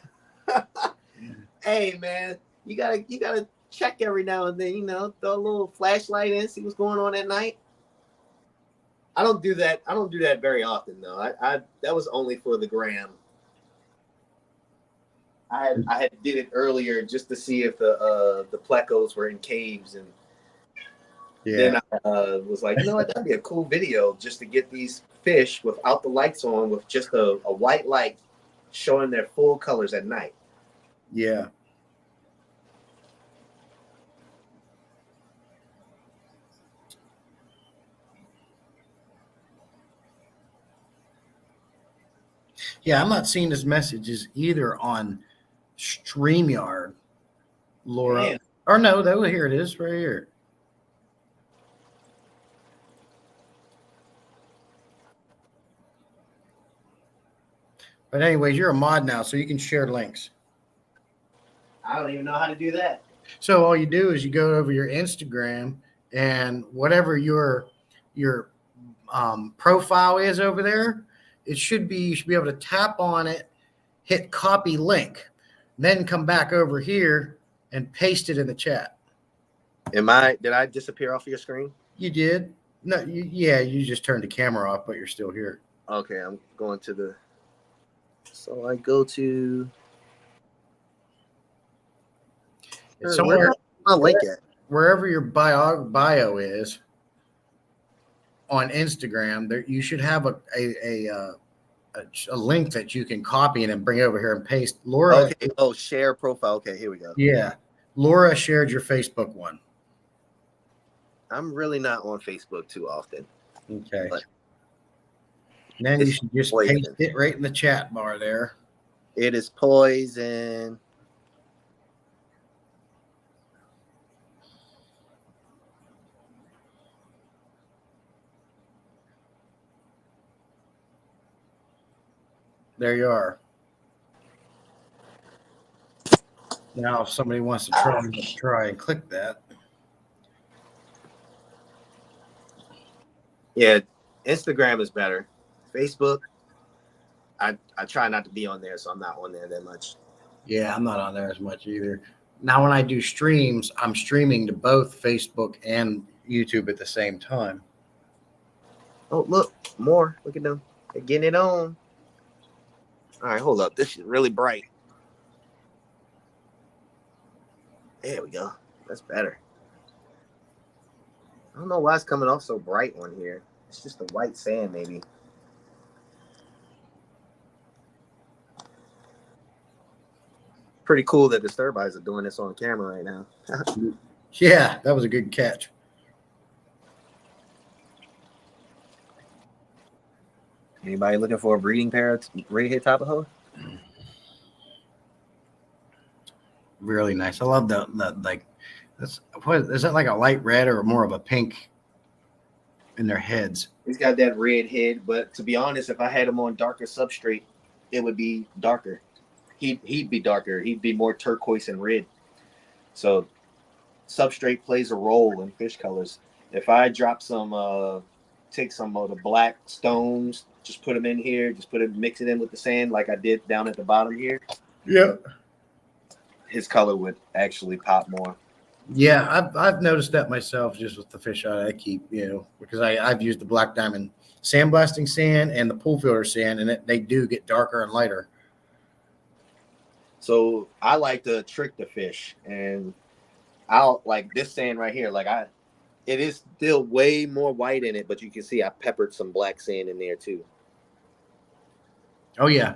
Speaker 3: Hey, man, you gotta check every now and then. You know, throw a little flashlight in, see what's going on at night. I don't do that. I don't do that very often, though. I that was only for the gram. I had did it earlier just to see if the plecos were in caves, and then I was like, you know what, that'd be a cool video just to get these fish without the lights on, with just a white light showing their full colors at night.
Speaker 1: Yeah. Yeah, I'm not seeing his messages either on StreamYard. Laura.
Speaker 3: Damn.
Speaker 1: Or no, here it is, right here. But anyways, you're a mod now, so you can share links.
Speaker 3: I don't even know how to do that.
Speaker 1: So all you do is you go over your Instagram and whatever your profile is over there, you should be able to tap on it, hit copy link, then come back over here and paste it in the chat.
Speaker 3: Did I disappear off your screen?
Speaker 1: You did? No, you just turned the camera off, but you're still here.
Speaker 3: Okay, I'm going to the. So I go to.
Speaker 1: It's somewhere.
Speaker 3: My link at?
Speaker 1: Wherever your bio is on Instagram, there you should have a link that you can copy and then bring over here and paste. Laura.
Speaker 3: Okay. Oh, share profile. Okay, here we go.
Speaker 1: Yeah, Laura shared your Facebook one.
Speaker 3: I'm really not on Facebook too often.
Speaker 1: Okay.
Speaker 3: But
Speaker 1: then you should just paste it right in the chat bar there.
Speaker 3: It is poison.
Speaker 1: There you are. Now, if somebody wants to try and click that.
Speaker 3: Yeah, Instagram is better. Facebook, I try not to be on there, so I'm not on there that much.
Speaker 1: Yeah, I'm not on there as much either. Now, when I do streams, I'm streaming to both Facebook and YouTube at the same time.
Speaker 3: Oh, look, more. Look at them. They're getting it on. All right, hold up. This is really bright. There we go. That's better. I don't know why it's coming off so bright on here. It's just the white sand, maybe. Pretty cool that the Stir Buys are doing this on camera right now.
Speaker 1: Yeah, that was a good catch.
Speaker 3: Anybody looking for a breeding pair right here, Tapaho?
Speaker 1: Really nice. I love the like. Is that like a light red or more of a pink in their heads?
Speaker 3: He's got that red head, but to be honest, if I had him on darker substrate, it would be darker. He'd be darker. He'd be more turquoise and red. So substrate plays a role in fish colors. If I drop some, take some of the black stones, just put them in here, mix it in with the sand like I did down at the bottom here.
Speaker 1: Yeah.
Speaker 3: His color would actually pop more.
Speaker 1: Yeah, I've noticed that myself just with the fish I keep, because I've used the black diamond sandblasting sand and the pool filter sand, and they do get darker and lighter.
Speaker 3: So I like to trick the fish, and I'll like this sand right here. It is still way more white in it, but you can see I peppered some black sand in there too.
Speaker 1: Oh yeah,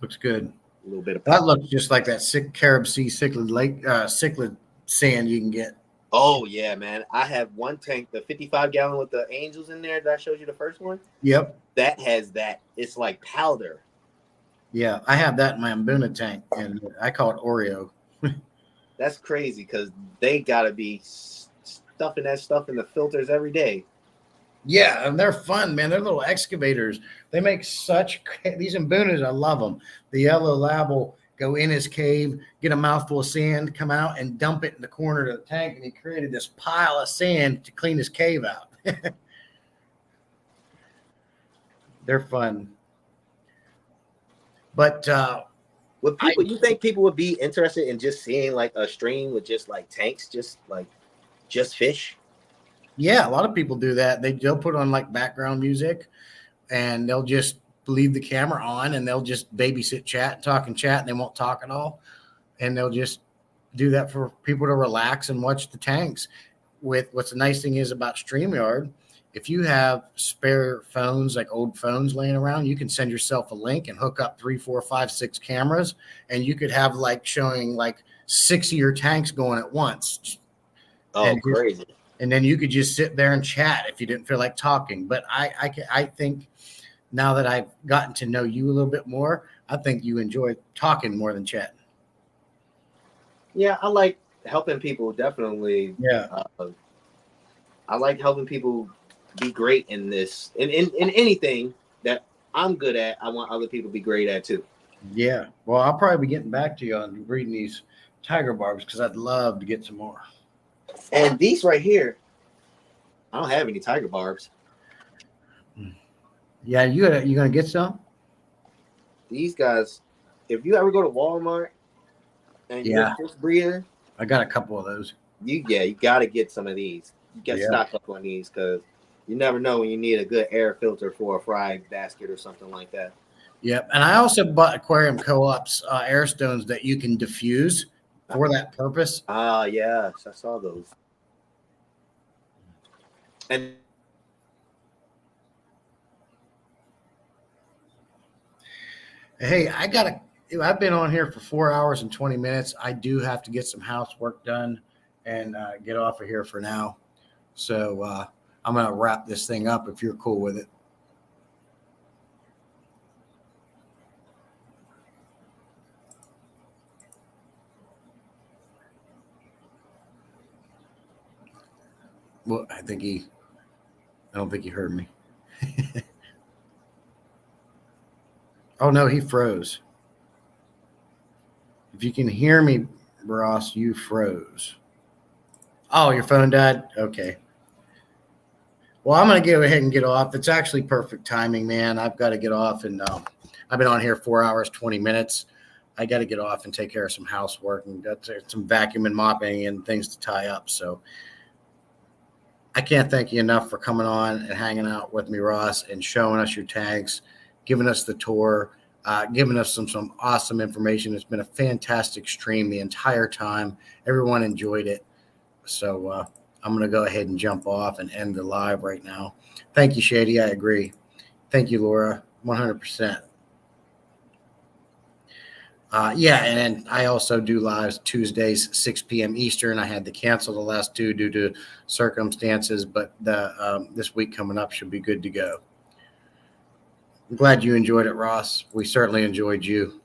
Speaker 1: looks good.
Speaker 3: A little bit of
Speaker 1: that looks just like that Carib Sea cichlid sand you can get.
Speaker 3: Oh yeah, man! I have one tank, the 55-gallon with the angels in there that I showed you the first one.
Speaker 1: Yep,
Speaker 3: that has that. It's like powder.
Speaker 1: Yeah, I have that in my Mbuna tank, and I call it Oreo.
Speaker 3: That's crazy because they gotta be stuffing that stuff in the filters every day.
Speaker 1: Yeah, and they're fun, man. They're little excavators. They make these Mbunas. I love them. The yellow lab will go in his cave, get a mouthful of sand, come out and dump it in the corner of the tank, and he created this pile of sand to clean his cave out. They're fun. But
Speaker 3: you think people would be interested in just seeing like a stream with just like tanks, just fish?
Speaker 1: Yeah, a lot of people do that. They'll put on like background music, and they'll just leave the camera on, and they'll just babysit chat, and they won't talk at all. And they'll just do that for people to relax and watch the tanks. What's the nice thing is about StreamYard, if you have spare phones, like old phones laying around, you can send yourself a link and hook up 3, 4, 5, 6 cameras, and you could have like showing like 6 of your tanks going at once.
Speaker 3: Oh, crazy.
Speaker 1: And then you could just sit there and chat if you didn't feel like talking. But I think now that I've gotten to know you a little bit more, I think you enjoy talking more than chatting.
Speaker 3: Yeah, I like helping people. Definitely.
Speaker 1: Yeah.
Speaker 3: I like helping people be great in this, in anything that I'm good at. I want other people to be great at too.
Speaker 1: Yeah. Well, I'll probably be getting back to you on breeding these tiger barbs because I'd love to get some more.
Speaker 3: And these right here, I don't have any tiger barbs.
Speaker 1: Yeah, you gonna get some?
Speaker 3: These guys, if you ever go to Walmart and you're a
Speaker 1: Yeah,
Speaker 3: fish breeder,
Speaker 1: I got a couple of those.
Speaker 3: you got to get some of these. You got to
Speaker 1: Yeah.
Speaker 3: stock up on these because you never know when you need a good air filter for a fry basket or something like that.
Speaker 1: Yep. And I also bought aquarium co-ops air stones that you can diffuse for that purpose.
Speaker 3: Ah, yes, I saw those. And
Speaker 1: Hey, I've been on here for 4 hours and 20 minutes. I do have to get some housework done and get off of here for now. So I'm going to wrap this thing up if you're cool with it. Well, I don't think he heard me. Oh, no, he froze. If you can hear me, Ross, you froze. Oh, your phone died? Okay. Well, I'm going to go ahead and get off. It's actually perfect timing, man. I've got to get off, and I've been on here 4 hours, 20 minutes. I got to get off and take care of some housework and got some vacuum and mopping and things to tie up. So I can't thank you enough for coming on and hanging out with me, Ross, and showing us your tags, giving us the tour, giving us some awesome information. It's been a fantastic stream the entire time. Everyone enjoyed it. So I'm going to go ahead and jump off and end the live right now. Thank you, Shady. I agree. Thank you, Laura. 100%. Yeah, and I also do lives Tuesdays, 6 p.m. Eastern. I had to cancel the last two due to circumstances, but this week coming up should be good to go. I'm glad you enjoyed it, Ross. We certainly enjoyed you.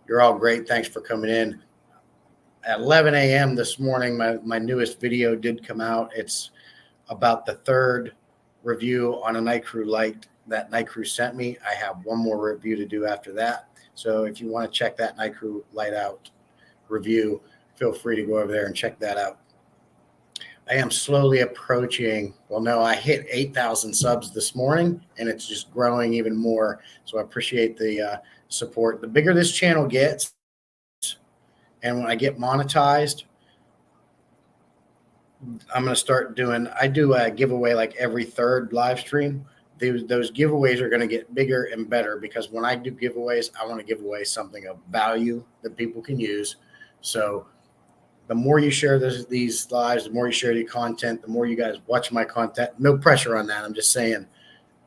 Speaker 1: You're all great. Thanks for coming in. At 11 a.m. this morning, my newest video did come out. It's about the third review on a Night Crew light that Night Crew sent me. I have one more review to do after that. So if you want to check that Night Crew light out review, feel free to go over there and check that out. I am slowly approaching, I hit 8,000 subs this morning, and it's just growing even more. So I appreciate the support. The bigger this channel gets, and when I get monetized, I'm going to start I do a giveaway like every third live stream. Those giveaways are going to get bigger and better because when I do giveaways, I want to give away something of value that people can use. So the more you share these lives, the more you share the content, the more you guys watch my content. No pressure on that. I'm just saying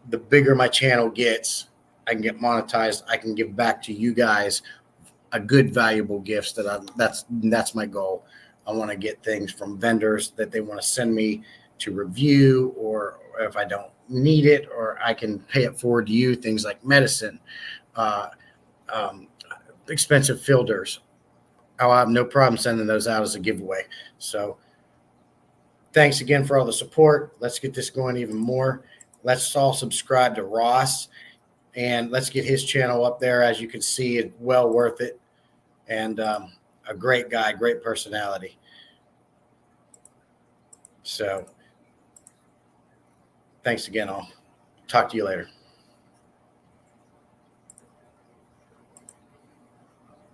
Speaker 1: the bigger my channel gets, I can get monetized. I can give back to you guys a good, valuable gifts. That's my goal. I want to get things from vendors that they want to send me to review, or if I don't need it, or I can pay it forward to you. Things like medicine, expensive filters. I'll have no problem sending those out as a giveaway. So thanks again for all the support. Let's get this going even more. Let's all subscribe to Ross, and let's get his channel up there. As you can see, it's well worth it. And a great guy, great personality. So thanks again, all. Talk to you later.